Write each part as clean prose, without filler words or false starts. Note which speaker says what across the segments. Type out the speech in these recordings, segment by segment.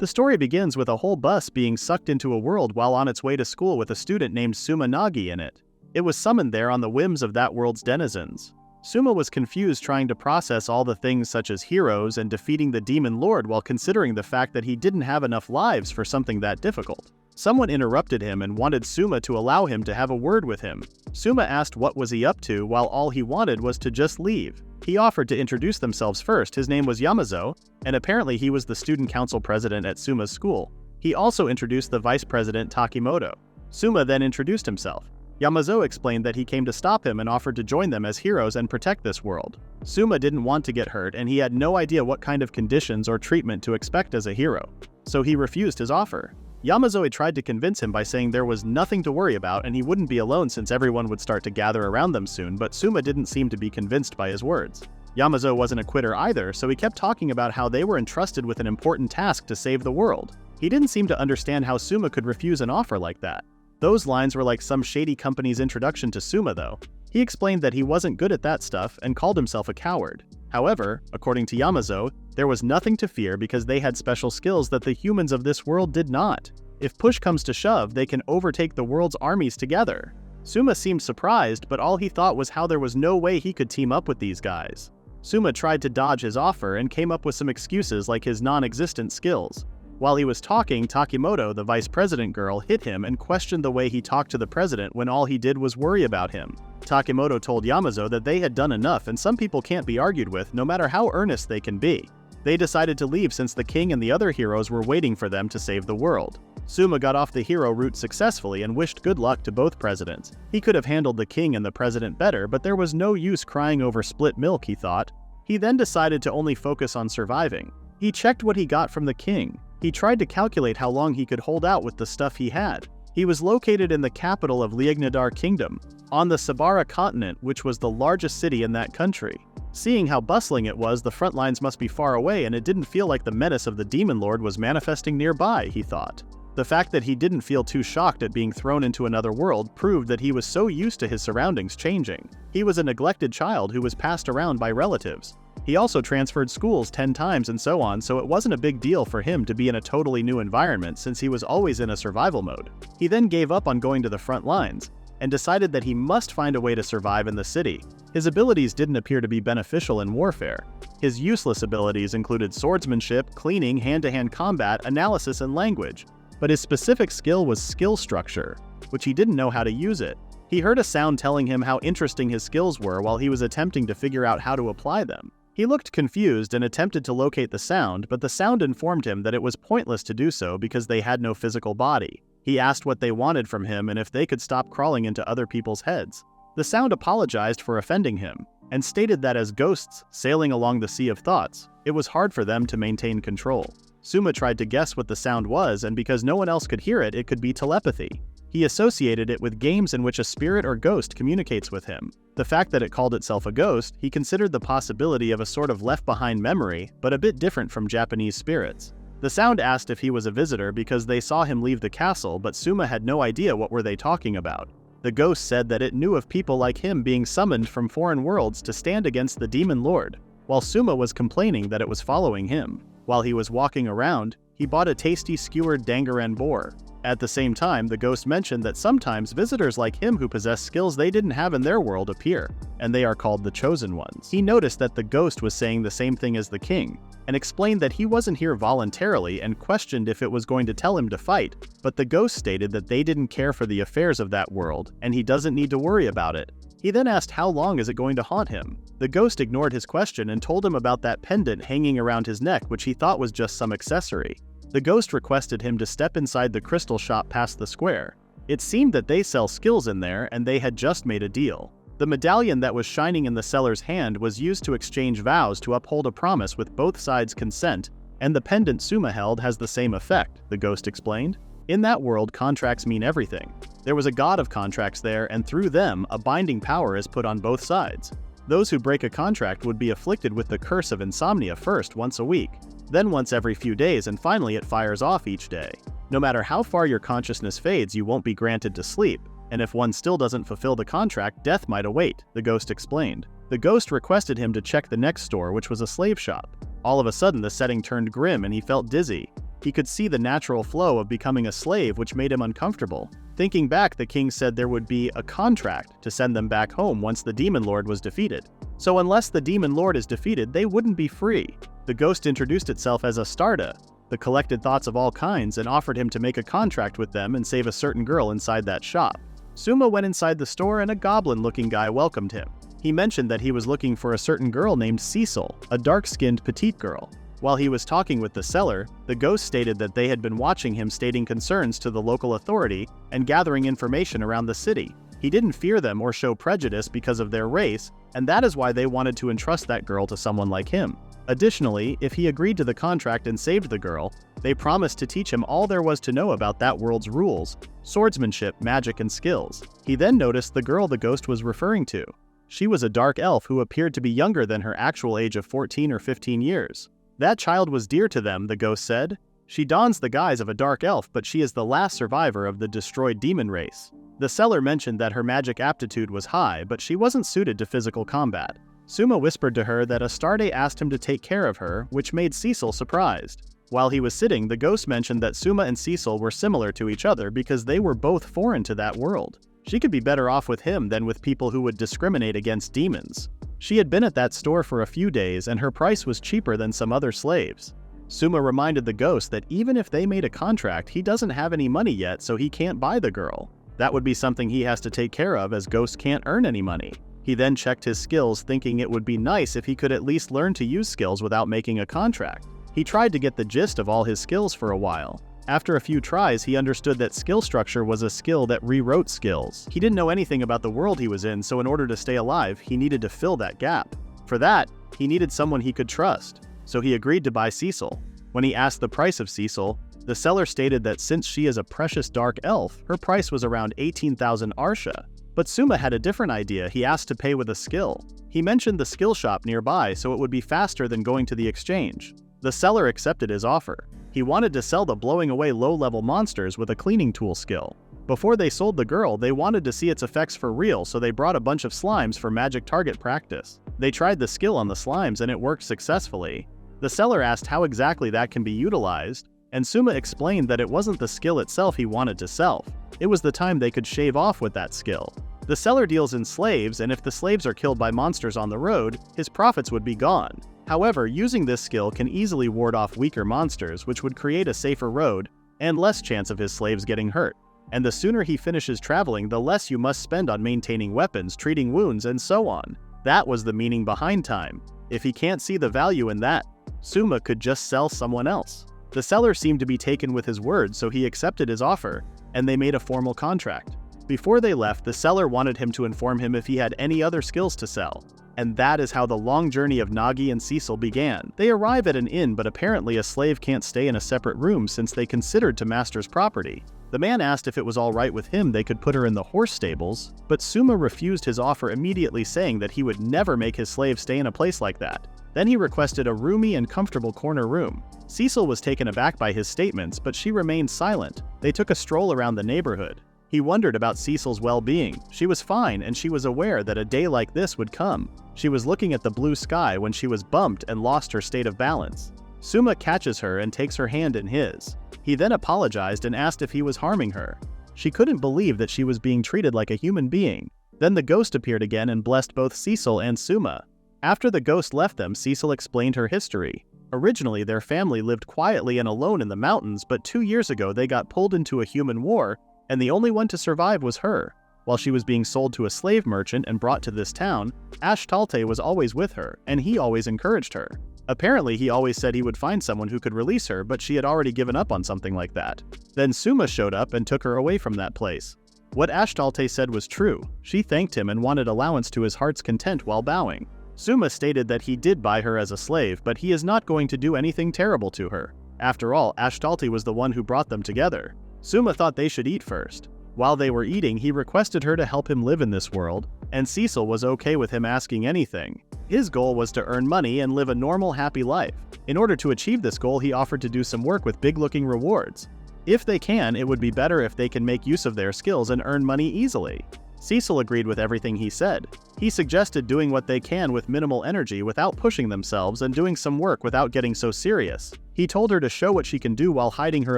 Speaker 1: The story begins with a whole bus being sucked into a world while on its way to school with a student named Souma Nagi in it. It was summoned there on the whims of that world's denizens. Souma was confused trying to process all the things such as heroes and defeating the demon lord while considering the fact that he didn't have enough lives for something that difficult. Someone interrupted him and wanted Souma to allow him to have a word with him. Souma asked what was he up to while all he wanted was to just leave. He offered to introduce themselves first. His name was Yamazo, and apparently he was the student council president at Suma's school. He also introduced the vice president Takimoto. Souma then introduced himself. Yamazo explained that he came to stop him and offered to join them as heroes and protect this world. Souma didn't want to get hurt and he had no idea what kind of conditions or treatment to expect as a hero, so he refused his offer. Yamazo tried to convince him by saying there was nothing to worry about and he wouldn't be alone since everyone would start to gather around them soon, but Souma didn't seem to be convinced by his words. Yamazo wasn't a quitter either, so he kept talking about how they were entrusted with an important task to save the world. He didn't seem to understand how Souma could refuse an offer like that. Those lines were like some shady company's introduction to Souma though. He explained that he wasn't good at that stuff and called himself a coward. However, according to Yamazo, there was nothing to fear because they had special skills that the humans of this world did not. If push comes to shove, they can overtake the world's armies together. Souma seemed surprised, but all he thought was how there was no way he could team up with these guys. Souma tried to dodge his offer and came up with some excuses like his non-existent skills. While he was talking, Takimoto, the vice president girl, hit him and questioned the way he talked to the president when all he did was worry about him. Takimoto told Yamazo that they had done enough and some people can't be argued with no matter how earnest they can be. They decided to leave since the king and the other heroes were waiting for them to save the world. Souma got off the hero route successfully and wished good luck to both presidents. He could have handled the king and the president better, but there was no use crying over spilt milk, he thought. He then decided to only focus on surviving. He checked what he got from the king. He tried to calculate how long he could hold out with the stuff he had. He was located in the capital of Liagnadar Kingdom, on the Sabara continent, which was the largest city in that country. Seeing how bustling it was, the front lines must be far away and it didn't feel like the menace of the demon lord was manifesting nearby, he thought. The fact that he didn't feel too shocked at being thrown into another world proved that he was so used to his surroundings changing. He was a neglected child who was passed around by relatives. He also transferred schools 10 times and so on, so it wasn't a big deal for him to be in a totally new environment since he was always in a survival mode. He then gave up on going to the front lines and decided that he must find a way to survive in the city. His abilities didn't appear to be beneficial in warfare. His useless abilities included swordsmanship, cleaning, hand-to-hand combat, analysis, and language. But his specific skill was skill structure, which he didn't know how to use it. He heard a sound telling him how interesting his skills were while he was attempting to figure out how to apply them. He looked confused and attempted to locate the sound, but the sound informed him that it was pointless to do so because they had no physical body. He asked what they wanted from him and if they could stop crawling into other people's heads. The sound apologized for offending him, and stated that as ghosts sailing along the sea of thoughts, it was hard for them to maintain control. Souma tried to guess what the sound was, and because no one else could hear it, it could be telepathy. He associated it with games in which a spirit or ghost communicates with him. The fact that it called itself a ghost, he considered the possibility of a sort of left-behind memory, but a bit different from Japanese spirits. The sound asked if he was a visitor because they saw him leave the castle, but Souma had no idea what were they talking about. The ghost said that it knew of people like him being summoned from foreign worlds to stand against the demon lord, while Souma was complaining that it was following him. While he was walking around, he bought a tasty skewered dangaran boar. At the same time, the ghost mentioned that sometimes visitors like him who possess skills they didn't have in their world appear, and they are called the Chosen Ones. He noticed that the ghost was saying the same thing as the king, and explained that he wasn't here voluntarily and questioned if it was going to tell him to fight, but the ghost stated that they didn't care for the affairs of that world, and he doesn't need to worry about it. He then asked how long is it going to haunt him. The ghost ignored his question and told him about that pendant hanging around his neck which he thought was just some accessory. The ghost requested him to step inside the crystal shop past the square. It seemed that they sell skills in there and they had just made a deal. The medallion that was shining in the seller's hand was used to exchange vows to uphold a promise with both sides' consent, and the pendant Souma held has the same effect, the ghost explained. In that world, contracts mean everything. There was a god of contracts there, and through them, a binding power is put on both sides. Those who break a contract would be afflicted with the curse of insomnia first once a week, then once every few days, and finally it fires off each day. No matter how far your consciousness fades, you won't be granted to sleep, and if one still doesn't fulfill the contract, death might await, the ghost explained. The ghost requested him to check the next store, which was a slave shop. All of a sudden, the setting turned grim and he felt dizzy. He could see the natural flow of becoming a slave, which made him uncomfortable. Thinking back, the king said there would be a contract to send them back home once the demon lord was defeated. So unless the demon lord is defeated, they wouldn't be free. The ghost introduced itself as Astarta, the collected thoughts of all kinds, and offered him to make a contract with them and save a certain girl inside that shop. Souma went inside the store and a goblin-looking guy welcomed him. He mentioned that he was looking for a certain girl named Cecil, a dark-skinned petite girl. While he was talking with the seller, the ghost stated that they had been watching him stating concerns to the local authority and gathering information around the city. He didn't fear them or show prejudice because of their race, and that is why they wanted to entrust that girl to someone like him. Additionally, if he agreed to the contract and saved the girl, they promised to teach him all there was to know about that world's rules, swordsmanship, magic, and skills. He then noticed the girl the ghost was referring to. She was a dark elf who appeared to be younger than her actual age of 14 or 15 years. That child was dear to them, the ghost said. She dons the guise of a dark elf, but she is the last survivor of the destroyed demon race. The seller mentioned that her magic aptitude was high, but she wasn't suited to physical combat. Souma whispered to her that Astarte asked him to take care of her, which made Cecil surprised. While he was sitting, the ghost mentioned that Souma and Cecil were similar to each other because they were both foreign to that world. She could be better off with him than with people who would discriminate against demons. She had been at that store for a few days and her price was cheaper than some other slaves. Souma reminded the ghost that even if they made a contract, he doesn't have any money yet, so he can't buy the girl. That would be something he has to take care of, as ghosts can't earn any money. He then checked his skills, thinking it would be nice if he could at least learn to use skills without making a contract. He tried to get the gist of all his skills for a while. After a few tries, he understood that skill structure was a skill that rewrote skills. He didn't know anything about the world he was in, so in order to stay alive, he needed to fill that gap. For that, he needed someone he could trust, so he agreed to buy Cecil. When he asked the price of Cecil, the seller stated that since she is a precious dark elf, her price was around 18,000 arsha. But Souma had a different idea. He asked to pay with a skill. He mentioned the skill shop nearby, so it would be faster than going to the exchange. The seller accepted his offer. He wanted to sell the blowing away low-level monsters with a cleaning tool skill. Before they sold the girl, they wanted to see its effects for real, so they brought a bunch of slimes for magic target practice. They tried the skill on the slimes and it worked successfully. The seller asked how exactly that can be utilized, and Souma explained that it wasn't the skill itself he wanted to sell. It was the time they could shave off with that skill. The seller deals in slaves, and if the slaves are killed by monsters on the road, his profits would be gone. However, using this skill can easily ward off weaker monsters, which would create a safer road and less chance of his slaves getting hurt. And the sooner he finishes traveling, the less you must spend on maintaining weapons, treating wounds, and so on. That was the meaning behind time. If he can't see the value in that, Souma could just sell someone else. The seller seemed to be taken with his word, so he accepted his offer, and they made a formal contract. Before they left, the seller wanted him to inform him if he had any other skills to sell. And that is how the long journey of Nagi and Cecil began. They arrive at an inn, but apparently a slave can't stay in a separate room since they considered to master's property. The man asked if it was all right with him they could put her in the horse stables, but Souma refused his offer, immediately saying that he would never make his slave stay in a place like that. Then he requested a roomy and comfortable corner room. Cecil was taken aback by his statements, but she remained silent. They took a stroll around the neighborhood. He wondered about Cecil's well-being. She was fine, and she was aware that a day like this would come. She was looking at the blue sky when she was bumped and lost her state of balance. Souma catches her and takes her hand in his. He then apologized and asked if he was harming her. She couldn't believe that she was being treated like a human being. Then the ghost appeared again and blessed both Cecil and Souma. After the ghost left them, Cecil explained her history. Originally, their family lived quietly and alone in the mountains, but 2 years ago they got pulled into a human war, and the only one to survive was her. While she was being sold to a slave merchant and brought to this town, Ashtalte was always with her, and he always encouraged her. Apparently, he always said he would find someone who could release her, but she had already given up on something like that. Then Souma showed up and took her away from that place. What Ashtalte said was true. She thanked him and wanted allowance to his heart's content while bowing. Souma stated that he did buy her as a slave, but he is not going to do anything terrible to her. After all, Ashtalte was the one who brought them together. Souma thought they should eat first. While they were eating, he requested her to help him live in this world, and Cecil was okay with him asking anything. His goal was to earn money and live a normal, happy life. In order to achieve this goal, he offered to do some work with big-looking rewards. If they can, it would be better if they can make use of their skills and earn money easily. Cecil agreed with everything he said. He suggested doing what they can with minimal energy withaut pushing themselves and doing some work without getting so serious. He told her to show what she can do while hiding her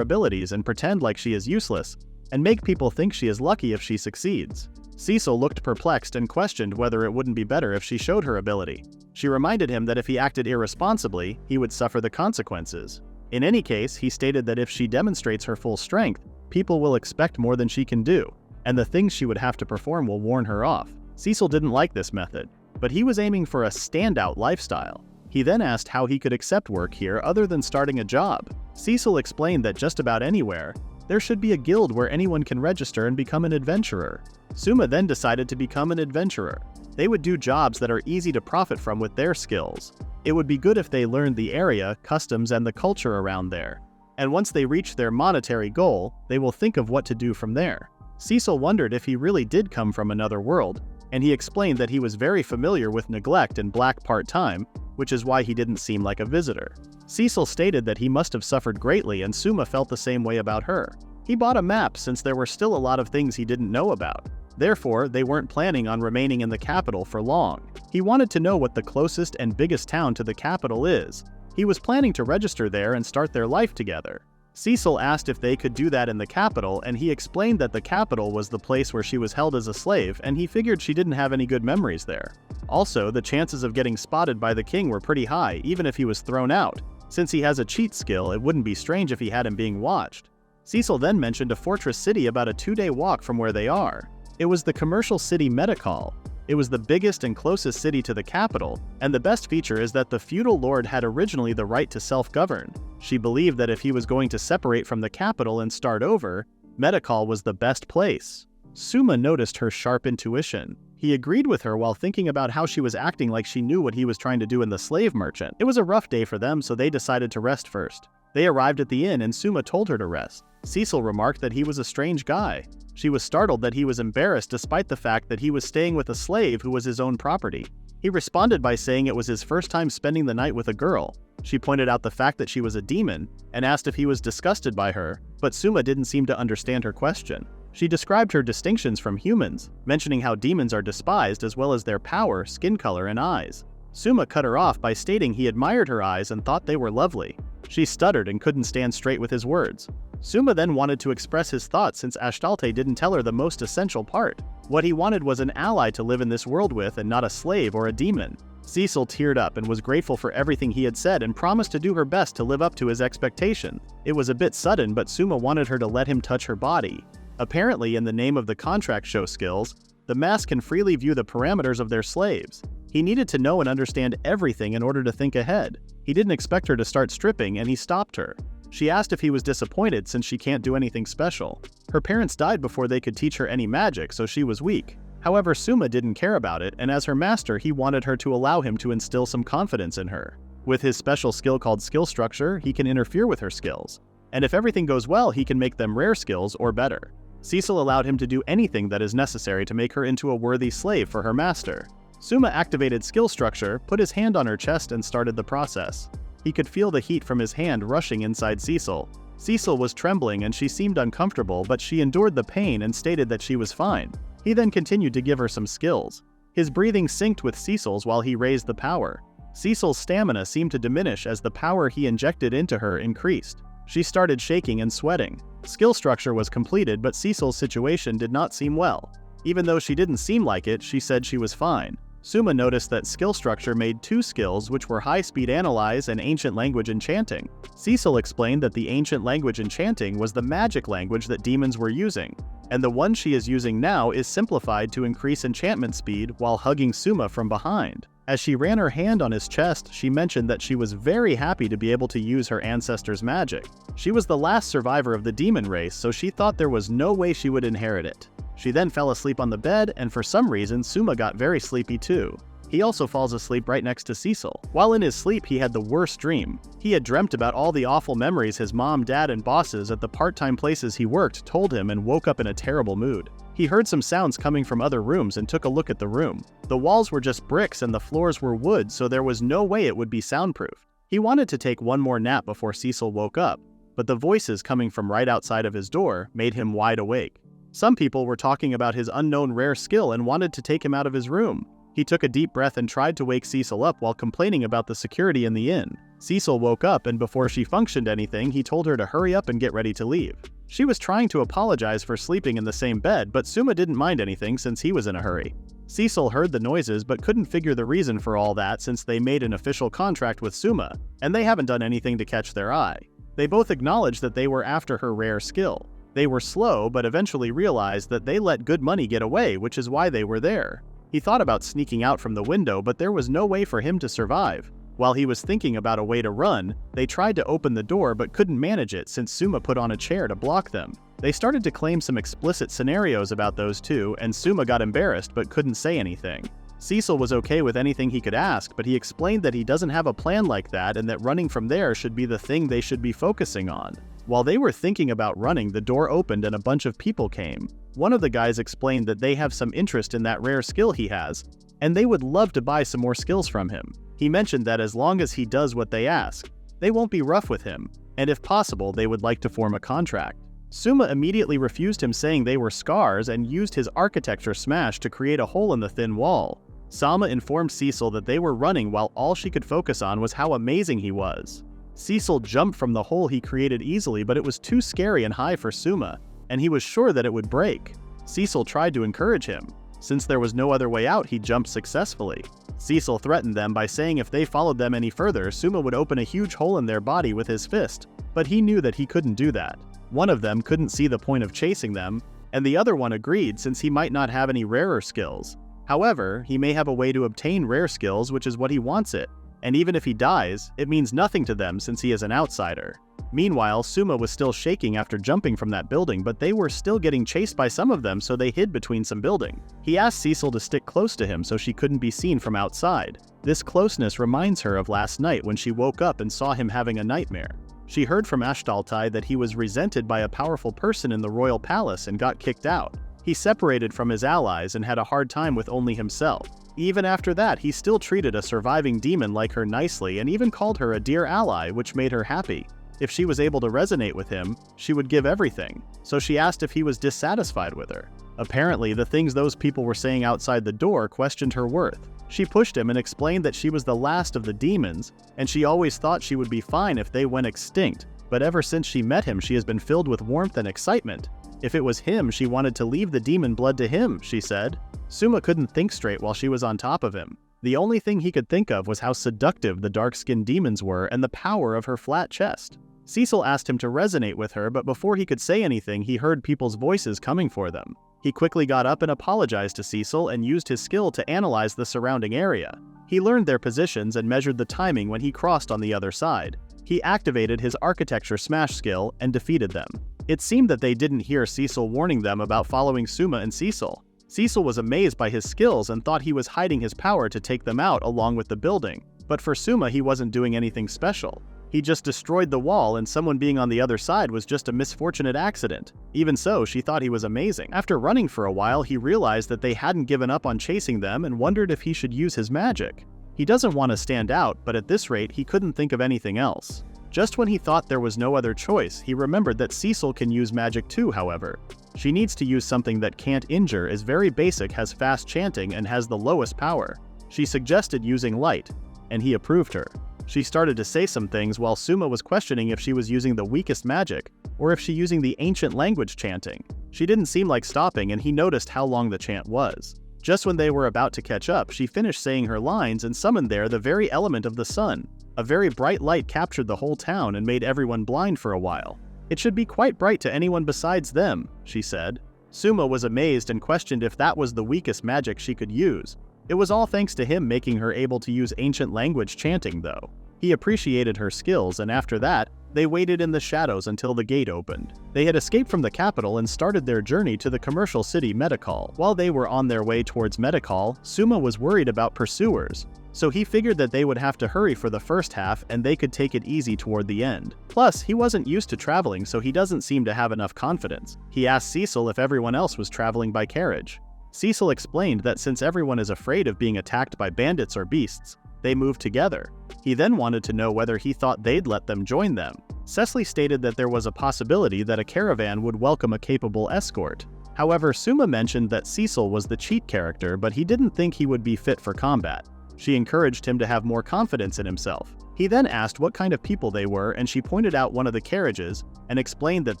Speaker 1: abilities and pretend like she is useless, and make people think she is lucky if she succeeds. Cecil looked perplexed and questioned whether it wouldn't be better if she showed her ability. She reminded him that if he acted irresponsibly, he would suffer the consequences. In any case, he stated that if she demonstrates her full strength, people will expect more than she can do, and the things she would have to perform will warn her off. Cecil didn't like this method, but he was aiming for a standout lifestyle. He then asked how he could accept work here other than starting a job. Cecil explained that just about anywhere, there should be a guild where anyone can register and become an adventurer. Souma then decided to become an adventurer. They would do jobs that are easy to profit from with their skills. It would be good if they learned the area, customs, and the culture around there. And once they reach their monetary goal, they will think of what to do from there. Cecil wondered if he really did come from another world, and he explained that he was very familiar with neglect and black part-time, which is why he didn't seem like a visitor. Cecil stated that he must have suffered greatly, and Souma felt the same way about her. He bought a map since there were still a lot of things he didn't know about. Therefore, they weren't planning on remaining in the capital for long. He wanted to know what the closest and biggest town to the capital is. He was planning to register there and start their life together. Cecil asked if they could do that in the capital, and he explained that the capital was the place where she was held as a slave, and he figured she didn't have any good memories there. Also, the chances of getting spotted by the king were pretty high, even if he was thrown out. Since he has a cheat skill, it wouldn't be strange if he had him being watched. Cecil then mentioned a fortress city about a 2-day walk from where they are. It was the commercial city Medicall. It was the biggest and closest city to the capital, and the best feature is that the feudal lord had originally the right to self-govern. She believed that if he was going to separate from the capital and start over, Medicall was the best place. Souma noticed her sharp intuition. He agreed with her while thinking about how she was acting like she knew what he was trying to do in the slave merchant. It was a rough day for them, so they decided to rest first. They arrived at the inn and Souma told her to rest. Cecil remarked that he was a strange guy. She was startled that he was embarrassed despite the fact that he was staying with a slave who was his own property. He responded by saying it was his first time spending the night with a girl. She pointed out the fact that she was a demon and asked if he was disgusted by her, but Souma didn't seem to understand her question. She described her distinctions from humans, mentioning how demons are despised as well as their power, skin color, and eyes. Souma cut her off by stating he admired her eyes and thought they were lovely. She stuttered and couldn't stand straight with his words. Souma then wanted to express his thoughts since Ashtalte didn't tell her the most essential part. What he wanted was an ally to live in this world with and not a slave or a demon. Cecil teared up and was grateful for everything he had said and promised to do her best to live up to his expectation. It was a bit sudden, but Souma wanted her to let him touch her body. Apparently, in the name of the contract show skills, the mask can freely view the parameters of their slaves. He needed to know and understand everything in order to think ahead. He didn't expect her to start stripping, and he stopped her. She asked if he was disappointed since she can't do anything special. Her parents died before they could teach her any magic, so she was weak. However, Souma didn't care about it, and as her master, he wanted her to allow him to instill some confidence in her. With his special skill called skill structure, he can interfere with her skills. And if everything goes well, he can make them rare skills or better. Cecil allowed him to do anything that is necessary to make her into a worthy slave for her master. Souma activated skill structure, put his hand on her chest, and started the process. He could feel the heat from his hand rushing inside Cecil. Cecil was trembling and she seemed uncomfortable, but she endured the pain and stated that she was fine. He then continued to give her some skills. His breathing synced with Cecil's while he raised the power. Cecil's stamina seemed to diminish as the power he injected into her increased. She started shaking and sweating. Skill structure was completed, but Cecil's situation did not seem well. Even though she didn't seem like it, she said she was fine. Souma noticed that skill structure made 2 skills, which were high-speed analyze and ancient language enchanting. Cecil explained that the ancient language enchanting was the magic language that demons were using, and the one she is using now is simplified to increase enchantment speed while hugging Souma from behind. As she ran her hand on his chest, she mentioned that she was very happy to be able to use her ancestors' magic. She was the last survivor of the demon race, so she thought there was no way she would inherit it. She then fell asleep on the bed, and for some reason, Souma got very sleepy too. He also falls asleep right next to Cecil. While in his sleep, he had the worst dream. He had dreamt about all the awful memories his mom, dad, and bosses at the part-time places he worked told him and woke up in a terrible mood. He heard some sounds coming from other rooms and took a look at the room. The walls were just bricks and the floors were wood, so there was no way it would be soundproof. He wanted to take one more nap before Cecil woke up, but the voices coming from right outside of his door made him wide awake. Some people were talking about his unknown rare skill and wanted to take him out of his room. He took a deep breath and tried to wake Cecil up while complaining about the security in the inn. Cecil woke up, and before she functioned anything, he told her to hurry up and get ready to leave. She was trying to apologize for sleeping in the same bed, but Souma didn't mind anything since he was in a hurry. Cecil heard the noises but couldn't figure the reason for all that since they made an official contract with Souma, and they haven't done anything to catch their eye. They both acknowledged that they were after her rare skill. They were slow but eventually realized that they let good money get away, which is why they were there. He thought about sneaking out from the window, but there was no way for him to survive. While he was thinking about a way to run, they tried to open the door but couldn't manage it since Souma put on a chair to block them. They started to claim some explicit scenarios about those two, and Souma got embarrassed but couldn't say anything. Cecil was okay with anything he could ask, but he explained that he doesn't have a plan like that and that running from there should be the thing they should be focusing on. While they were thinking about running, the door opened and a bunch of people came. One of the guys explained that they have some interest in that rare skill he has, and they would love to buy some more skills from him. He mentioned that as long as he does what they ask, they won't be rough with him, and if possible, they would like to form a contract. Souma immediately refused him, saying they were scars, and used his architecture smash to create a hole in the thin wall. Souma informed Cecil that they were running while all she could focus on was how amazing he was. Cecil jumped from the hole he created easily, but it was too scary and high for Souma, and he was sure that it would break. Cecil tried to encourage him. Since there was no other way out, he jumped successfully. Cecil threatened them by saying if they followed them any further, Souma would open a huge hole in their body with his fist, but he knew that he couldn't do that. One of them couldn't see the point of chasing them, and the other one agreed since he might not have any rarer skills. However, he may have a way to obtain rare skills, which is what he wants it, and even if he dies, it means nothing to them since he is an outsider. Meanwhile, Souma was still shaking after jumping from that building, but they were still getting chased by some of them, so they hid between some building. He asked Cecil to stick close to him so she couldn't be seen from outside. This closeness reminds her of last night when she woke up and saw him having a nightmare. She heard from Ashtaltai that he was resented by a powerful person in the royal palace and got kicked out. He separated from his allies and had a hard time with only himself. Even after that, he still treated a surviving demon like her nicely and even called her a dear ally, which made her happy. If she was able to resonate with him, she would give everything, so she asked if he was dissatisfied with her. Apparently, the things those people were saying outside the door questioned her worth. She pushed him and explained that she was the last of the demons, and she always thought she would be fine if they went extinct, but ever since she met him, she has been filled with warmth and excitement. If it was him, she wanted to leave the demon blood to him, she said. Souma couldn't think straight while she was on top of him. The only thing he could think of was how seductive the dark-skinned demons were and the power of her flat chest. Cecil asked him to resonate with her, but before he could say anything, he heard people's voices coming for them. He quickly got up and apologized to Cecil and used his skill to analyze the surrounding area. He learned their positions and measured the timing when he crossed on the other side. He activated his architecture smash skill and defeated them. It seemed that they didn't hear Cecil warning them about following Souma and Cecil. Cecil was amazed by his skills and thought he was hiding his power to take them out along with the building, but for Souma he wasn't doing anything special. He just destroyed the wall, and someone being on the other side was just a misfortunate accident. Even so, she thought he was amazing. After running for a while, he realized that they hadn't given up on chasing them and wondered if he should use his magic. He doesn't want to stand out, but at this rate, he couldn't think of anything else. Just when he thought there was no other choice, he remembered that Cecil can use magic too, however. She needs to use something that can't injure, is very basic, has fast chanting, and has the lowest power. She suggested using light, and he approved her. She started to say some things while Souma was questioning if she was using the weakest magic, or if she using the ancient language chanting. She didn't seem like stopping, and he noticed how long the chant was. Just when they were about to catch up, she finished saying her lines and summoned there the very element of the sun. A very bright light captured the whole town and made everyone blind for a while. It should be quite bright to anyone besides them, she said. Souma was amazed and questioned if that was the weakest magic she could use. It was all thanks to him making her able to use ancient language chanting, though. He appreciated her skills, and after that, they waited in the shadows until the gate opened. They had escaped from the capital and started their journey to the commercial city Medicall. While they were on their way towards Medicall, Souma was worried about pursuers, so he figured that they would have to hurry for the first half and they could take it easy toward the end. Plus, he wasn't used to traveling, so he doesn't seem to have enough confidence. He asked Cecil if everyone else was traveling by carriage. Cecil explained that since everyone is afraid of being attacked by bandits or beasts, they moved together. He then wanted to know whether he thought they'd let them join them. Cecily stated that there was a possibility that a caravan would welcome a capable escort. However, Souma mentioned that Cecil was the cheat character, but he didn't think he would be fit for combat. She encouraged him to have more confidence in himself. He then asked what kind of people they were, and she pointed out one of the carriages and explained that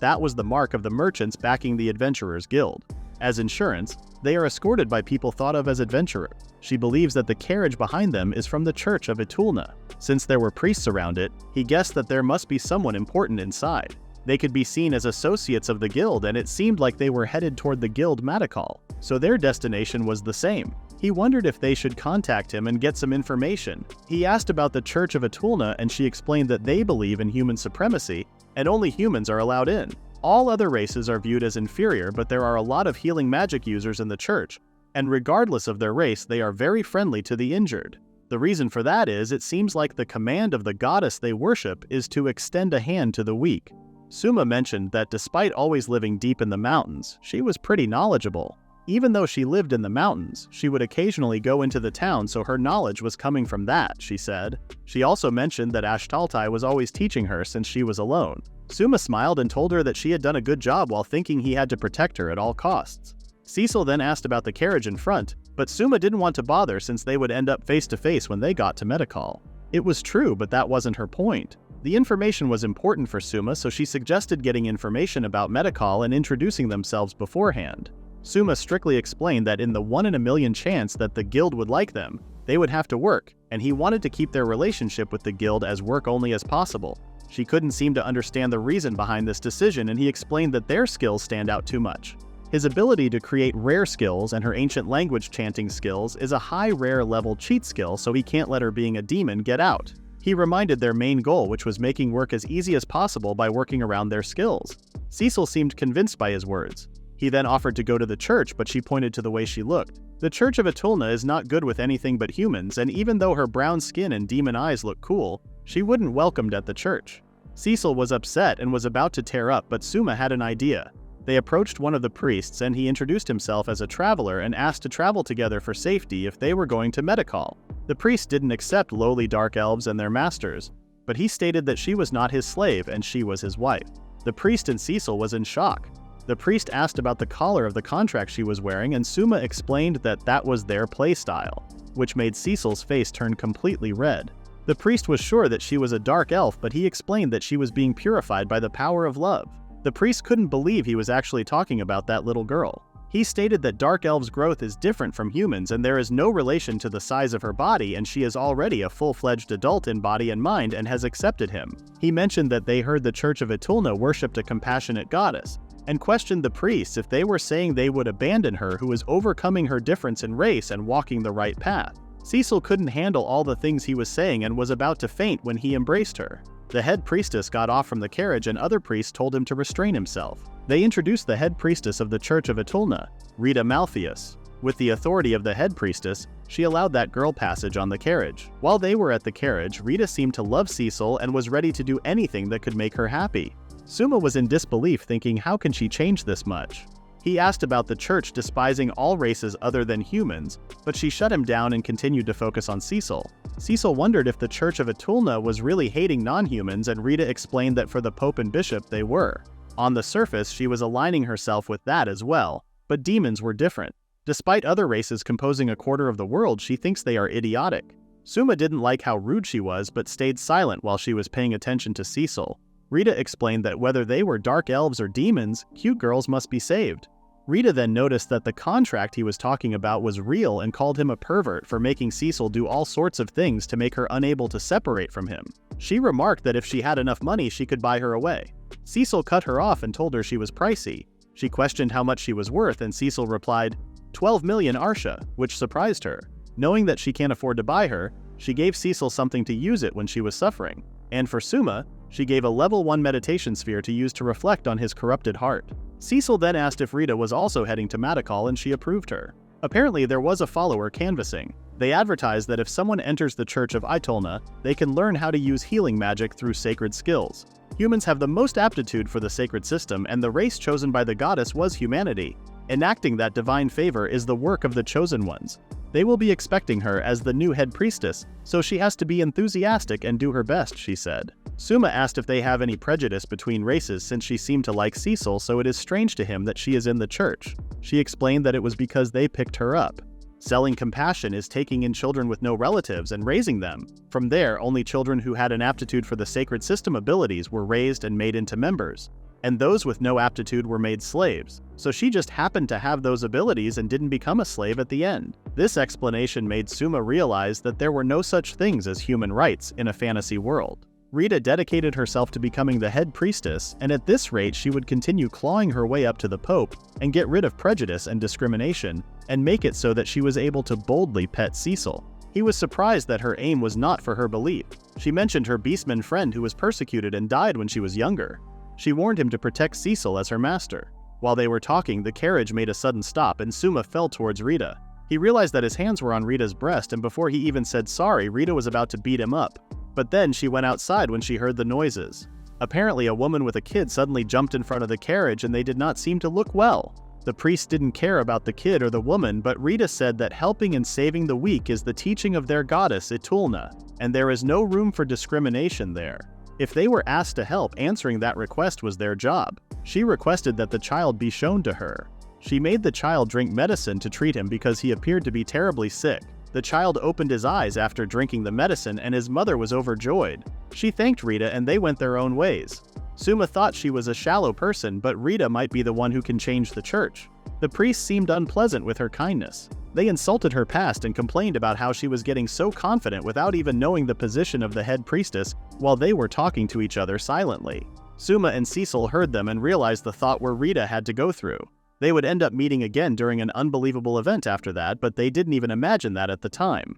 Speaker 1: that was the mark of the merchants backing the Adventurers Guild. As insurance, they are escorted by people thought of as adventurers. She believes that the carriage behind them is from the Church of Etulna. Since there were priests around it, he guessed that there must be someone important inside. They could be seen as associates of the guild, and it seemed like they were headed toward the guild Madakal, so their destination was the same. He wondered if they should contact him and get some information. He asked about the Church of Etulna, and she explained that they believe in human supremacy, and only humans are allowed in. All other races are viewed as inferior, but there are a lot of healing magic users in the church, and regardless of their race, they are very friendly to the injured. The reason for that is it seems like the command of the goddess they worship is to extend a hand to the weak. Souma mentioned that despite always living deep in the mountains, she was pretty knowledgeable. Even though she lived in the mountains, she would occasionally go into the town, so her knowledge was coming from that, she said. She also mentioned that Ashtaltai was always teaching her since she was alone. Souma smiled and told her that she had done a good job while thinking he had to protect her at all costs. Cecil then asked about the carriage in front, but Souma didn't want to bother since they would end up face to face when they got to Madakal. It was true, but that wasn't her point. The information was important for Souma, so she suggested getting information about Madakal and introducing themselves beforehand. Souma strictly explained that in the 1 in a million chance that the guild would like them, they would have to work, and he wanted to keep their relationship with the guild as work only as possible. She couldn't seem to understand the reason behind this decision, and he explained that their skills stand out too much. His ability to create rare skills and her ancient language chanting skills is a high rare level cheat skill, so he can't let her being a demon get out. He reminded their main goal, which was making work as easy as possible by working around their skills. Cecil seemed convinced by his words. He then offered to go to the church, but she pointed to the way she looked. The Church of Etulna is not good with anything but humans, and even though her brown skin and demon eyes look cool, she wouldn't welcomed at the church. Cecil was upset and was about to tear up, but Souma had an idea. They approached one of the priests, and he introduced himself as a traveler and asked to travel together for safety if they were going to Madakal. The priest didn't accept lowly dark elves and their masters, but he stated that she was not his slave and she was his wife. The priest and Cecil was in shock. The priest asked about the collar of the contract she was wearing, and Souma explained that that was their playstyle, which made Cecil's face turn completely red. The priest was sure that she was a dark elf, but he explained that she was being purified by the power of love. The priest couldn't believe he was actually talking about that little girl. He stated that dark elves' growth is different from humans, and there is no relation to the size of her body, and she is already a full-fledged adult in body and mind and has accepted him. He mentioned that they heard the Church of Etulna worshipped a compassionate goddess, and questioned the priests if they were saying they would abandon her who is overcoming her difference in race and walking the right path. Cecil couldn't handle all the things he was saying and was about to faint when he embraced her. The head priestess got off from the carriage and other priests told him to restrain himself. They introduced the head priestess of the Church of Etulna, Rita Malpheus. With the authority of the head priestess, she allowed that girl passage on the carriage. While they were at the carriage, Rita seemed to love Cecil and was ready to do anything that could make her happy. Souma was in disbelief, thinking how can she change this much? He asked about the church despising all races other than humans, but she shut him down and continued to focus on Cecil. Cecil wondered if the Church of Etulna was really hating non-humans, and Rita explained that for the Pope and Bishop they were. On the surface, she was aligning herself with that as well, but demons were different. Despite other races composing a quarter of the world, she thinks they are idiotic. Souma didn't like how rude she was, but stayed silent while she was paying attention to Cecil. Rita explained that whether they were dark elves or demons, cute girls must be saved. Rita then noticed that the contract he was talking about was real and called him a pervert for making Cecil do all sorts of things to make her unable to separate from him. She remarked that if she had enough money, she could buy her away. Cecil cut her off and told her she was pricey. She questioned how much she was worth, and Cecil replied, 12 million Arsha, which surprised her. Knowing that she can't afford to buy her, she gave Cecil something to use it when she was suffering. And for Souma, she gave a level 1 meditation sphere to use to reflect on his corrupted heart. Cecil then asked if Rita was also heading to Madakal, and she approved her. Apparently there was a follower canvassing. They advertised that if someone enters the Church of Etulna, they can learn how to use healing magic through sacred skills. Humans have the most aptitude for the sacred system, and the race chosen by the goddess was humanity. Enacting that divine favor is the work of the chosen ones. They will be expecting her as the new head priestess, so she has to be enthusiastic and do her best, she said. Souma asked if they have any prejudice between races since she seemed to like Cecil, so it is strange to him that she is in the church. She explained that it was because they picked her up. Selling compassion is taking in children with no relatives and raising them. From there, only children who had an aptitude for the sacred system abilities were raised and made into members, and those with no aptitude were made slaves. So she just happened to have those abilities and didn't become a slave at the end. This explanation made Souma realize that there were no such things as human rights in a fantasy world. Rita dedicated herself to becoming the head priestess, and at this rate she would continue clawing her way up to the Pope and get rid of prejudice and discrimination, and make it so that she was able to boldly pet Cecil. He was surprised that her aim was not for her belief. She mentioned her beastman friend who was persecuted and died when she was younger. She warned him to protect Cecil as her master. While they were talking, the carriage made a sudden stop and Souma fell towards Rita. He realized that his hands were on Rita's breast, and before he even said sorry, Rita was about to beat him up. But then she went outside when she heard the noises. Apparently, a woman with a kid suddenly jumped in front of the carriage and they did not seem to look well. The priest didn't care about the kid or the woman, but Rita said that helping and saving the weak is the teaching of their goddess Itulna, and there is no room for discrimination there. If they were asked to help, answering that request was their job. She requested that the child be shown to her. She made the child drink medicine to treat him because he appeared to be terribly sick. The child opened his eyes after drinking the medicine and his mother was overjoyed. She thanked Rita and they went their own ways. Souma thought she was a shallow person, but Rita might be the one who can change the church. The priest seemed unpleasant with her kindness. They insulted her past and complained about how she was getting so confident without even knowing the position of the head priestess while they were talking to each other silently. Souma and Cecil heard them and realized the thought where Rita had to go through. They would end up meeting again during an unbelievable event after that, but they didn't even imagine that at the time.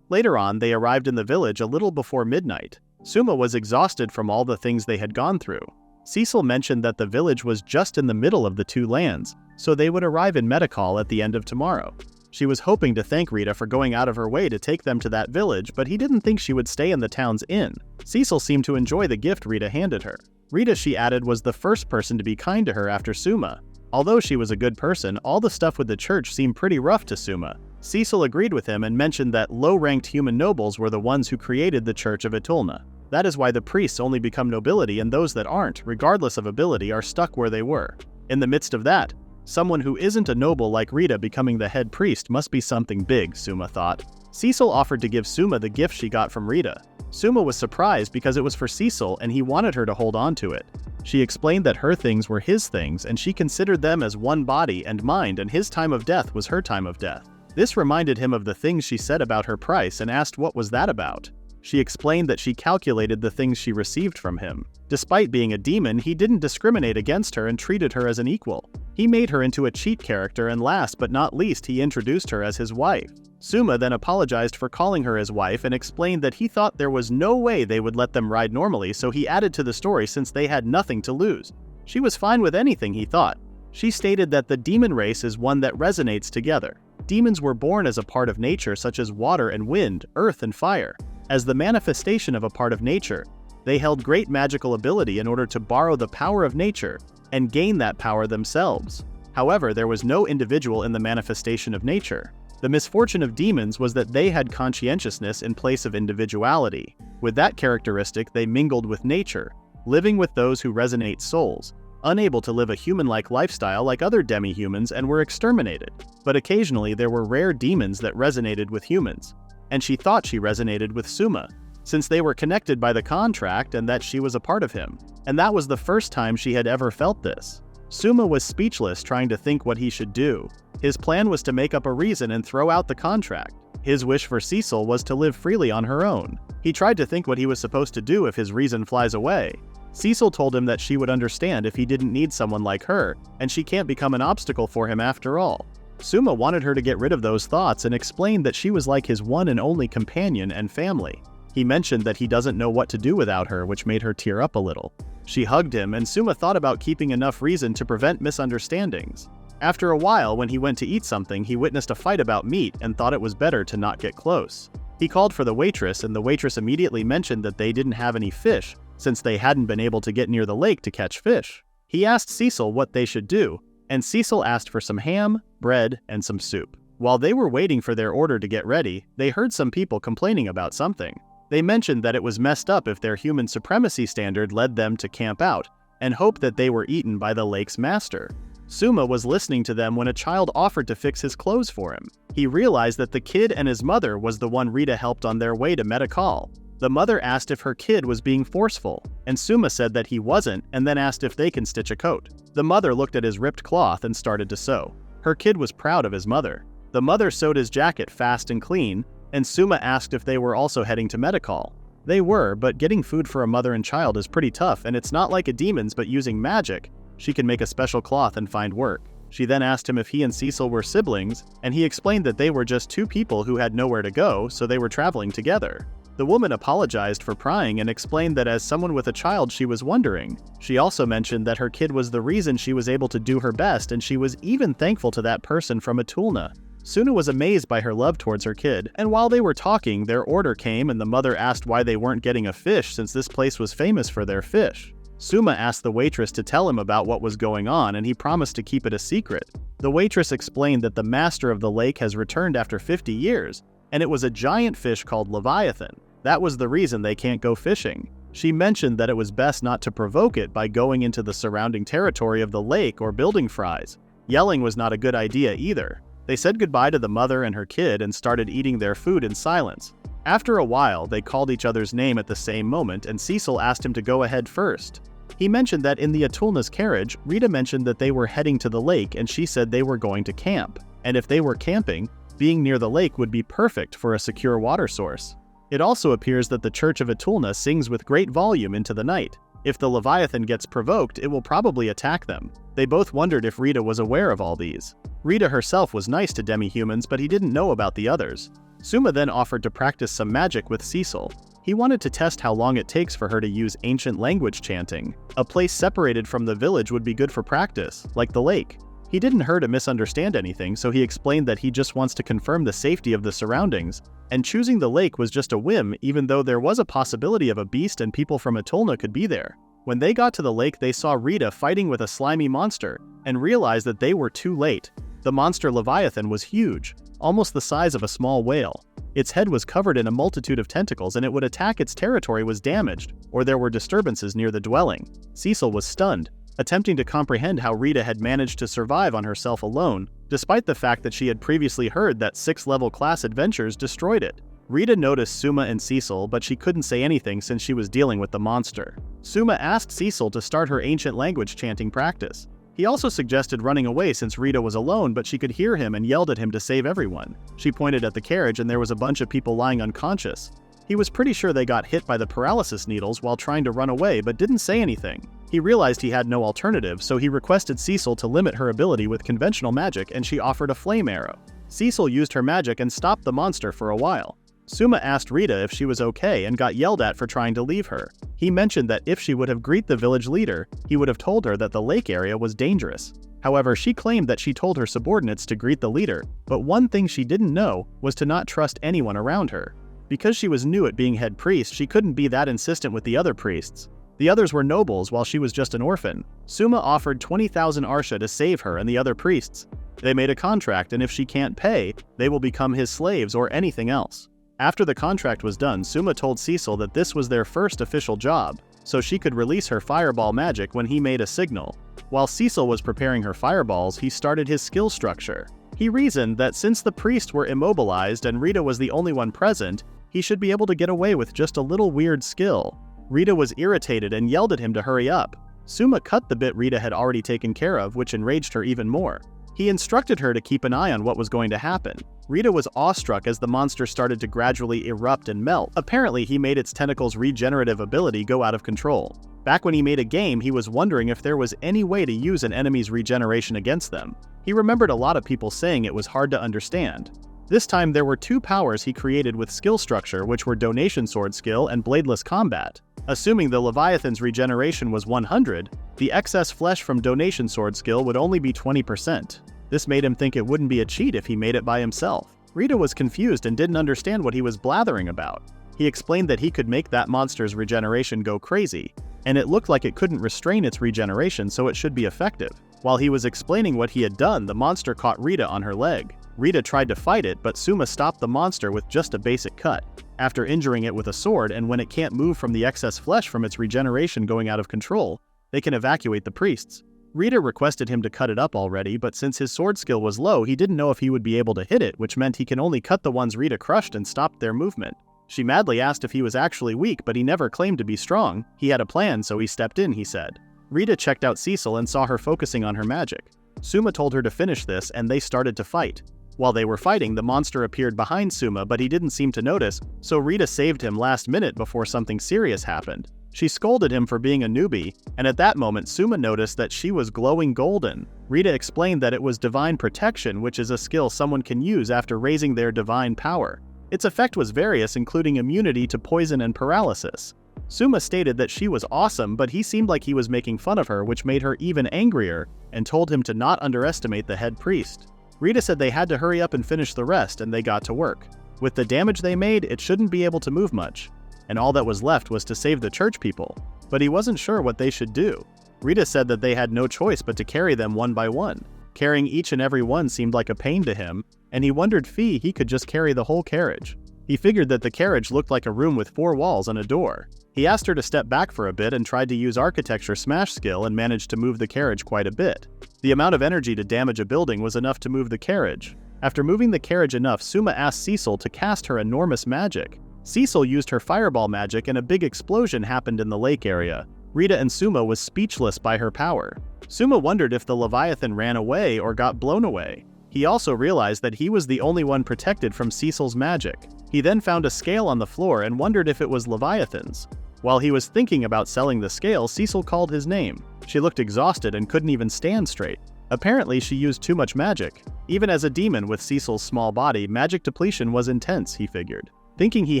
Speaker 1: Later on, they arrived in the village a little before midnight. Souma was exhausted from all the things they had gone through. Cecil mentioned that the village was just in the middle of the two lands, so they would arrive in Medicall at the end of tomorrow. She was hoping to thank Rita for going out of her way to take them to that village, but he didn't think she would stay in the town's inn. Cecil seemed to enjoy the gift Rita handed her. Rita, she added, was the first person to be kind to her after Souma. Although she was a good person, all the stuff with the church seemed pretty rough to Souma. Cecil agreed with him and mentioned that low-ranked human nobles were the ones who created the Church of Itulna. That is why the priests only become nobility, and those that aren't, regardless of ability, are stuck where they were. In the midst of that, someone who isn't a noble like Rita becoming the head priest must be something big, Souma thought. Cecil offered to give Souma the gift she got from Rita. Souma was surprised because it was for Cecil and he wanted her to hold on to it. She explained that her things were his things and she considered them as one body and mind, and his time of death was her time of death. This reminded him of the things she said about her price and asked what was that about. She explained that she calculated the things she received from him. Despite being a demon, he didn't discriminate against her and treated her as an equal. He made her into a cheat character, and last but not least, he introduced her as his wife. Souma then apologized for calling her his wife and explained that he thought there was no way they would let them ride normally, so he added to the story since they had nothing to lose. She was fine with anything, he thought. She stated that the demon race is one that resonates together. Demons were born as a part of nature, such as water and wind, earth and fire. As the manifestation of a part of nature, they held great magical ability in order to borrow the power of nature and gain that power themselves. However, there was no individual in the manifestation of nature. The misfortune of demons was that they had conscientiousness in place of individuality. With that characteristic, they mingled with nature, living with those who resonate souls, unable to live a human-like lifestyle like other demi-humans, and were exterminated. But occasionally there were rare demons that resonated with humans, and she thought she resonated with Souma, since they were connected by the contract and that she was a part of him. And that was the first time she had ever felt this. Souma was speechless, trying to think what he should do. His plan was to make up a reason and throw out the contract. His wish for Cecil was to live freely on her own. He tried to think what he was supposed to do if his reason flies away. Cecil told him that she would understand if he didn't need someone like her, and she can't become an obstacle for him after all. Souma wanted her to get rid of those thoughts and explained that she was like his one and only companion and family. He mentioned that he doesn't know what to do without her, which made her tear up a little. She hugged him, and Souma thought about keeping enough reason to prevent misunderstandings. After a while, when he went to eat something, he witnessed a fight about meat and thought it was better to not get close. He called for the waitress, and the waitress immediately mentioned that they didn't have any fish, since they hadn't been able to get near the lake to catch fish. He asked Cecil what they should do, and Cecil asked for some ham, bread, and some soup. While they were waiting for their order to get ready, they heard some people complaining about something. They mentioned that it was messed up if their human supremacy standard led them to camp out and hope that they were eaten by the lake's master. Souma was listening to them when a child offered to fix his clothes for him. He realized that the kid and his mother was the one Rita helped on their way to Medicall. The mother asked if her kid was being forceful, and Souma said that he wasn't and then asked if they can stitch a coat. The mother looked at his ripped cloth and started to sew. Her kid was proud of his mother. The mother sewed his jacket fast and clean, and Souma asked if they were also heading to Medicall. They were, but getting food for a mother and child is pretty tough, and it's not like a demon's, but using magic, she can make a special cloth and find work. She then asked him if he and Cecil were siblings, and he explained that they were just two people who had nowhere to go, so they were traveling together. The woman apologized for prying and explained that as someone with a child she was wondering. She also mentioned that her kid was the reason she was able to do her best, and she was even thankful to that person from Atulna. Souma was amazed by her love towards her kid, and while they were talking, their order came and the mother asked why they weren't getting a fish since this place was famous for their fish. Souma asked the waitress to tell him about what was going on, and he promised to keep it a secret. The waitress explained that the master of the lake has returned after 50 years, and it was a giant fish called Leviathan. That was the reason they can't go fishing. She mentioned that it was best not to provoke it by going into the surrounding territory of the lake or building fries. Yelling was not a good idea either. They said goodbye to the mother and her kid and started eating their food in silence. After a while, they called each other's name at the same moment, and Cecil asked him to go ahead first. He mentioned that in the Atulna's carriage, Rita mentioned that they were heading to the lake and she said they were going to camp. And if they were camping, being near the lake would be perfect for a secure water source. It also appears that the Church of Atulna sings with great volume into the night. If the Leviathan gets provoked, it will probably attack them. They both wondered if Rita was aware of all these. Rita herself was nice to demi-humans, but he didn't know about the others. Souma then offered to practice some magic with Cecil. He wanted to test how long it takes for her to use ancient language chanting. A place separated from the village would be good for practice, like the lake. He didn't hurt to misunderstand anything, so he explained that he just wants to confirm the safety of the surroundings, and choosing the lake was just a whim, even though there was a possibility of a beast and people from Atulna could be there. When they got to the lake, they saw Rita fighting with a slimy monster, and realized that they were too late. The monster Leviathan was huge, almost the size of a small whale. Its head was covered in a multitude of tentacles and it would attack its territory was damaged, or there were disturbances near the dwelling. Cecil was stunned, attempting to comprehend how Rita had managed to survive on herself alone, despite the fact that she had previously heard that 6-level class adventures destroyed it. Rita noticed Souma and Cecil, but she couldn't say anything since she was dealing with the monster. Souma asked Cecil to start her ancient language chanting practice. He also suggested running away since Rita was alone, but she could hear him and yelled at him to save everyone. She pointed at the carriage and there was a bunch of people lying unconscious. He was pretty sure they got hit by the paralysis needles while trying to run away, but didn't say anything. He realized he had no alternative, so he requested Cecil to limit her ability with conventional magic, and she offered a flame arrow. Cecil used her magic and stopped the monster for a while. Souma asked Rita if she was okay and got yelled at for trying to leave her. He mentioned that if she would have greeted the village leader, he would have told her that the lake area was dangerous. However, she claimed that she told her subordinates to greet the leader, but one thing she didn't know was to not trust anyone around her. Because she was new at being head priest, she couldn't be that insistent with the other priests. The others were nobles while she was just an orphan. Souma offered 20,000 Arsha to save her and the other priests. They made a contract, and if she can't pay, they will become his slaves or anything else. After the contract was done, Souma told Cecil that this was their first official job, so she could release her fireball magic when he made a signal. While Cecil was preparing her fireballs, he started his skill structure. He reasoned that since the priests were immobilized and Rita was the only one present, he should be able to get away with just a little weird skill. Rita was irritated and yelled at him to hurry up. Souma cut the bit Rita had already taken care of, which enraged her even more. He instructed her to keep an eye on what was going to happen. Rita was awestruck as the monster started to gradually erupt and melt. Apparently, he made its tentacles' regenerative ability go out of control. Back when he made a game, he was wondering if there was any way to use an enemy's regeneration against them. He remembered a lot of people saying it was hard to understand. This time, there were two powers he created with skill structure, which were Donation Sword skill and Bladeless Combat. Assuming the Leviathan's regeneration was 100, the excess flesh from Donation Sword skill would only be 20%. This made him think it wouldn't be a cheat if he made it by himself. Rita was confused and didn't understand what he was blathering about. He explained that he could make that monster's regeneration go crazy, and it looked like it couldn't restrain its regeneration, so it should be effective. While he was explaining what he had done, the monster caught Rita on her leg. Rita tried to fight it, but Souma stopped the monster with just a basic cut. After injuring it with a sword, and when it can't move from the excess flesh from its regeneration going out of control, they can evacuate the priests. Rita requested him to cut it up already, but since his sword skill was low, he didn't know if he would be able to hit it, which meant he can only cut the ones Rita crushed and stopped their movement. She madly asked if he was actually weak, but he never claimed to be strong. He had a plan, so he stepped in, he said. Rita checked out Cecil and saw her focusing on her magic. Souma told her to finish this, and they started to fight. While they were fighting, the monster appeared behind Souma, but he didn't seem to notice, so Rita saved him last minute before something serious happened. She scolded him for being a newbie, and at that moment Souma noticed that she was glowing golden. Rita explained that it was divine protection, which is a skill someone can use after raising their divine power. Its effect was various, including immunity to poison and paralysis. Souma stated that she was awesome, but he seemed like he was making fun of her, which made her even angrier, and told him to not underestimate the head priest. Rita said they had to hurry up and finish the rest, and they got to work. With the damage they made, it shouldn't be able to move much, and all that was left was to save the church people. But he wasn't sure what they should do. Rita said that they had no choice but to carry them one by one. Carrying each and every one seemed like a pain to him, and he wondered if he could just carry the whole carriage. He figured that the carriage looked like a room with 4 walls and a door. He asked her to step back for a bit and tried to use architecture smash skill and managed to move the carriage quite a bit. The amount of energy to damage a building was enough to move the carriage. After moving the carriage enough, Souma asked Cecil to cast her enormous magic. Cecil used her fireball magic and a big explosion happened in the lake area. Rita and Souma was speechless by her power. Souma wondered if the Leviathan ran away or got blown away. He also realized that he was the only one protected from Cecil's magic. He then found a scale on the floor and wondered if it was Leviathan's. While he was thinking about selling the scale, Cecil called his name. She looked exhausted and couldn't even stand straight. Apparently, she used too much magic. Even as a demon with Cecil's small body, magic depletion was intense, he figured. Thinking he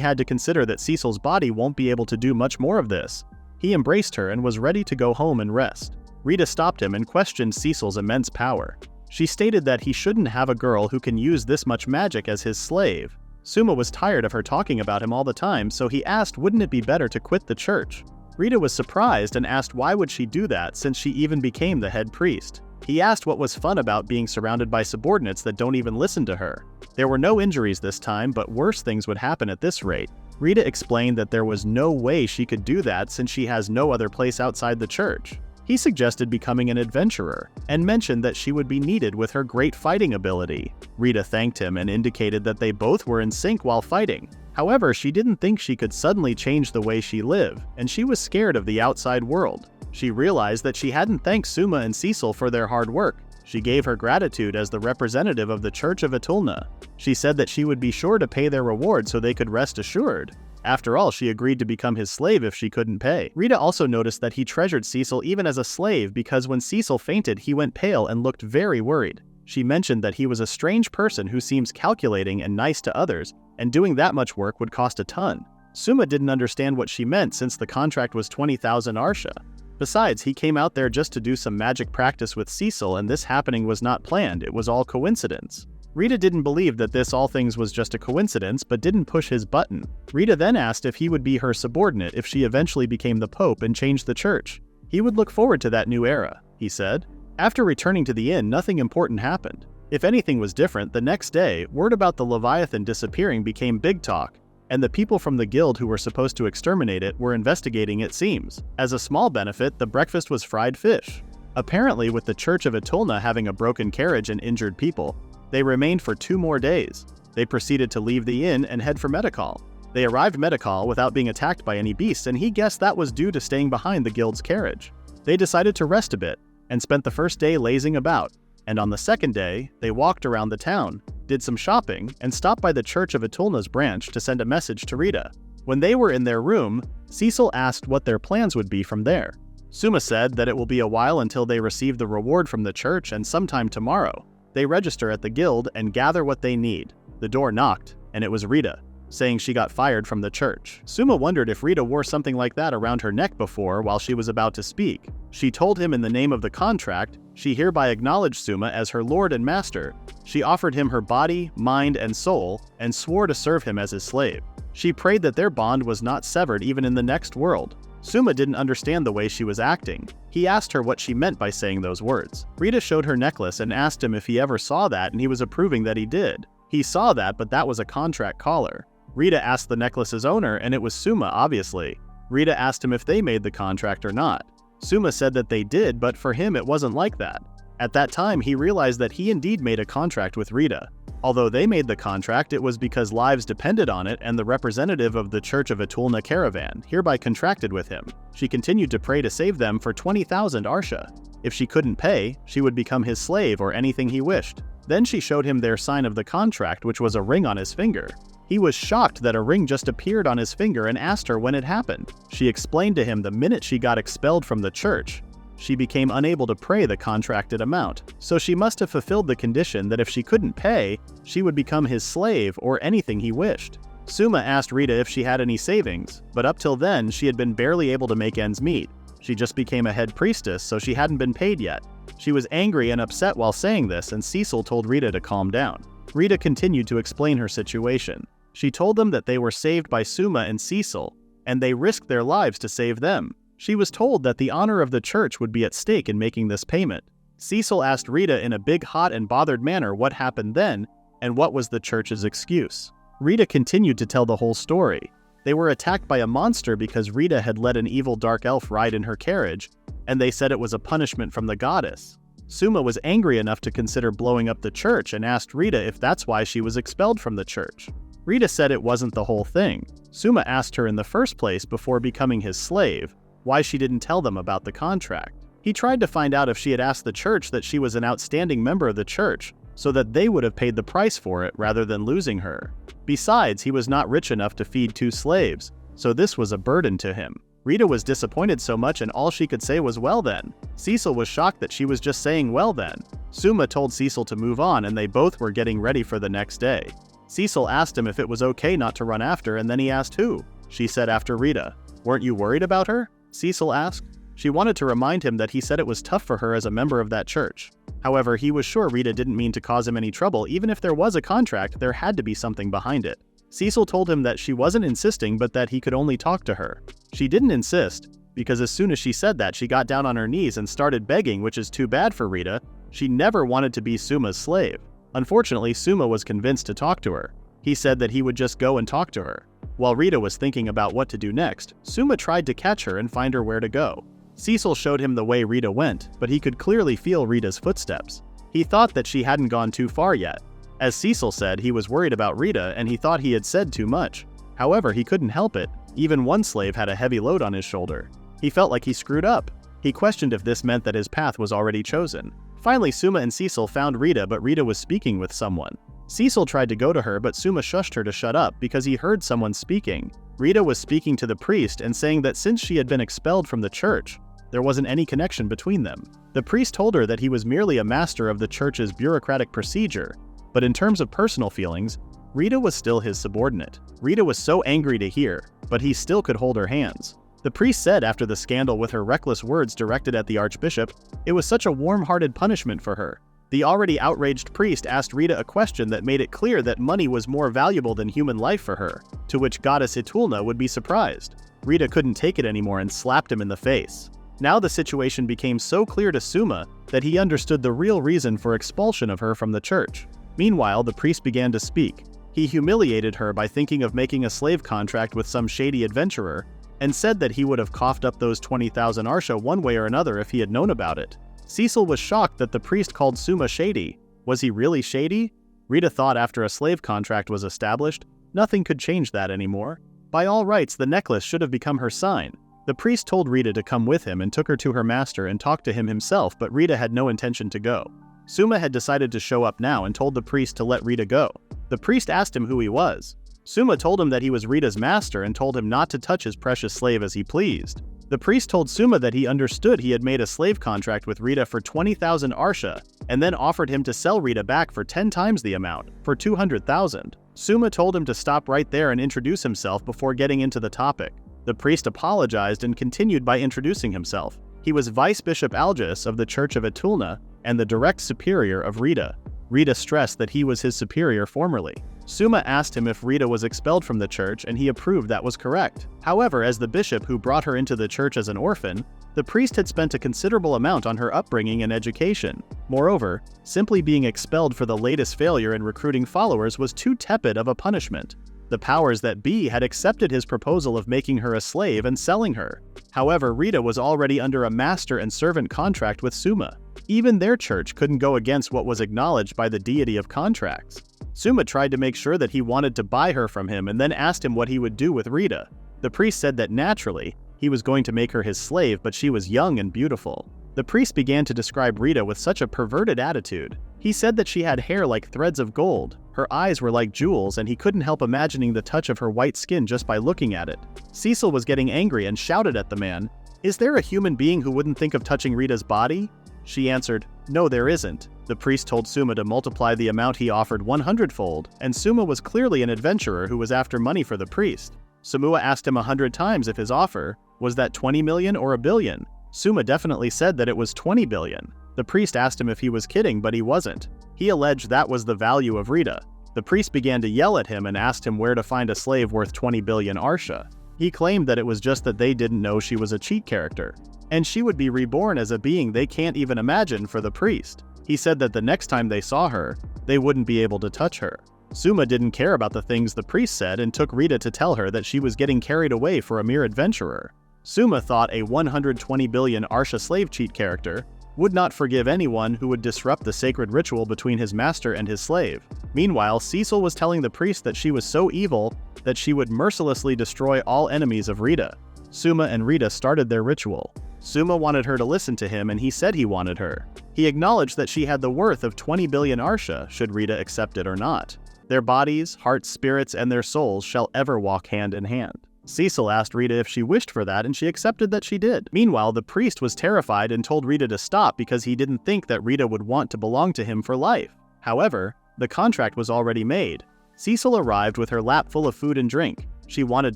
Speaker 1: had to consider that Cecil's body won't be able to do much more of this, he embraced her and was ready to go home and rest. Rita stopped him and questioned Cecil's immense power. She stated that he shouldn't have a girl who can use this much magic as his slave. Souma was tired of her talking about him all the time, so he asked wouldn't it be better to quit the church. Rita was surprised and asked why would she do that since she even became the head priest. He asked what was fun about being surrounded by subordinates that don't even listen to her. There were no injuries this time, but worse things would happen at this rate. Rita explained that there was no way she could do that since she has no other place outside the church. He suggested becoming an adventurer, and mentioned that she would be needed with her great fighting ability. Rita thanked him and indicated that they both were in sync while fighting. However, she didn't think she could suddenly change the way she lived, and she was scared of the outside world. She realized that she hadn't thanked Souma and Cecil for their hard work. She gave her gratitude as the representative of the Church of Atulna. She said that she would be sure to pay their reward so they could rest assured. After all, she agreed to become his slave if she couldn't pay. Rita also noticed that he treasured Cecil even as a slave because when Cecil fainted, he went pale and looked very worried. She mentioned that he was a strange person who seems calculating and nice to others, and doing that much work would cost a ton. Souma didn't understand what she meant since the contract was 20,000 arsha. Besides, he came out there just to do some magic practice with Cecil, and this happening was not planned, it was all coincidence. Rita didn't believe that this all things was just a coincidence, but didn't push his button. Rita then asked if he would be her subordinate if she eventually became the Pope and changed the church. He would look forward to that new era, he said. After returning to the inn, nothing important happened. If anything was different, the next day, word about the Leviathan disappearing became big talk, and the people from the guild who were supposed to exterminate it were investigating it seems. As a small benefit, the breakfast was fried fish. Apparently, with the Church of Atulna having a broken carriage and injured people, they remained for 2 more days. They proceeded to leave the inn and head for Medikal. They arrived Medikal without being attacked by any beasts, and he guessed that was due to staying behind the guild's carriage. They decided to rest a bit, and spent the first day lazing about, and on the second day, they walked around the town, did some shopping, and stopped by the Church of Atulna's branch to send a message to Rita. When they were in their room, Cecil asked what their plans would be from there. Souma said that it will be a while until they receive the reward from the church, and sometime tomorrow, they register at the guild and gather what they need. The door knocked, and it was Rita, saying she got fired from the church. Souma wondered if Rita wore something like that around her neck before while she was about to speak. She told him in the name of the contract, she hereby acknowledged Souma as her lord and master. She offered him her body, mind, and soul, and swore to serve him as his slave. She prayed that their bond was not severed even in the next world. Souma didn't understand the way she was acting. He asked her what she meant by saying those words. Rita showed her necklace and asked him if he ever saw that, and he was approving that he did. He saw that, but that was a contract collar. Rita asked the necklace's owner, and it was Souma, obviously. Rita asked him if they made the contract or not. Souma said that they did, but for him it wasn't like that. At that time, he realized that he indeed made a contract with Rita. Although they made the contract, it was because lives depended on it, and the representative of the Church of Etulna caravan hereby contracted with him. She continued to pray to save them for 20,000 arsha. If she couldn't pay, she would become his slave or anything he wished. Then she showed him their sign of the contract, which was a ring on his finger. He was shocked that a ring just appeared on his finger and asked her when it happened. She explained to him the minute she got expelled from the church, she became unable to pay the contracted amount, so she must have fulfilled the condition that if she couldn't pay, she would become his slave or anything he wished. Souma asked Rita if she had any savings, but up till then she had been barely able to make ends meet. She just became a head priestess, so she hadn't been paid yet. She was angry and upset while saying this, and Cecil told Rita to calm down. Rita continued to explain her situation. She told them that they were saved by Souma and Cecil, and they risked their lives to save them. She was told that the honor of the church would be at stake in making this payment. Cecil asked Rita in a big, hot, and bothered manner what happened then, and what was the church's excuse. Rita continued to tell the whole story. They were attacked by a monster because Rita had let an evil dark elf ride in her carriage, and they said it was a punishment from the goddess. Souma was angry enough to consider blowing up the church and asked Rita if that's why she was expelled from the church. Rita said it wasn't the whole thing. Souma asked her in the first place before becoming his slave why she didn't tell them about the contract. He tried to find out if she had asked the church that she was an outstanding member of the church, so that they would have paid the price for it rather than losing her. Besides, he was not rich enough to feed 2 slaves, so this was a burden to him. Rita was disappointed so much, and all she could say was well then. Cecil was shocked that she was just saying well then. Souma told Cecil to move on, and they both were getting ready for the next day. Cecil asked him if it was okay not to run after, and then he asked who. She said after Rita. "Weren't you worried about her?" Cecil asked. She wanted to remind him that he said it was tough for her as a member of that church. However, he was sure Rita didn't mean to cause him any trouble. Even if there was a contract, there had to be something behind it. Cecil told him that she wasn't insisting, but that he could only talk to her. She didn't insist, because as soon as she said that, she got down on her knees and started begging, which is too bad for Rita. She never wanted to be Suma's slave. Unfortunately, Souma was convinced to talk to her. He said that he would just go and talk to her. While Rita was thinking about what to do next, Souma tried to catch her and find her where to go. Cecil showed him the way Rita went, but he could clearly feel Rita's footsteps. He thought that she hadn't gone too far yet. As Cecil said, he was worried about Rita and he thought he had said too much. However, he couldn't help it. Even one slave had a heavy load on his shoulder. He felt like he screwed up. He questioned if this meant that his path was already chosen. Finally, Souma and Cecil found Rita, but Rita was speaking with someone. Cecil tried to go to her, but Souma shushed her to shut up because he heard someone speaking. Rita was speaking to the priest and saying that since she had been expelled from the church, there wasn't any connection between them. The priest told her that he was merely a master of the church's bureaucratic procedure, but in terms of personal feelings, Rita was still his subordinate. Rita was so angry to hear, but he still could hold her hands. The priest said after the scandal with her reckless words directed at the archbishop, it was such a warm-hearted punishment for her. The already outraged priest asked Rita a question that made it clear that money was more valuable than human life for her, to which goddess Etulna would be surprised. Rita couldn't take it anymore and slapped him in the face. Now the situation became so clear to Souma that he understood the real reason for expulsion of her from the church. Meanwhile, the priest began to speak. He humiliated her by thinking of making a slave contract with some shady adventurer, and said that he would have coughed up those 20,000 arsha one way or another if he had known about it. Cecil was shocked that the priest called Souma shady. Was he really shady? Rita thought after a slave contract was established, nothing could change that anymore. By all rights, the necklace should have become her sign. The priest told Rita to come with him and took her to her master and talked to him himself, but Rita had no intention to go. Souma had decided to show up now and told the priest to let Rita go. The priest asked him who he was. Souma told him that he was Rita's master and told him not to touch his precious slave as he pleased. The priest told Souma that he understood he had made a slave contract with Rita for 20,000 arsha, and then offered him to sell Rita back for 10 times the amount, for 200,000. Souma told him to stop right there and introduce himself before getting into the topic. The priest apologized and continued by introducing himself. He was Vice Bishop Algis of the Church of Etulna and the direct superior of Rita. Rita stressed that he was his superior formerly. Souma asked him if Rita was expelled from the church, and he approved that was correct. However, as the bishop who brought her into the church as an orphan, the priest had spent a considerable amount on her upbringing and education. Moreover, simply being expelled for the latest failure in recruiting followers was too tepid of a punishment. The powers that be had accepted his proposal of making her a slave and selling her. However, Rita was already under a master and servant contract with Souma. Even their church couldn't go against what was acknowledged by the deity of contracts. Souma tried to make sure that he wanted to buy her from him and then asked him what he would do with Rita. The priest said that naturally, he was going to make her his slave, but she was young and beautiful. The priest began to describe Rita with such a perverted attitude. He said that she had hair like threads of gold, her eyes were like jewels, and he couldn't help imagining the touch of her white skin just by looking at it. Cecil was getting angry and shouted at the man, "Is there a human being who wouldn't think of touching Rita's body?" She answered, "No, there isn't." The priest told Souma to multiply the amount he offered 100-fold, and Souma was clearly an adventurer who was after money for the priest. Souma asked him 100 times if his offer was that 20 million or a billion. Souma definitely said that it was 20 billion. The priest asked him if he was kidding, but he wasn't. He alleged that was the value of Rita. The priest began to yell at him and asked him where to find a slave worth 20 billion arsha. He claimed that it was just that they didn't know she was a cheat character, and she would be reborn as a being they can't even imagine for the priest. He said that the next time they saw her, they wouldn't be able to touch her. Souma didn't care about the things the priest said and took Rita to tell her that she was getting carried away for a mere adventurer. Souma thought a 120 billion arsha slave cheat character would not forgive anyone who would disrupt the sacred ritual between his master and his slave. Meanwhile, Cecil was telling the priest that she was so evil that she would mercilessly destroy all enemies of Rita. Souma and Rita started their ritual. Souma wanted her to listen to him, and he said he wanted her. He acknowledged that she had the worth of 20 billion arsha, should Rita accept it or not. Their bodies, hearts, spirits, and their souls shall ever walk hand in hand. Cecil asked Rita if she wished for that, and she accepted that she did. Meanwhile, the priest was terrified and told Rita to stop because he didn't think that Rita would want to belong to him for life. However, the contract was already made. Cecil arrived with her lap full of food and drink. She wanted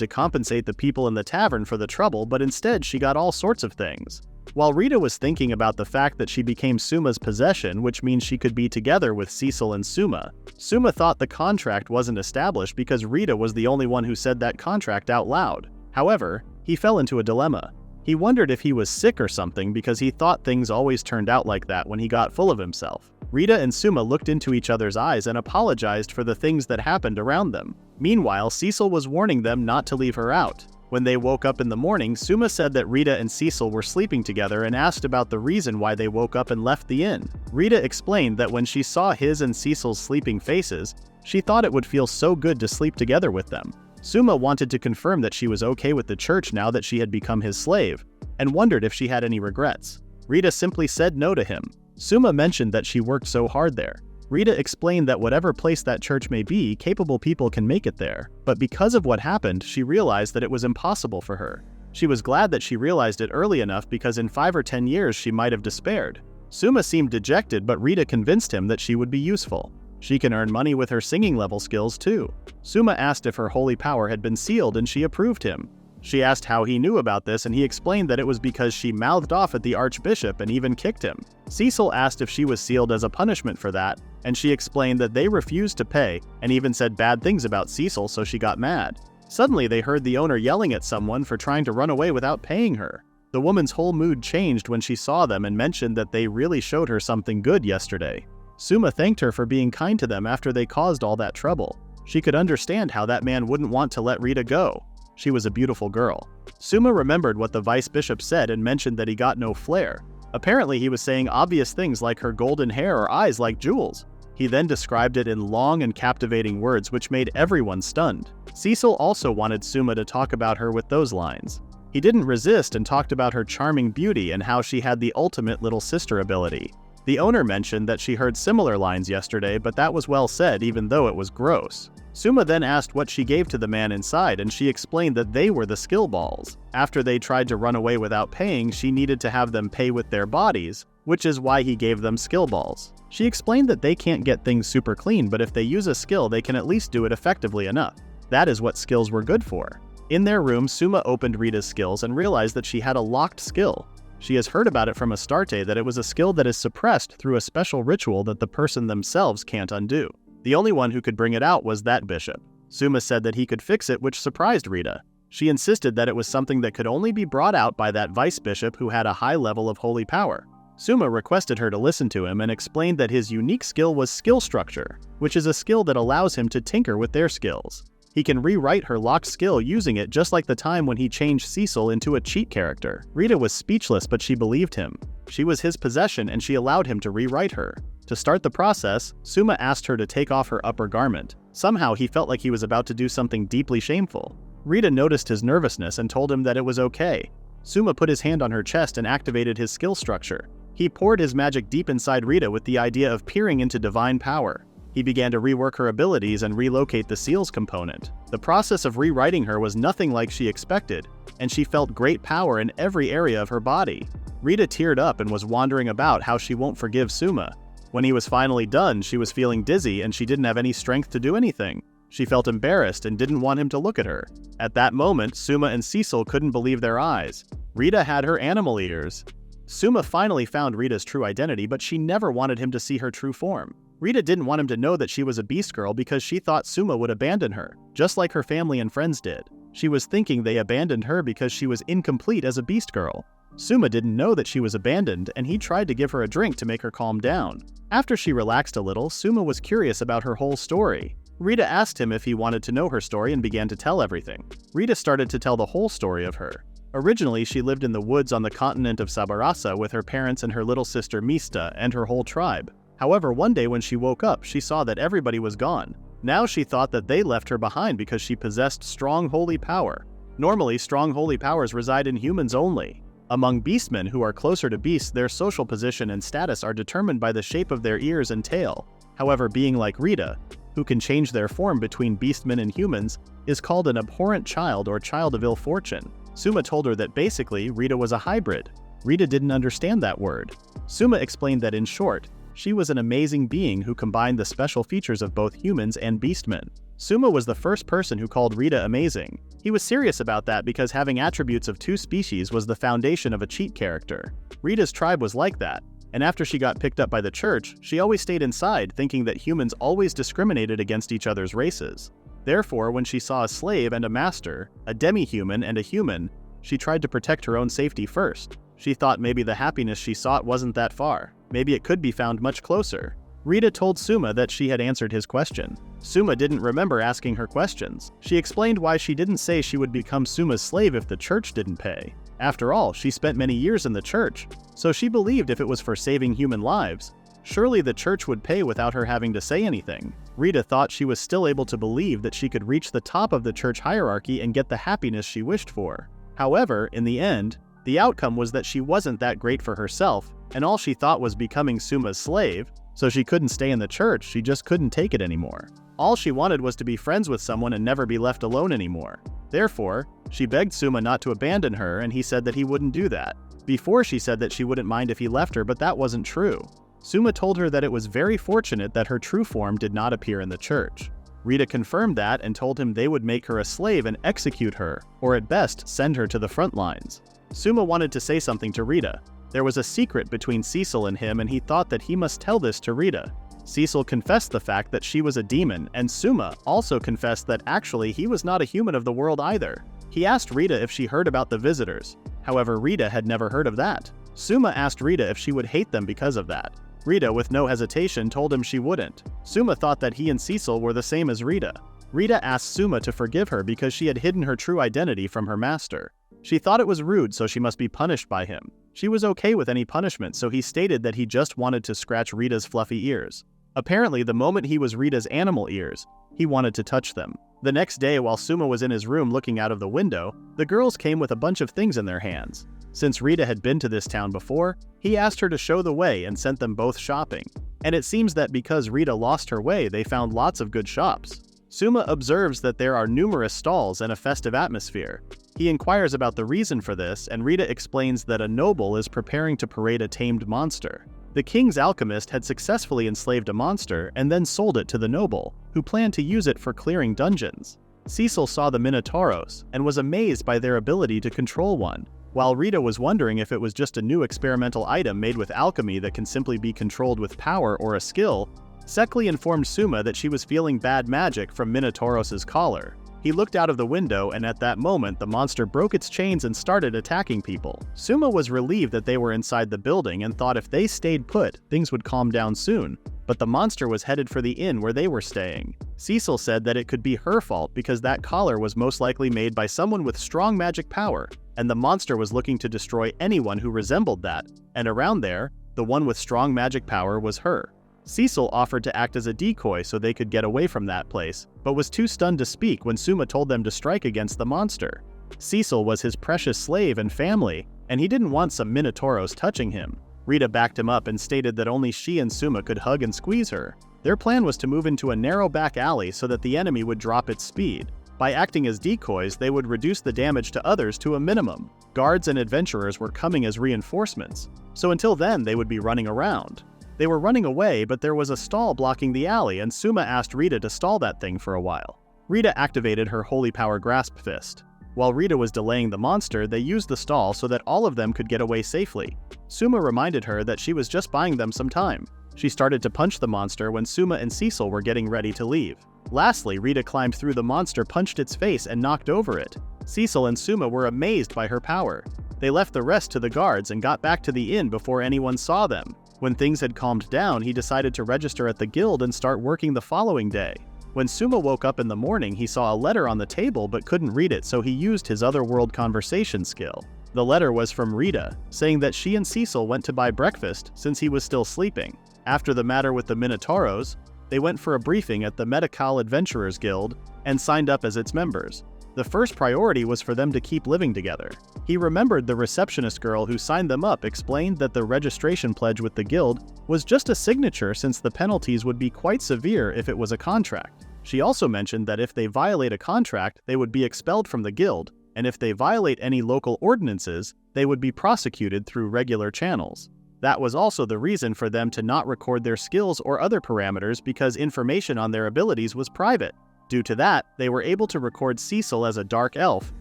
Speaker 1: to compensate the people in the tavern for the trouble, but instead she got all sorts of things. While Rita was thinking about the fact that she became Suma's possession, which means she could be together with Cecil and Souma, Souma thought the contract wasn't established because Rita was the only one who said that contract out loud. However, he fell into a dilemma. He wondered if he was sick or something because he thought things always turned out like that when he got full of himself. Rita and Souma looked into each other's eyes and apologized for the things that happened around them. Meanwhile, Cecil was warning them not to leave her out. When they woke up in the morning, Souma said that Rita and Cecil were sleeping together and asked about the reason why they woke up and left the inn. Rita explained that when she saw his and Cecil's sleeping faces, she thought it would feel so good to sleep together with them. Souma wanted to confirm that she was okay with the church now that she had become his slave, and wondered if she had any regrets. Rita simply said no to him. Souma mentioned that she worked so hard there. Rita explained that whatever place that church may be, capable people can make it there. But because of what happened, she realized that it was impossible for her. She was glad that she realized it early enough because in 5 or 10 years she might have despaired. Souma seemed dejected, but Rita convinced him that she would be useful. She can earn money with her singing level skills too. Souma asked if her holy power had been sealed, and she approved him. She asked how he knew about this, and he explained that it was because she mouthed off at the archbishop and even kicked him. Cecil asked if she was sealed as a punishment for that, and she explained that they refused to pay and even said bad things about Cecil, so she got mad. Suddenly they heard the owner yelling at someone for trying to run away without paying her. The woman's whole mood changed when she saw them and mentioned that they really showed her something good yesterday. Souma thanked her for being kind to them after they caused all that trouble. She could understand how that man wouldn't want to let Rita go. She was a beautiful girl. Souma remembered what the vice bishop said and mentioned that he got no flair. Apparently he was saying obvious things like her golden hair or eyes like jewels. He then described it in long and captivating words which made everyone stunned. Cecil also wanted Souma to talk about her with those lines. He didn't resist and talked about her charming beauty and how she had the ultimate little sister ability. The owner mentioned that she heard similar lines yesterday, but that was well said even though it was gross. Souma then asked what she gave to the man inside, and she explained that they were the skill balls. After they tried to run away without paying, she needed to have them pay with their bodies, which is why he gave them skill balls. She explained that they can't get things super clean, but if they use a skill, they can at least do it effectively enough. That is what skills were good for. In their room, Souma opened Rita's skills and realized that she had a locked skill. She has heard about it from Astarte that it was a skill that is suppressed through a special ritual that the person themselves can't undo. The only one who could bring it out was that bishop. Souma said that he could fix it, which surprised Rita. She insisted that it was something that could only be brought out by that vice bishop who had a high level of holy power. Souma requested her to listen to him and explained that his unique skill was skill structure, which is a skill that allows him to tinker with their skills. He can rewrite her locked skill using it, just like the time when he changed Cecil into a cheat character. Rita was speechless, but she believed him. She was his possession and she allowed him to rewrite her. To start the process, Souma asked her to take off her upper garment. Somehow he felt like he was about to do something deeply shameful. Rita noticed his nervousness and told him that it was okay. Souma put his hand on her chest and activated his skill structure. He poured his magic deep inside Rita with the idea of peering into divine power. He began to rework her abilities and relocate the seals component. The process of rewriting her was nothing like she expected, and she felt great power in every area of her body. Rita teared up and was wondering about how she won't forgive Souma. When he was finally done, she was feeling dizzy and she didn't have any strength to do anything. She felt embarrassed and didn't want him to look at her. At that moment, Souma and Cecil couldn't believe their eyes. Rita had her animal ears. Souma finally found Rita's true identity, but she never wanted him to see her true form. Rita didn't want him to know that she was a beast girl because she thought Souma would abandon her, just like her family and friends did. She was thinking they abandoned her because she was incomplete as a beast girl. Souma didn't know that she was abandoned, and he tried to give her a drink to make her calm down. After she relaxed a little, Souma was curious about her whole story. Rita asked him if he wanted to know her story and began to tell everything. Rita started to tell the whole story of her. Originally, she lived in the woods on the continent of Sabarasa with her parents and her little sister Mista and her whole tribe. However, one day when she woke up, she saw that everybody was gone. Now she thought that they left her behind because she possessed strong holy power. Normally, strong holy powers reside in humans only. Among beastmen who are closer to beasts, their social position and status are determined by the shape of their ears and tail. However, being like Rita, who can change their form between beastmen and humans, is called an abhorrent child or child of ill fortune. Souma told her that basically Rita was a hybrid. Rita didn't understand that word. Souma explained that in short, she was an amazing being who combined the special features of both humans and beastmen. Souma was the first person who called Rita amazing. He was serious about that because having attributes of two species was the foundation of a cheat character. Rita's tribe was like that, and after she got picked up by the church, she always stayed inside thinking that humans always discriminated against each other's races. Therefore, when she saw a slave and a master, a demi-human and a human, she tried to protect her own safety first. She thought maybe the happiness she sought wasn't that far. Maybe it could be found much closer. Rita told Souma that she had answered his question. Souma didn't remember asking her questions. She explained why she didn't say she would become Suma's slave if the church didn't pay. After all, she spent many years in the church, so she believed if it was for saving human lives, surely the church would pay without her having to say anything. Rita thought she was still able to believe that she could reach the top of the church hierarchy and get the happiness she wished for. However, in the end, the outcome was that she wasn't that great for herself, and all she thought was becoming Suma's slave, so she couldn't stay in the church, she just couldn't take it anymore. All she wanted was to be friends with someone and never be left alone anymore. Therefore, she begged Souma not to abandon her, and he said that he wouldn't do that. Before, she said that she wouldn't mind if he left her, but that wasn't true. Souma told her that it was very fortunate that her true form did not appear in the church. Rita confirmed that and told him they would make her a slave and execute her, or at best, send her to the front lines. Souma wanted to say something to Rita. There was a secret between Cecil and him, and he thought that he must tell this to Rita. Cecil confessed the fact that she was a demon, and Souma also confessed that actually he was not a human of the world either. He asked Rita if she heard about the visitors. However, Rita had never heard of that. Souma asked Rita if she would hate them because of that. Rita, with no hesitation, told him she wouldn't. Souma thought that he and Cecil were the same as Rita. Rita asked Souma to forgive her because she had hidden her true identity from her master. She thought it was rude, so she must be punished by him. She was okay with any punishment, so he stated that he just wanted to scratch Rita's fluffy ears. Apparently, the moment he was Rita's animal ears, he wanted to touch them. The next day, while Souma was in his room looking out of the window, the girls came with a bunch of things in their hands. Since Rita had been to this town before, he asked her to show the way and sent them both shopping. And it seems that because Rita lost her way, they found lots of good shops. Souma observes that there are numerous stalls and a festive atmosphere. He inquires about the reason for this, and Rita explains that a noble is preparing to parade a tamed monster. The king's alchemist had successfully enslaved a monster and then sold it to the noble, who planned to use it for clearing dungeons. Cecil saw the Minotauros and was amazed by their ability to control one, while Rita was wondering if it was just a new experimental item made with alchemy that can simply be controlled with power or a skill. Sekli informed Souma that she was feeling bad magic from Minotauros's collar. He looked out of the window, and at that moment the monster broke its chains and started attacking people. Souma was relieved that they were inside the building and thought if they stayed put, things would calm down soon. But the monster was headed for the inn where they were staying. Cecil said that it could be her fault because that collar was most likely made by someone with strong magic power, and the monster was looking to destroy anyone who resembled that, and around there, the one with strong magic power was her. Cecil offered to act as a decoy so they could get away from that place, but was too stunned to speak when Souma told them to strike against the monster. Cecil was his precious slave and family, and he didn't want some Minotauros touching him. Rita backed him up and stated that only she and Souma could hug and squeeze her. Their plan was to move into a narrow back alley so that the enemy would drop its speed. By acting as decoys, they would reduce the damage to others to a minimum. Guards and adventurers were coming as reinforcements, so until then they would be running around. They were running away, but there was a stall blocking the alley, and Souma asked Rita to stall that thing for a while. Rita activated her Holy Power Grasp Fist. While Rita was delaying the monster, they used the stall so that all of them could get away safely. Souma reminded her that she was just buying them some time. She started to punch the monster when Souma and Cecil were getting ready to leave. Lastly, Rita climbed through the monster, punched its face, and knocked over it. Cecil and Souma were amazed by her power. They left the rest to the guards and got back to the inn before anyone saw them. When things had calmed down, he decided to register at the guild and start working the following day. When Souma woke up in the morning, he saw a letter on the table but couldn't read it, so he used his otherworld conversation skill. The letter was from Rita, saying that she and Cecil went to buy breakfast since he was still sleeping. After the matter with the Minotauros, they went for a briefing at the Medical Adventurers Guild and signed up as its members. The first priority was for them to keep living together. He remembered the receptionist girl who signed them up explained that the registration pledge with the guild was just a signature since the penalties would be quite severe if it was a contract. She also mentioned that if they violate a contract, they would be expelled from the guild, and if they violate any local ordinances, they would be prosecuted through regular channels. That was also the reason for them to not record their skills or other parameters because information on their abilities was private. Due to that, they were able to record Cecil as a dark elf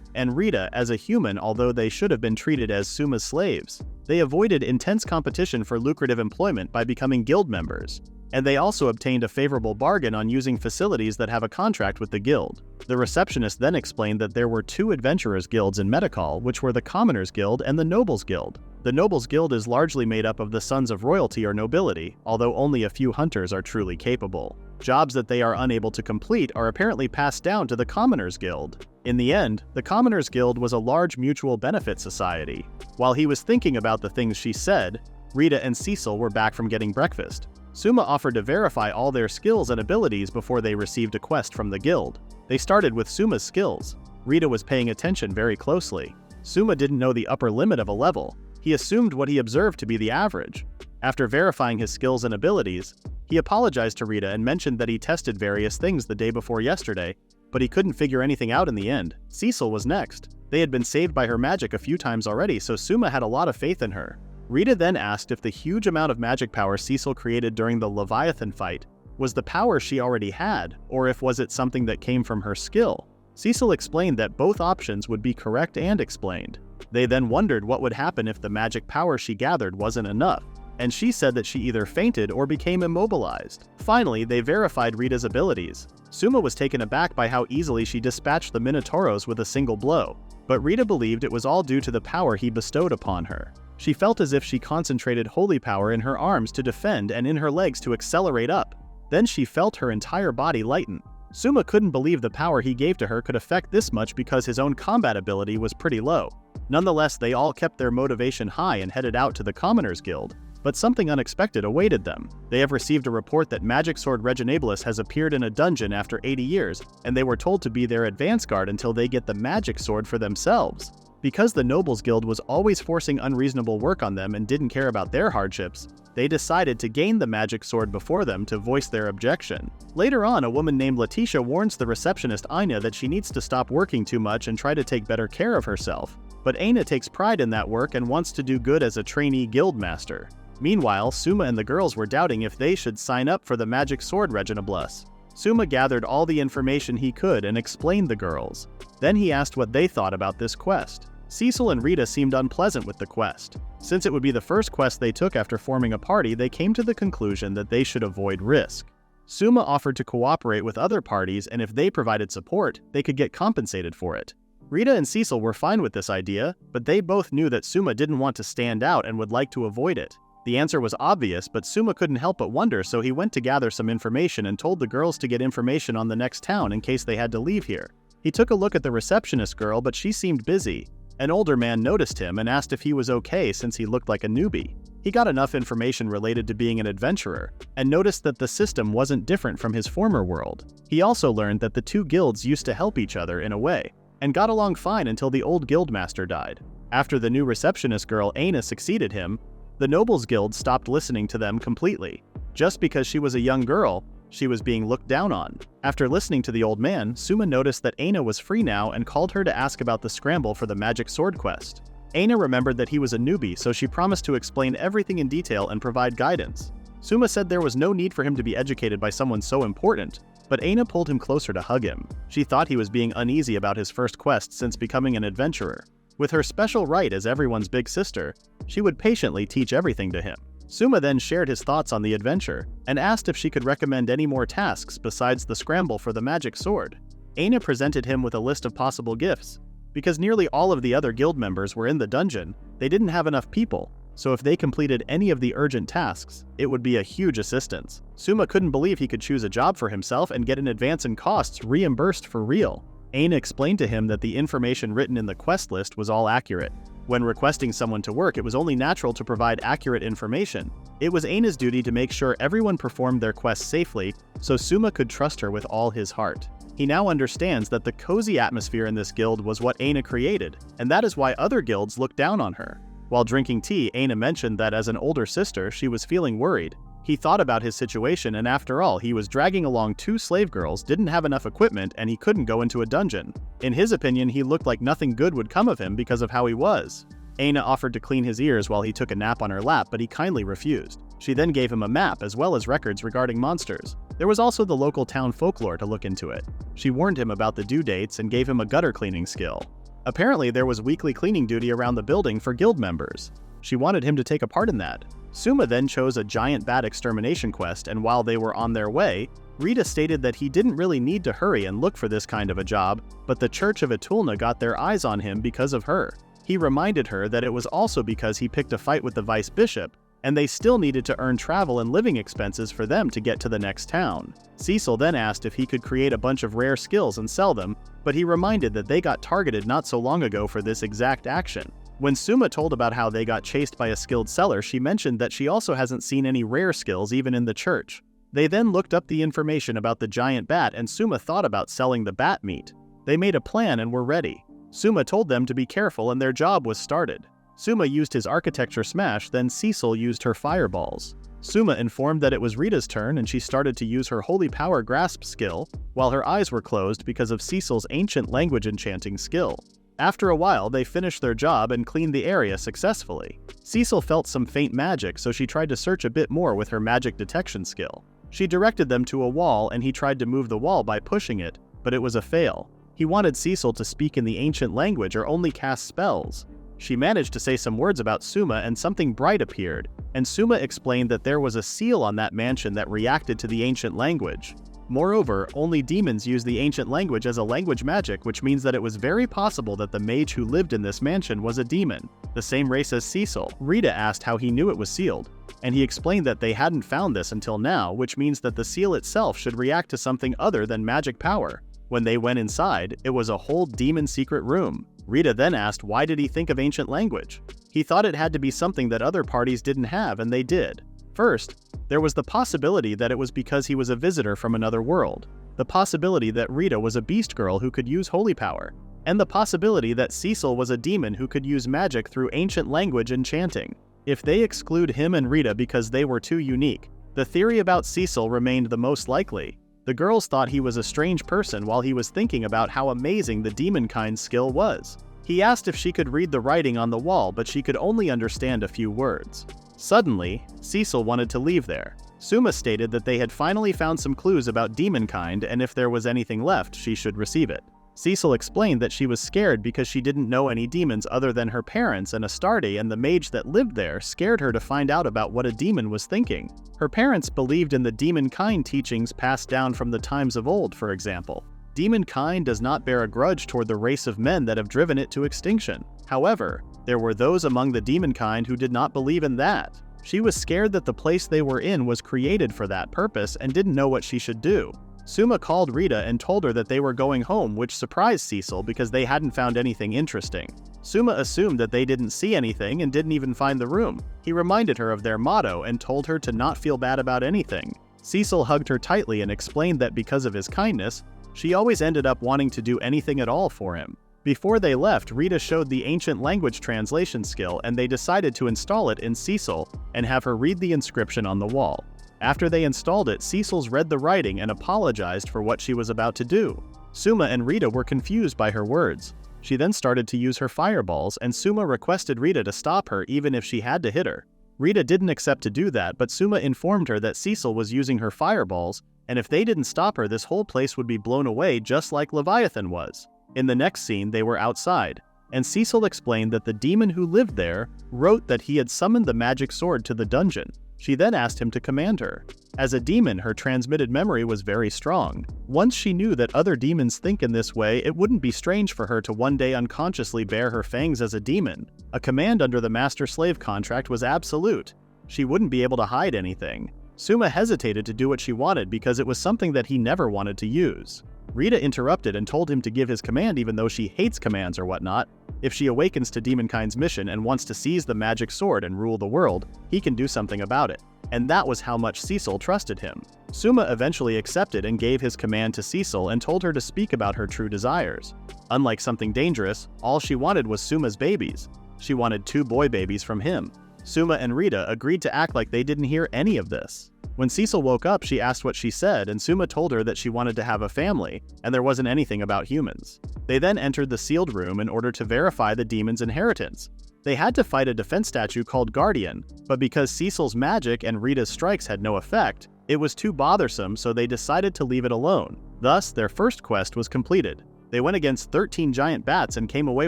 Speaker 1: and Rita as a human, although they should have been treated as Souma's slaves. They avoided intense competition for lucrative employment by becoming guild members, and they also obtained a favorable bargain on using facilities that have a contract with the guild. The receptionist then explained that there were two adventurers guilds in Medical, which were the Commoners Guild and the Nobles Guild. The Nobles Guild is largely made up of the sons of royalty or nobility, although only a few hunters are truly capable. Jobs that they are unable to complete are apparently passed down to the Commoners Guild. In the end, the Commoners Guild was a large mutual benefit society. While he was thinking about the things she said, Rita and Cecil were back from getting breakfast. Souma offered to verify all their skills and abilities before they received a quest from the guild. They started with Souma's skills. Rita was paying attention very closely. Souma didn't know the upper limit of a level. He assumed what he observed to be the average. After verifying his skills and abilities, he apologized to Rita and mentioned that he tested various things the day before yesterday, but he couldn't figure anything out in the end. Cecil was next. They had been saved by her magic a few times already, so Souma had a lot of faith in her. Rita then asked if the huge amount of magic power Cecil created during the Leviathan fight was the power she already had, or if was it something that came from her skill. Cecil explained that both options would be correct and explained. They then wondered what would happen if the magic power she gathered wasn't enough, and she said that she either fainted or became immobilized. Finally, they verified Rita's abilities. Souma was taken aback by how easily she dispatched the Minotauros with a single blow, but Rita believed it was all due to the power he bestowed upon her. She felt as if she concentrated holy power in her arms to defend and in her legs to accelerate up. Then she felt her entire body lighten. Souma couldn't believe the power he gave to her could affect this much because his own combat ability was pretty low. Nonetheless, they all kept their motivation high and headed out to the Commoners Guild, but something unexpected awaited them. They have received a report that Magic Sword Reginabilis has appeared in a dungeon after 80 years, and they were told to be their advance guard until they get the magic sword for themselves. Because the Nobles Guild was always forcing unreasonable work on them and didn't care about their hardships, they decided to gain the magic sword before them to voice their objection. Later on, a woman named Letitia warns the receptionist Aina that she needs to stop working too much and try to take better care of herself. But Aina takes pride in that work and wants to do good as a trainee guild master. Meanwhile, Souma and the girls were doubting if they should sign up for the Magic Sword Reginabilis. Souma gathered all the information he could and explained the girls. Then he asked what they thought about this quest. Cecil and Rita seemed unpleasant with the quest. Since it would be the first quest they took after forming a party, they came to the conclusion that they should avoid risk. Souma offered to cooperate with other parties, and if they provided support, they could get compensated for it. Rita and Cecil were fine with this idea, but they both knew that Souma didn't want to stand out and would like to avoid it. The answer was obvious, but Souma couldn't help but wonder, so he went to gather some information and told the girls to get information on the next town in case they had to leave here. He took a look at the receptionist girl, but she seemed busy. An older man noticed him and asked if he was okay since he looked like a newbie. He got enough information related to being an adventurer, and noticed that the system wasn't different from his former world. He also learned that the two guilds used to help each other in a way, and got along fine until the old guildmaster died. After the new receptionist girl Aina succeeded him, the Nobles Guild stopped listening to them completely. Just because she was a young girl, she was being looked down on. After listening to the old man, Souma noticed that Aina was free now and called her to ask about the scramble for the magic sword quest. Aina remembered that he was a newbie, so she promised to explain everything in detail and provide guidance. Souma said there was no need for him to be educated by someone so important, but Aina pulled him closer to hug him. She thought he was being uneasy about his first quest since becoming an adventurer. With her special right as everyone's big sister, she would patiently teach everything to him. Souma then shared his thoughts on the adventure, and asked if she could recommend any more tasks besides the scramble for the magic sword. Aina presented him with a list of possible gifts. Because nearly all of the other guild members were in the dungeon, they didn't have enough people, so if they completed any of the urgent tasks, it would be a huge assistance. Souma couldn't believe he could choose a job for himself and get an advance in costs reimbursed for real. Aina explained to him that the information written in the quest list was all accurate. When requesting someone to work, it was only natural to provide accurate information. It was Aina's duty to make sure everyone performed their quests safely, so Souma could trust her with all his heart. He now understands that the cozy atmosphere in this guild was what Aina created, and that is why other guilds looked down on her. While drinking tea, Aina mentioned that as an older sister, she was feeling worried. He thought about his situation, and after all, he was dragging along two slave girls, didn't have enough equipment, and he couldn't go into a dungeon. In his opinion, he looked like nothing good would come of him because of how he was. Aina offered to clean his ears while he took a nap on her lap, but he kindly refused. She then gave him a map as well as records regarding monsters. There was also the local town folklore to look into it. She warned him about the due dates and gave him a gutter cleaning skill. Apparently, there was weekly cleaning duty around the building for guild members. She wanted him to take a part in that. Souma then chose a giant bat extermination quest, and while they were on their way, Rita stated that he didn't really need to hurry and look for this kind of a job, but the Church of Etulna got their eyes on him because of her. He reminded her that it was also because he picked a fight with the vice bishop, and they still needed to earn travel and living expenses for them to get to the next town. Cecil then asked if he could create a bunch of rare skills and sell them, but he reminded that they got targeted not so long ago for this exact action. When Souma told about how they got chased by a skilled seller, she mentioned that she also hasn't seen any rare skills even in the church. They then looked up the information about the giant bat, and Souma thought about selling the bat meat. They made a plan and were ready. Souma told them to be careful, and their job was started. Souma used his architecture smash, then Cecil used her fireballs. Souma informed that it was Rita's turn, and she started to use her holy power grasp skill, while her eyes were closed because of Cecil's ancient language enchanting skill. After a while, they finished their job and cleaned the area successfully. Cecil felt some faint magic, so she tried to search a bit more with her magic detection skill. She directed them to a wall, and he tried to move the wall by pushing it, but it was a fail. He wanted Cecil to speak in the ancient language or only cast spells. She managed to say some words about Souma, and something bright appeared, and Souma explained that there was a seal on that mansion that reacted to the ancient language. Moreover, only demons use the ancient language as a language magic, which means that it was very possible that the mage who lived in this mansion was a demon, the same race as Cecil. Rita asked how he knew it was sealed, and he explained that they hadn't found this until now, which means that the seal itself should react to something other than magic power. When they went inside, it was a whole demon secret room. Rita then asked why did he think of ancient language. He thought it had to be something that other parties didn't have, and they did. First, there was the possibility that it was because he was a visitor from another world, the possibility that Rita was a beast girl who could use holy power, and the possibility that Cecil was a demon who could use magic through ancient language enchanting. If they exclude him and Rita because they were too unique, the theory about Cecil remained the most likely. The girls thought he was a strange person while he was thinking about how amazing the demon-kind skill was. He asked if she could read the writing on the wall, but she could only understand a few words. Suddenly, Cecil wanted to leave there. Souma stated that they had finally found some clues about demonkind, and if there was anything left, she should receive it. Cecil explained that she was scared because she didn't know any demons other than her parents and Astarte, and the mage that lived there scared her to find out about what a demon was thinking. Her parents believed in the demon-kind teachings passed down from the times of old, for example. Demon-kind does not bear a grudge toward the race of men that have driven it to extinction. However, there were those among the demon-kind who did not believe in that. She was scared that the place they were in was created for that purpose and didn't know what she should do. Souma called Rita and told her that they were going home, which surprised Cecil because they hadn't found anything interesting. Souma assumed that they didn't see anything and didn't even find the room. He reminded her of their motto and told her to not feel bad about anything. Cecil hugged her tightly and explained that because of his kindness, she always ended up wanting to do anything at all for him. Before they left, Rita showed the ancient language translation skill, and they decided to install it in Cecil and have her read the inscription on the wall. After they installed it, Cecil's read the writing and apologized for what she was about to do. Souma and Rita were confused by her words. She then started to use her fireballs, and Souma requested Rita to stop her even if she had to hit her. Rita didn't accept to do that, but Souma informed her that Cecil was using her fireballs, and if they didn't stop her, this whole place would be blown away just like Leviathan was. In the next scene, they were outside, and Cecil explained that the demon who lived there wrote that he had summoned the magic sword to the dungeon. She then asked him to command her. As a demon, her transmitted memory was very strong. Once she knew that other demons think in this way, it wouldn't be strange for her to one day unconsciously bare her fangs as a demon. A command under the master-slave contract was absolute. She wouldn't be able to hide anything. Souma hesitated to do what she wanted because it was something that he never wanted to use. Rita interrupted and told him to give his command even though she hates commands or whatnot. If she awakens to Demonkind's mission and wants to seize the magic sword and rule the world, he can do something about it. And that was how much Cecil trusted him. Souma eventually accepted and gave his command to Cecil and told her to speak about her true desires. Unlike something dangerous, all she wanted was Suma's babies. She wanted 2 boy babies from him. Souma and Rita agreed to act like they didn't hear any of this. When Cecil woke up, she asked what she said, and Souma told her that she wanted to have a family, and there wasn't anything about humans. They then entered the sealed room in order to verify the demon's inheritance. They had to fight a defense statue called Guardian, but because Cecil's magic and Rita's strikes had no effect, it was too bothersome, so they decided to leave it alone. Thus, their first quest was completed. They went against 13 giant bats and came away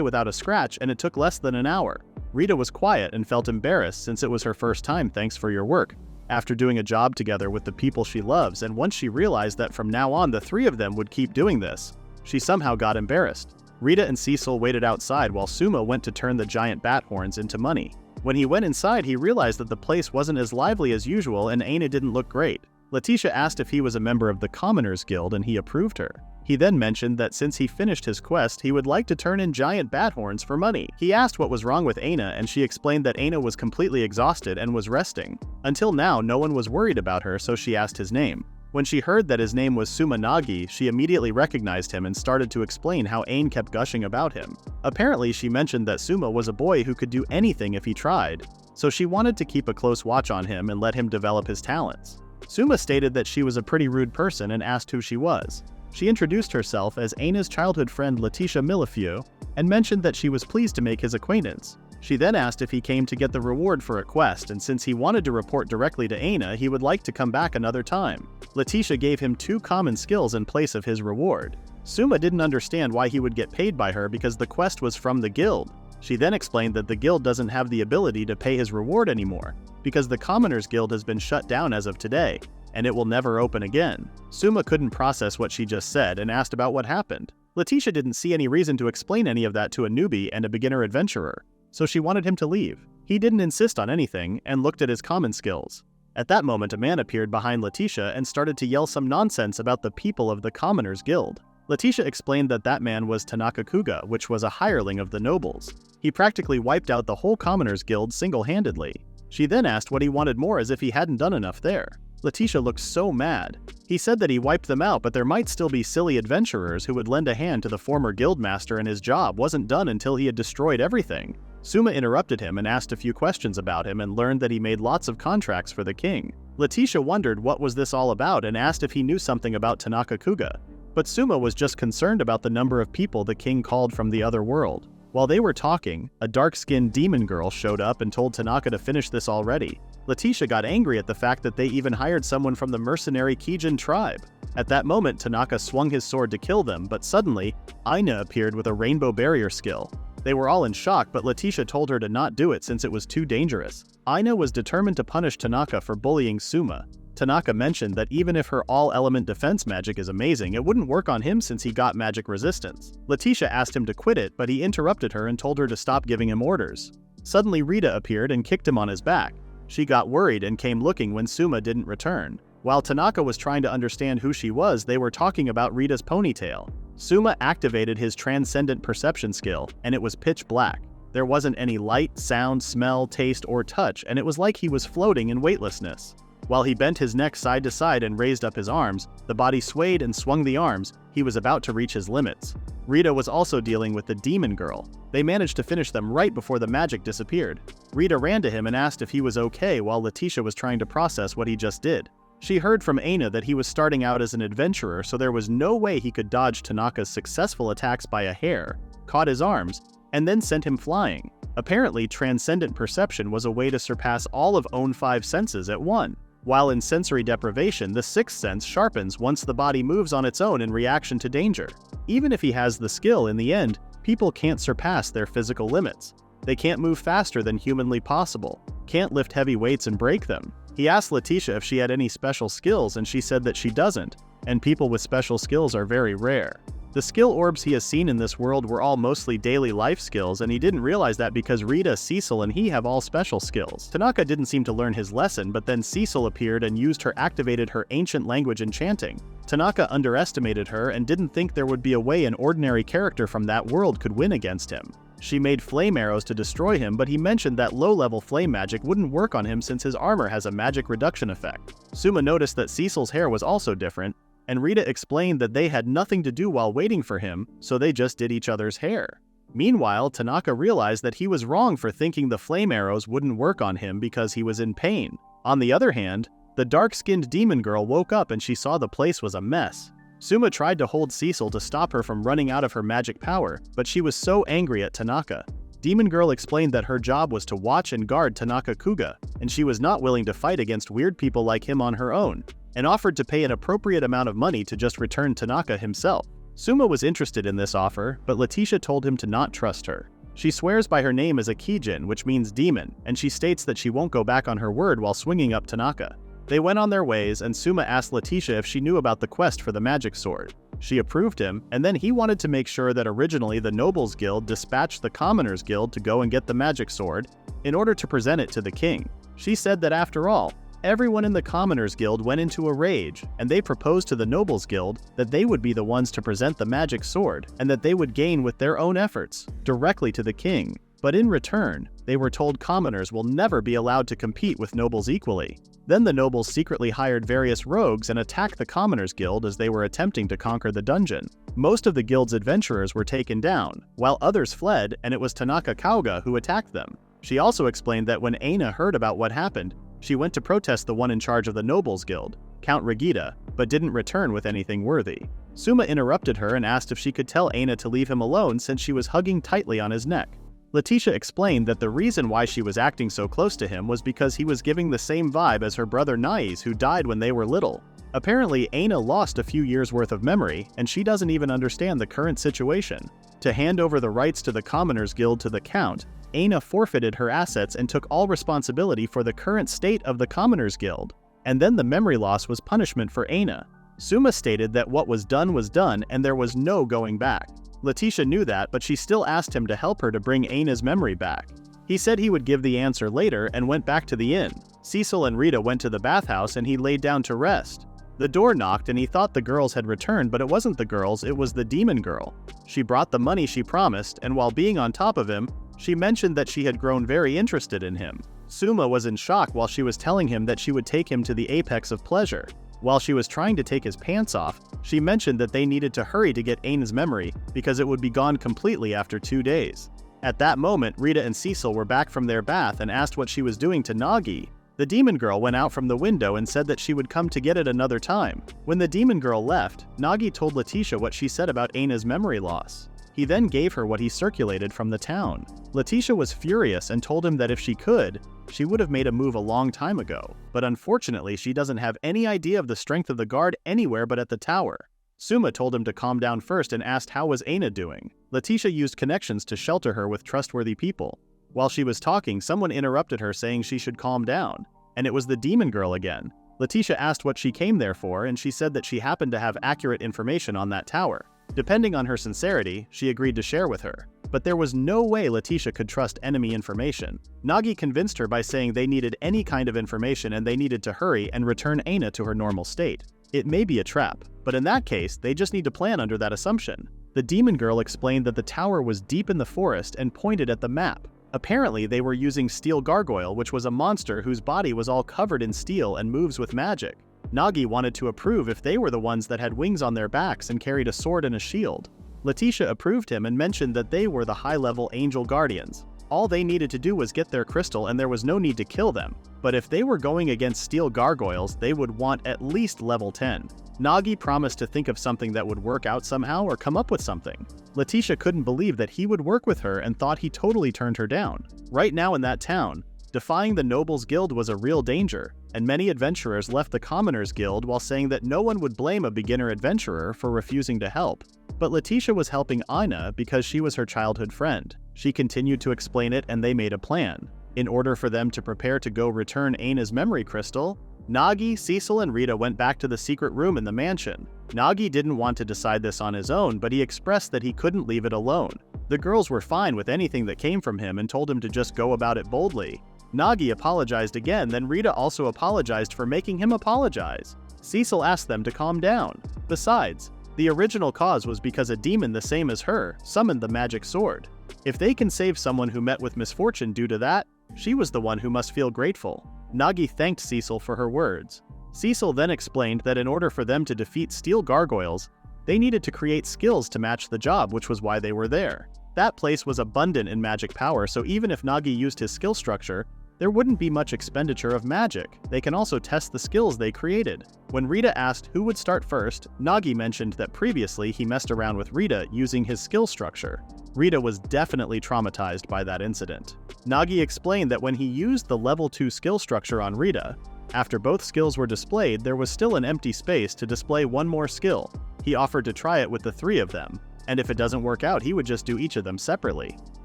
Speaker 1: without a scratch, and it took less than an hour. Rita was quiet and felt embarrassed since it was her first time. Thanks for your work. After doing a job together with the people she loves, and once she realized that from now on the 3 of them would keep doing this, she somehow got embarrassed. Rita and Cecil waited outside while Souma went to turn the giant bat horns into money. When he went inside, he realized that the place wasn't as lively as usual and Aina didn't look great. Letitia asked if he was a member of the Commoners Guild and he approved her. He then mentioned that since he finished his quest, he would like to turn in giant bat horns for money. He asked what was wrong with Aina, and she explained that Aina was completely exhausted and was resting. Until now, no one was worried about her, so she asked his name. When she heard that his name was Souma Nagi, she immediately recognized him and started to explain how Ain kept gushing about him. Apparently, she mentioned that Souma was a boy who could do anything if he tried, so she wanted to keep a close watch on him and let him develop his talents. Souma stated that she was a pretty rude person and asked who she was. She introduced herself as Aina's childhood friend Letitia Millefeu and mentioned that she was pleased to make his acquaintance. She then asked if he came to get the reward for a quest, and since he wanted to report directly to Aina, he would like to come back another time. Letitia gave him 2 common skills in place of his reward. Souma didn't understand why he would get paid by her because the quest was from the guild. She then explained that the guild doesn't have the ability to pay his reward anymore, because the Commoners Guild has been shut down as of today, and it will never open again. Souma couldn't process what she just said and asked about what happened. Letitia didn't see any reason to explain any of that to a newbie and a beginner adventurer, so she wanted him to leave. He didn't insist on anything and looked at his common skills. At that moment, a man appeared behind Letitia and started to yell some nonsense about the people of the Commoners Guild. Letitia explained that that man was Tanaka Kuga, which was a hireling of the nobles. He practically wiped out the whole Commoners Guild single-handedly. She then asked what he wanted more as if he hadn't done enough there. Letitia looked so mad. He said that he wiped them out, but there might still be silly adventurers who would lend a hand to the former guildmaster, and his job wasn't done until he had destroyed everything. Souma interrupted him and asked a few questions about him and learned that he made lots of contracts for the king. Letitia wondered what was this all about and asked if he knew something about Tanaka Kuga. But Souma was just concerned about the number of people the king called from the other world. While they were talking, a dark-skinned demon girl showed up and told Tanaka to finish this already. Letitia got angry at the fact that they even hired someone from the mercenary Kijin tribe. At that moment, Tanaka swung his sword to kill them, but suddenly, Aina appeared with a rainbow barrier skill. They were all in shock, but Letitia told her to not do it since it was too dangerous. Aina was determined to punish Tanaka for bullying Souma. Tanaka mentioned that even if her all-element defense magic is amazing, it wouldn't work on him since he got magic resistance. Letitia asked him to quit it, but he interrupted her and told her to stop giving him orders. Suddenly Rita appeared and kicked him on his back. She got worried and came looking when Souma didn't return. While Tanaka was trying to understand who she was, they were talking about Rita's ponytail. Souma activated his transcendent perception skill, and it was pitch black. There wasn't any light, sound, smell, taste, or touch, and it was like he was floating in weightlessness. While he bent his neck side to side and raised up his arms, the body swayed and swung the arms. He was about to reach his limits. Rita was also dealing with the demon girl. They managed to finish them right before the magic disappeared. Rita ran to him and asked if he was okay while Letitia was trying to process what he just did. She heard from Aina that he was starting out as an adventurer, so there was no way he could dodge Tanaka's successful attacks by a hair, caught his arms, and then sent him flying. Apparently, transcendent perception was a way to surpass all of own 5 senses at one. While in sensory deprivation, the 6th sense sharpens once the body moves on its own in reaction to danger. Even if he has the skill, in the end, people can't surpass their physical limits. They can't move faster than humanly possible, can't lift heavy weights and break them. He asked Letitia if she had any special skills, and she said that she doesn't, and people with special skills are very rare. The skill orbs he has seen in this world were all mostly daily life skills, and he didn't realize that because Rita, Cecil, and he have all special skills. Tanaka didn't seem to learn his lesson, but then Cecil appeared and activated her ancient language enchanting. Tanaka underestimated her and didn't think there would be a way an ordinary character from that world could win against him. She made flame arrows to destroy him, but he mentioned that low-level flame magic wouldn't work on him since his armor has a magic reduction effect. Souma noticed that Cecil's hair was also different, and Rita explained that they had nothing to do while waiting for him, so they just did each other's hair. Meanwhile, Tanaka realized that he was wrong for thinking the flame arrows wouldn't work on him because he was in pain. On the other hand, the dark-skinned demon girl woke up and she saw the place was a mess. Souma tried to hold Cecil to stop her from running out of her magic power, but she was so angry at Tanaka. Demon Girl explained that her job was to watch and guard Tanaka Kuga, and she was not willing to fight against weird people like him on her own, and offered to pay an appropriate amount of money to just return Tanaka himself. Souma was interested in this offer, but Letitia told him to not trust her. She swears by her name as a Kijin, which means demon, and she states that she won't go back on her word while swinging up Tanaka. They went on their ways, and Souma asked Letitia if she knew about the quest for the magic sword. She approved him, and then he wanted to make sure that originally the Nobles Guild dispatched the Commoners Guild to go and get the magic sword in order to present it to the king. She said that after all, everyone in the Commoners Guild went into a rage, and they proposed to the Nobles Guild that they would be the ones to present the magic sword, and that they would gain with their own efforts, directly to the king. But in return, they were told commoners will never be allowed to compete with nobles equally. Then the nobles secretly hired various rogues and attacked the Commoners Guild as they were attempting to conquer the dungeon. Most of the guild's adventurers were taken down, while others fled, and it was Tanaka Kauga who attacked them. She also explained that when Aina heard about what happened, she went to protest the one in charge of the Nobles Guild, Count Regita, but didn't return with anything worthy. Souma interrupted her and asked if she could tell Aina to leave him alone since she was hugging tightly on his neck. Letitia explained that the reason why she was acting so close to him was because he was giving the same vibe as her brother Nais, who died when they were little. Apparently, Aina lost a few years' worth of memory, and she doesn't even understand the current situation. To hand over the rights to the Commoners Guild to the Count, Aina forfeited her assets and took all responsibility for the current state of the Commoners Guild. And then the memory loss was punishment for Aina. Souma stated that what was done and there was no going back. Letitia knew that, but she still asked him to help her to bring Aina's memory back. He said he would give the answer later and went back to the inn. Cecil and Rita went to the bathhouse and he laid down to rest. The door knocked and he thought the girls had returned, but it wasn't the girls, it was the demon girl. She brought the money she promised, and while being on top of him, she mentioned that she had grown very interested in him. Souma was in shock while she was telling him that she would take him to the apex of pleasure. While she was trying to take his pants off, she mentioned that they needed to hurry to get Aina's memory because it would be gone completely after 2 days. At that moment, Rita and Cecil were back from their bath and asked what she was doing to Nagi. The demon girl went out from the window and said that she would come to get it another time. When the demon girl left, Nagi told Letitia what she said about Aina's memory loss. He then gave her what he circulated from the town. Letitia was furious and told him that if she could, she would have made a move a long time ago, but unfortunately she doesn't have any idea of the strength of the guard anywhere but at the tower. Souma told him to calm down first and asked how was Aina doing. Letitia used connections to shelter her with trustworthy people. While she was talking, someone interrupted her saying she should calm down, and it was the demon girl again. Letitia asked what she came there for, and she said that she happened to have accurate information on that tower. Depending on her sincerity, she agreed to share with her. But there was no way Letitia could trust enemy information. Nagi convinced her by saying they needed any kind of information and they needed to hurry and return Aina to her normal state. It may be a trap, but in that case, they just need to plan under that assumption. The demon girl explained that the tower was deep in the forest and pointed at the map. Apparently, they were using Steel Gargoyle, which was a monster whose body was all covered in steel and moves with magic. Nagi wanted to approve if they were the ones that had wings on their backs and carried a sword and a shield. Letitia approved him and mentioned that they were the high-level angel guardians. All they needed to do was get their crystal and there was no need to kill them. But if they were going against steel gargoyles, they would want at least level 10. Nagi promised to think of something that would work out somehow or come up with something. Letitia couldn't believe that he would work with her and thought he totally turned her down. Right now in that town, defying the Nobles Guild was a real danger, and many adventurers left the Commoners Guild while saying that no one would blame a beginner adventurer for refusing to help. But Letitia was helping Aina because she was her childhood friend. She continued to explain it and they made a plan. In order for them to prepare to go return Aina's memory crystal, Nagi, Cecil, and Rita went back to the secret room in the mansion. Nagi didn't want to decide this on his own, but he expressed that he couldn't leave it alone. The girls were fine with anything that came from him and told him to just go about it boldly. Nagi apologized again, then Rita also apologized for making him apologize. Cecil asked them to calm down. Besides, the original cause was because a demon the same as her summoned the magic sword. If they can save someone who met with misfortune due to that, she was the one who must feel grateful. Nagi thanked Cecil for her words. Cecil then explained that in order for them to defeat steel gargoyles, they needed to create skills to match the job, which was why they were there. That place was abundant in magic power, so even if Nagi used his skill structure, there wouldn't be much expenditure of magic. They can also test the skills they created. When Rita asked who would start first, Nagi mentioned that previously he messed around with Rita using his skill structure. Rita was definitely traumatized by that incident. Nagi explained that when he used the level 2 skill structure on Rita, after both skills were displayed, there was still an empty space to display one more skill. He offered to try it with the 3 of them, and if it doesn't work out, he would just do each of them separately.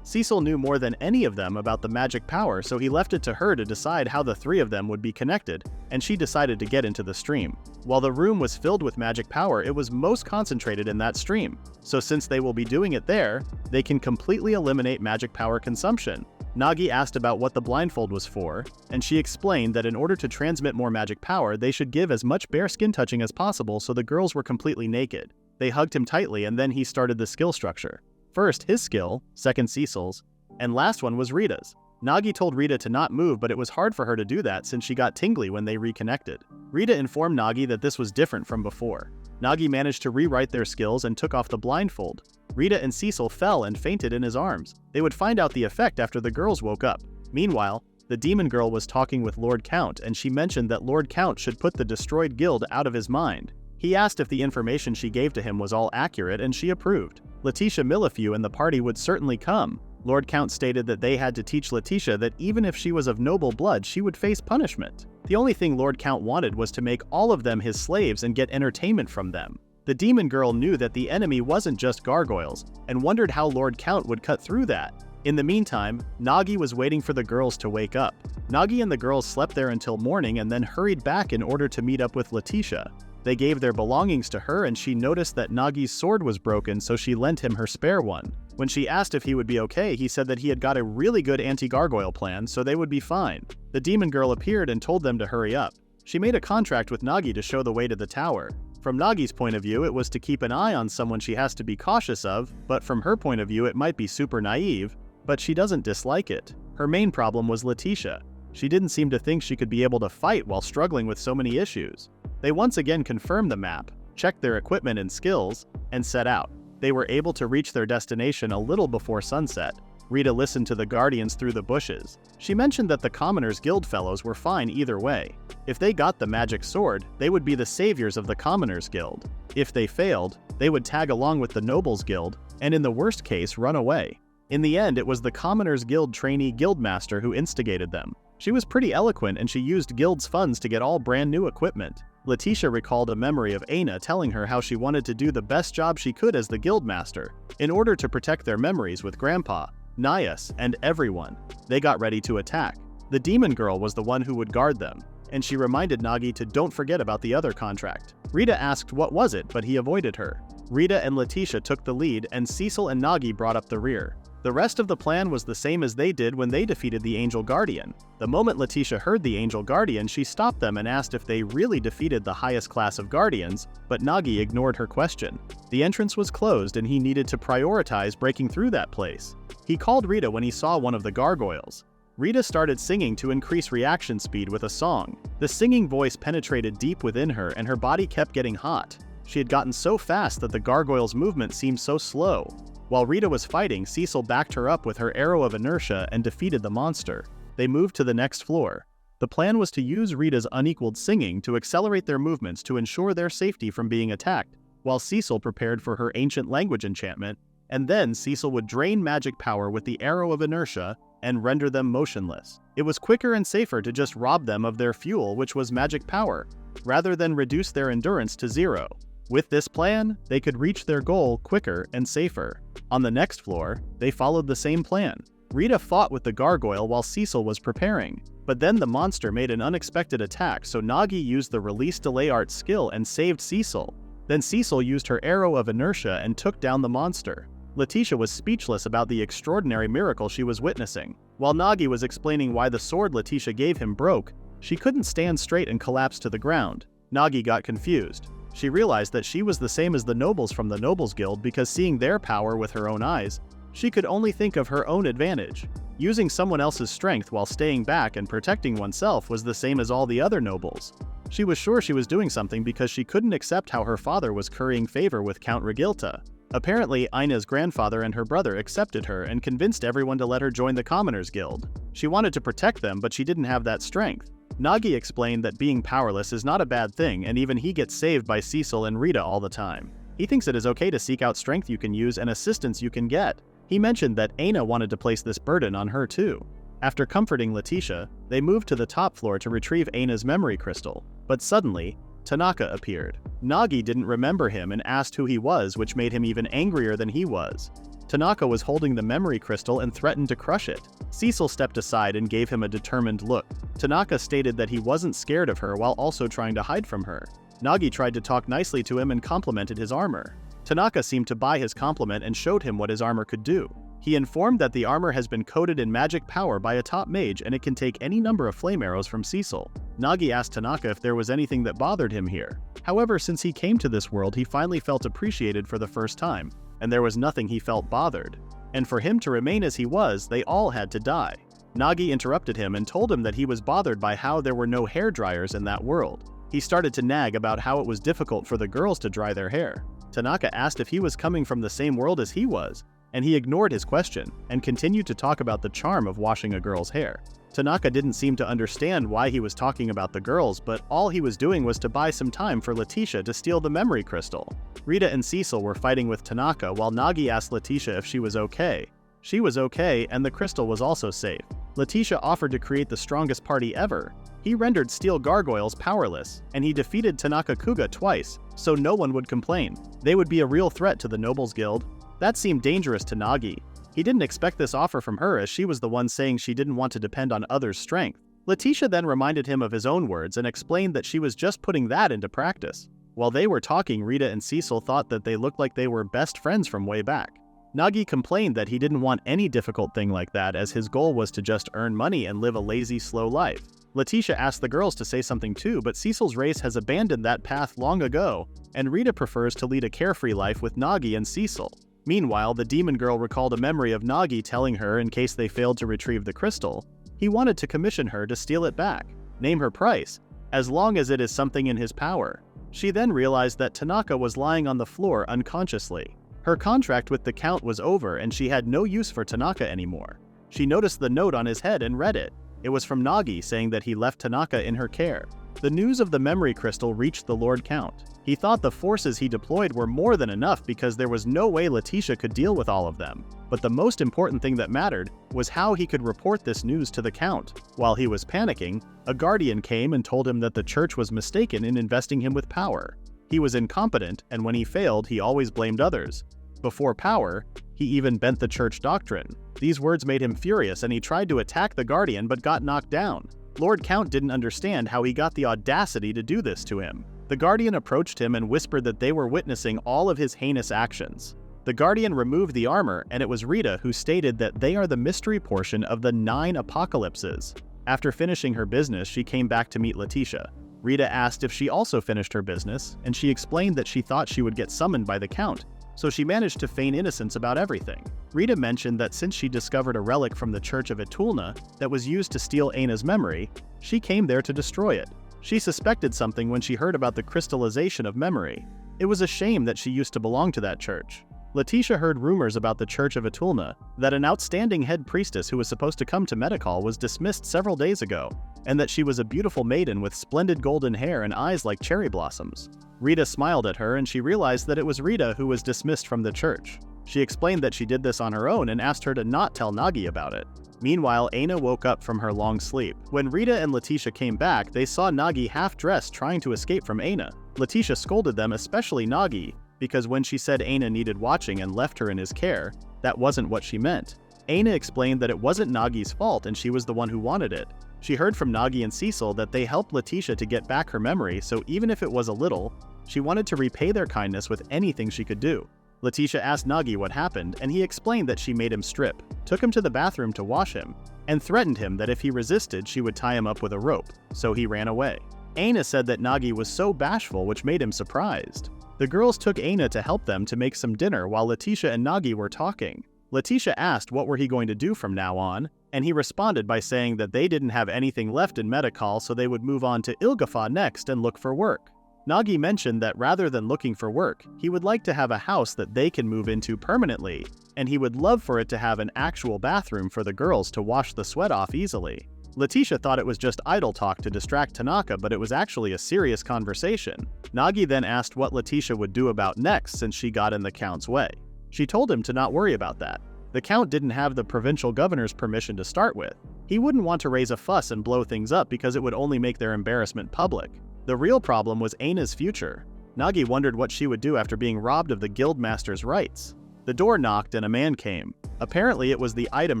Speaker 1: Cecil knew more than any of them about the magic power, so he left it to her to decide how the 3 of them would be connected, and she decided to get into the stream. While the room was filled with magic power, it was most concentrated in that stream. So since they will be doing it there, they can completely eliminate magic power consumption. Nagi asked about what the blindfold was for, and she explained that in order to transmit more magic power, they should give as much bare skin touching as possible, so the girls were completely naked. They hugged him tightly and then he started the skill structure. First his skill, second Cecil's, and last one was Rita's. Nagi told Rita to not move, but it was hard for her to do that since she got tingly when they reconnected. Rita informed Nagi that this was different from before. Nagi managed to rewrite their skills and took off the blindfold. Rita and Cecil fell and fainted in his arms. They would find out the effect after the girls woke up. Meanwhile, the demon girl was talking with Lord Count, and she mentioned that Lord Count should put the destroyed guild out of his mind. He asked if the information she gave to him was all accurate, and she approved. Letitia Millefew and the party would certainly come. Lord Count stated that they had to teach Letitia that even if she was of noble blood, she would face punishment. The only thing Lord Count wanted was to make all of them his slaves and get entertainment from them. The demon girl knew that the enemy wasn't just gargoyles, and wondered how Lord Count would cut through that. In the meantime, Nagi was waiting for the girls to wake up. Nagi and the girls slept there until morning and then hurried back in order to meet up with Letitia. They gave their belongings to her and she noticed that Nagi's sword was broken, so she lent him her spare one. When she asked if he would be okay, he said that he had got a really good anti-gargoyle plan, so they would be fine. The demon girl appeared and told them to hurry up. She made a contract with Nagi to show the way to the tower. From Nagi's point of view, it was to keep an eye on someone she has to be cautious of, but from her point of view, it might be super naive, but she doesn't dislike it. Her main problem was Letitia. She didn't seem to think she could be able to fight while struggling with so many issues. They once again confirmed the map, checked their equipment and skills, and set out. They were able to reach their destination a little before sunset. Rita listened to the guardians through the bushes. She mentioned that the Commoners Guild fellows were fine either way. If they got the magic sword, they would be the saviors of the Commoners Guild. If they failed, they would tag along with the Nobles Guild, and in the worst case, run away. In the end, it was the Commoners Guild trainee guildmaster who instigated them. She was pretty eloquent and she used guild's funds to get all brand new equipment. Letitia recalled a memory of Aina telling her how she wanted to do the best job she could as the guildmaster, in order to protect their memories with Grandpa, Nias, and everyone. They got ready to attack. The demon girl was the one who would guard them, and she reminded Nagi to don't forget about the other contract. Rita asked what was it, but he avoided her. Rita and Letitia took the lead, and Cecil and Nagi brought up the rear. The rest of the plan was the same as they did when they defeated the Angel Guardian. The moment Letitia heard the Angel Guardian, she stopped them and asked if they really defeated the highest class of Guardians, but Nagi ignored her question. The entrance was closed and he needed to prioritize breaking through that place. He called Rita when he saw one of the gargoyles. Rita started singing to increase reaction speed with a song. The singing voice penetrated deep within her and her body kept getting hot. She had gotten so fast that the gargoyle's movement seemed so slow. While Rita was fighting, Cecil backed her up with her arrow of inertia and defeated the monster. They moved to the next floor. The plan was to use Rita's unequaled singing to accelerate their movements to ensure their safety from being attacked, while Cecil prepared for her ancient language enchantment, and then Cecil would drain magic power with the arrow of inertia and render them motionless. It was quicker and safer to just rob them of their fuel, which was magic power, rather than reduce their endurance to 0. With this plan, they could reach their goal quicker and safer. On the next floor, they followed the same plan. Rita fought with the gargoyle while Cecil was preparing, but then the monster made an unexpected attack, so Nagi used the release delay art skill and saved Cecil. Then Cecil used her arrow of inertia and took down the monster. Letitia was speechless about the extraordinary miracle she was witnessing. While Nagi was explaining why the sword Letitia gave him broke, she couldn't stand straight and collapsed to the ground. Nagi got confused. She realized that she was the same as the nobles from the Nobles Guild because seeing their power with her own eyes, she could only think of her own advantage. Using someone else's strength while staying back and protecting oneself was the same as all the other nobles. She was sure she was doing something because she couldn't accept how her father was currying favor with Count Regilta. Apparently, Aina's grandfather and her brother accepted her and convinced everyone to let her join the Commoners Guild. She wanted to protect them, but she didn't have that strength. Nagi explained that being powerless is not a bad thing, and even he gets saved by Cecil and Rita all the time. He thinks it is okay to seek out strength you can use and assistance you can get. He mentioned that Aina wanted to place this burden on her too. After comforting Letitia, they moved to the top floor to retrieve Aina's memory crystal. But suddenly, Tanaka appeared. Nagi didn't remember him and asked who he was, which made him even angrier than he was. Tanaka was holding the memory crystal and threatened to crush it. Cecil stepped aside and gave him a determined look. Tanaka stated that he wasn't scared of her while also trying to hide from her. Nagi tried to talk nicely to him and complimented his armor. Tanaka seemed to buy his compliment and showed him what his armor could do. He informed that the armor has been coated in magic power by a top mage and it can take any number of flame arrows from Cecil. Nagi asked Tanaka if there was anything that bothered him here. However, since he came to this world, he finally felt appreciated for the first time, and there was nothing he felt bothered. And for him to remain as he was, they all had to die. Nagi interrupted him and told him that he was bothered by how there were no hair dryers in that world. He started to nag about how it was difficult for the girls to dry their hair. Tanaka asked if he was coming from the same world as he was, and he ignored his question and continued to talk about the charm of washing a girl's hair. Tanaka didn't seem to understand why he was talking about the girls, but all he was doing was to buy some time for Letitia to steal the memory crystal. Rita and Cecil were fighting with Tanaka while Nagi asked Letitia if she was okay. She was okay, and the crystal was also safe. Letitia offered to create the strongest party ever. He rendered steel gargoyles powerless, and he defeated Tanaka Kuga twice, so no one would complain. They would be a real threat to the Nobles Guild. That seemed dangerous to Nagi. He didn't expect this offer from her as she was the one saying she didn't want to depend on others' strength. Letitia then reminded him of his own words and explained that she was just putting that into practice. While they were talking, Rita and Cecil thought that they looked like they were best friends from way back. Nagi complained that he didn't want any difficult thing like that as his goal was to just earn money and live a lazy, slow life. Letitia asked the girls to say something too, but Cecil's race has abandoned that path long ago, and Rita prefers to lead a carefree life with Nagi and Cecil. Meanwhile, the demon girl recalled a memory of Nagi telling her in case they failed to retrieve the crystal, he wanted to commission her to steal it back. Name her price, as long as it is something in his power. She then realized that Tanaka was lying on the floor unconsciously. Her contract with the Count was over and she had no use for Tanaka anymore. She noticed the note on his head and read it. It was from Nagi saying that he left Tanaka in her care. The news of the memory crystal reached the Lord Count. He thought the forces he deployed were more than enough because there was no way Letitia could deal with all of them. But the most important thing that mattered was how he could report this news to the Count. While he was panicking, a guardian came and told him that the church was mistaken in investing him with power. He was incompetent, and when he failed, he always blamed others. Before power, he even bent the church doctrine. These words made him furious, and he tried to attack the guardian but got knocked down. Lord Count didn't understand how he got the audacity to do this to him. The guardian approached him and whispered that they were witnessing all of his heinous actions. The guardian removed the armor, and it was Rita who stated that they are the mystery portion of the 9 apocalypses. After finishing her business, she came back to meet Letitia. Rita asked if she also finished her business, and she explained that she thought she would get summoned by the Count, so she managed to feign innocence about everything. Rita mentioned that since she discovered a relic from the Church of Etulna that was used to steal Aina's memory, she came there to destroy it. She suspected something when she heard about the crystallization of memory. It was a shame that she used to belong to that church. Letitia heard rumors about the Church of Etulna, that an outstanding head priestess who was supposed to come to Medicall was dismissed several days ago, and that she was a beautiful maiden with splendid golden hair and eyes like cherry blossoms. Rita smiled at her, and she realized that it was Rita who was dismissed from the church. She explained that she did this on her own and asked her to not tell Nagi about it. Meanwhile, Aina woke up from her long sleep. When Rita and Letitia came back, they saw Nagi half-dressed trying to escape from Aina. Letitia scolded them, especially Nagi, because when she said Aina needed watching and left her in his care, that wasn't what she meant. Aina explained that it wasn't Nagi's fault and she was the one who wanted it. She heard from Nagi and Cecil that they helped Letitia to get back her memory, so even if it was a little, she wanted to repay their kindness with anything she could do. Letitia asked Nagi what happened, and he explained that she made him strip, took him to the bathroom to wash him, and threatened him that if he resisted, she would tie him up with a rope, so he ran away. Aina said that Nagi was so bashful, which made him surprised. The girls took Aina to help them to make some dinner while Letitia and Nagi were talking. Letitia asked what were he going to do from now on, and he responded by saying that they didn't have anything left in Medicall, so they would move on to Ilgafa next and look for work. Nagi mentioned that rather than looking for work, he would like to have a house that they can move into permanently, and he would love for it to have an actual bathroom for the girls to wash the sweat off easily. Letitia thought it was just idle talk to distract Tanaka, but it was actually a serious conversation. Nagi then asked what Letitia would do about next since she got in the Count's way. She told him to not worry about that. The Count didn't have the provincial governor's permission to start with. He wouldn't want to raise a fuss and blow things up because it would only make their embarrassment public. The real problem was Aina's future. Nagi wondered what she would do after being robbed of the guildmaster's rights. The door knocked and a man came. Apparently it was the item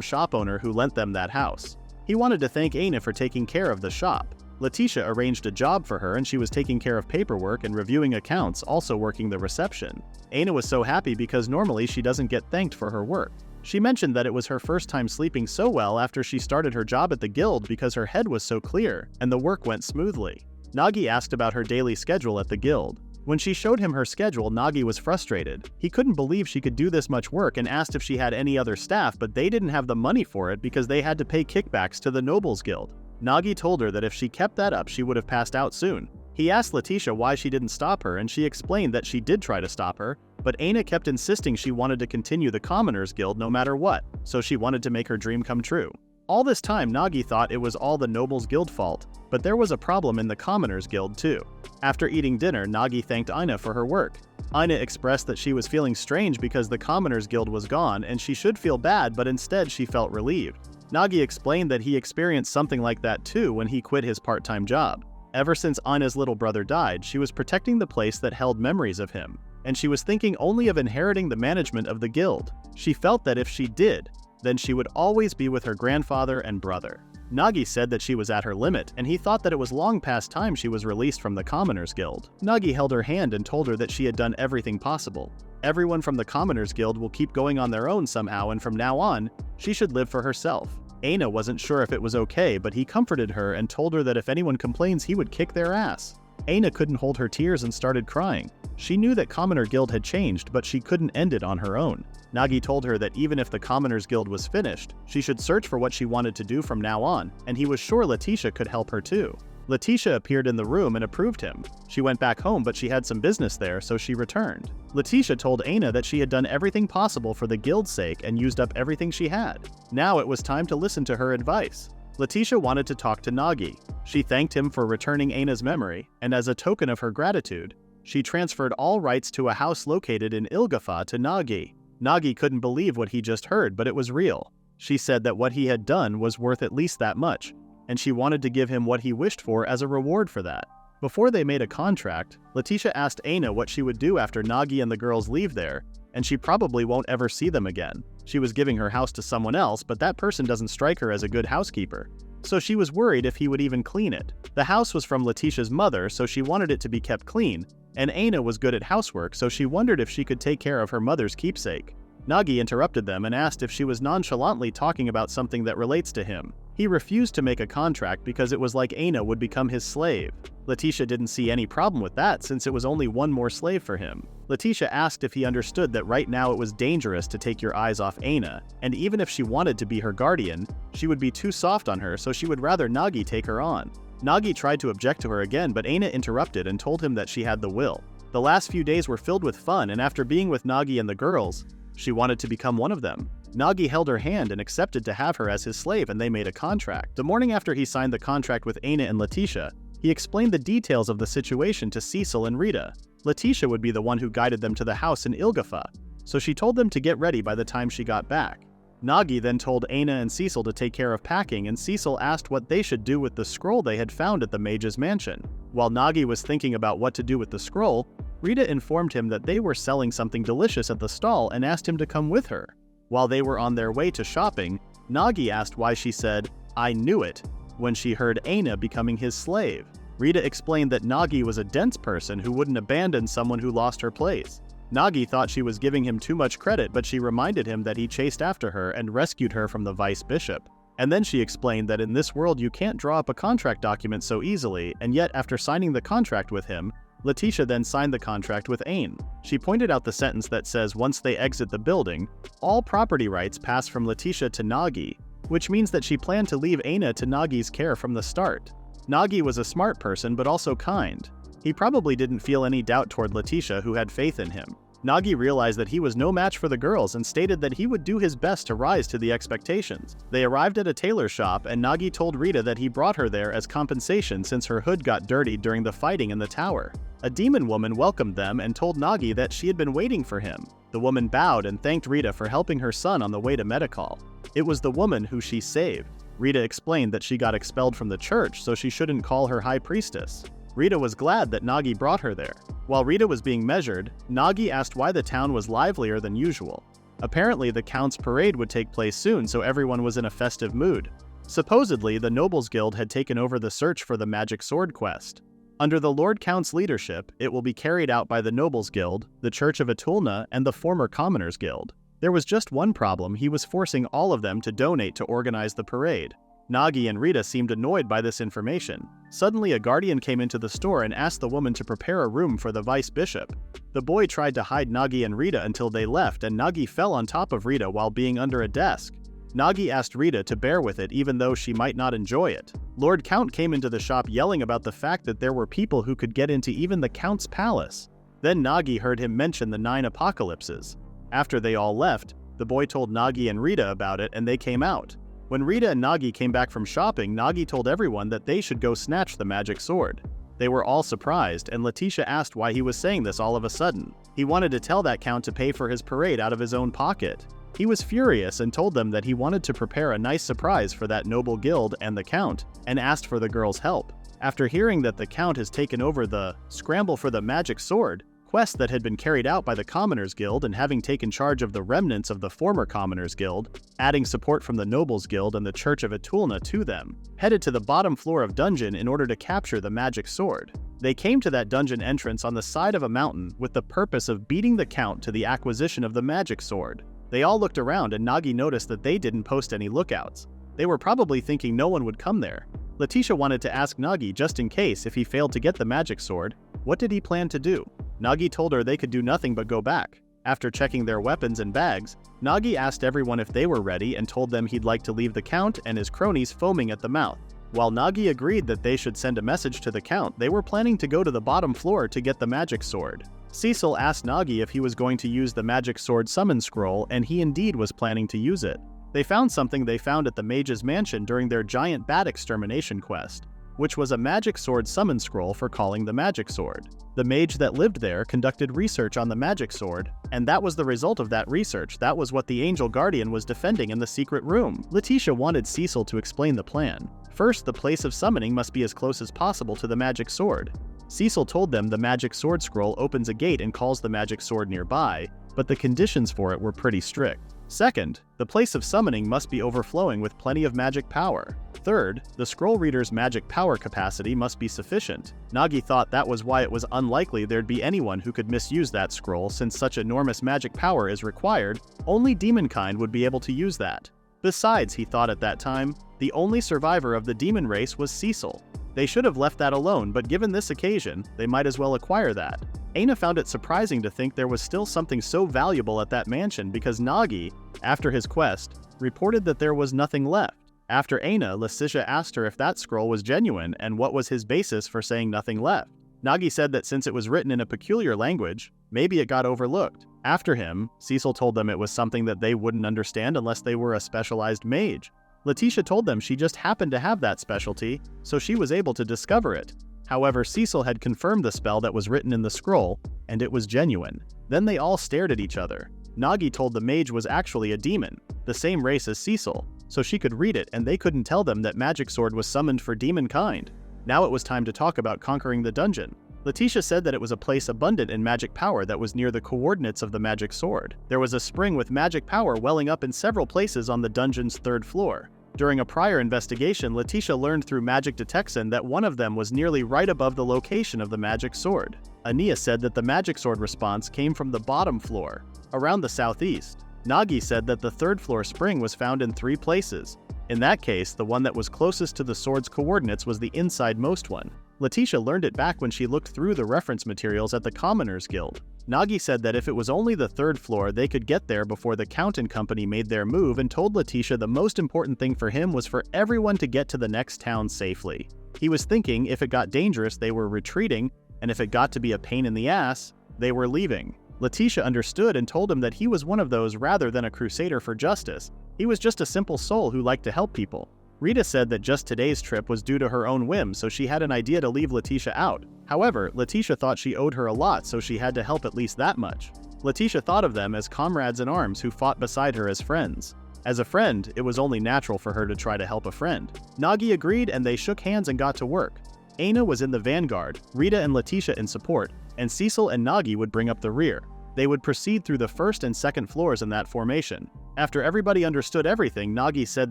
Speaker 1: shop owner who lent them that house. He wanted to thank Aina for taking care of the shop. Letitia arranged a job for her and she was taking care of paperwork and reviewing accounts, also working the reception. Aina was so happy because normally she doesn't get thanked for her work. She mentioned that it was her first time sleeping so well after she started her job at the guild because her head was so clear and the work went smoothly. Nagi asked about her daily schedule at the guild. When she showed him her schedule, Nagi was frustrated. He couldn't believe she could do this much work and asked if she had any other staff, but they didn't have the money for it because they had to pay kickbacks to the Nobles Guild. Nagi told her that if she kept that up, she would have passed out soon. He asked Letitia why she didn't stop her, and she explained that she did try to stop her, but Aina kept insisting she wanted to continue the Commoners Guild no matter what, so she wanted to make her dream come true. All this time, Nagi thought it was all the Nobles Guild fault, but there was a problem in the Commoners Guild too. After eating dinner, Nagi thanked Aina for her work. Aina expressed that she was feeling strange because the Commoners Guild was gone and she should feel bad, but instead she felt relieved. Nagi explained that he experienced something like that too when he quit his part-time job. Ever since Aina's little brother died, she was protecting the place that held memories of him, and she was thinking only of inheriting the management of the guild. She felt that if she did, then she would always be with her grandfather and brother. Nagi said that she was at her limit, and he thought that it was long past time she was released from the Commoners Guild. Nagi held her hand and told her that she had done everything possible. Everyone from the Commoners Guild will keep going on their own somehow, and from now on, she should live for herself. Aina wasn't sure if it was okay, but he comforted her and told her that if anyone complains, he would kick their ass. Aina couldn't hold her tears and started crying. She knew that Commoner Guild had changed, but she couldn't end it on her own. Nagi told her that even if the Commoners Guild was finished, she should search for what she wanted to do from now on, and he was sure Letitia could help her too. Letitia appeared in the room and approved him. She went back home, but she had some business there, so she returned. Letitia told Aina that she had done everything possible for the guild's sake and used up everything she had. Now it was time to listen to her advice. Letitia wanted to talk to Nagi. She thanked him for returning Aina's memory, and as a token of her gratitude, she transferred all rights to a house located in Ilgafa to Nagi. Nagi couldn't believe what he just heard, but it was real. She said that what he had done was worth at least that much, and she wanted to give him what he wished for as a reward for that. Before they made a contract, Letitia asked Aina what she would do after Nagi and the girls leave there, and she probably won't ever see them again. She was giving her house to someone else, but that person doesn't strike her as a good housekeeper. So she was worried if he would even clean it. The house was from Letitia's mother, so she wanted it to be kept clean, and Aina was good at housework, so she wondered if she could take care of her mother's keepsake. Nagi interrupted them and asked if she was nonchalantly talking about something that relates to him. He refused to make a contract because it was like Aina would become his slave. Letitia didn't see any problem with that since it was only one more slave for him. Letitia asked if he understood that right now it was dangerous to take your eyes off Aina, and even if she wanted to be her guardian, she would be too soft on her, so she would rather Nagi take her on. Nagi tried to object to her again, but Aina interrupted and told him that she had the will. The last few days were filled with fun, and after being with Nagi and the girls, she wanted to become one of them. Nagi held her hand and accepted to have her as his slave, and they made a contract. The morning after he signed the contract with Aina and Letitia, he explained the details of the situation to Cecil and Rita. Letitia would be the one who guided them to the house in Ilgafa, so she told them to get ready by the time she got back. Nagi then told Aina and Cecil to take care of packing, and Cecil asked what they should do with the scroll they had found at the mage's mansion. While Nagi was thinking about what to do with the scroll, Rita informed him that they were selling something delicious at the stall and asked him to come with her. While they were on their way to shopping, Nagi asked why she said, "I knew it," when she heard Aina becoming his slave. Rita explained that Nagi was a dense person who wouldn't abandon someone who lost her place. Nagi thought she was giving him too much credit, but she reminded him that he chased after her and rescued her from the vice bishop. And then she explained that in this world you can't draw up a contract document so easily, and yet after signing the contract with him, Letitia then signed the contract with Ain. She pointed out the sentence that says once they exit the building, all property rights pass from Letitia to Nagi, which means that she planned to leave Aina to Nagi's care from the start. Nagi was a smart person but also kind. He probably didn't feel any doubt toward Letitia, who had faith in him. Nagi realized that he was no match for the girls and stated that he would do his best to rise to the expectations. They arrived at a tailor shop, and Nagi told Rita that he brought her there as compensation since her hood got dirtied during the fighting in the tower. A demon woman welcomed them and told Nagi that she had been waiting for him. The woman bowed and thanked Rita for helping her son on the way to Medicall. It was the woman who she saved. Rita explained that she got expelled from the church, so she shouldn't call her high priestess. Rita was glad that Nagi brought her there. While Rita was being measured, Nagi asked why the town was livelier than usual. Apparently, the Count's parade would take place soon, so everyone was in a festive mood. Supposedly, the Nobles Guild had taken over the search for the magic sword quest. Under the Lord Count's leadership, it will be carried out by the Nobles Guild, the Church of Atulna, and the former Commoners Guild. There was just one problem: he was forcing all of them to donate to organize the parade. Nagi and Rita seemed annoyed by this information. Suddenly, a guardian came into the store and asked the woman to prepare a room for the vice bishop. The boy tried to hide Nagi and Rita until they left, and Nagi fell on top of Rita while being under a desk. Nagi asked Rita to bear with it even though she might not enjoy it. Lord Count came into the shop yelling about the fact that there were people who could get into even the Count's palace. Then Nagi heard him mention the 9 apocalypses. After they all left, the boy told Nagi and Rita about it, and they came out. When Rita and Nagi came back from shopping, Nagi told everyone that they should go snatch the magic sword. They were all surprised, and Letitia asked why he was saying this all of a sudden. He wanted to tell that Count to pay for his parade out of his own pocket. He was furious and told them that he wanted to prepare a nice surprise for that noble guild and the Count, and asked for the girls' help. After hearing that the Count has taken over the scramble for the magic sword quest that had been carried out by the Commoners Guild, and having taken charge of the remnants of the former Commoners Guild, adding support from the Nobles Guild and the Church of Atulna to them, headed to the bottom floor of dungeon in order to capture the magic sword. They came to that dungeon entrance on the side of a mountain with the purpose of beating the Count to the acquisition of the magic sword. They all looked around, and Nagi noticed that they didn't post any lookouts. They were probably thinking no one would come there. Letitia wanted to ask Nagi, just in case if he failed to get the magic sword, what did he plan to do? Nagi told her they could do nothing but go back. After checking their weapons and bags, Nagi asked everyone if they were ready and told them he'd like to leave the Count and his cronies foaming at the mouth. While Nagi agreed that they should send a message to the Count, they were planning to go to the bottom floor to get the magic sword. Cecil asked Nagi if he was going to use the magic sword summon scroll, and he indeed was planning to use it. They found something they found at the mage's mansion during their giant bat extermination quest, which was a magic sword summon scroll for calling the magic sword. The mage that lived there conducted research on the magic sword, and that was the result of that research. That was what the Angel Guardian was defending in the secret room. Letitia wanted Cecil to explain the plan. First, the place of summoning must be as close as possible to the magic sword. Cecil told them the magic sword scroll opens a gate and calls the magic sword nearby, but the conditions for it were pretty strict. Second, the place of summoning must be overflowing with plenty of magic power. Third, the scroll reader's magic power capacity must be sufficient. Nagi thought that was why it was unlikely there'd be anyone who could misuse that scroll. Since such enormous magic power is required, only demonkind would be able to use that. Besides, he thought at that time, the only survivor of the demon race was Cecil. They should have left that alone, but given this occasion, they might as well acquire that. Aina found it surprising to think there was still something so valuable at that mansion because Nagi, after his quest, reported that there was nothing left. After Aina, Letitia asked her if that scroll was genuine and what was his basis for saying nothing left. Nagi said that since it was written in a peculiar language, maybe it got overlooked. After him, Cecil told them it was something that they wouldn't understand unless they were a specialized mage. Letitia told them she just happened to have that specialty, so she was able to discover it. However, Cecil had confirmed the spell that was written in the scroll, and it was genuine. Then they all stared at each other. Nagi told the mage was actually a demon, the same race as Cecil, so she could read it and they couldn't tell them that magic sword was summoned for demon kind. Now it was time to talk about conquering the dungeon. Letitia said that it was a place abundant in magic power that was near the coordinates of the magic sword. There was a spring with magic power welling up in several places on the dungeon's 3rd floor. During a prior investigation, Letitia learned through magic detection that one of them was nearly right above the location of the magic sword. Ania said that the magic sword response came from the bottom floor, around the southeast. Nagi said that the 3rd floor spring was found in 3 places. In that case, the one that was closest to the sword's coordinates was the inside-most one. Letitia learned it back when she looked through the reference materials at the Commoners Guild. Nagi said that if it was only the 3rd floor, they could get there before the Count and company made their move, and told Letitia the most important thing for him was for everyone to get to the next town safely. He was thinking if it got dangerous, they were retreating, and if it got to be a pain in the ass, they were leaving. Letitia understood and told him that he was one of those rather than a crusader for justice. He was just a simple soul who liked to help people. Rita said that just today's trip was due to her own whim, so she had an idea to leave Letitia out. However, Letitia thought she owed her a lot, so she had to help at least that much. Letitia thought of them as comrades in arms who fought beside her as friends. As a friend, it was only natural for her to try to help a friend. Nagi agreed and they shook hands and got to work. Aina was in the vanguard, Rita and Letitia in support, and Cecil and Nagi would bring up the rear. They would proceed through the 1st and 2nd floors in that formation. After everybody understood everything, Nagi said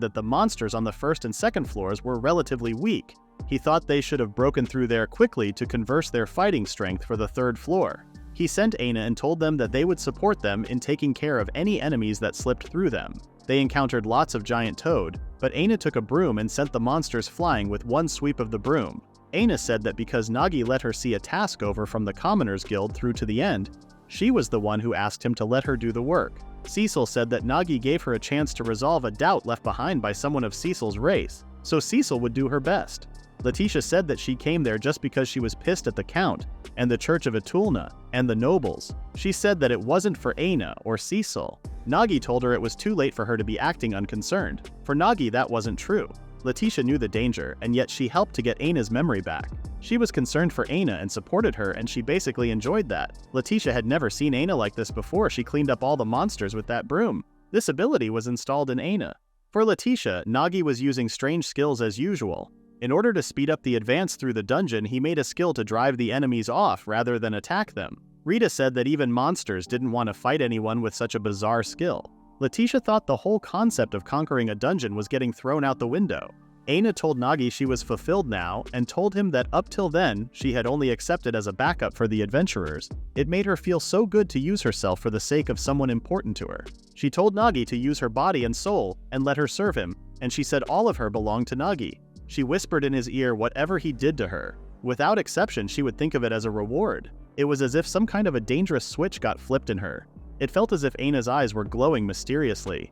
Speaker 1: that the monsters on the 1st and 2nd floors were relatively weak. He thought they should have broken through there quickly to converse their fighting strength for the 3rd floor. He sent Aina and told them that they would support them in taking care of any enemies that slipped through them. They encountered lots of giant toad, but Aina took a broom and sent the monsters flying with one sweep of the broom. Aina said that because Nagi let her see a task over from the Commoners Guild through to the end, she was the one who asked him to let her do the work. Cecil said that Nagi gave her a chance to resolve a doubt left behind by someone of Cecil's race, so Cecil would do her best. Letitia said that she came there just because she was pissed at the Count, and the Church of Etulna, and the nobles. She said that it wasn't for Aina or Cecil. Nagi told her it was too late for her to be acting unconcerned. For Nagi, that wasn't true. Letitia knew the danger, and yet she helped to get Aina's memory back. She was concerned for Aina and supported her, and she basically enjoyed that. Letitia had never seen Aina like this before. She cleaned up all the monsters with that broom. This ability was installed in Aina. For Letitia, Nagi was using strange skills as usual. In order to speed up the advance through the dungeon, he made a skill to drive the enemies off rather than attack them. Rita said that even monsters didn't want to fight anyone with such a bizarre skill. Letitia thought the whole concept of conquering a dungeon was getting thrown out the window. Aina told Nagi she was fulfilled now and told him that up till then, she had only accepted as a backup for the adventurers. It made her feel so good to use herself for the sake of someone important to her. She told Nagi to use her body and soul and let her serve him, and she said all of her belonged to Nagi. She whispered in his ear whatever he did to her. Without exception, she would think of it as a reward. It was as if some kind of a dangerous switch got flipped in her. It felt as if Aina's eyes were glowing mysteriously.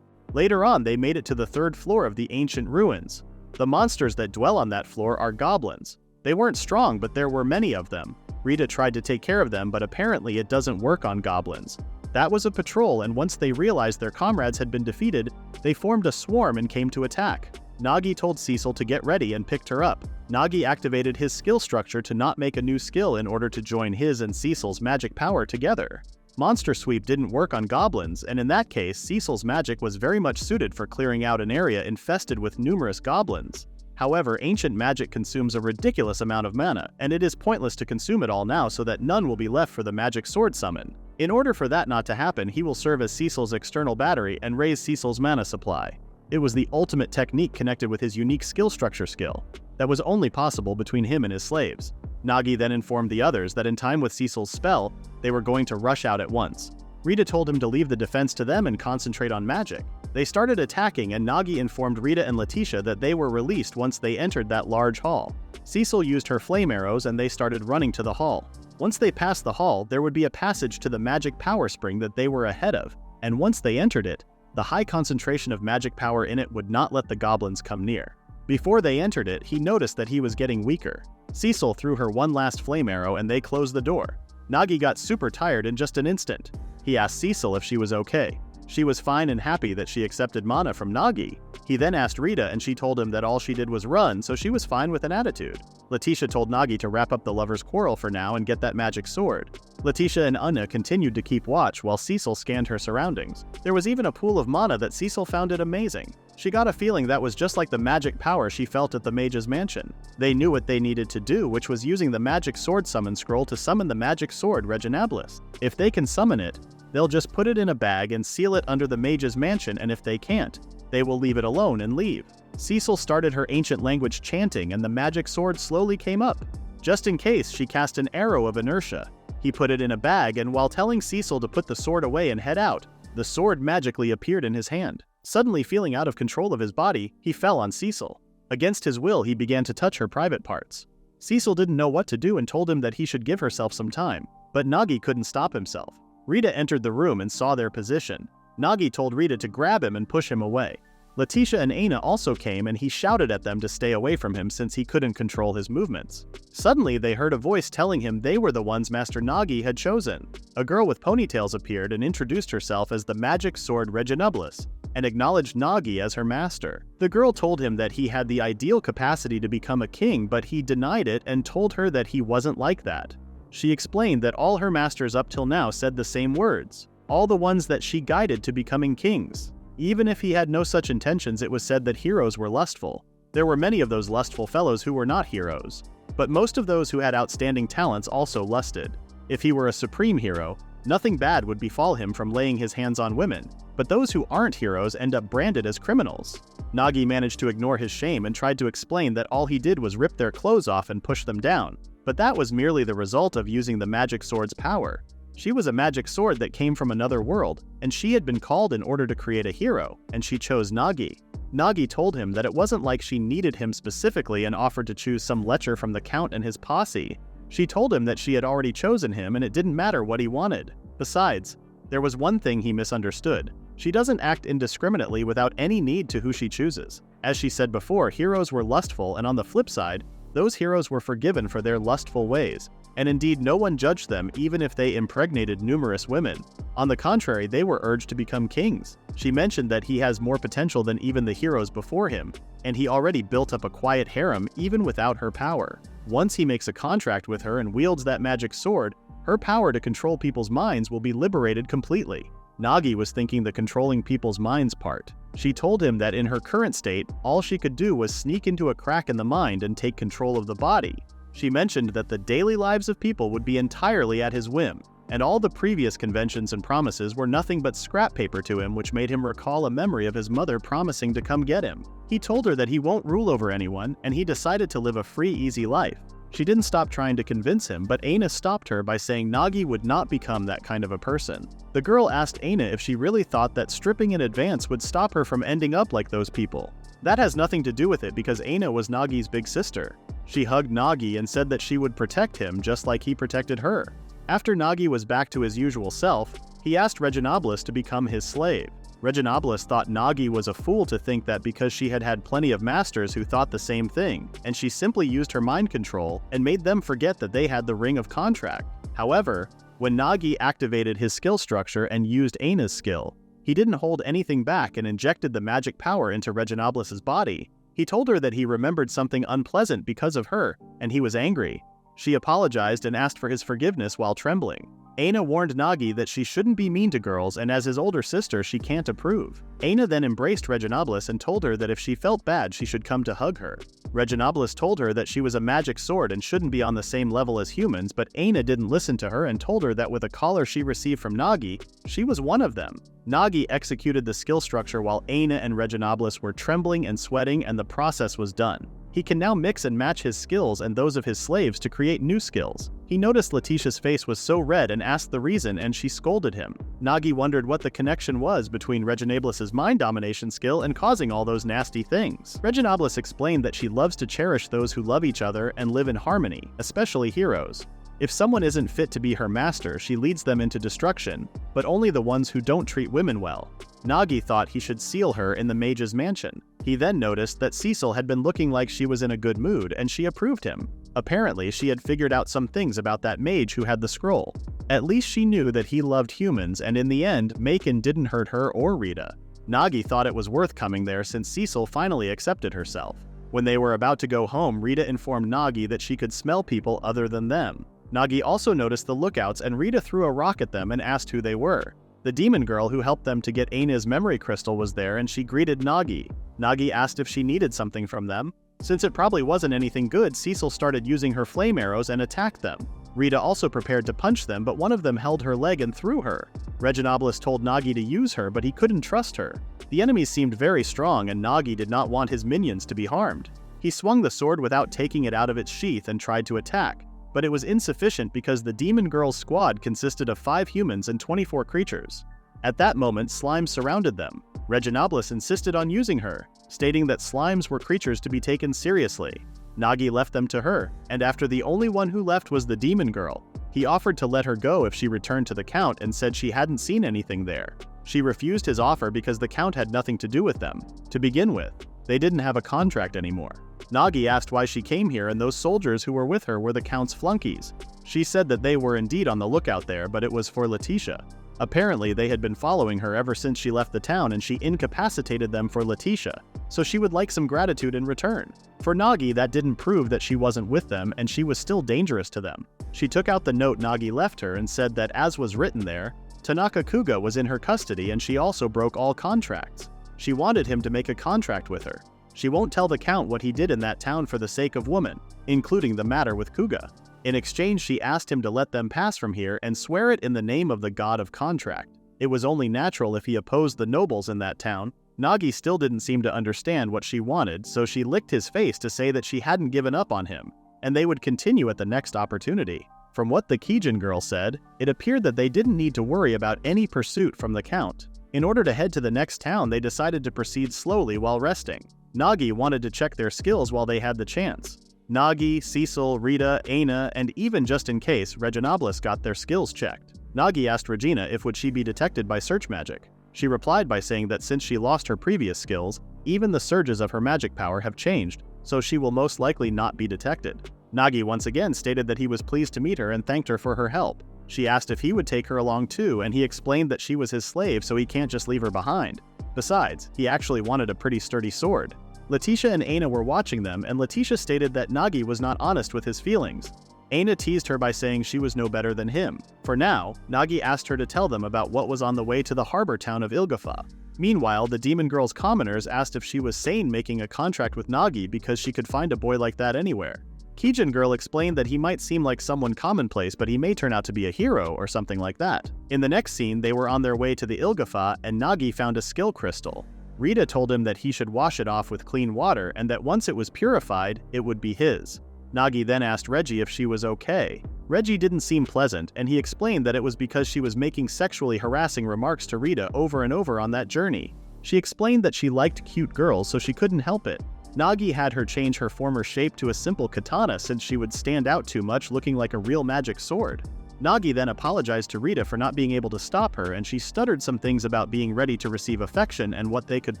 Speaker 1: Later on, they made it to the 3rd floor of the ancient ruins. The monsters that dwell on that floor are goblins. They weren't strong, but there were many of them. Rita tried to take care of them, but apparently it doesn't work on goblins. That was a patrol, and once they realized their comrades had been defeated, they formed a swarm and came to attack. Nagi told Cecil to get ready and picked her up. Nagi activated his skill structure to not make a new skill in order to join his and Cecil's magic power together. Monster Sweep didn't work on goblins, and in that case, Cecil's magic was very much suited for clearing out an area infested with numerous goblins. However, ancient magic consumes a ridiculous amount of mana, and it is pointless to consume it all now so that none will be left for the magic sword summon. In order for that not to happen, he will serve as Cecil's external battery and raise Cecil's mana supply. It was the ultimate technique connected with his unique skill structure skill that was only possible between him and his slaves. Nagi then informed the others that in time with Cecil's spell, they were going to rush out at once. Rita told him to leave the defense to them and concentrate on magic. They started attacking, and Nagi informed Rita and Letitia that they were released once they entered that large hall. Cecil used her flame arrows and they started running to the hall. Once they passed the hall, there would be a passage to the magic power spring that they were ahead of, and once they entered it, the high concentration of magic power in it would not let the goblins come near. Before they entered it, he noticed that he was getting weaker. Cecil threw her one last flame arrow and they closed the door. Nagi got super tired in just an instant. He asked Cecil if she was okay. She was fine and happy that she accepted mana from Nagi. He then asked Rita and she told him that all she did was run, so she was fine with an attitude. Letitia told Nagi to wrap up the lovers' quarrel for now and get that magic sword. Letitia and Anna continued to keep watch while Cecil scanned her surroundings. There was even a pool of mana that Cecil found it amazing. She got a feeling that was just like the magic power she felt at the mage's mansion. They knew what they needed to do, which was using the magic sword summon scroll to summon the magic sword Reginablis. If they can summon it, they'll just put it in a bag and seal it under the mage's mansion, and if they can't, they will leave it alone and leave. Cecil started her ancient language chanting and the magic sword slowly came up. Just in case, she cast an arrow of inertia. He put it in a bag, and while telling Cecil to put the sword away and head out, the sword magically appeared in his hand. Suddenly feeling out of control of his body, he fell on Cecil. Against his will, he began to touch her private parts. Cecil didn't know what to do and told him that he should give herself some time, but Nagi couldn't stop himself. Rita entered the room and saw their position. Nagi told Rita to grab him and push him away. Letitia and Aina also came, and he shouted at them to stay away from him since he couldn't control his movements. Suddenly, they heard a voice telling him they were the ones Master Nagi had chosen. A girl with ponytails appeared and introduced herself as the magic sword Reginablis, and acknowledged Nagi as her master. The girl told him that he had the ideal capacity to become a king, but he denied it and told her that he wasn't like that. She explained that all her masters up till now said the same words, all the ones that she guided to becoming kings. Even if he had no such intentions, it was said that heroes were lustful. There were many of those lustful fellows who were not heroes, but most of those who had outstanding talents also lusted. If he were a supreme hero, nothing bad would befall him from laying his hands on women, but those who aren't heroes end up branded as criminals. Nagi managed to ignore his shame and tried to explain that all he did was rip their clothes off and push them down, but that was merely the result of using the magic sword's power. She was a magic sword that came from another world, and she had been called in order to create a hero, and she chose Nagi. Nagi told him that it wasn't like she needed him specifically and offered to choose some lecher from the Count and his posse. She told him that she had already chosen him and it didn't matter what he wanted. Besides, there was one thing he misunderstood. She doesn't act indiscriminately without any need to who she chooses. As she said before, heroes were lustful, and on the flip side, those heroes were forgiven for their lustful ways. And indeed, no one judged them even if they impregnated numerous women. On the contrary, they were urged to become kings. She mentioned that he has more potential than even the heroes before him, and he already built up a quiet harem even without her power. Once he makes a contract with her and wields that magic sword, her power to control people's minds will be liberated completely. Nagi was thinking the controlling people's minds part. She told him that in her current state, all she could do was sneak into a crack in the mind and take control of the body. She mentioned that the daily lives of people would be entirely at his whim, and all the previous conventions and promises were nothing but scrap paper to him, which made him recall a memory of his mother promising to come get him. He told her that he won't rule over anyone, and he decided to live a free, easy life. She didn't stop trying to convince him, but Aina stopped her by saying Nagi would not become that kind of a person. The girl asked Aina if she really thought that stripping in advance would stop her from ending up like those people. That has nothing to do with it because Aina was Nagi's big sister. She hugged Nagi and said that she would protect him just like he protected her. After Nagi was back to his usual self, he asked Reginablis to become his slave. Reginablis thought Nagi was a fool to think that because she had had plenty of masters who thought the same thing, and she simply used her mind control and made them forget that they had the ring of contract. However, When Nagi activated his skill structure and used Aina's skill, he didn't hold anything back and injected the magic power into Reginoblus's body. He told her that he remembered something unpleasant because of her, and he was angry. She apologized and asked for his forgiveness while trembling. Aina warned Nagi that she shouldn't be mean to girls, and as his older sister she can't approve. Aina then embraced Reginoblus and told her that if she felt bad she should come to hug her. Reginoblus told her that she was a magic sword and shouldn't be on the same level as humans, but Aina didn't listen to her and told her that with a collar she received from Nagi, she was one of them. Nagi executed the skill structure while Aina and Reginoblus were trembling and sweating, and the process was done. He can now mix and match his skills and those of his slaves to create new skills. He noticed Letitia's face was so red and asked the reason, and she scolded him. Nagi wondered what the connection was between Reginoblus's mind domination skill and causing all those nasty things. Reginoblus explained that she loves to cherish those who love each other and live in harmony, especially heroes. If someone isn't fit to be her master, she leads them into destruction, but only the ones who don't treat women well. Nagi thought he should seal her in the mage's mansion. He then noticed that Cecil had been looking like she was in a good mood, and she approved him. Apparently, she had figured out some things about that mage who had the scroll. At least she knew that he loved humans, and in the end, Macon didn't hurt her or Rita. Nagi thought it was worth coming there since Cecil finally accepted herself. When they were about to go home, Rita informed Nagi that she could smell people other than them. Nagi also noticed the lookouts, and Rita threw a rock at them and asked who they were. The demon girl who helped them to get Aina's memory crystal was there, and she greeted Nagi. Nagi asked if she needed something from them. Since it probably wasn't anything good, Cecil started using her flame arrows and attacked them. Rita also prepared to punch them, but one of them held her leg and threw her. Reginoblus told Nagi to use her, but he couldn't trust her. The enemies seemed very strong, and Nagi did not want his minions to be harmed. He swung the sword without taking it out of its sheath and tried to attack, but it was insufficient because the demon girl's squad consisted of 5 humans and 24 creatures. At that moment, slimes surrounded them. Reginoblus insisted on using her, stating that slimes were creatures to be taken seriously. Nagi left them to her, and after the only one who left was the demon girl, he offered to let her go if she returned to the Count and said she hadn't seen anything there. She refused his offer because the Count had nothing to do with them. To begin with, they didn't have a contract anymore. Nagi asked why she came here, and those soldiers who were with her were the Count's flunkies. She said that they were indeed on the lookout there, but it was for Letitia. Apparently, they had been following her ever since she left the town, and she incapacitated them for Letitia, so she would like some gratitude in return. For Nagi, that didn't prove that she wasn't with them, and she was still dangerous to them. She took out the note Nagi left her and said that, as was written there, Tanaka Kuga was in her custody, and she also broke all contracts. She wanted him to make a contract with her. She won't tell the Count what he did in that town for the sake of woman, including the matter with Kuga. In exchange, she asked him to let them pass from here and swear it in the name of the god of contract. It was only natural if he opposed the nobles in that town. Nagi still didn't seem to understand what she wanted, so she licked his face to say that she hadn't given up on him, and they would continue at the next opportunity. From what the Kijin girl said, it appeared that they didn't need to worry about any pursuit from the Count. In order to head to the next town, they decided to proceed slowly while resting. Nagi wanted to check their skills while they had the chance. Nagi, Cecil, Rita, Aina, and even just in case, Reginoblus got their skills checked. Nagi asked Regina if would she be detected by search magic. She replied by saying that since she lost her previous skills, even the surges of her magic power have changed, so she will most likely not be detected. Nagi once again stated that he was pleased to meet her and thanked her for her help. She asked if he would take her along too, and he explained that she was his slave, so he can't just leave her behind. Besides, he actually wanted a pretty sturdy sword. Letitia and Aina were watching them, and Letitia stated that Nagi was not honest with his feelings. Aina teased her by saying she was no better than him. For now, Nagi asked her to tell them about what was on the way to the harbor town of Ilgafa. Meanwhile, the demon girl's commoners asked if she was sane making a contract with Nagi because she could find a boy like that anywhere. Kijin girl explained that he might seem like someone commonplace, but he may turn out to be a hero or something like that. In the next scene, they were on their way to the Ilgafa, and Nagi found a skill crystal. Rita told him that he should wash it off with clean water and that once it was purified, it would be his. Nagi then asked Reggie if she was okay. Reggie didn't seem pleasant, and he explained that it was because she was making sexually harassing remarks to Rita over and over on that journey. She explained that she liked cute girls, so she couldn't help it. Nagi had her change her former shape to a simple katana since she would stand out too much looking like a real magic sword. Nagi then apologized to Rita for not being able to stop her, and she stuttered some things about being ready to receive affection and what they could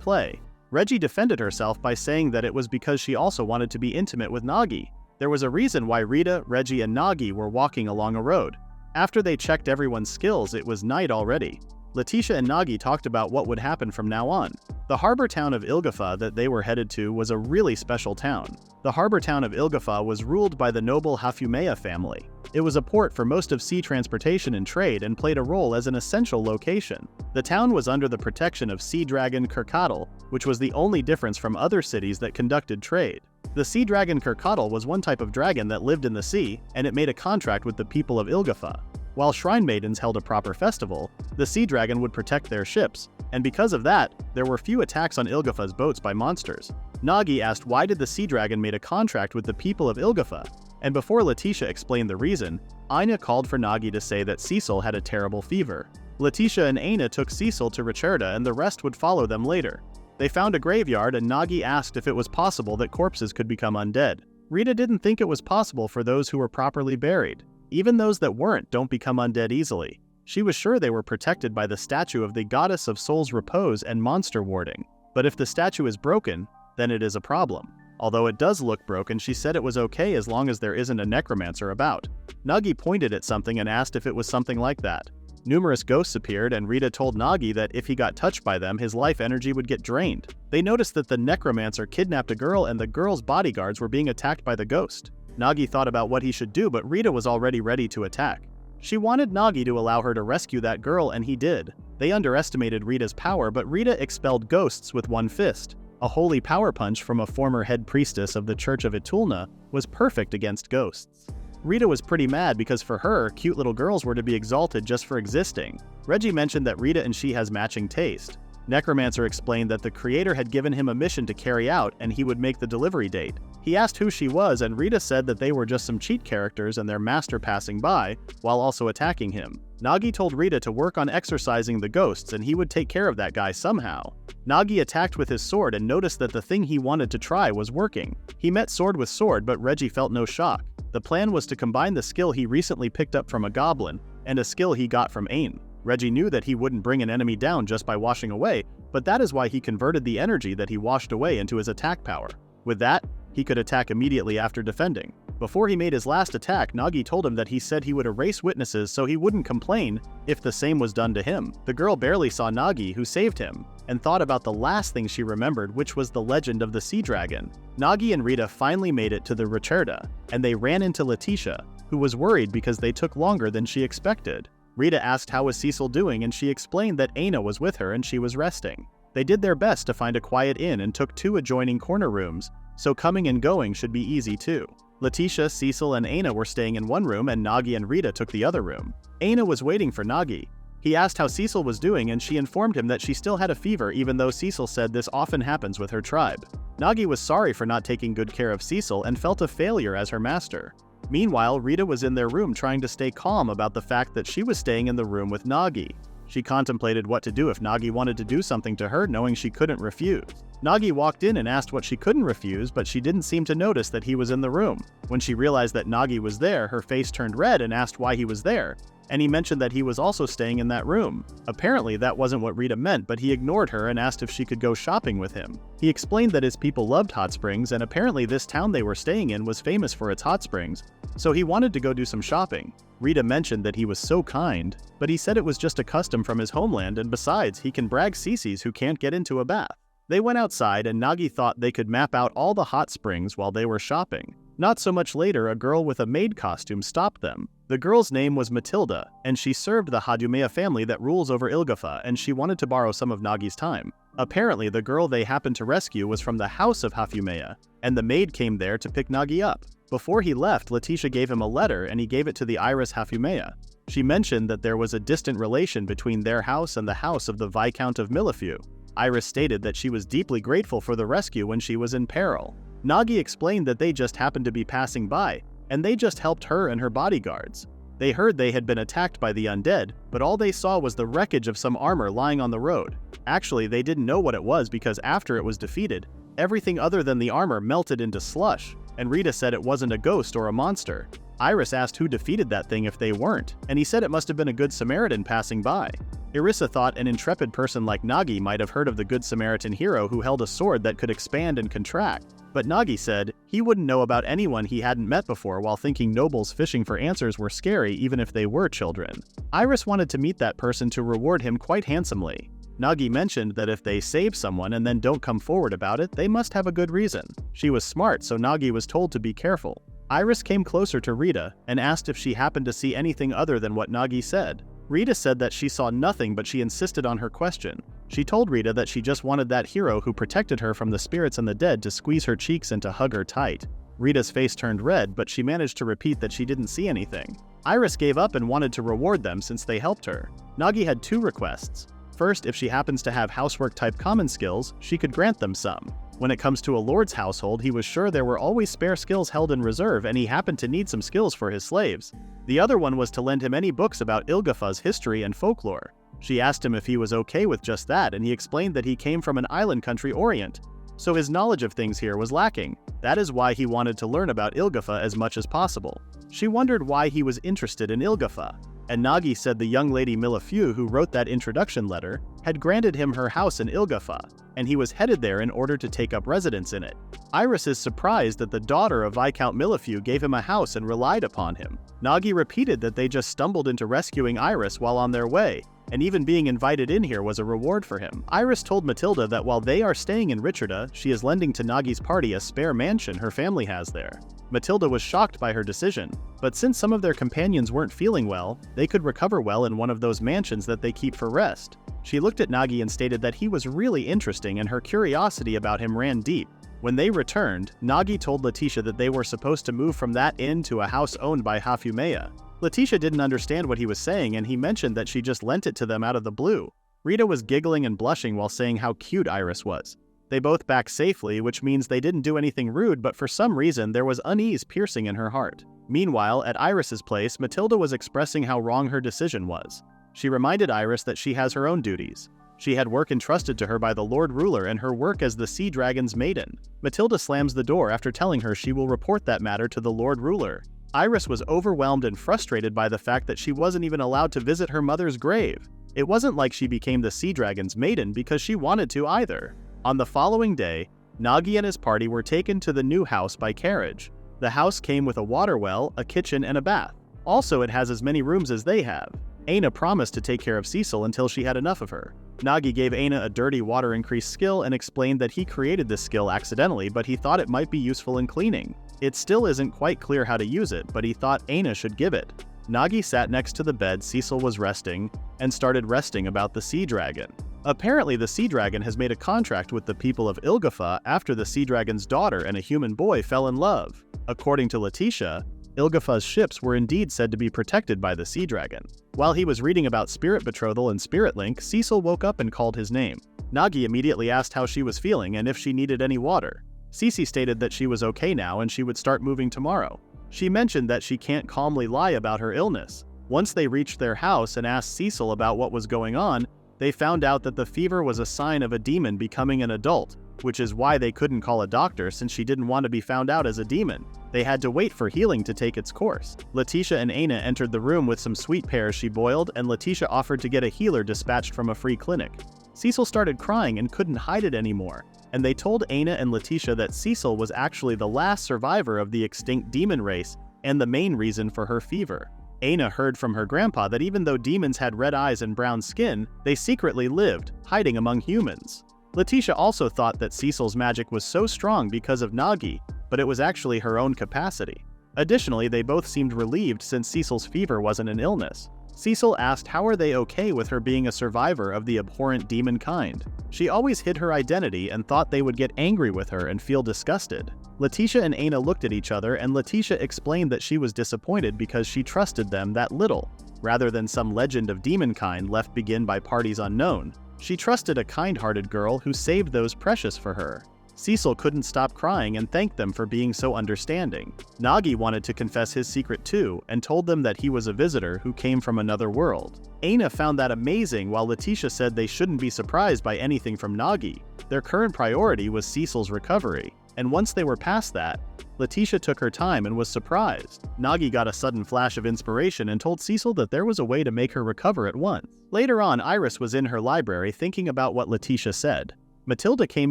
Speaker 1: play. Reggie defended herself by saying that it was because she also wanted to be intimate with Nagi. There was a reason why Rita, Reggie, and Nagi were walking along a road. After they checked everyone's skills, it was night already. Letitia and Nagi talked about what would happen from now on. The harbor town of Ilgafa that they were headed to was a really special town. The harbor town of Ilgafa was ruled by the noble Hafumea family. It was a port for most of sea transportation and trade and played a role as an essential location. The town was under the protection of sea dragon Kirkatl, which was the only difference from other cities that conducted trade. The sea dragon Kirkatl was one type of dragon that lived in the sea, and it made a contract with the people of Ilgafa. While shrine maidens held a proper festival, the sea dragon would protect their ships, and because of that, there were few attacks on Ilgafa's boats by monsters. Nagi asked why did the sea dragon made a contract with the people of Ilgafa, and before Letitia explained the reason, Aina called for Nagi to say that Cecil had a terrible fever. Letitia and Aina took Cecil to Recherda and the rest would follow them later. They found a graveyard and Nagi asked if it was possible that corpses could become undead. Rita didn't think it was possible for those who were properly buried. Even those that weren't don't become undead easily. She was sure they were protected by the statue of the goddess of soul's repose and monster warding. But if the statue is broken, then it is a problem. Although it does look broken, she said it was okay as long as there isn't a necromancer about. Nagi pointed at something and asked if it was something like that. Numerous ghosts appeared and Rita told Nagi that if he got touched by them, his life energy would get drained. They noticed that the necromancer kidnapped a girl and the girl's bodyguards were being attacked by the ghost. Nagi thought about what he should do, but Rita was already ready to attack. She wanted Nagi to allow her to rescue that girl, and he did. They underestimated Rita's power, but Rita expelled ghosts with one fist. A holy power punch from a former head priestess of the Church of Itulna was perfect against ghosts. Rita was pretty mad because for her, cute little girls were to be exalted just for existing. Reggie mentioned that Rita and she has matching taste. Necromancer explained that the creator had given him a mission to carry out and he would make the delivery date. He asked who she was and Rita said that they were just some cheat characters and their master passing by, while also attacking him. Nagi told Rita to work on exorcising the ghosts and he would take care of that guy somehow. Nagi attacked with his sword and noticed that the thing he wanted to try was working. He met sword with sword, but Reggie felt no shock. The plan was to combine the skill he recently picked up from a goblin and a skill he got from Ain. Reggie knew that he wouldn't bring an enemy down just by washing away, but that is why he converted the energy that he washed away into his attack power. With that, he could attack immediately after defending. Before he made his last attack, Nagi told him that he said he would erase witnesses so he wouldn't complain if the same was done to him. The girl barely saw Nagi, who saved him, and thought about the last thing she remembered, which was the legend of the sea dragon. Nagi and Rita finally made it to the Recherda, and they ran into Letitia, who was worried because they took longer than she expected. Rita asked how was Cecil doing and she explained that Aina was with her and she was resting. They did their best to find a quiet inn and took 2 adjoining corner rooms, so coming and going should be easy too. Letitia, Cecil, and Aina were staying in one room and Nagi and Rita took the other room. Aina was waiting for Nagi. He asked how Cecil was doing and she informed him that she still had a fever even though Cecil said this often happens with her tribe. Nagi was sorry for not taking good care of Cecil and felt a failure as her master. Meanwhile, Rita was in their room trying to stay calm about the fact that she was staying in the room with Nagi. She contemplated what to do if Nagi wanted to do something to her, knowing she couldn't refuse. Nagi walked in and asked what she couldn't refuse, but she didn't seem to notice that he was in the room. When she realized that Nagi was there, her face turned red and asked why he was there, and he mentioned that he was also staying in that room. Apparently that wasn't what Rita meant, but he ignored her and asked if she could go shopping with him. He explained that his people loved hot springs and apparently this town they were staying in was famous for its hot springs, so he wanted to go do some shopping. Rita mentioned that he was so kind, but he said it was just a custom from his homeland and besides he can brag CCs who can't get into a bath. They went outside and Nagi thought they could map out all the hot springs while they were shopping. Not so much later, a girl with a maid costume stopped them. The girl's name was Matilda, and she served the Hadumea family that rules over Ilgafa, and she wanted to borrow some of Nagi's time. Apparently, the girl they happened to rescue was from the house of Hafumea, and the maid came there to pick Nagi up. Before he left, Letitia gave him a letter and he gave it to the Iris Hafumea. She mentioned that there was a distant relation between their house and the house of the Viscount of Millefew. Iris stated that she was deeply grateful for the rescue when she was in peril. Nagi explained that they just happened to be passing by, and they just helped her and her bodyguards. They heard they had been attacked by the undead, but all they saw was the wreckage of some armor lying on the road. Actually, they didn't know what it was because after it was defeated, everything other than the armor melted into slush, and Rita said it wasn't a ghost or a monster. Iris asked who defeated that thing if they weren't, and he said it must have been a good Samaritan passing by. Irissa thought an intrepid person like Nagi might have heard of the Good Samaritan hero who held a sword that could expand and contract. But Nagi said he wouldn't know about anyone he hadn't met before, while thinking nobles fishing for answers were scary even if they were children. Iris wanted to meet that person to reward him quite handsomely. Nagi mentioned that if they save someone and then don't come forward about it, they must have a good reason. She was smart, so Nagi was told to be careful. Iris came closer to Rita and asked if she happened to see anything other than what Nagi said. Rita said that she saw nothing, but she insisted on her question. She told Rita that she just wanted that hero who protected her from the spirits and the dead to squeeze her cheeks and to hug her tight. Rita's face turned red, but she managed to repeat that she didn't see anything. Iris gave up and wanted to reward them since they helped her. Nagi had two requests. First, if she happens to have housework-type common skills, she could grant them some. When it comes to a lord's household, he was sure there were always spare skills held in reserve, and he happened to need some skills for his slaves. The other one was to lend him any books about Ilgafa's history and folklore. She asked him if he was okay with just that, and he explained that he came from an island country Orient, so his knowledge of things here was lacking. That is why he wanted to learn about Ilgafa as much as possible. She wondered why he was interested in Ilgafa, and Nagi said the young lady Millefew who wrote that introduction letter had granted him her house in Ilgafa, and he was headed there in order to take up residence in it. Iris is surprised that the daughter of Viscount Millefew gave him a house and relied upon him. Nagi repeated that they just stumbled into rescuing Iris while on their way, and even being invited in here was a reward for him. Iris told Matilda that while they are staying in Richarda, she is lending to Nagi's party a spare mansion her family has there. Matilda was shocked by her decision, but since some of their companions weren't feeling well, they could recover well in one of those mansions that they keep for rest. She looked at Nagi and stated that he was really interesting, and her curiosity about him ran deep. When they returned, Nagi told Letitia that they were supposed to move from that inn to a house owned by Hafumea. Letitia didn't understand what he was saying, and he mentioned that she just lent it to them out of the blue. Rita was giggling and blushing while saying how cute Iris was. They both backed safely, which means they didn't do anything rude, but for some reason there was unease piercing in her heart. Meanwhile, at Iris's place, Matilda was expressing how wrong her decision was. She reminded Iris that she has her own duties. She had work entrusted to her by the Lord Ruler and her work as the Sea Dragon's maiden. Matilda slams the door after telling her she will report that matter to the Lord Ruler. Iris was overwhelmed and frustrated by the fact that she wasn't even allowed to visit her mother's grave. It wasn't like she became the Sea Dragon's maiden because she wanted to either. On the following day, Nagi and his party were taken to the new house by carriage. The house came with a water well, a kitchen, and a bath. Also, it has as many rooms as they have. Aina promised to take care of Cecil until she had enough of her. Nagi gave Aina a dirty water increase skill and explained that he created this skill accidentally, but he thought it might be useful in cleaning. It still isn't quite clear how to use it, but he thought Aina should give it. Nagi sat next to the bed Cecil was resting and started resting about the Sea Dragon. Apparently, the Sea Dragon has made a contract with the people of Ilgafa after the Sea Dragon's daughter and a human boy fell in love. According to Letitia, Ilgafa's ships were indeed said to be protected by the Sea Dragon. While he was reading about spirit betrothal and spirit link, Cecil woke up and called his name. Nagi immediately asked how she was feeling and if she needed any water. Cece stated that she was okay now and she would start moving tomorrow. She mentioned that she can't calmly lie about her illness. Once they reached their house and asked Cecil about what was going on, they found out that the fever was a sign of a demon becoming an adult, which is why they couldn't call a doctor since she didn't want to be found out as a demon. They had to wait for healing to take its course. Letitia and Aina entered the room with some sweet pears she boiled, and Letitia offered to get a healer dispatched from a free clinic. Cecil started crying and couldn't hide it anymore, and they told Aina and Letitia that Cecil was actually the last survivor of the extinct demon race and the main reason for her fever. Aina heard from her grandpa that even though demons had red eyes and brown skin, they secretly lived, hiding among humans. Letitia also thought that Cecil's magic was so strong because of Nagi, but it was actually her own capacity. Additionally, they both seemed relieved since Cecil's fever wasn't an illness. Cecil asked how are they okay with her being a survivor of the abhorrent demon kind. She always hid her identity and thought they would get angry with her and feel disgusted. Letitia and Aina looked at each other, and Letitia explained that she was disappointed because she trusted them that little. Rather than some legend of demon kind left begin by parties unknown, she trusted a kind-hearted girl who saved those precious for her. Cecil couldn't stop crying and thanked them for being so understanding. Nagi wanted to confess his secret too and told them that he was a visitor who came from another world. Aina found that amazing, while Letitia said they shouldn't be surprised by anything from Nagi. Their current priority was Cecil's recovery, and once they were past that, Letitia took her time and was surprised. Nagi got a sudden flash of inspiration and told Cecil that there was a way to make her recover at once. Later on, Iris was in her library thinking about what Letitia said. Matilda came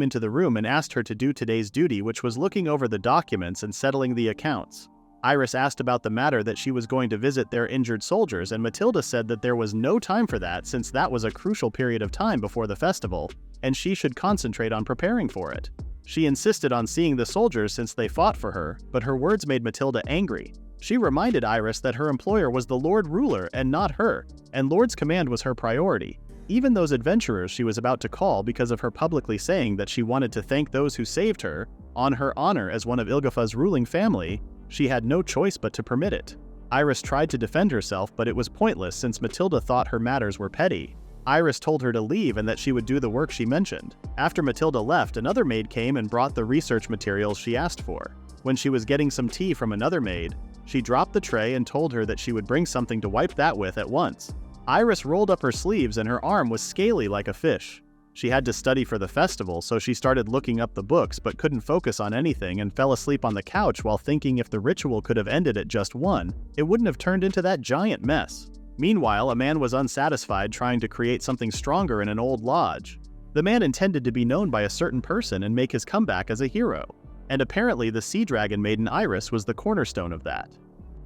Speaker 1: into the room and asked her to do today's duty, which was looking over the documents and settling the accounts. Iris asked about the matter that she was going to visit their injured soldiers, and Matilda said that there was no time for that since that was a crucial period of time before the festival, and she should concentrate on preparing for it. She insisted on seeing the soldiers since they fought for her, but her words made Matilda angry. She reminded Iris that her employer was the Lord Ruler and not her, and Lord's command was her priority. Even those adventurers she was about to call because of her publicly saying that she wanted to thank those who saved her, on her honor as one of Ilgafa's ruling family, she had no choice but to permit it. Iris tried to defend herself, but it was pointless since Matilda thought her matters were petty. Iris told her to leave and that she would do the work she mentioned. After Matilda left, another maid came and brought the research materials she asked for. When she was getting some tea from another maid, she dropped the tray and told her that she would bring something to wipe that with at once. Iris rolled up her sleeves and her arm was scaly like a fish. She had to study for the festival, so she started looking up the books but couldn't focus on anything and fell asleep on the couch while thinking if the ritual could have ended at just one, it wouldn't have turned into that giant mess. Meanwhile, a man was unsatisfied trying to create something stronger in an old lodge. The man intended to be known by a certain person and make his comeback as a hero, and apparently the sea dragon maiden Iris was the cornerstone of that.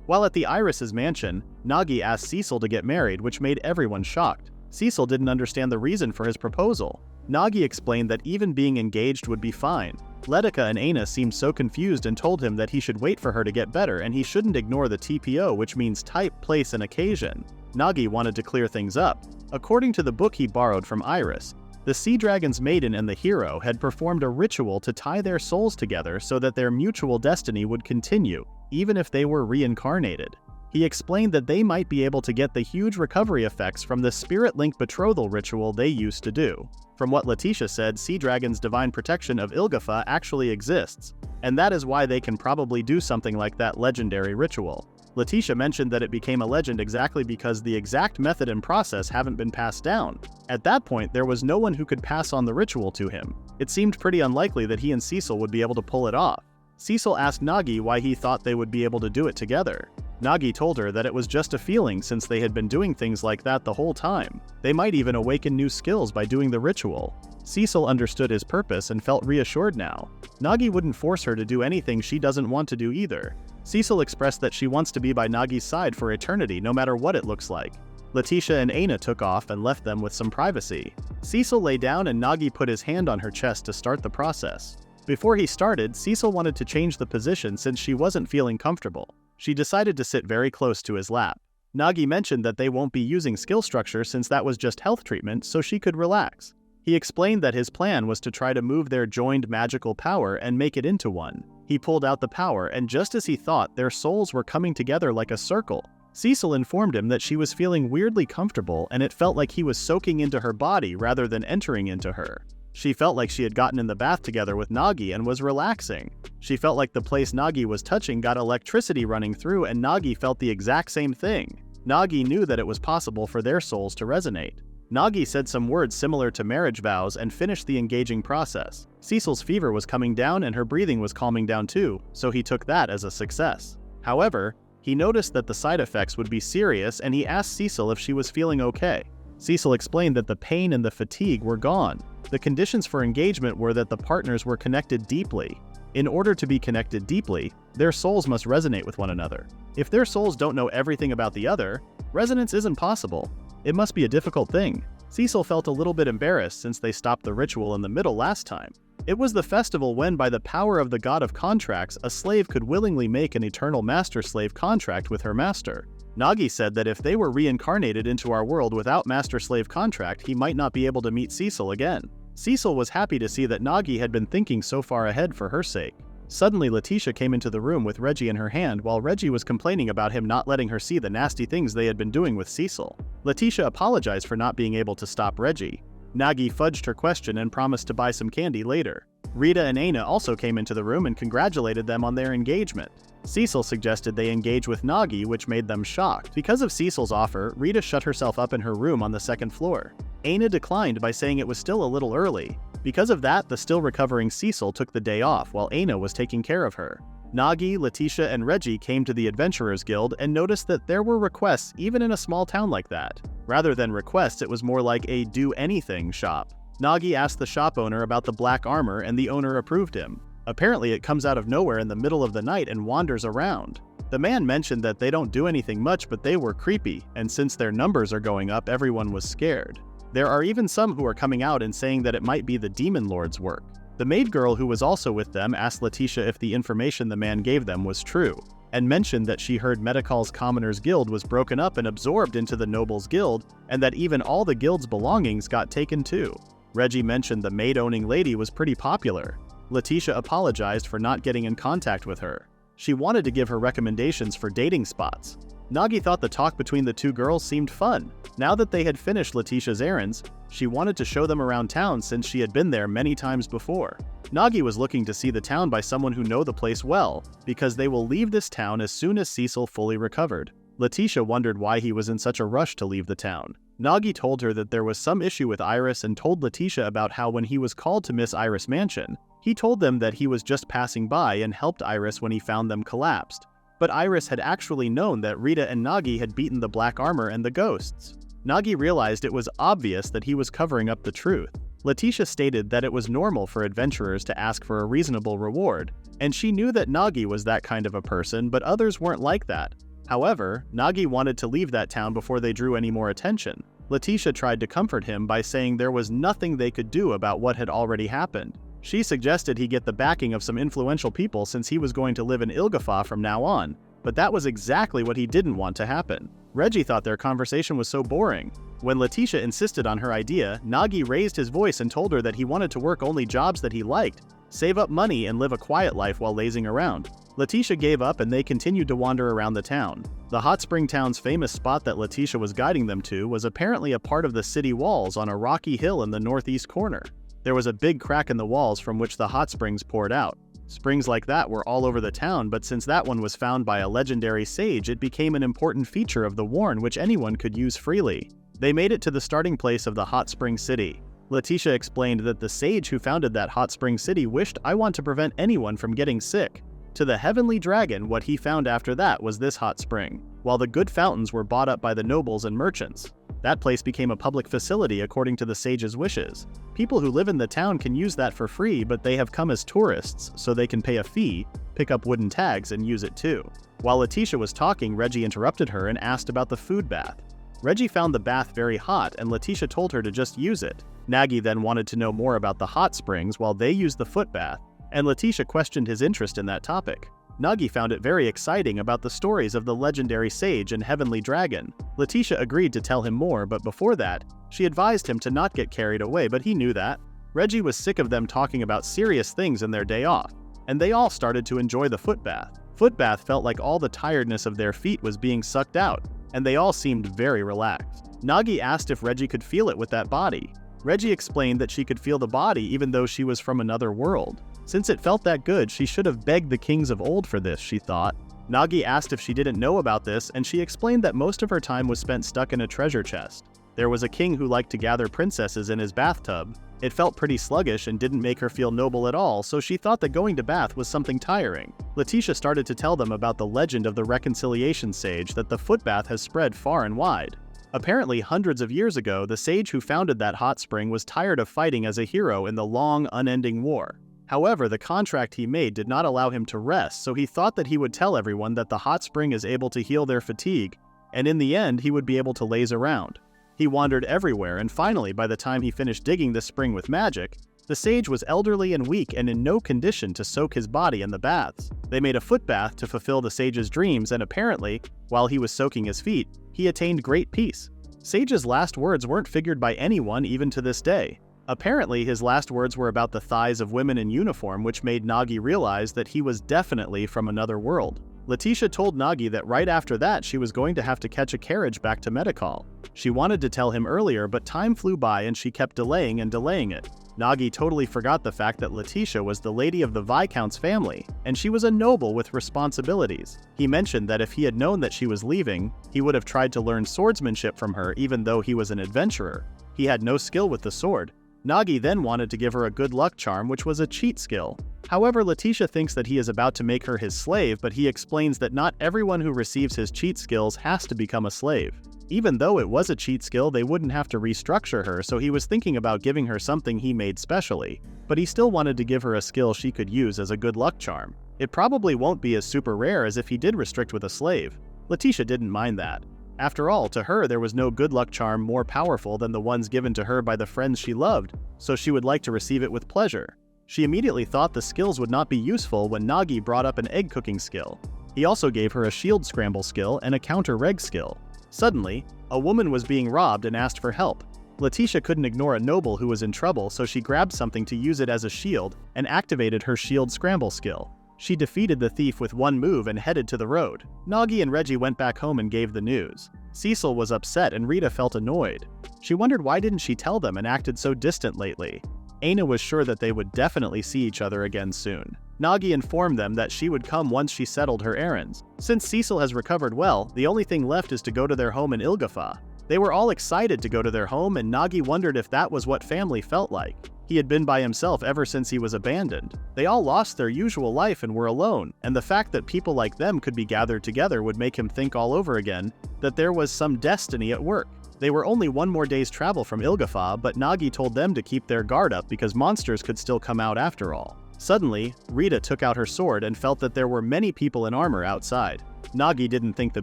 Speaker 1: While at the Iris' mansion, Nagi asked Cecil to get married, which made everyone shocked. Cecil didn't understand the reason for his proposal. Nagi explained that even being engaged would be fine. Letica and Aina seemed so confused and told him that he should wait for her to get better and he shouldn't ignore the TPO, which means type, place, and occasion. Nagi wanted to clear things up. According to the book he borrowed from Iris, the Sea Dragon's maiden and the hero had performed a ritual to tie their souls together so that their mutual destiny would continue, even if they were reincarnated. He explained that they might be able to get the huge recovery effects from the spirit-link betrothal ritual they used to do. From what Letitia said, Sea Dragon's divine protection of Ilgafa actually exists, and that is why they can probably do something like that legendary ritual. Letitia mentioned that it became a legend exactly because the exact method and process haven't been passed down. At that point, there was no one who could pass on the ritual to him. It seemed pretty unlikely that he and Cecil would be able to pull it off. Cecil asked Nagi why he thought they would be able to do it together. Nagi told her that it was just a feeling since they had been doing things like that the whole time. They might even awaken new skills by doing the ritual. Cecil understood his purpose and felt reassured now. Nagi wouldn't force her to do anything she doesn't want to do either. Cecil expressed that she wants to be by Nagi's side for eternity no matter what it looks like. Letitia and Aina took off and left them with some privacy. Cecil lay down and Nagi put his hand on her chest to start the process. Before he started, Cecil wanted to change the position since she wasn't feeling comfortable. She decided to sit very close to his lap. Nagi mentioned that they won't be using skill structure since that was just health treatment, so she could relax. He explained that his plan was to try to move their joined magical power and make it into one. He pulled out the power, and just as he thought, their souls were coming together like a circle. Cecil informed him that she was feeling weirdly comfortable and it felt like he was soaking into her body rather than entering into her. She felt like she had gotten in the bath together with Nagi and was relaxing. She felt like the place Nagi was touching got electricity running through, and Nagi felt the exact same thing. Nagi knew that it was possible for their souls to resonate. Nagi said some words similar to marriage vows and finished the engaging process. Cecil's fever was coming down and her breathing was calming down too, so he took that as a success. However, he noticed that the side effects would be serious and he asked Cecil if she was feeling okay. Cecil explained that the pain and the fatigue were gone. The conditions for engagement were that the partners were connected deeply. In order to be connected deeply, their souls must resonate with one another. If their souls don't know everything about the other, resonance isn't possible. It must be a difficult thing. Cecil felt a little bit embarrassed since they stopped the ritual in the middle last time. It was the festival when, by the power of the god of contracts, a slave could willingly make an eternal master-slave contract with her master. Nagi said that if they were reincarnated into our world without master-slave contract, he might not be able to meet Cecil again. Cecil was happy to see that Nagi had been thinking so far ahead for her sake. Suddenly, Letitia came into the room with Reggie in her hand while Reggie was complaining about him not letting her see the nasty things they had been doing with Cecil. Letitia apologized for not being able to stop Reggie. Nagi fudged her question and promised to buy some candy later. Rita and Aina also came into the room and congratulated them on their engagement. Cecil suggested they engage with Nagi, which made them shocked. Because of Cecil's offer, Rita shut herself up in her room on the second floor. Aina declined by saying it was still a little early. Because of that, the still recovering Cecil took the day off while Aina was taking care of her. Nagi, Letitia, and Reggie came to the Adventurers Guild and noticed that there were requests even in a small town like that. Rather than requests, it was more like a do-anything shop. Nagi asked the shop owner about the black armor and the owner approved him. Apparently it comes out of nowhere in the middle of the night and wanders around. The man mentioned that they don't do anything much, but they were creepy, and since their numbers are going up, everyone was scared. There are even some who are coming out and saying that it might be the Demon Lord's work. The maid girl who was also with them asked Letitia if the information the man gave them was true, and mentioned that she heard Medical's Commoners Guild was broken up and absorbed into the Nobles Guild, and that even all the guild's belongings got taken too. Reggie mentioned the maid-owning lady was pretty popular. Letitia apologized for not getting in contact with her. She wanted to give her recommendations for dating spots. Nagi thought the talk between the two girls seemed fun. Now that they had finished Letitia's errands, she wanted to show them around town since she had been there many times before. Nagi was looking to see the town by someone who know the place well, because they will leave this town as soon as Cecil fully recovered. Letitia wondered why he was in such a rush to leave the town. Nagi told her that there was some issue with Iris and told Letitia about how when he was called to Miss Iris' mansion, he told them that he was just passing by and helped Iris when he found them collapsed. But Iris had actually known that Rita and Nagi had beaten the black armor and the ghosts. Nagi realized it was obvious that he was covering up the truth. Letitia stated that it was normal for adventurers to ask for a reasonable reward, and she knew that Nagi was that kind of a person, but others weren't like that. However, Nagi wanted to leave that town before they drew any more attention. Letitia tried to comfort him by saying there was nothing they could do about what had already happened. She suggested he get the backing of some influential people since he was going to live in Ilgafa from now on, but that was exactly what he didn't want to happen. Reggie thought their conversation was so boring. When Letitia insisted on her idea, Nagi raised his voice and told her that he wanted to work only jobs that he liked, save up money and live a quiet life while lazing around. Letitia gave up and they continued to wander around the town. The hot spring town's famous spot that Letitia was guiding them to was apparently a part of the city walls on a rocky hill in the northeast corner. There was a big crack in the walls from which the hot springs poured out. Springs like that were all over the town, but since that one was found by a legendary sage, it became an important feature of the Warren which anyone could use freely. They made it to the starting place of the hot spring city. Letitia explained that the sage who founded that hot spring city wished I want to prevent anyone from getting sick. To the heavenly dragon, what he found after that was this hot spring, while the good fountains were bought up by the nobles and merchants. That place became a public facility according to the sage's wishes. People who live in the town can use that for free, but they have come as tourists, so they can pay a fee, pick up wooden tags, and use it too. While Letitia was talking, Reggie interrupted her and asked about the food bath. Reggie found the bath very hot, and Letitia told her to just use it. Nagi then wanted to know more about the hot springs while they used the foot bath, and Letitia questioned his interest in that topic. Nagi found it very exciting about the stories of the legendary sage and heavenly dragon. Letitia agreed to tell him more, but before that, she advised him to not get carried away, but he knew that. Reggie was sick of them talking about serious things in their day off, and they all started to enjoy the foot bath. Foot bath felt like all the tiredness of their feet was being sucked out, and they all seemed very relaxed. Nagi asked if Reggie could feel it with that body. Reggie explained that she could feel the body even though she was from another world. Since it felt that good, she should have begged the kings of old for this, she thought. Nagi asked if she didn't know about this, and she explained that most of her time was spent stuck in a treasure chest. There was a king who liked to gather princesses in his bathtub. It felt pretty sluggish and didn't make her feel noble at all, so she thought that going to bath was something tiring. Letitia started to tell them about the legend of the reconciliation sage that the foot bath has spread far and wide. Apparently, hundreds of years ago, the sage who founded that hot spring was tired of fighting as a hero in the long, unending war. However, the contract he made did not allow him to rest, so he thought that he would tell everyone that the hot spring is able to heal their fatigue, and in the end, he would be able to laze around. He wandered everywhere, and finally, by the time he finished digging this spring with magic, the sage was elderly and weak and in no condition to soak his body in the baths. They made a foot bath to fulfill the sage's dreams, and apparently, while he was soaking his feet, he attained great peace. Sage's last words weren't figured by anyone even to this day. Apparently, his last words were about the thighs of women in uniform, which made Nagi realize that he was definitely from another world. Letitia told Nagi that right after that she was going to have to catch a carriage back to Medicol. She wanted to tell him earlier, but time flew by and she kept delaying and delaying it. Nagi totally forgot the fact that Letitia was the lady of the Viscount's family, and she was a noble with responsibilities. He mentioned that if he had known that she was leaving, he would have tried to learn swordsmanship from her even though he was an adventurer. He had no skill with the sword. Nagi then wanted to give her a good luck charm, which was a cheat skill. However, Letitia thinks that he is about to make her his slave, but he explains that not everyone who receives his cheat skills has to become a slave. Even though it was a cheat skill, they wouldn't have to restructure her, so he was thinking about giving her something he made specially. But he still wanted to give her a skill she could use as a good luck charm. It probably won't be as super rare as if he did restrict with a slave. Letitia didn't mind that. After all, to her there was no good luck charm more powerful than the ones given to her by the friends she loved, so she would like to receive it with pleasure. She immediately thought the skills would not be useful when Nagi brought up an egg cooking skill. He also gave her a shield scramble skill and a counter reg skill. Suddenly, a woman was being robbed and asked for help. Letitia couldn't ignore a noble who was in trouble, so she grabbed something to use it as a shield and activated her shield scramble skill. She defeated the thief with one move and headed to the road. Nagi and Reggie went back home and gave the news. Cecil was upset and Rita felt annoyed. She wondered why didn't she tell them and acted so distant lately. Aina was sure that they would definitely see each other again soon. Nagi informed them that she would come once she settled her errands. Since Cecil has recovered well, the only thing left is to go to their home in Ilgafa. They were all excited to go to their home, and Nagi wondered if that was what family felt like. He had been by himself ever since he was abandoned. They all lost their usual life and were alone, and the fact that people like them could be gathered together would make him think all over again that there was some destiny at work. They were only one more day's travel from Ilgafa, but Nagi told them to keep their guard up because monsters could still come out after all. Suddenly, Rita took out her sword and felt that there were many people in armor outside. Nagi didn't think the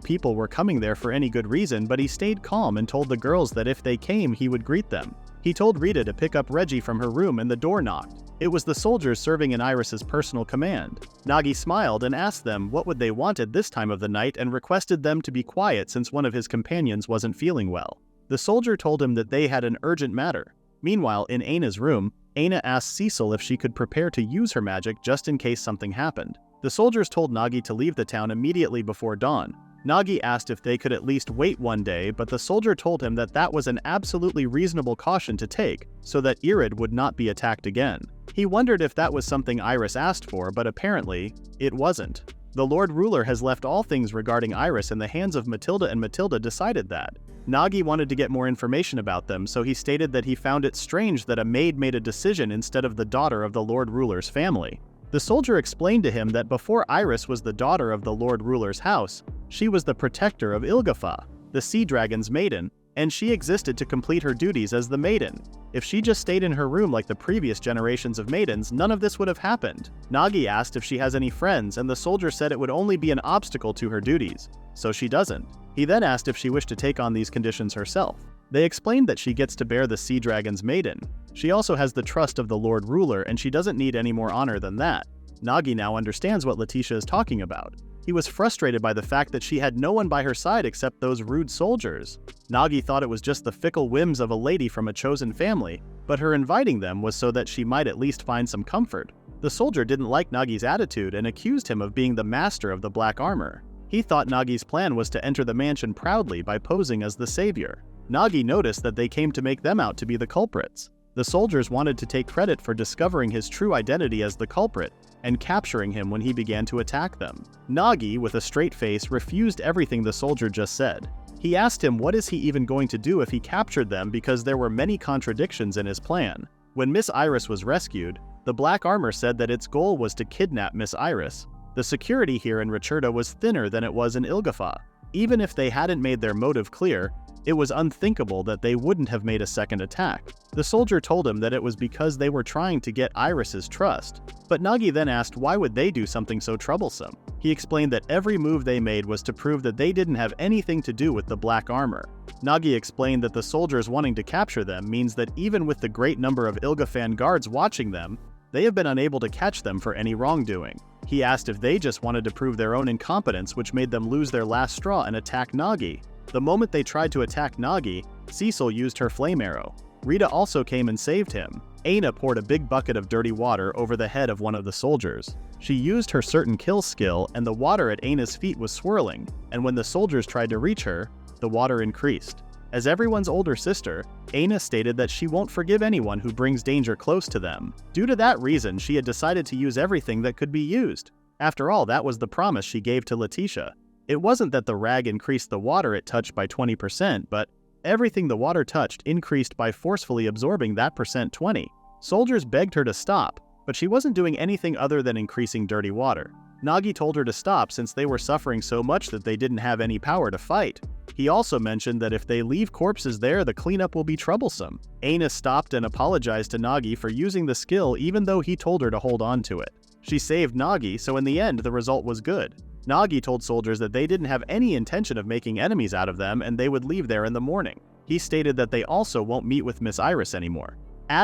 Speaker 1: people were coming there for any good reason, but he stayed calm and told the girls that if they came, he would greet them. He told Rita to pick up Reggie from her room and the door knocked. It was the soldiers serving in Iris's personal command. Nagi smiled and asked them what would they want at this time of the night and requested them to be quiet since one of his companions wasn't feeling well. The soldier told him that they had an urgent matter. Meanwhile, in Aina's room, Aina asked Cecil if she could prepare to use her magic just in case something happened. The soldiers told Nagi to leave the town immediately before dawn. Nagi asked if they could at least wait one day, but the soldier told him that that was an absolutely reasonable caution to take, so that Irid would not be attacked again. He wondered if that was something Iris asked for, but apparently, it wasn't. The Lord Ruler has left all things regarding Iris in the hands of Matilda, and Matilda decided that. Nagi wanted to get more information about them, so he stated that he found it strange that a maid made a decision instead of the daughter of the Lord Ruler's family. The soldier explained to him that before Iris was the daughter of the Lord Ruler's house, she was the protector of Ilgafa, the Sea Dragon's maiden, and she existed to complete her duties as the maiden. If she just stayed in her room like the previous generations of maidens, none of this would have happened. Nagi asked if she has any friends, and the soldier said it would only be an obstacle to her duties, so she doesn't. He then asked if she wished to take on these conditions herself. They explained that she gets to bear the Sea Dragon's maiden. She also has the trust of the Lord Ruler, and she doesn't need any more honor than that. Nagi now understands what Letitia is talking about. He was frustrated by the fact that she had no one by her side except those rude soldiers. Nagi thought it was just the fickle whims of a lady from a chosen family, but her inviting them was so that she might at least find some comfort. The soldier didn't like Nagi's attitude and accused him of being the master of the black armor. He thought Nagi's plan was to enter the mansion proudly by posing as the savior. Nagi noticed that they came to make them out to be the culprits. The soldiers wanted to take credit for discovering his true identity as the culprit and capturing him when he began to attack them. Nagi, with a straight face, refused everything the soldier just said. He asked him what is he even going to do if he captured them because there were many contradictions in his plan. When Miss Iris was rescued, the Black Armor said that its goal was to kidnap Miss Iris. The security here in Returda was thinner than it was in Ilgafa. Even if they hadn't made their motive clear, it was unthinkable that they wouldn't have made a second attack. The soldier told him that it was because they were trying to get Iris's trust. But Nagi then asked why would they do something so troublesome. He explained that every move they made was to prove that they didn't have anything to do with the Black Armor. Nagi explained that the soldiers wanting to capture them means that even with the great number of Ilgafan guards watching them, they have been unable to catch them for any wrongdoing. He asked if they just wanted to prove their own incompetence, which made them lose their last straw and attack Nagi. The moment they tried to attack Nagi, Cecil used her flame arrow. Rita also came and saved him. Aina poured a big bucket of dirty water over the head of one of the soldiers. She used her certain kill skill, and the water at Aina's feet was swirling, and when the soldiers tried to reach her, the water increased. As everyone's older sister, Aina stated that she won't forgive anyone who brings danger close to them. Due to that reason, she had decided to use everything that could be used. After all, that was the promise she gave to Letitia. It wasn't that the rag increased the water it touched by 20%, but everything the water touched increased by forcefully absorbing that percent 20. Soldiers begged her to stop, but she wasn't doing anything other than increasing dirty water. Nagi told her to stop since they were suffering so much that they didn't have any power to fight. He also mentioned that if they leave corpses there, the cleanup will be troublesome. Aina stopped and apologized to Nagi for using the skill even though he told her to hold on to it. She saved Nagi, so in the end the result was good. Nagi told soldiers that they didn't have any intention of making enemies out of them and they would leave there in the morning. He stated that they also won't meet with Miss Iris anymore.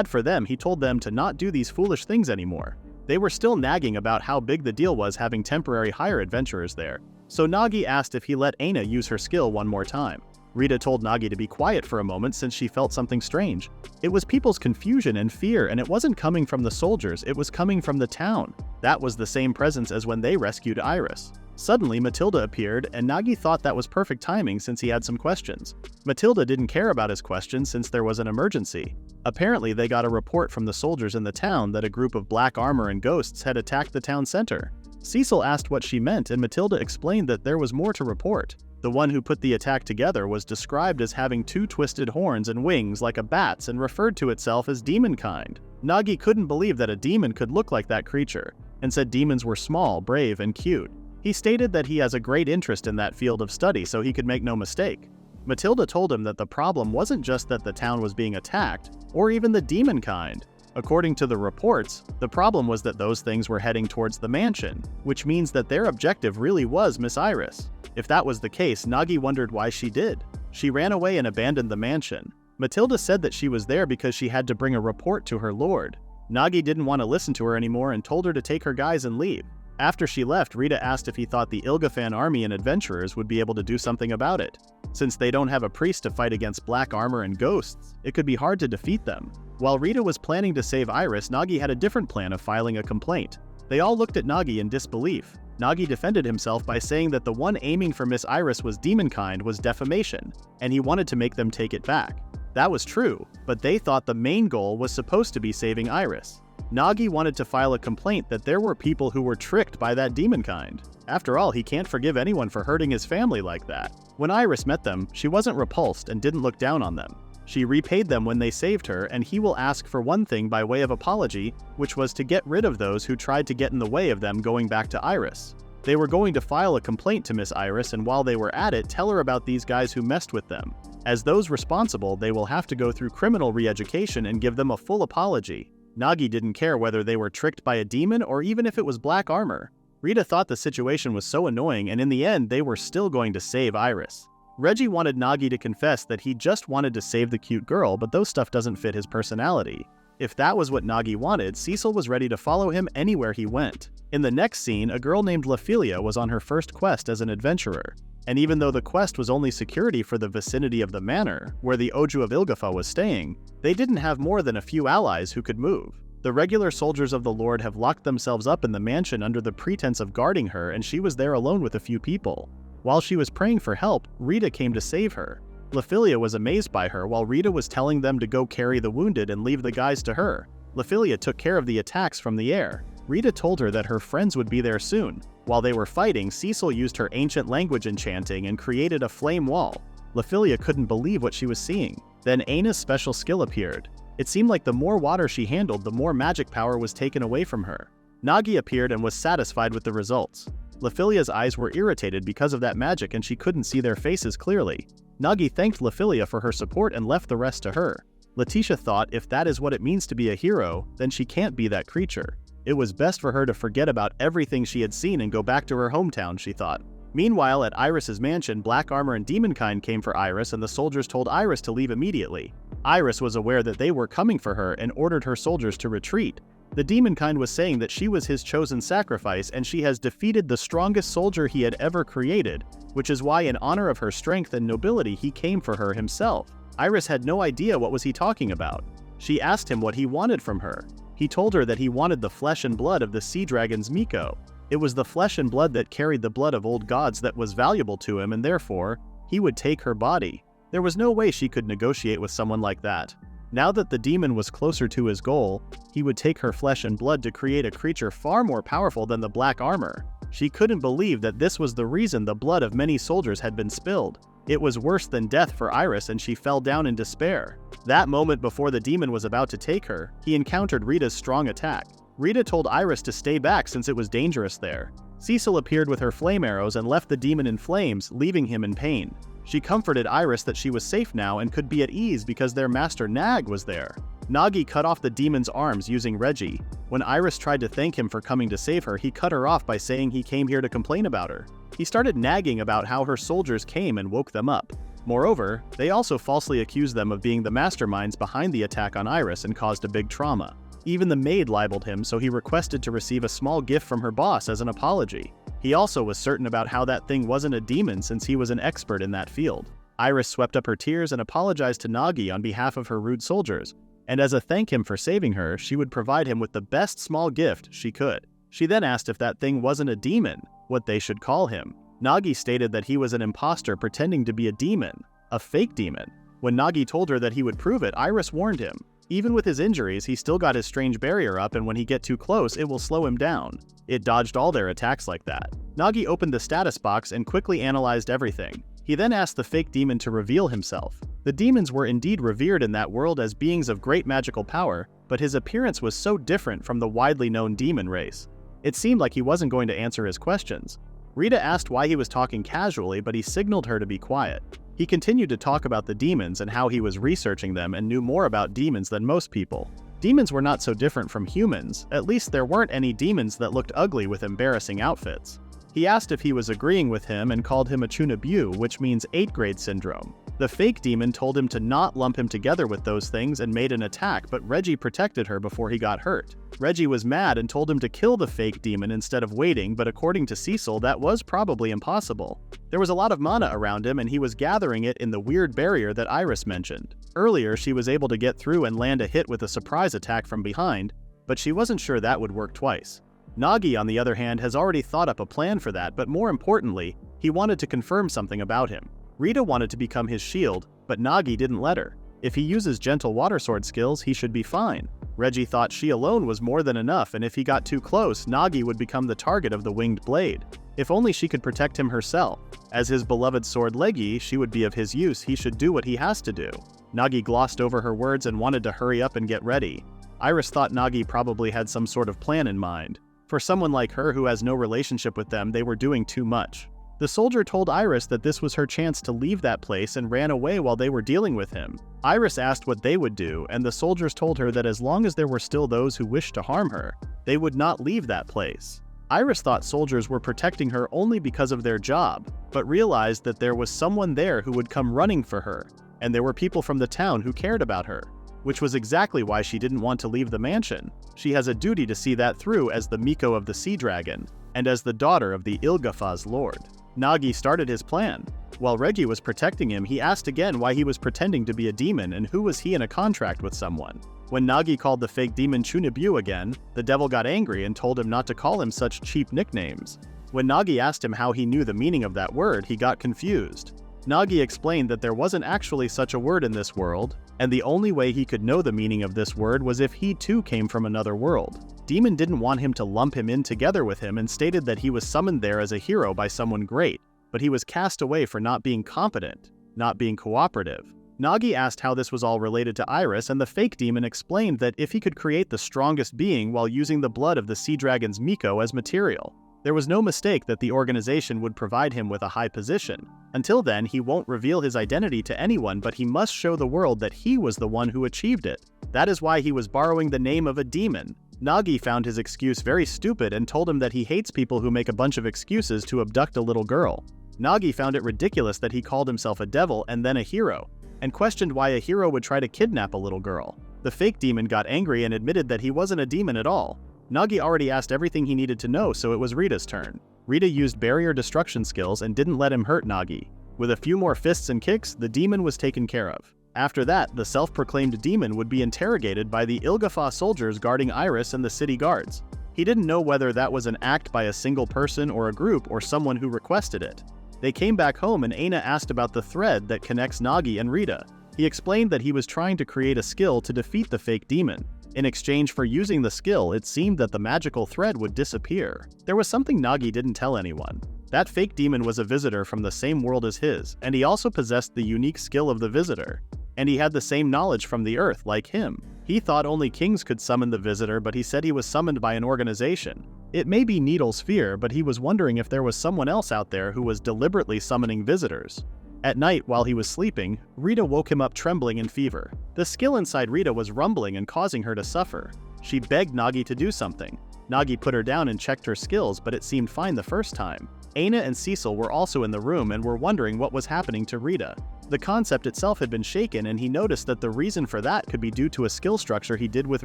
Speaker 1: For them, he told them to not do these foolish things anymore. They were still nagging about how big the deal was having temporary hire adventurers there, so Nagi asked if he let Aina use her skill one more time. Rita told Nagi to be quiet for a moment since she felt something strange. It was people's confusion and fear, and it wasn't coming from the soldiers, it was coming from the town. That was the same presence as when they rescued Iris. Suddenly, Matilda appeared, and Nagi thought that was perfect timing since he had some questions. Matilda didn't care about his questions since there was an emergency. Apparently, they got a report from the soldiers in the town that a group of black armor and ghosts had attacked the town center. Cecil asked what she meant, and Matilda explained that there was more to report. The one who put the attack together was described as having 2 twisted horns and wings like a bat's and referred to itself as demonkind. Nagi couldn't believe that a demon could look like that creature, and said demons were small, brave, and cute. He stated that he has a great interest in that field of study so he could make no mistake. Matilda told him that the problem wasn't just that the town was being attacked, or even the demon kind. According to the reports, the problem was that those things were heading towards the mansion, which means that their objective really was Miss Iris. If that was the case, Nagi wondered why she did. She ran away and abandoned the mansion. Matilda said that she was there because she had to bring a report to her lord. Nagi didn't want to listen to her anymore and told her to take her guys and leave. After she left, Rita asked if he thought the Ilgafan army and adventurers would be able to do something about it. Since they don't have a priest to fight against black armor and ghosts, it could be hard to defeat them. While Rita was planning to save Iris, Nagi had a different plan of filing a complaint. They all looked at Nagi in disbelief. Nagi defended himself by saying that the one aiming for Miss Iris was demonkind was defamation, and he wanted to make them take it back. That was true, but they thought the main goal was supposed to be saving Iris. Nagi wanted to file a complaint that there were people who were tricked by that demonkind. After all, he can't forgive anyone for hurting his family like that. When Iris met them, she wasn't repulsed and didn't look down on them. She repaid them when they saved her, and he will ask for one thing by way of apology, which was to get rid of those who tried to get in the way of them going back to Iris. They were going to file a complaint to Miss Iris, and while they were at it, tell her about these guys who messed with them. As those responsible, they will have to go through criminal re-education and give them a full apology. Nagi didn't care whether they were tricked by a demon or even if it was black armor. Rita thought the situation was so annoying, and in the end, they were still going to save Iris. Reggie wanted Nagi to confess that he just wanted to save the cute girl, but those stuff doesn't fit his personality. If that was what Nagi wanted, Cecil was ready to follow him anywhere he went. In the next scene, a girl named Laphilia was on her first quest as an adventurer. And even though the quest was only security for the vicinity of the manor, where the Oju of Ilgafa was staying, they didn't have more than a few allies who could move. The regular soldiers of the Lord have locked themselves up in the mansion under the pretense of guarding her, and she was there alone with a few people. While she was praying for help, Rita came to save her. Laphilia was amazed by her while Rita was telling them to go carry the wounded and leave the guys to her. Laphilia took care of the attacks from the air. Rita told her that her friends would be there soon. While they were fighting, Cecil used her ancient language enchanting and created a flame wall. Laphilia couldn't believe what she was seeing. Then Aina's special skill appeared. It seemed like the more water she handled, the more magic power was taken away from her. Nagi appeared and was satisfied with the results. Laphilia's eyes were irritated because of that magic and she couldn't see their faces clearly. Nagi thanked Laphilia for her support and left the rest to her. Letitia thought if that is what it means to be a hero, then she can't be that creature. It was best for her to forget about everything she had seen and go back to her hometown, she thought. Meanwhile, at Iris's mansion, Black Armor and Demonkind came for Iris and the soldiers told Iris to leave immediately. Iris was aware that they were coming for her and ordered her soldiers to retreat. The Demonkind was saying that she was his chosen sacrifice and she has defeated the strongest soldier he had ever created, which is why in honor of her strength and nobility he came for her himself. Iris had no idea what was he talking about. She asked him what he wanted from her. He told her that he wanted the flesh and blood of the sea dragons Miko. It was the flesh and blood that carried the blood of old gods that was valuable to him, and therefore, he would take her body. There was no way she could negotiate with someone like that. Now that the demon was closer to his goal, he would take her flesh and blood to create a creature far more powerful than the Black Armor. She couldn't believe that this was the reason the blood of many soldiers had been spilled. It was worse than death for Iris and she fell down in despair. That moment before the demon was about to take her, he encountered Rita's strong attack. Rita told Iris to stay back since it was dangerous there. Cecil appeared with her flame arrows and left the demon in flames, leaving him in pain. She comforted Iris that she was safe now and could be at ease because their master Nag was there. Nagi cut off the demon's arms using Reggie. When Iris tried to thank him for coming to save her, he cut her off by saying he came here to complain about her. He started nagging about how her soldiers came and woke them up. Moreover, they also falsely accused them of being the masterminds behind the attack on Iris and caused a big trauma. Even the maid libeled him, so he requested to receive a small gift from her boss as an apology. He also was certain about how that thing wasn't a demon since he was an expert in that field. Iris swept up her tears and apologized to Nagi on behalf of her rude soldiers, and as a thank him for saving her, she would provide him with the best small gift she could. She then asked if that thing wasn't a demon, what they should call him. Nagi stated that he was an imposter pretending to be a demon, a fake demon. When Nagi told her that he would prove it, Iris warned him. Even with his injuries, he still got his strange barrier up, and when he get too close, it will slow him down. It dodged all their attacks like that. Nagi opened the status box and quickly analyzed everything. He then asked the fake demon to reveal himself. The demons were indeed revered in that world as beings of great magical power, but his appearance was so different from the widely known demon race. It seemed like he wasn't going to answer his questions. Rita asked why he was talking casually, but he signaled her to be quiet. He continued to talk about the demons and how he was researching them and knew more about demons than most people. Demons were not so different from humans, at least there weren't any demons that looked ugly with embarrassing outfits. He asked if he was agreeing with him and called him a Chunabu, which means 8th grade syndrome. The fake demon told him to not lump him together with those things and made an attack, but Reggie protected her before he got hurt. Reggie was mad and told him to kill the fake demon instead of waiting, but according to Cecil, that was probably impossible. There was a lot of mana around him and he was gathering it in the weird barrier that Iris mentioned. Earlier, she was able to get through and land a hit with a surprise attack from behind, but she wasn't sure that would work twice. Nagi, on the other hand, has already thought up a plan for that, but more importantly, he wanted to confirm something about him. Rita wanted to become his shield, but Nagi didn't let her. If he uses gentle water sword skills, he should be fine. Reggie thought she alone was more than enough, and if he got too close, Nagi would become the target of the winged blade. If only she could protect him herself. As his beloved sword Leggy, she would be of his use, he should do what he has to do. Nagi glossed over her words and wanted to hurry up and get ready. Iris thought Nagi probably had some sort of plan in mind. For someone like her who has no relationship with them, they were doing too much. The soldier told Iris that this was her chance to leave that place and ran away while they were dealing with him. Iris asked what they would do, and the soldiers told her that as long as there were still those who wished to harm her, they would not leave that place. Iris thought soldiers were protecting her only because of their job, but realized that there was someone there who would come running for her, and there were people from the town who cared about her, which was exactly why she didn't want to leave the mansion. She has a duty to see that through as the Miko of the Sea Dragon, and as the daughter of the Ilgafa's lord. Nagi started his plan. While Reggie was protecting him, he asked again why he was pretending to be a demon and who was he in a contract with someone. When Nagi called the fake demon Chunabu again, the devil got angry and told him not to call him such cheap nicknames. When Nagi asked him how he knew the meaning of that word, he got confused. Nagi explained that there wasn't actually such a word in this world, and the only way he could know the meaning of this word was if he too came from another world. Demon didn't want him to lump him in together with him and stated that he was summoned there as a hero by someone great, but he was cast away for not being competent, not being cooperative. Nagi asked how this was all related to Iris, and the fake demon explained that if he could create the strongest being while using the blood of the sea dragon's Miko as material, there was no mistake that the organization would provide him with a high position. Until then, he won't reveal his identity to anyone, but he must show the world that he was the one who achieved it. That is why he was borrowing the name of a demon. Nagi found his excuse very stupid and told him that he hates people who make a bunch of excuses to abduct a little girl. Nagi found it ridiculous that he called himself a devil and then a hero, and questioned why a hero would try to kidnap a little girl. The fake demon got angry and admitted that he wasn't a demon at all. Nagi already asked everything he needed to know, so it was Rita's turn. Rita used barrier destruction skills and didn't let him hurt Nagi. With a few more fists and kicks, the demon was taken care of. After that, the self-proclaimed demon would be interrogated by the Ilgafa soldiers guarding Iris and the city guards. He didn't know whether that was an act by a single person or a group or someone who requested it. They came back home and Aina asked about the thread that connects Nagi and Rita. He explained that he was trying to create a skill to defeat the fake demon. In exchange for using the skill, it seemed that the magical thread would disappear. There was something Nagi didn't tell anyone. That fake demon was a visitor from the same world as his, and he also possessed the unique skill of the visitor. And he had the same knowledge from the earth like him. He thought only kings could summon the visitor, but he said he was summoned by an organization. It may be Needle's fear, but he was wondering if there was someone else out there who was deliberately summoning visitors. At night, while he was sleeping, Rita woke him up trembling in fever. The skill inside Rita was rumbling and causing her to suffer. She begged Nagi to do something. Nagi put her down and checked her skills, but it seemed fine the first time. Aina and Cecil were also in the room and were wondering what was happening to Rita. The concept itself had been shaken, and he noticed that the reason for that could be due to a skill structure he did with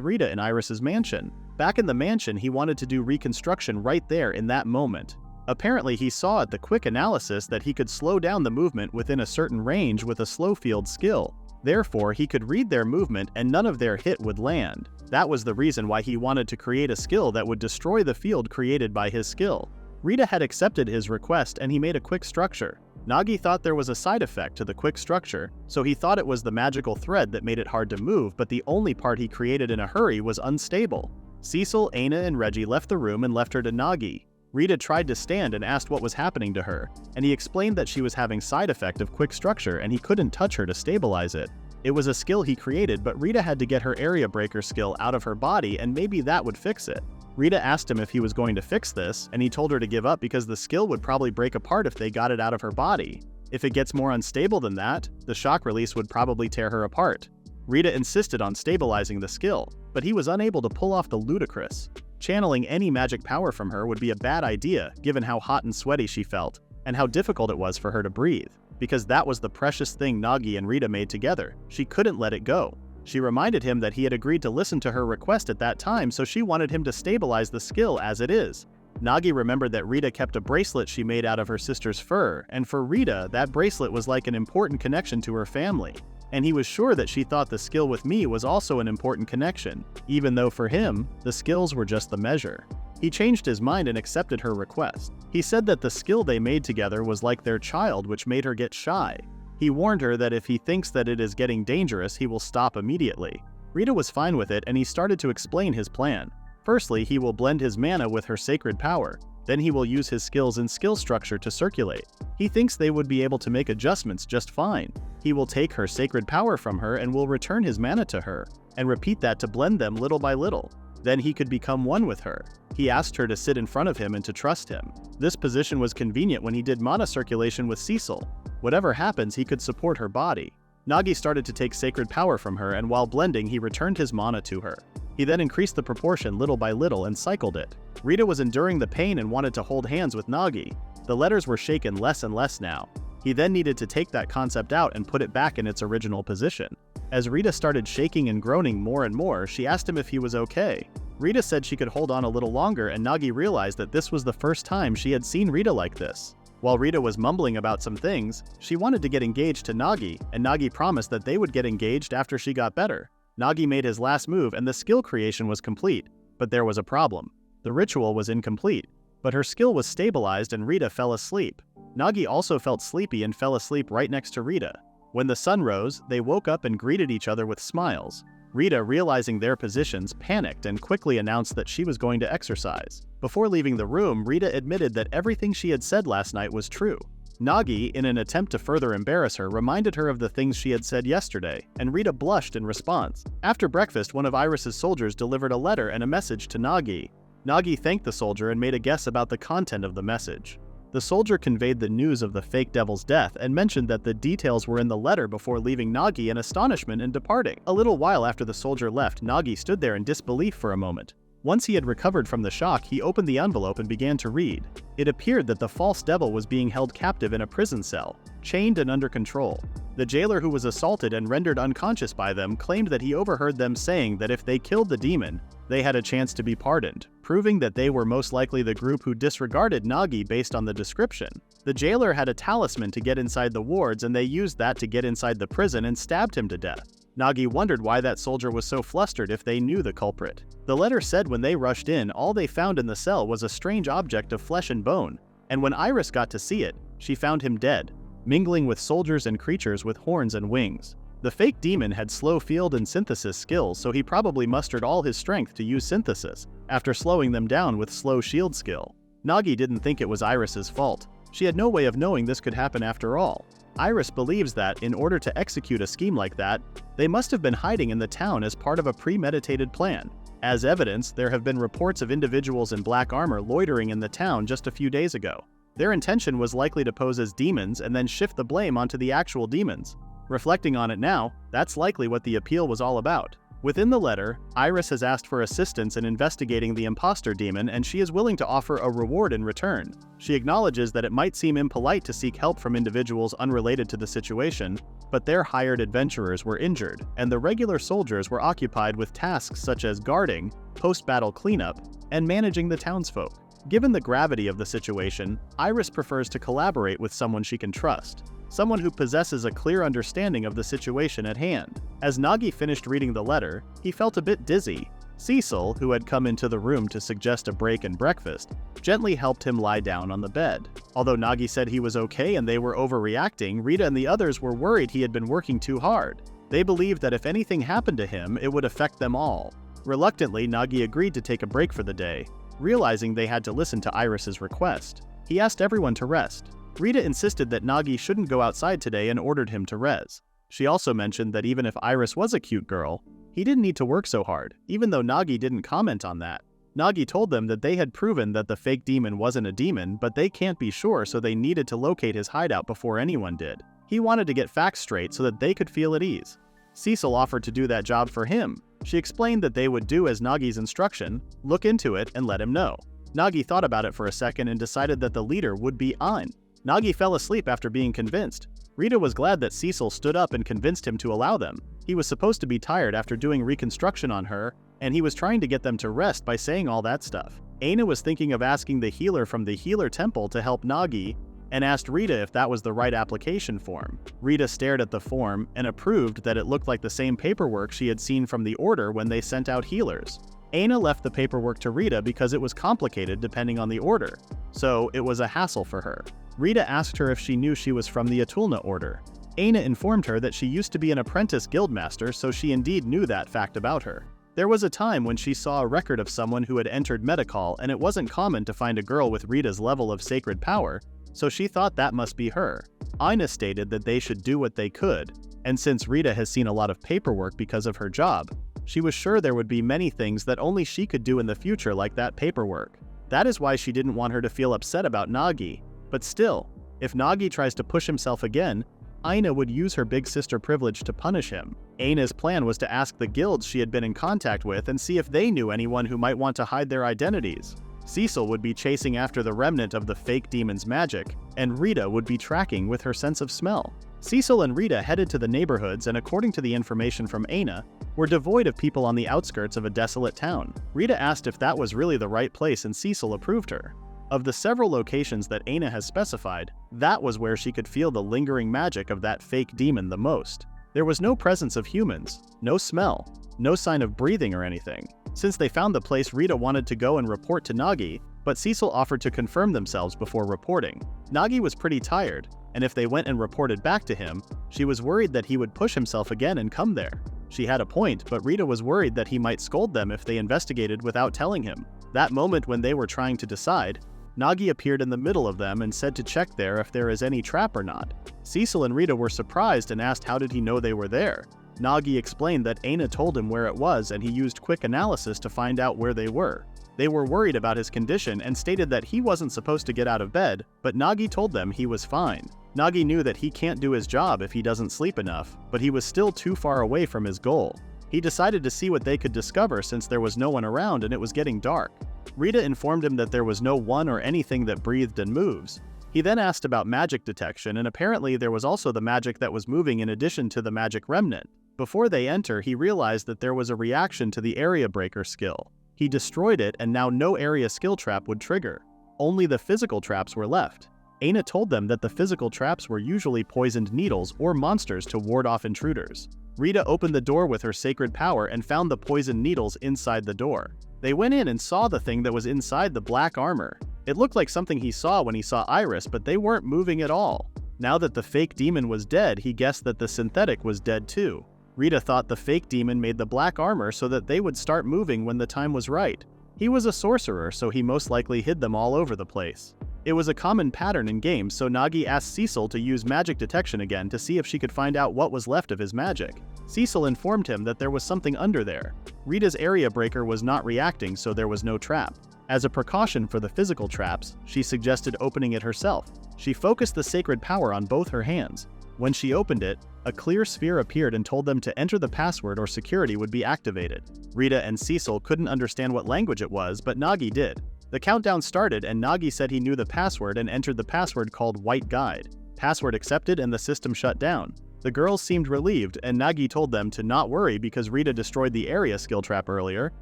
Speaker 1: Rita in Iris's mansion. Back in the mansion, he wanted to do reconstruction right there in that moment. Apparently, he saw at the quick analysis that he could slow down the movement within a certain range with a slow field skill. Therefore, he could read their movement and none of their hit would land. That was the reason why he wanted to create a skill that would destroy the field created by his skill. Rita had accepted his request and he made a quick structure. Nagi thought there was a side effect to the quick structure, so he thought it was the magical thread that made it hard to move, but the only part he created in a hurry was unstable. Cecil, Aina, and Reggie left the room and left her to Nagi. Rita tried to stand and asked what was happening to her, and he explained that she was having side effect of quick structure and he couldn't touch her to stabilize it. It was a skill he created, but Rita had to get her area breaker skill out of her body and maybe that would fix it. Rita asked him if he was going to fix this, and he told her to give up because the skill would probably break apart if they got it out of her body. If it gets more unstable than that, the shock release would probably tear her apart. Rita insisted on stabilizing the skill, but he was unable to pull off the ludicrous. Channeling any magic power from her would be a bad idea given how hot and sweaty she felt, and how difficult it was for her to breathe. Because that was the precious thing Nagi and Rita made together, she couldn't let it go. She reminded him that he had agreed to listen to her request at that time, so she wanted him to stabilize the skill as it is. Nagi remembered that Rita kept a bracelet she made out of her sister's fur, and for Rita, that bracelet was like an important connection to her family. And he was sure that she thought the skill with me was also an important connection, even though for him, the skills were just the measure. He changed his mind and accepted her request. He said that the skill they made together was like their child, which made her get shy. He warned her that if he thinks that it is getting dangerous, he will stop immediately. Rita was fine with it and he started to explain his plan. Firstly, he will blend his mana with her sacred power. Then he will use his skills and skill structure to circulate. He thinks they would be able to make adjustments just fine. He will take her sacred power from her and will return his mana to her, and repeat that to blend them little by little. Then he could become one with her. He asked her to sit in front of him and to trust him. This position was convenient when he did mana circulation with Cecil. Whatever happens, he could support her body. Nagi started to take sacred power from her, and while blending, he returned his mana to her. He then increased the proportion little by little and cycled it. Rita was enduring the pain and wanted to hold hands with Nagi. The letters were shaken less and less now. He then needed to take that concept out and put it back in its original position. As Rita started shaking and groaning more and more, she asked him if he was okay. Rita said she could hold on a little longer, and Nagi realized that this was the first time she had seen Rita like this. While Rita was mumbling about some things, she wanted to get engaged to Nagi, and Nagi promised that they would get engaged after she got better. Nagi made his last move and the skill creation was complete, but there was a problem. The ritual was incomplete, but her skill was stabilized and Rita fell asleep. Nagi also felt sleepy and fell asleep right next to Rita. When the sun rose, they woke up and greeted each other with smiles. Rita, realizing their positions, panicked and quickly announced that she was going to exercise. Before leaving the room, Rita admitted that everything she had said last night was true. Nagi, in an attempt to further embarrass her, reminded her of the things she had said yesterday, and Rita blushed in response. After breakfast, one of Iris's soldiers delivered a letter and a message to Nagi. Nagi thanked the soldier and made a guess about the content of the message. The soldier conveyed the news of the fake devil's death and mentioned that the details were in the letter before leaving Nagi in astonishment and departing. A little while after the soldier left, Nagi stood there in disbelief for a moment. Once he had recovered from the shock, he opened the envelope and began to read. It appeared that the false devil was being held captive in a prison cell, chained and under control. The jailer who was assaulted and rendered unconscious by them claimed that he overheard them saying that if they killed the demon, they had a chance to be pardoned, proving that they were most likely the group who disregarded Nagi based on the description. The jailer had a talisman to get inside the wards and they used that to get inside the prison and stabbed him to death. Nagi wondered why that soldier was so flustered if they knew the culprit. The letter said when they rushed in, all they found in the cell was a strange object of flesh and bone, and when Iris got to see it, she found him dead, mingling with soldiers and creatures with horns and wings. The fake demon had slow field and synthesis skills, so he probably mustered all his strength to use synthesis, after slowing them down with slow shield skill. Nagi didn't think it was Iris's fault. She had no way of knowing this could happen after all. Iris believes that, in order to execute a scheme like that, they must have been hiding in the town as part of a premeditated plan. As evidence, there have been reports of individuals in black armor loitering in the town just a few days ago. Their intention was likely to pose as demons and then shift the blame onto the actual demons. Reflecting on it now, that's likely what the appeal was all about. Within the letter, Iris has asked for assistance in investigating the imposter demon, and she is willing to offer a reward in return. She acknowledges that it might seem impolite to seek help from individuals unrelated to the situation, but their hired adventurers were injured, and the regular soldiers were occupied with tasks such as guarding, post-battle cleanup, and managing the townsfolk. Given the gravity of the situation, Iris prefers to collaborate with someone she can trust, someone who possesses a clear understanding of the situation at hand. As Nagi finished reading the letter, he felt a bit dizzy. Cecil, who had come into the room to suggest a break and breakfast, gently helped him lie down on the bed. Although Nagi said he was okay and they were overreacting, Rita and the others were worried he had been working too hard. They believed that if anything happened to him, it would affect them all. Reluctantly, Nagi agreed to take a break for the day, realizing they had to listen to Iris's request. He asked everyone to rest. Rita insisted that Nagi shouldn't go outside today and ordered him to res. She also mentioned that even if Iris was a cute girl, he didn't need to work so hard, even though Nagi didn't comment on that. Nagi told them that they had proven that the fake demon wasn't a demon, but they can't be sure, so they needed to locate his hideout before anyone did. He wanted to get facts straight so that they could feel at ease. Cecil offered to do that job for him. She explained that they would do as Nagi's instruction, look into it, and let him know. Nagi thought about it for a second and decided that the leader would be Ain. Nagi fell asleep after being convinced. Rita was glad that Cecil stood up and convinced him to allow them. He was supposed to be tired after doing reconstruction on her, and he was trying to get them to rest by saying all that stuff. Aina was thinking of asking the healer from the healer temple to help Nagi, and asked Rita if that was the right application form. Rita stared at the form and approved that it looked like the same paperwork she had seen from the order when they sent out healers. Aina left the paperwork to Rita because it was complicated depending on the order, so it was a hassle for her. Rita asked her if she knew she was from the Atulna order. Aina informed her that she used to be an apprentice guildmaster, so she indeed knew that fact about her. There was a time when she saw a record of someone who had entered Medicall, and it wasn't common to find a girl with Rita's level of sacred power, so she thought that must be her. Aina stated that they should do what they could, and since Rita has seen a lot of paperwork because of her job, she was sure there would be many things that only she could do in the future, like that paperwork. That is why she didn't want her to feel upset about Nagi. But still, if Nagi tries to push himself again, Aina would use her big sister privilege to punish him. Aina's plan was to ask the guilds she had been in contact with and see if they knew anyone who might want to hide their identities. Cecil would be chasing after the remnant of the fake demon's magic, and Rita would be tracking with her sense of smell. Cecil and Rita headed to the neighborhoods and, according to the information from Aina, were devoid of people on the outskirts of a desolate town. Rita asked if that was really the right place, and Cecil approved her. Of the several locations that Aina has specified, that was where she could feel the lingering magic of that fake demon the most. There was no presence of humans, no smell, no sign of breathing or anything. Since they found the place, Rita wanted to go and report to Nagi, but Cecil offered to confirm themselves before reporting. Nagi was pretty tired, and if they went and reported back to him, she was worried that he would push himself again and come there. She had a point, but Rita was worried that he might scold them if they investigated without telling him. That moment when they were trying to decide, Nagi appeared in the middle of them and said to check there if there is any trap or not. Cecil and Rita were surprised and asked how did he know they were there. Nagi explained that Aina told him where it was, and he used quick analysis to find out where they were. They were worried about his condition and stated that he wasn't supposed to get out of bed, but Nagi told them he was fine. Nagi knew that he can't do his job if he doesn't sleep enough, but he was still too far away from his goal. He decided to see what they could discover since there was no one around and it was getting dark. Rita informed him that there was no one or anything that breathed and moves. He then asked about magic detection, and apparently there was also the magic that was moving in addition to the magic remnant. Before they enter, he realized that there was a reaction to the area breaker skill. He destroyed it, and now no area skill trap would trigger. Only the physical traps were left. Aina told them that the physical traps were usually poisoned needles or monsters to ward off intruders. Rita opened the door with her sacred power and found the poisoned needles inside the door. They went in and saw the thing that was inside the black armor. It looked like something he saw when he saw Iris, but they weren't moving at all. Now that the fake demon was dead, he guessed that the synthetic was dead too. Rita thought the fake demon made the black armor so that they would start moving when the time was right. He was a sorcerer, so he most likely hid them all over the place. It was a common pattern in games, so Nagi asked Cecil to use magic detection again to see if she could find out what was left of his magic. Cecil informed him that there was something under there. Rita's area breaker was not reacting, so there was no trap. As a precaution for the physical traps, she suggested opening it herself. She focused the sacred power on both her hands. When she opened it, a clear sphere appeared and told them to enter the password or security would be activated. Rita and Cecil couldn't understand what language it was, but Nagi did. The countdown started and Nagi said he knew the password and entered the password called White Guide. Password accepted and the system shut down. The girls seemed relieved and Nagi told them to not worry because Rita destroyed the area skill trap earlier,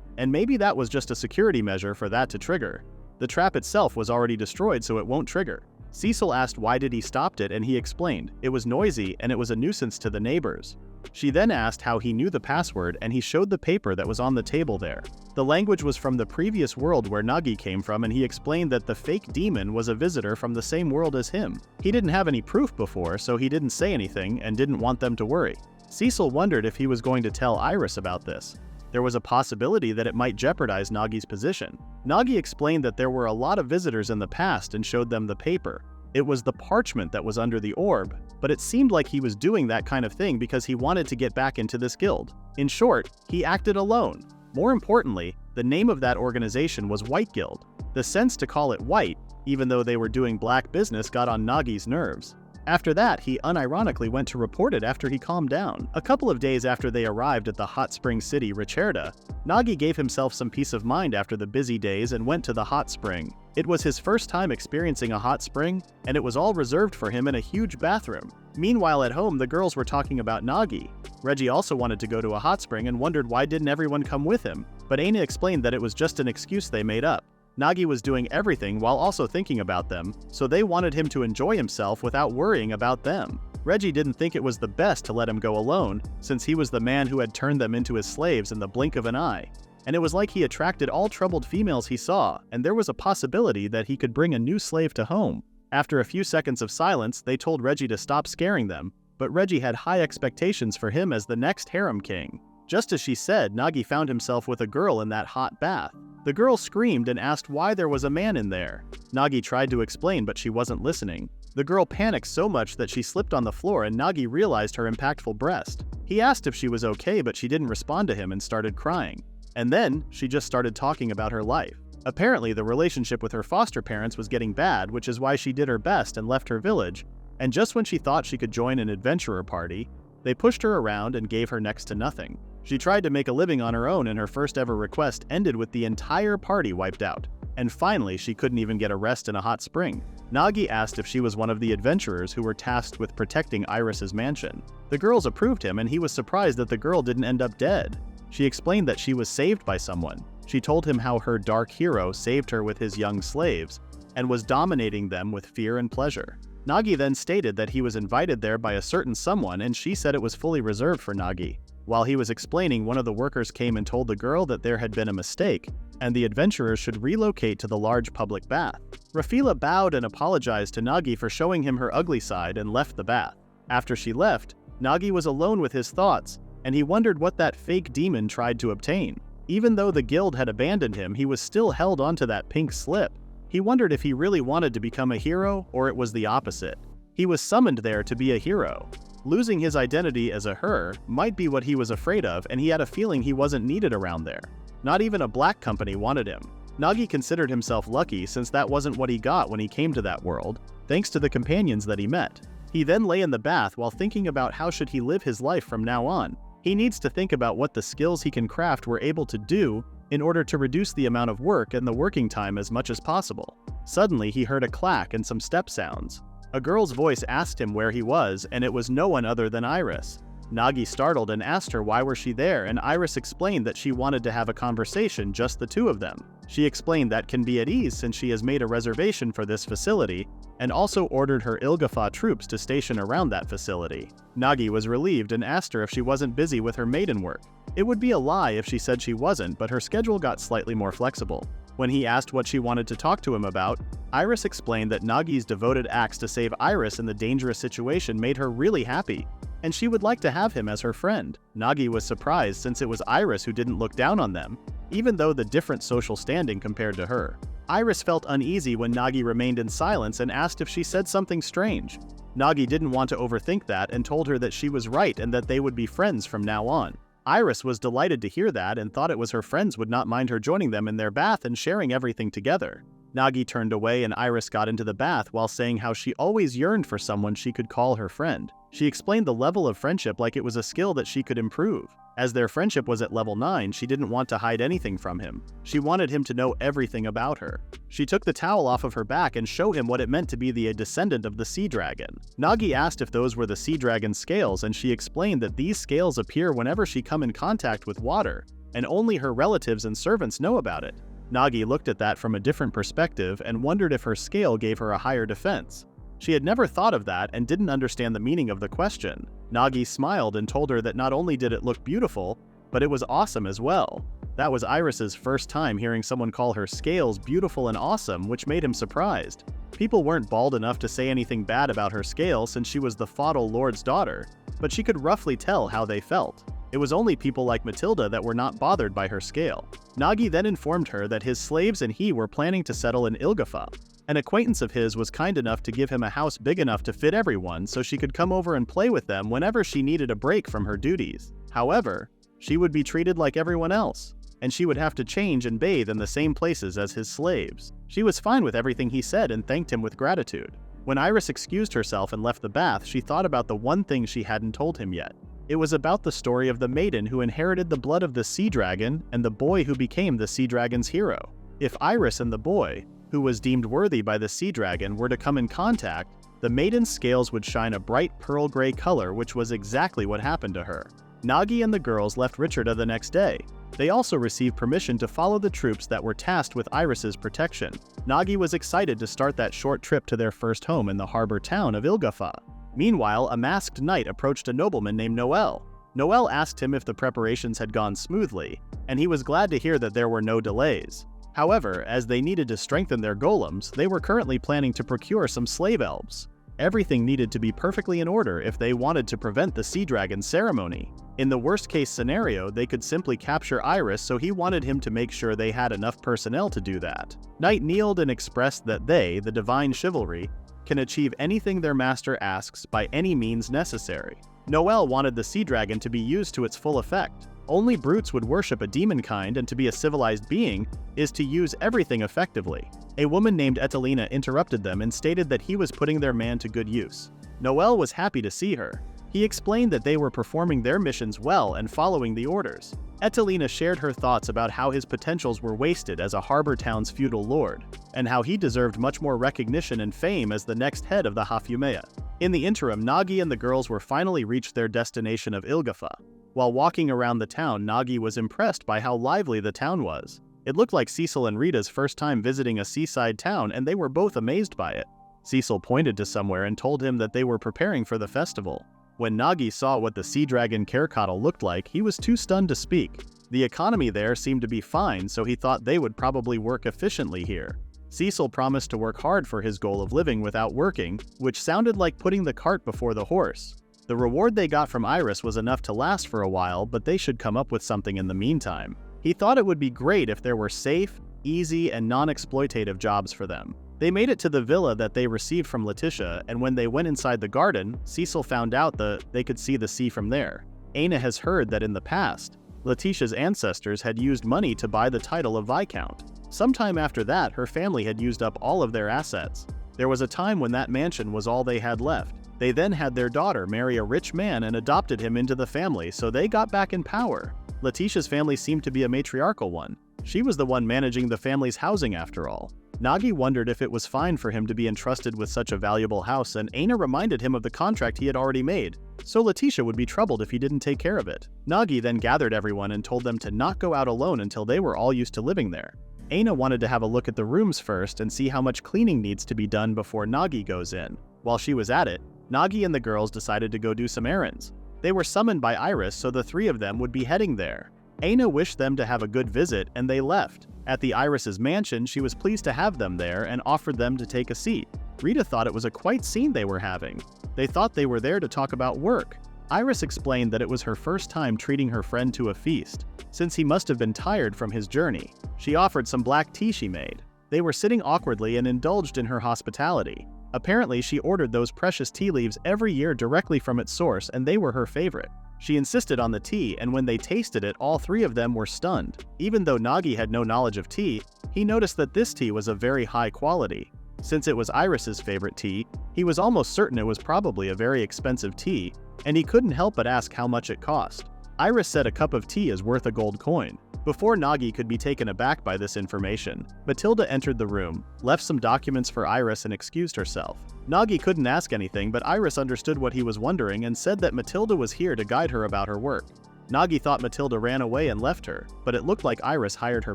Speaker 1: and maybe that was just a security measure for that to trigger. The trap itself was already destroyed, so it won't trigger. Cecil asked why did he stopped it and he explained, it was noisy and it was a nuisance to the neighbors. She then asked how he knew the password and he showed the paper that was on the table there. The language was from the previous world where Nagi came from and he explained that the fake demon was a visitor from the same world as him. He didn't have any proof before, so he didn't say anything and didn't want them to worry. Cecil wondered if he was going to tell Iris about this. There was a possibility that it might jeopardize Nagi's position. Nagi explained that there were a lot of visitors in the past and showed them the paper. It was the parchment that was under the orb, but it seemed like he was doing that kind of thing because he wanted to get back into this guild. In short, he acted alone. More importantly, the name of that organization was White Guild. The sense to call it white, even though they were doing black business, got on Nagi's nerves. After that, he unironically went to report it after he calmed down. A couple of days after they arrived at the hot spring city Ricerda, Nagi gave himself some peace of mind after the busy days and went to the hot spring. It was his first time experiencing a hot spring, and it was all reserved for him in a huge bathroom. Meanwhile at home, the girls were talking about Nagi. Reggie also wanted to go to a hot spring and wondered why didn't everyone come with him, but Aina explained that it was just an excuse they made up. Nagi was doing everything while also thinking about them, so they wanted him to enjoy himself without worrying about them. Reggie didn't think it was the best to let him go alone, since he was the man who had turned them into his slaves in the blink of an eye. And it was like he attracted all troubled females he saw, and there was a possibility that he could bring a new slave to home. After a few seconds of silence, they told Reggie to stop scaring them, but Reggie had high expectations for him as the next harem king. Just as she said, Nagi found himself with a girl in that hot bath. The girl screamed and asked why there was a man in there. Nagi tried to explain, but she wasn't listening. The girl panicked so much that she slipped on the floor and Nagi realized her impactful breast. He asked if she was okay, but she didn't respond to him and started crying. And then, she just started talking about her life. Apparently, the relationship with her foster parents was getting bad, which is why she did her best and left her village, and just when she thought she could join an adventurer party, they pushed her around and gave her next to nothing. She tried to make a living on her own and her first ever request ended with the entire party wiped out. And finally, she couldn't even get a rest in a hot spring. Nagi asked if she was one of the adventurers who were tasked with protecting Iris's mansion. The girls approved him and he was surprised that the girl didn't end up dead. She explained that she was saved by someone. She told him how her dark hero saved her with his young slaves and was dominating them with fear and pleasure. Nagi then stated that he was invited there by a certain someone and she said it was fully reserved for Nagi. While he was explaining, one of the workers came and told the girl that there had been a mistake, and the adventurers should relocate to the large public bath. Rafila bowed and apologized to Nagi for showing him her ugly side and left the bath. After she left, Nagi was alone with his thoughts, and he wondered what that fake demon tried to obtain. Even though the guild had abandoned him, he was still held onto that pink slip. He wondered if he really wanted to become a hero, or it was the opposite. He was summoned there to be a hero. Losing his identity as a her might be what he was afraid of, and he had a feeling he wasn't needed around there. Not even a black company wanted him. Nagi considered himself lucky since that wasn't what he got when he came to that world, thanks to the companions that he met. He then lay in the bath while thinking about how should he live his life from now on. He needs to think about what the skills he can craft were able to do in order to reduce the amount of work and the working time as much as possible. Suddenly, he heard a clack and some step sounds. A girl's voice asked him where he was, and it was no one other than Iris. Nagi startled and asked her why was she there, and Iris explained that she wanted to have a conversation, just the two of them. She explained that can be at ease since she has made a reservation for this facility, and also ordered her Ilgafa troops to station around that facility. Nagi was relieved and asked her if she wasn't busy with her maiden work. It would be a lie if she said she wasn't, but her schedule got slightly more flexible. When he asked what she wanted to talk to him about, Iris explained that Nagi's devoted acts to save Iris in the dangerous situation made her really happy, and she would like to have him as her friend. Nagi was surprised since it was Iris who didn't look down on them, even though the different social standing compared to her. Iris felt uneasy when Nagi remained in silence and asked if she said something strange. Nagi didn't want to overthink that and told her that she was right and that they would be friends from now on. Iris was delighted to hear that and thought it was her friends would not mind her joining them in their bath and sharing everything together. Nagi turned away and Iris got into the bath while saying how she always yearned for someone she could call her friend. She explained the level of friendship like it was a skill that she could improve. As their friendship was at level 9, she didn't want to hide anything from him. She wanted him to know everything about her. She took the towel off of her back and showed him what it meant to be the descendant of the sea dragon. Nagi asked if those were the sea dragon's scales, and she explained that these scales appear whenever she come in contact with water, and only her relatives and servants know about it. Nagi looked at that from a different perspective and wondered if her scale gave her a higher defense. She had never thought of that and didn't understand the meaning of the question. Nagi smiled and told her that not only did it look beautiful, but it was awesome as well. That was Iris's first time hearing someone call her scales beautiful and awesome, which made him surprised. People weren't bald enough to say anything bad about her scale since she was the feudal lord's daughter, but she could roughly tell how they felt. It was only people like Matilda that were not bothered by her scale. Nagi then informed her that his slaves and he were planning to settle in Ilgafa. An acquaintance of his was kind enough to give him a house big enough to fit everyone so she could come over and play with them whenever she needed a break from her duties. However, she would be treated like everyone else, and she would have to change and bathe in the same places as his slaves. She was fine with everything he said and thanked him with gratitude. When Iris excused herself and left the bath, she thought about the one thing she hadn't told him yet. It was about the story of the maiden who inherited the blood of the sea dragon and the boy who became the sea dragon's hero. If Iris and the boy, who was deemed worthy by the sea dragon, were to come in contact, the maiden's scales would shine a bright pearl gray color, which was exactly what happened to her. Nagi and the girls left Richarda the next day. They also received permission to follow the troops that were tasked with Iris's protection. Nagi was excited to start that short trip to their first home in the harbor town of Ilgafa. Meanwhile, a masked knight approached a nobleman named Noel. Noel asked him if the preparations had gone smoothly, and he was glad to hear that there were no delays. However, as they needed to strengthen their golems, they were currently planning to procure some slave elves. Everything needed to be perfectly in order if they wanted to prevent the sea dragon's ceremony. In the worst-case scenario, they could simply capture Iris, so he wanted him to make sure they had enough personnel to do that. Knight kneeled and expressed that they, the divine chivalry, can achieve anything their master asks by any means necessary. Noel wanted the sea dragon to be used to its full effect. Only brutes would worship a demon kind, and to be a civilized being is to use everything effectively. A woman named Etelina interrupted them and stated that he was putting their man to good use. Noel was happy to see her. He explained that they were performing their missions well and following the orders. Etelina shared her thoughts about how his potentials were wasted as a harbor town's feudal lord, and how he deserved much more recognition and fame as the next head of the Hafumea. In the interim, Nagi and the girls were finally reached their destination of Ilgafa. While walking around the town, Nagi was impressed by how lively the town was. It looked like Cecil and Rita's first time visiting a seaside town, and they were both amazed by it. Cecil pointed to somewhere and told him that they were preparing for the festival. When Nagi saw what the sea dragon Kerkatl looked like, he was too stunned to speak. The economy there seemed to be fine, so he thought they would probably work efficiently here. Cecil promised to work hard for his goal of living without working, which sounded like putting the cart before the horse. The reward they got from Iris was enough to last for a while, but they should come up with something in the meantime. He thought it would be great if there were safe, easy, and non-exploitative jobs for them. They made it to the villa that they received from Letitia, and when they went inside the garden, Cecil found out that they could see the sea from there. Aina has heard that in the past, Letitia's ancestors had used money to buy the title of Viscount. Sometime after that, her family had used up all of their assets. There was a time when that mansion was all they had left. They then had their daughter marry a rich man and adopted him into the family, so they got back in power. Letitia's family seemed to be a matriarchal one. She was the one managing the family's housing after all. Nagi wondered if it was fine for him to be entrusted with such a valuable house, and Aina reminded him of the contract he had already made, so Letitia would be troubled if he didn't take care of it. Nagi then gathered everyone and told them to not go out alone until they were all used to living there. Aina wanted to have a look at the rooms first and see how much cleaning needs to be done before Nagi goes in. While she was at it, Nagi and the girls decided to go do some errands. They were summoned by Iris, so the three of them would be heading there. Aina wished them to have a good visit, and they left. At the Iris's mansion, she was pleased to have them there and offered them to take a seat. Rita thought it was a quite scene they were having. They thought they were there to talk about work. Iris explained that it was her first time treating her friend to a feast, since he must have been tired from his journey. She offered some black tea she made. They were sitting awkwardly and indulged in her hospitality. Apparently, she ordered those precious tea leaves every year directly from its source, and they were her favorite. She insisted on the tea, and when they tasted it, all three of them were stunned. Even though Nagi had no knowledge of tea, he noticed that this tea was of very high quality. Since it was Iris's favorite tea, he was almost certain it was probably a very expensive tea, and he couldn't help but ask how much it cost. Iris said a cup of tea is worth a gold coin. Before Nagi could be taken aback by this information, Matilda entered the room, left some documents for Iris and excused herself. Nagi couldn't ask anything, but Iris understood what he was wondering and said that Matilda was here to guide her about her work. Nagi thought Matilda ran away and left her, but it looked like Iris hired her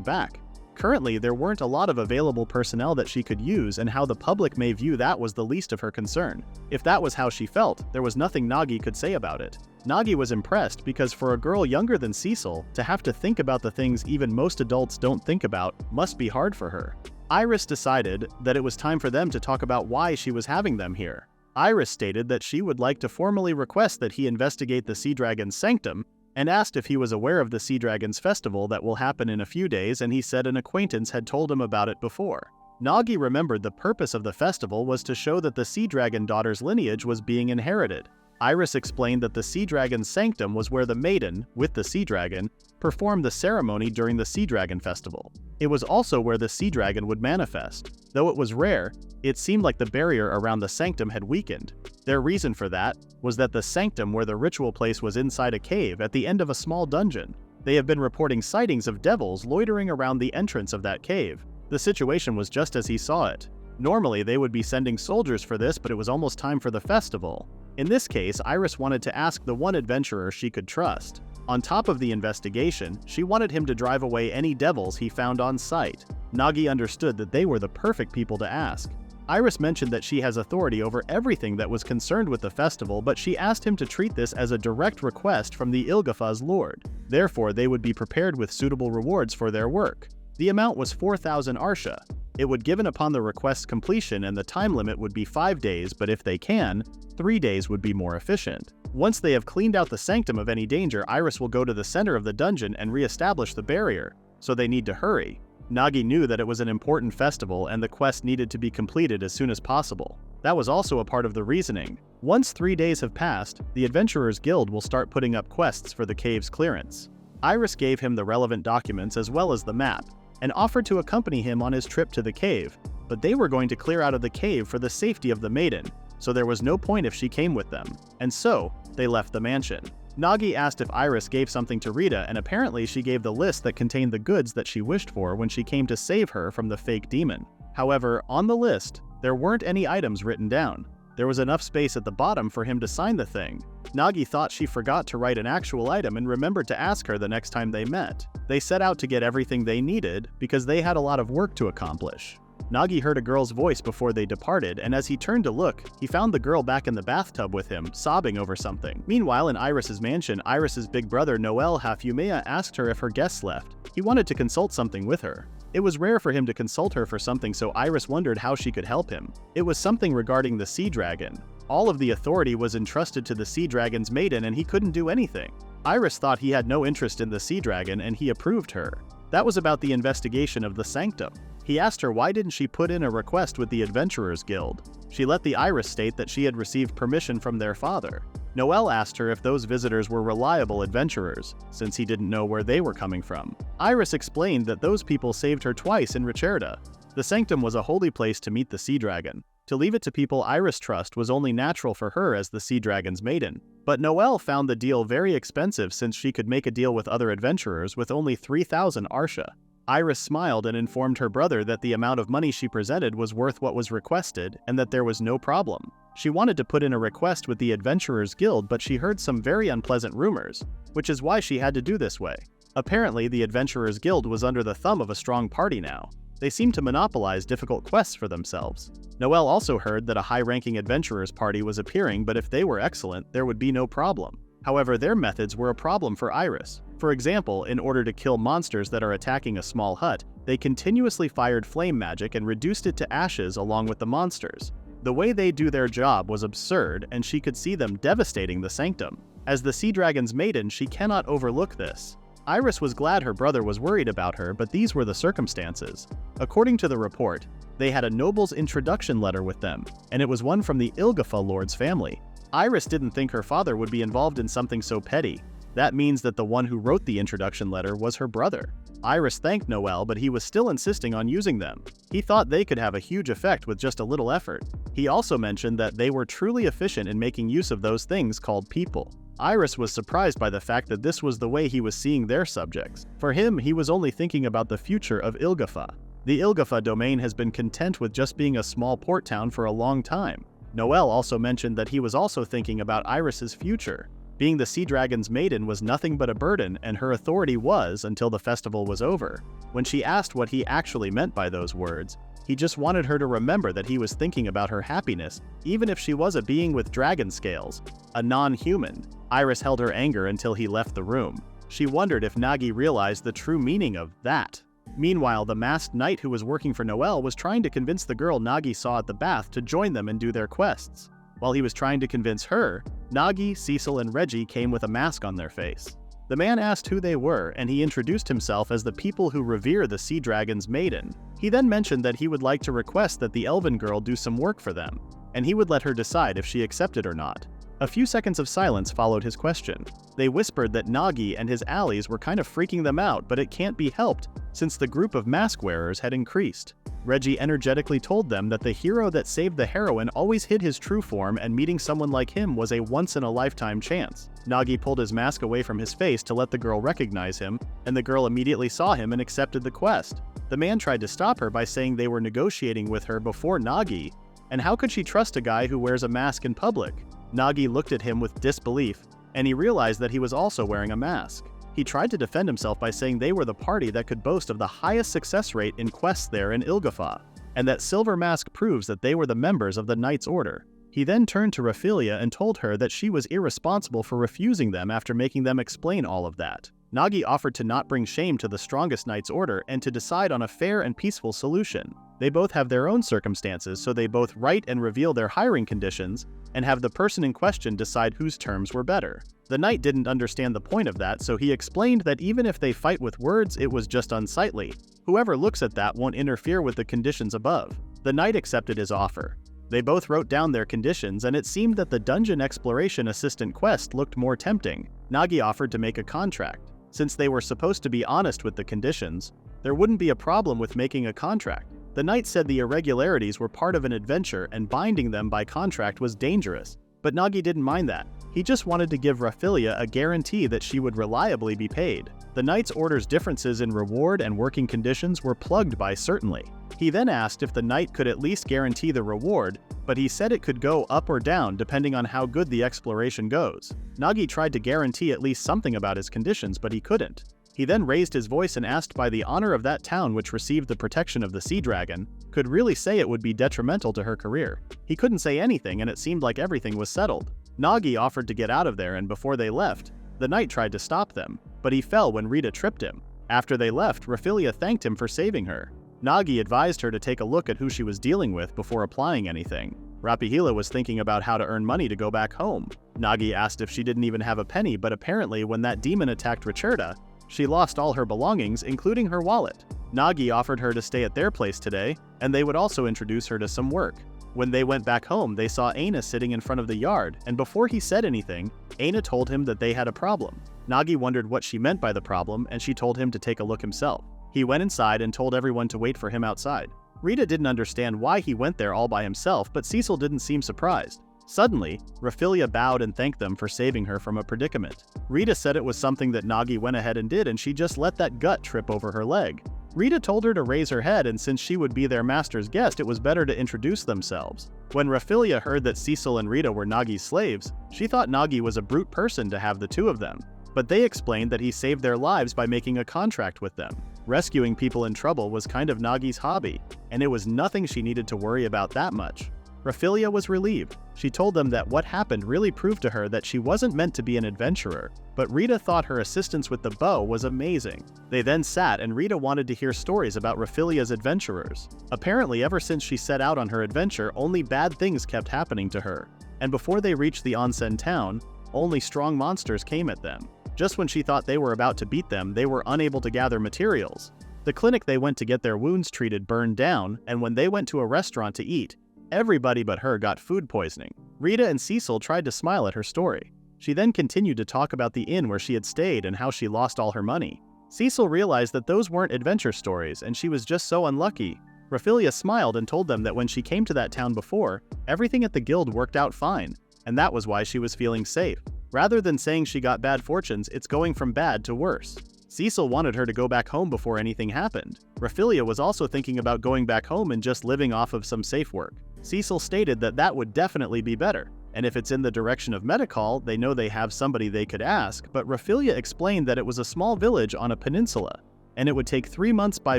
Speaker 1: back. Currently, there weren't a lot of available personnel that she could use, and how the public may view that was the least of her concern. If that was how she felt, there was nothing Nagi could say about it. Nagi was impressed because for a girl younger than Cecil, to have to think about the things even most adults don't think about must be hard for her. Iris decided that it was time for them to talk about why she was having them here. Iris stated that she would like to formally request that he investigate the Sea Dragon's sanctum, and asked if he was aware of the Sea Dragon's festival that will happen in a few days, and he said an acquaintance had told him about it before. Nagi remembered the purpose of the festival was to show that the Sea Dragon daughter's lineage was being inherited. Iris explained that the Sea Dragon's sanctum was where the maiden, with the Sea Dragon, performed the ceremony during the Sea Dragon festival. It was also where the Sea Dragon would manifest. Though it was rare, it seemed like the barrier around the sanctum had weakened. Their reason for that was that the sanctum where the ritual place was inside a cave at the end of a small dungeon. They have been reporting sightings of devils loitering around the entrance of that cave. The situation was just as he saw it. Normally, they would be sending soldiers for this, but it was almost time for the festival. In this case, Iris wanted to ask the one adventurer she could trust. On top of the investigation, she wanted him to drive away any devils he found on site. Nagi understood that they were the perfect people to ask. Iris mentioned that she has authority over everything that was concerned with the festival, but she asked him to treat this as a direct request from the Ilgafa's lord. Therefore, they would be prepared with suitable rewards for their work. The amount was 4,000 arsha. It would given upon the request's completion, and the time limit would be 5 days, but if they can, 3 days would be more efficient. Once they have cleaned out the sanctum of any danger, Iris will go to the center of the dungeon and re-establish the barrier, so they need to hurry. Nagi knew that it was an important festival and the quest needed to be completed as soon as possible. That was also a part of the reasoning. Once 3 days have passed, the Adventurers Guild will start putting up quests for the cave's clearance. Iris gave him the relevant documents as well as the map, and offered to accompany him on his trip to the cave, but they were going to clear out of the cave for the safety of the maiden, so there was no point if she came with them, and so they left the mansion. Nagi asked if Iris gave something to Rita, and apparently she gave the list that contained the goods that she wished for when she came to save her from the fake demon. However, on the list, there weren't any items written down. There was enough space at the bottom for him to sign the thing. Nagi thought she forgot to write an actual item and remembered to ask her the next time they met. They set out to get everything they needed because they had a lot of work to accomplish. Nagi heard a girl's voice before they departed, and as he turned to look, he found the girl back in the bathtub with him, sobbing over something. Meanwhile, in Iris's mansion, Iris's big brother Noel Hafumea asked her if her guests left. He wanted to consult something with her. It was rare for him to consult her for something, so Iris wondered how she could help him. It was something regarding the Sea Dragon. All of the authority was entrusted to the Sea Dragon's maiden, and he couldn't do anything. Iris thought he had no interest in the Sea Dragon, and he approved her. That was about the investigation of the sanctum. He asked her why didn't she put in a request with the Adventurers Guild. She let the Iris state that she had received permission from their father. Noel asked her if those visitors were reliable adventurers, since he didn't know where they were coming from. Iris explained that those people saved her twice in Ricerda. The sanctum was a holy place to meet the Sea Dragon. To leave it to people Iris trust was only natural for her as the Sea Dragon's maiden. But Noel found the deal very expensive since she could make a deal with other adventurers with only 3,000 arsha. Iris smiled and informed her brother that the amount of money she presented was worth what was requested and that there was no problem. She wanted to put in a request with the Adventurers Guild, but she heard some very unpleasant rumors, which is why she had to do this way. Apparently, the Adventurers Guild was under the thumb of a strong party now. They seemed to monopolize difficult quests for themselves. Noel also heard that a high-ranking adventurers party was appearing, but if they were excellent, there would be no problem. However, their methods were a problem for Iris. For example, in order to kill monsters that are attacking a small hut, they continuously fired flame magic and reduced it to ashes along with the monsters. The way they do their job was absurd, and she could see them devastating the sanctum. As the Sea Dragon's maiden, she cannot overlook this. Iris was glad her brother was worried about her, but these were the circumstances. According to the report, they had a noble's introduction letter with them, and it was one from the Ilgafa lord's family. Iris didn't think her father would be involved in something so petty. That means that the one who wrote the introduction letter was her brother. Iris thanked Noel, but he was still insisting on using them. He thought they could have a huge effect with just a little effort. He also mentioned that they were truly efficient in making use of those things called people. Iris was surprised by the fact that this was the way he was seeing their subjects. For him, he was only thinking about the future of Ilgafa. The Ilgafa domain has been content with just being a small port town for a long time. Noel also mentioned that he was also thinking about Iris's future. Being the Sea Dragon's maiden was nothing but a burden, and her authority was until the festival was over. When she asked what he actually meant by those words, he just wanted her to remember that he was thinking about her happiness, even if she was a being with dragon scales, a non-human. Iris held her anger until he left the room. She wondered if Nagi realized the true meaning of that. Meanwhile, the masked knight who was working for Noel was trying to convince the girl Nagi saw at the bath to join them and do their quests. While he was trying to convince her, Nagi, Cecil, and Reggie came with a mask on their face. The man asked who they were, and he introduced himself as the people who revere the Sea Dragon's maiden. He then mentioned that he would like to request that the elven girl do some work for them, and he would let her decide if she accepted or not. A few seconds of silence followed his question. They whispered that Nagi and his allies were kind of freaking them out, but it can't be helped since the group of mask wearers had increased. Reggie energetically told them that the hero that saved the heroine always hid his true form, and meeting someone like him was a once-in-a-lifetime chance. Nagi pulled his mask away from his face to let the girl recognize him, and the girl immediately saw him and accepted the quest. The man tried to stop her by saying they were negotiating with her before Nagi, and how could she trust a guy who wears a mask in public? Nagi looked at him with disbelief, and he realized that he was also wearing a mask. He tried to defend himself by saying they were the party that could boast of the highest success rate in quests there in Ilgafa, and that Silver Mask proves that they were the members of the Knight's Order. He then turned to Raphilia and told her that she was irresponsible for refusing them after making them explain all of that. Nagi offered to not bring shame to the strongest Knight's Order and to decide on a fair and peaceful solution. They both have their own circumstances, so they both write and reveal their hiring conditions, and have the person in question decide whose terms were better. The knight didn't understand the point of that, so he explained that even if they fight with words, it was just unsightly. Whoever looks at that won't interfere with the conditions above. The knight accepted his offer. They both wrote down their conditions, and it seemed that the Dungeon Exploration Assistant quest looked more tempting. Nagi offered to make a contract. Since they were supposed to be honest with the conditions, there wouldn't be a problem with making a contract. The knight said the irregularities were part of an adventure and binding them by contract was dangerous, but Nagi didn't mind that. He just wanted to give Raphilia a guarantee that she would reliably be paid. The knight's order's differences in reward and working conditions were plugged by certainly. He then asked if the knight could at least guarantee the reward, but he said it could go up or down depending on how good the exploration goes. Nagi tried to guarantee at least something about his conditions, but he couldn't. He then raised his voice and asked by the honor of that town which received the protection of the Sea Dragon, could really say it would be detrimental to her career. He couldn't say anything, and it seemed like everything was settled. Nagi offered to get out of there, and before they left, the knight tried to stop them, but he fell when Rita tripped him. After they left, Raphilia thanked him for saving her. Nagi advised her to take a look at who she was dealing with before applying anything. Rapihila was thinking about how to earn money to go back home. Nagi asked if she didn't even have a penny, but apparently when that demon attacked Richerda, she lost all her belongings, including her wallet. Nagi offered her to stay at their place today, and they would also introduce her to some work. When they went back home, they saw Aina sitting in front of the yard, and before he said anything, Aina told him that they had a problem. Nagi wondered what she meant by the problem, and she told him to take a look himself. He went inside and told everyone to wait for him outside. Rita didn't understand why he went there all by himself, but Cecil didn't seem surprised. Suddenly, Raphilia bowed and thanked them for saving her from a predicament. Rita said it was something that Nagi went ahead and did, and she just let that gut trip over her leg. Rita told her to raise her head, and since she would be their master's guest, it was better to introduce themselves. When Raphilia heard that Cecil and Rita were Nagi's slaves, she thought Nagi was a brute person to have the two of them. But they explained that he saved their lives by making a contract with them. Rescuing people in trouble was kind of Nagi's hobby, and it was nothing she needed to worry about that much. Raphilia was relieved. She told them that what happened really proved to her that she wasn't meant to be an adventurer, but Rita thought her assistance with the bow was amazing. They then sat, and Rita wanted to hear stories about Raphilia's adventurers. Apparently, ever since she set out on her adventure, only bad things kept happening to her. And before they reached the onsen town, Only strong monsters came at them. Just when she thought they were about to beat them, they were unable to gather materials. The clinic they went to get their wounds treated burned down, and when they went to a restaurant to eat, everybody but her got food poisoning. Rita and Cecil tried to smile at her story. She then continued to talk about the inn where she had stayed and how she lost all her money. Cecil realized that those weren't adventure stories and she was just so unlucky. Raphaelia smiled and told them that when she came to that town before, everything at the guild worked out fine, and that was why she was feeling safe. Rather than saying she got bad fortunes, it's going from bad to worse. Cecil wanted her to go back home before anything happened. Raphaelia was also thinking about going back home and just living off of some safe work. Cecil stated that that would definitely be better, and if it's in the direction of medical, they know they have somebody they could ask, but Raphaelia explained that it was a small village on a peninsula, and it would take 3 months by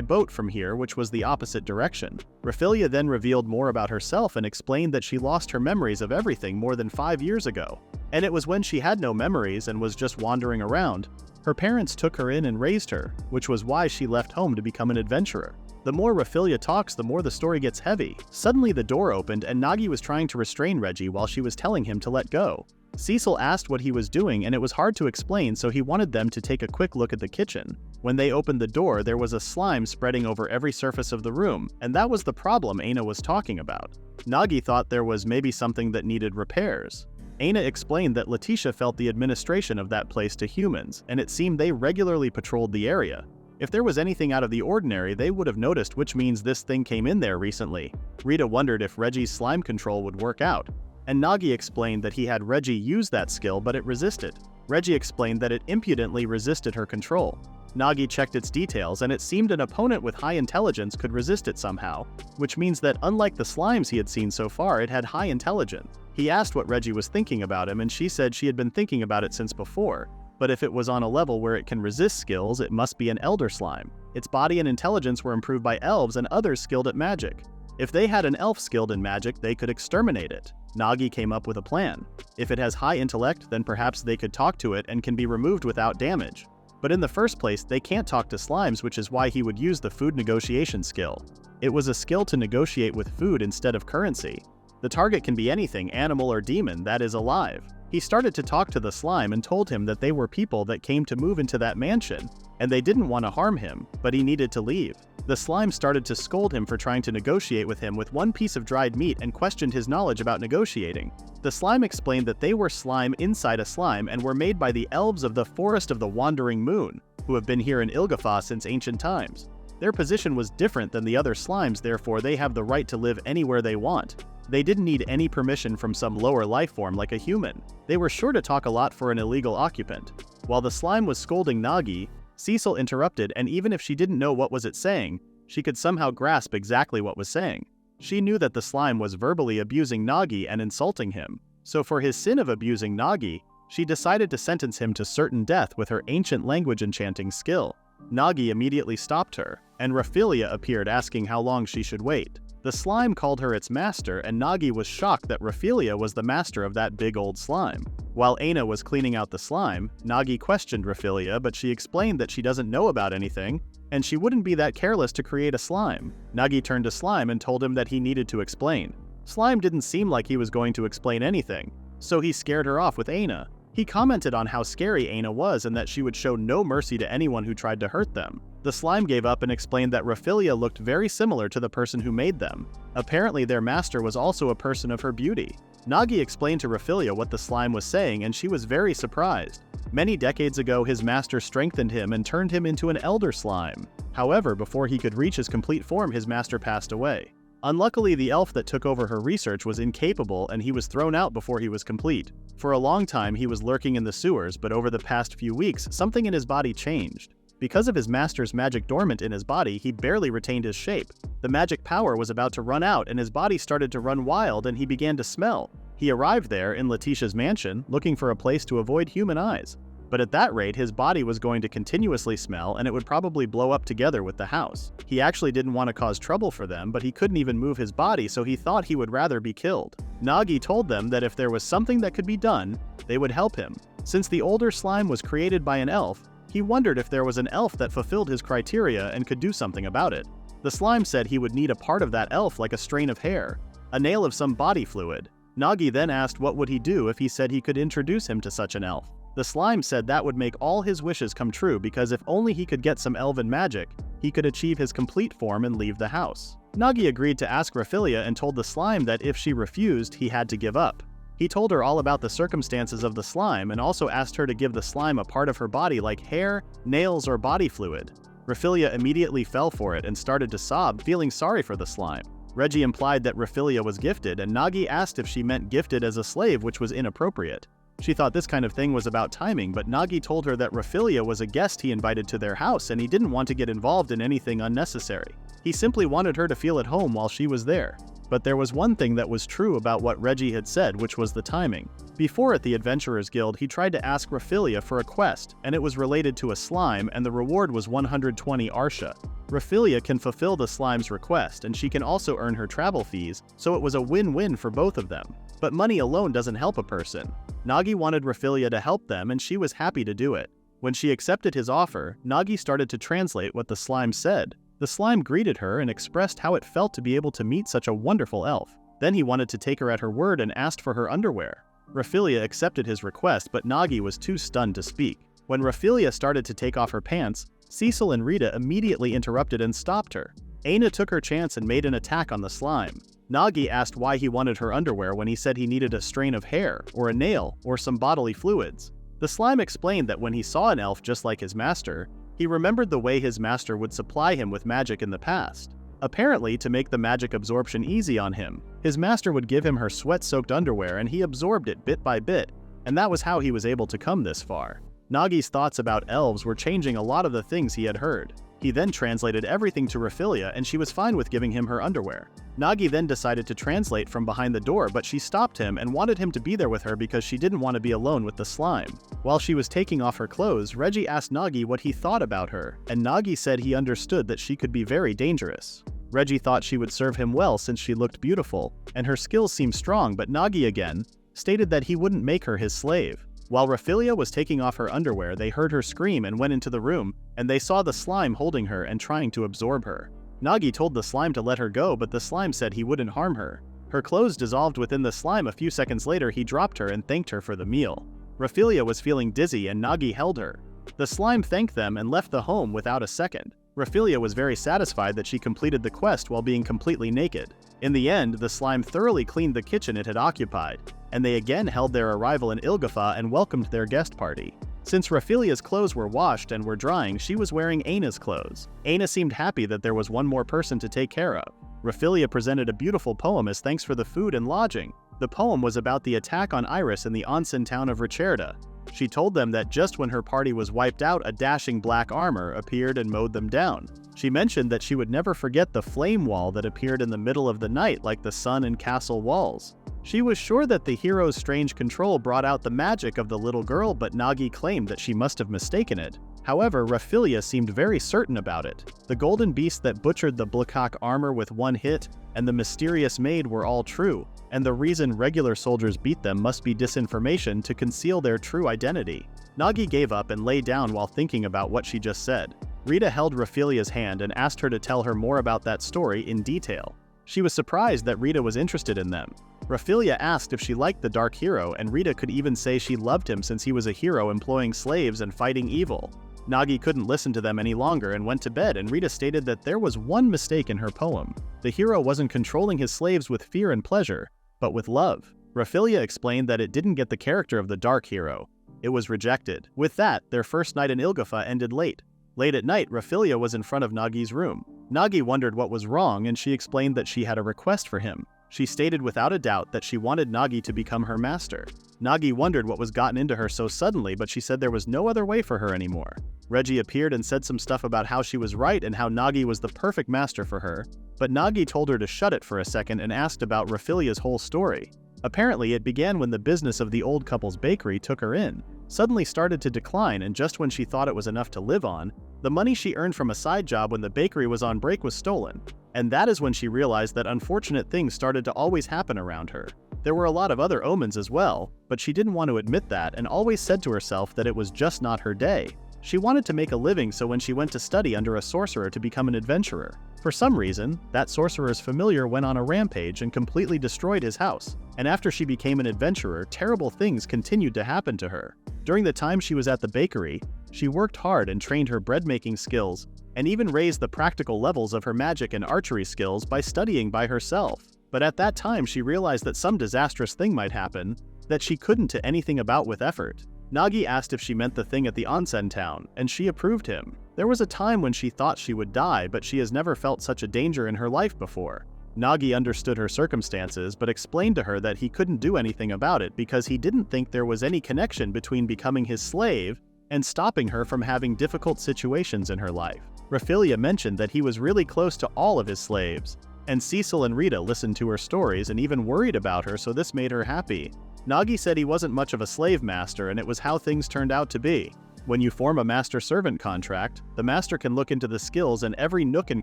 Speaker 1: boat from here, which was the opposite direction. Raphaelia then revealed more about herself and explained that she lost her memories of everything more than 5 years ago, and it was when she had no memories and was just wandering around. Her parents took her in and raised her, which was why she left home to become an adventurer. The more Raphaelia talks, the more the story gets heavy. Suddenly the door opened and Nagi was trying to restrain Reggie while she was telling him to let go. Cecil asked what he was doing and it was hard to explain, so he wanted them to take a quick look at the kitchen. When they opened the door, there was a slime spreading over every surface of the room, and that was the problem Aina was talking about. Nagi thought there was maybe something that needed repairs. Aina explained that Letitia felt the administration of that place to humans, and it seemed they regularly patrolled the area. If there was anything out of the ordinary, they would have noticed, which means this thing came in there recently. Rita wondered if Reggie's slime control would work out, and Nagi explained that he had Reggie use that skill but it resisted. Reggie explained that it impudently resisted her control. Nagi checked its details and it seemed an opponent with high intelligence could resist it somehow, which means that unlike the slimes he had seen so far, it had high intelligence. He asked what Reggie was thinking about him and she said she had been thinking about it since before, but if it was on a level where it can resist skills, it must be an elder slime. Its body and intelligence were improved by elves and others skilled at magic. If they had an elf skilled in magic, they could exterminate it. Nagi came up with a plan. If it has high intellect, then perhaps they could talk to it and can be removed without damage. But in the first place, they can't talk to slimes, which is why he would use the food negotiation skill. It was a skill to negotiate with food instead of currency. The target can be anything, animal or demon, that is alive. He started to talk to the slime and told him that they were people that came to move into that mansion, and they didn't want to harm him, but he needed to leave. The slime started to scold him for trying to negotiate with him with one piece of dried meat and questioned his knowledge about negotiating. The slime explained that they were slime inside a slime and were made by the elves of the Forest of the Wandering Moon, who have been here in Ilgafa since ancient times. Their position was different than the other slimes, therefore they have the right to live anywhere they want. They didn't need any permission from some lower life form like a human. They were sure to talk a lot for an illegal occupant. While the slime was scolding Nagi, Cecil interrupted, and even if she didn't know what was it saying, she could somehow grasp exactly what was saying. She knew that the slime was verbally abusing Nagi and insulting him. So for his sin of abusing Nagi, she decided to sentence him to certain death with her ancient language enchanting skill. Nagi immediately stopped her, and Raphaelia appeared asking how long she should wait. The slime called her its master, and Nagi was shocked that Raphaelia was the master of that big old slime. While Aina was cleaning out the slime, Nagi questioned Raphaelia, but she explained that she doesn't know about anything, and she wouldn't be that careless to create a slime. Nagi turned to Slime and told him that he needed to explain. Slime didn't seem like he was going to explain anything, so he scared her off with Aina. He commented on how scary Aina was and that she would show no mercy to anyone who tried to hurt them. The slime gave up and explained that Raphaelia looked very similar to the person who made them. Apparently their master was also a person of her beauty. Nagi explained to Raphaelia what the slime was saying and she was very surprised. Many decades ago his master strengthened him and turned him into an elder slime. However, before he could reach his complete form, his master passed away. Unluckily, the elf that took over her research was incapable and he was thrown out before he was complete. For a long time he was lurking in the sewers, but over the past few weeks something in his body changed. Because of his master's magic dormant in his body, he barely retained his shape. The magic power was about to run out and his body started to run wild and he began to smell. He arrived there in Letitia's mansion, looking for a place to avoid human eyes. But at that rate, his body was going to continuously smell and it would probably blow up together with the house. He actually didn't want to cause trouble for them, but he couldn't even move his body, so he thought he would rather be killed. Nagi told them that if there was something that could be done, they would help him. Since the older slime was created by an elf, he wondered if there was an elf that fulfilled his criteria and could do something about it. The slime said he would need a part of that elf, like a strain of hair, a nail of some body fluid, Nagi then asked what would he do if he said he could introduce him to such an elf. The slime said that would make all his wishes come true because if only he could get some elven magic, he could achieve his complete form and leave the house. Nagi agreed to ask Raphilia and told the slime that if she refused, he had to give up. He told her all about the circumstances of the slime and also asked her to give the slime a part of her body like hair, nails, or body fluid. Raphilia immediately fell for it and started to sob, feeling sorry for the slime. Reggie implied that Raphilia was gifted, and Nagi asked if she meant gifted as a slave, which was inappropriate. She thought this kind of thing was about timing, but Nagi told her that Raphilia was a guest he invited to their house and he didn't want to get involved in anything unnecessary. He simply wanted her to feel at home while she was there. But there was one thing that was true about what Reggie had said, which was the timing. Before at the Adventurers Guild, he tried to ask Raphilia for a quest, and it was related to a slime, and the reward was 120 Arsha. Raphilia can fulfill the slime's request, and she can also earn her travel fees, so it was a win-win for both of them. But money alone doesn't help a person. Nagi wanted Raphilia to help them, and she was happy to do it. When she accepted his offer, Nagi started to translate what the slime said. The slime greeted her and expressed how it felt to be able to meet such a wonderful elf. Then he wanted to take her at her word and asked for her underwear. Raphilia accepted his request, but Nagi was too stunned to speak. When Raphilia started to take off her pants, Cecil and Rita immediately interrupted and stopped her. Aina took her chance and made an attack on the slime. Nagi asked why he wanted her underwear when he said he needed a strain of hair, or a nail, or some bodily fluids. The slime explained that when he saw an elf just like his master, he remembered the way his master would supply him with magic in the past. Apparently, to make the magic absorption easy on him, his master would give him her sweat-soaked underwear and he absorbed it bit by bit, and that was how he was able to come this far. Nagi's thoughts about elves were changing a lot of the things he had heard. He then translated everything to Raphilia and she was fine with giving him her underwear. Nagi then decided to translate from behind the door, but she stopped him and wanted him to be there with her because she didn't want to be alone with the slime. While she was taking off her clothes, Reggie asked Nagi what he thought about her, and Nagi said he understood that she could be very dangerous. Reggie thought she would serve him well since she looked beautiful, and her skills seemed strong, but Nagi again stated that he wouldn't make her his slave. While Raphilia was taking off her underwear, they heard her scream and went into the room, and they saw the slime holding her and trying to absorb her. Nagi told the slime to let her go, but the slime said he wouldn't harm her. Her clothes dissolved within the slime. A few seconds later, he dropped her and thanked her for the meal. Raphilia was feeling dizzy and Nagi held her. The slime thanked them and left the home without a second. Raphilia was very satisfied that she completed the quest while being completely naked. In the end, the slime thoroughly cleaned the kitchen it had occupied, and they again held their arrival in Ilgafa and welcomed their guest party. Since Raphilia's clothes were washed and were drying, she was wearing Aina's clothes. Aina seemed happy that there was one more person to take care of. Raphilia presented a beautiful poem as thanks for the food and lodging. The poem was about the attack on Iris in the onsen town of Ricerda. She told them that just when her party was wiped out, a dashing black armor appeared and mowed them down. She mentioned that she would never forget the flame wall that appeared in the middle of the night like the sun and castle walls. She was sure that the hero's strange control brought out the magic of the little girl, but Nagi claimed that she must have mistaken it. However, Raphilia seemed very certain about it. The golden beast that butchered the Blakak armor with one hit, and the mysterious maid were all true, and the reason regular soldiers beat them must be disinformation to conceal their true identity. Nagi gave up and lay down while thinking about what she just said. Rita held Raphilia's hand and asked her to tell her more about that story in detail. She was surprised that Rita was interested in them. Raphilia asked if she liked the Dark Hero, and Rita could even say she loved him since he was a hero employing slaves and fighting evil. Nagi couldn't listen to them any longer and went to bed, and Rita stated that there was one mistake in her poem. The hero wasn't controlling his slaves with fear and pleasure, but with love. Raphilia explained that it didn't get the character of the Dark Hero. It was rejected. With that, their first night in Ilgafa ended late. Late at night, Raphilia was in front of Nagi's room. Nagi wondered what was wrong, and she explained that she had a request for him. She stated without a doubt that she wanted Nagi to become her master. Nagi wondered what was gotten into her so suddenly, but she said there was no other way for her anymore. Reggie appeared and said some stuff about how she was right and how Nagi was the perfect master for her, but Nagi told her to shut it for a second and asked about Raphilia's whole story. Apparently, it began when the business of the old couple's bakery took her in, suddenly started to decline, and just when she thought it was enough to live on, the money she earned from a side job when the bakery was on break was stolen. And that is when she realized that unfortunate things started to always happen around her. There were a lot of other omens as well, but she didn't want to admit that and always said to herself that it was just not her day. She wanted to make a living, so when she went to study under a sorcerer to become an adventurer, for some reason, that sorcerer's familiar went on a rampage and completely destroyed his house. And after she became an adventurer, terrible things continued to happen to her. During the time she was at the bakery, she worked hard and trained her bread-making skills, and even raised the practical levels of her magic and archery skills by studying by herself. But at that time she realized that some disastrous thing might happen that she couldn't do anything about with effort. Nagi asked if she meant the thing at the onsen town, and she approved him. There was a time when she thought she would die, but she has never felt such a danger in her life before. Nagi understood her circumstances but explained to her that he couldn't do anything about it because he didn't think there was any connection between becoming his slave and stopping her from having difficult situations in her life. Raphaelia mentioned that he was really close to all of his slaves, and Cecil and Rita listened to her stories and even worried about her, so this made her happy. Nagi said he wasn't much of a slave master, and it was how things turned out to be. When you form a master-servant contract, the master can look into the skills and every nook and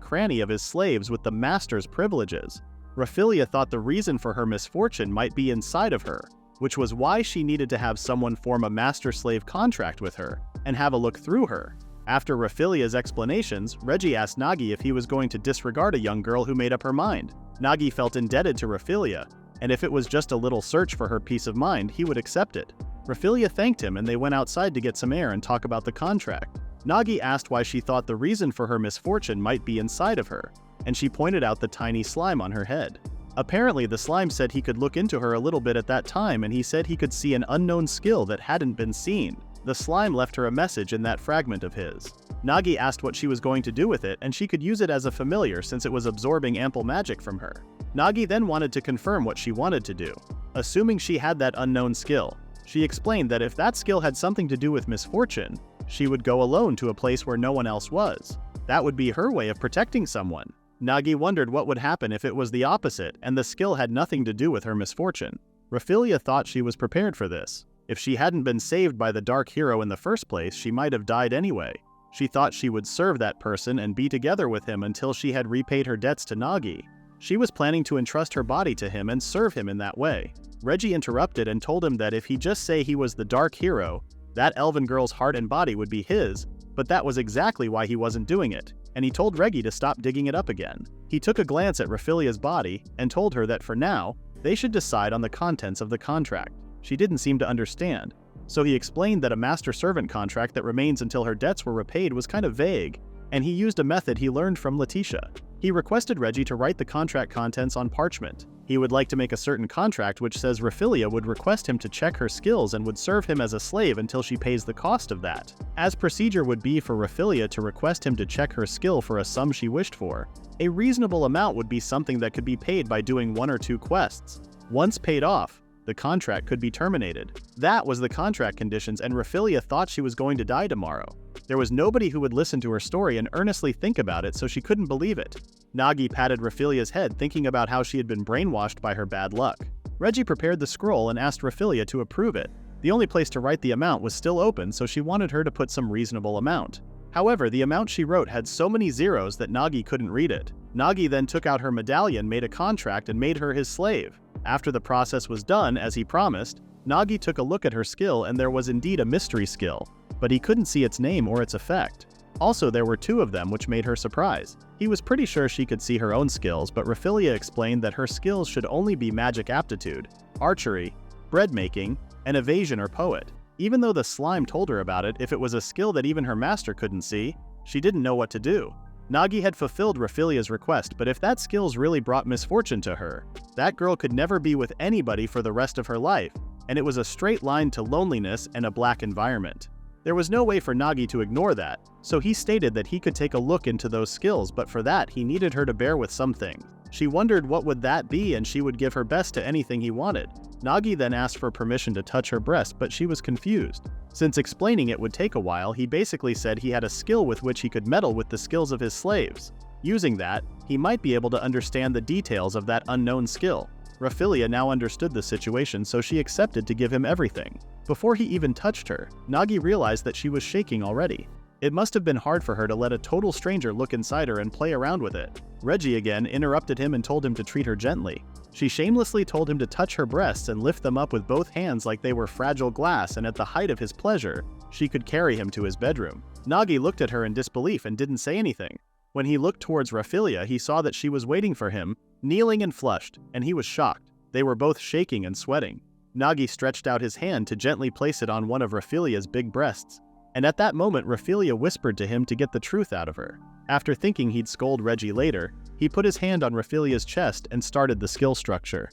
Speaker 1: cranny of his slaves with the master's privileges. Raphaelia thought the reason for her misfortune might be inside of her, which was why she needed to have someone form a master-slave contract with her and have a look through her. After Raphaelia's explanations, Reggie asked Nagi if he was going to disregard a young girl who made up her mind. Nagi felt indebted to Raphaelia, and if it was just a little search for her peace of mind, he would accept it. Raphaelia thanked him and they went outside to get some air and talk about the contract. Nagi asked why she thought the reason for her misfortune might be inside of her, and she pointed out the tiny slime on her head. Apparently the slime said he could look into her a little bit at that time, and he said he could see an unknown skill that hadn't been seen. The slime left her a message in that fragment of his. Nagi asked what she was going to do with it, and she could use it as a familiar since it was absorbing ample magic from her. Nagi then wanted to confirm what she wanted to do. Assuming she had that unknown skill, she explained that if that skill had something to do with misfortune, she would go alone to a place where no one else was. That would be her way of protecting someone. Nagi wondered what would happen if it was the opposite and the skill had nothing to do with her misfortune. Raphaelia thought she was prepared for this. If she hadn't been saved by the dark hero in the first place, she might have died anyway. She thought she would serve that person and be together with him until she had repaid her debts to Nagi. She was planning to entrust her body to him and serve him in that way. Reggie interrupted and told him that if he just say he was the dark hero, that elven girl's heart and body would be his, but that was exactly why he wasn't doing it, and he told Reggie to stop digging it up again. He took a glance at Raphaelia's body and told her that for now, they should decide on the contents of the contract. She didn't seem to understand, so he explained that a master-servant contract that remains until her debts were repaid was kind of vague, and he used a method he learned from Letitia. He requested Reggie to write the contract contents on parchment. He would like to make a certain contract which says Raphaelia would request him to check her skills and would serve him as a slave until she pays the cost of that. As procedure would be for Raphaelia to request him to check her skill for a sum she wished for. A reasonable amount would be something that could be paid by doing 1 or 2 quests. Once paid off, the contract could be terminated. That was the contract conditions, and Raphaelia thought she was going to die tomorrow. There was nobody who would listen to her story and earnestly think about it, so she couldn't believe it. Nagi patted Raphaelia's head, thinking about how she had been brainwashed by her bad luck. Reggie prepared the scroll and asked Raphaelia to approve it. The only place to write the amount was still open, so she wanted her to put some reasonable amount. However, the amount she wrote had so many zeros that Nagi couldn't read it. Nagi then took out her medallion, made a contract, and made her his slave. After the process was done, as he promised, Nagi took a look at her skill, and there was indeed a mystery skill, but he couldn't see its name or its effect. Also, there were 2 of them, which made her surprised. He was pretty sure she could see her own skills, but Raphaelia explained that her skills should only be magic aptitude, archery, bread making, and evasion or poet. Even though the slime told her about it, if it was a skill that even her master couldn't see, she didn't know what to do. Nagi had fulfilled Raphaelia's request, but if that skills really brought misfortune to her, that girl could never be with anybody for the rest of her life, and it was a straight line to loneliness and a black environment. There was no way for Nagi to ignore that, so he stated that he could take a look into those skills, but for that he needed her to bear with something. She wondered what would that be, and she would give her best to anything he wanted. Nagi then asked for permission to touch her breast, but she was confused. Since explaining it would take a while, he basically said he had a skill with which he could meddle with the skills of his slaves. Using that, he might be able to understand the details of that unknown skill. Raphaelia now understood the situation, so she accepted to give him everything. Before he even touched her, Nagi realized that she was shaking already. It must have been hard for her to let a total stranger look inside her and play around with it. Reggie again interrupted him and told him to treat her gently. She shamelessly told him to touch her breasts and lift them up with both hands like they were fragile glass, and at the height of his pleasure, she could carry him to his bedroom. Nagi looked at her in disbelief and didn't say anything. When he looked towards Raphilia, he saw that she was waiting for him, kneeling and flushed, and he was shocked. They were both shaking and sweating. Nagi stretched out his hand to gently place it on one of Raphilia's big breasts, and at that moment Raphilia whispered to him to get the truth out of her. After thinking he'd scold Reggie later, he put his hand on Raphilia's chest and started the skill structure.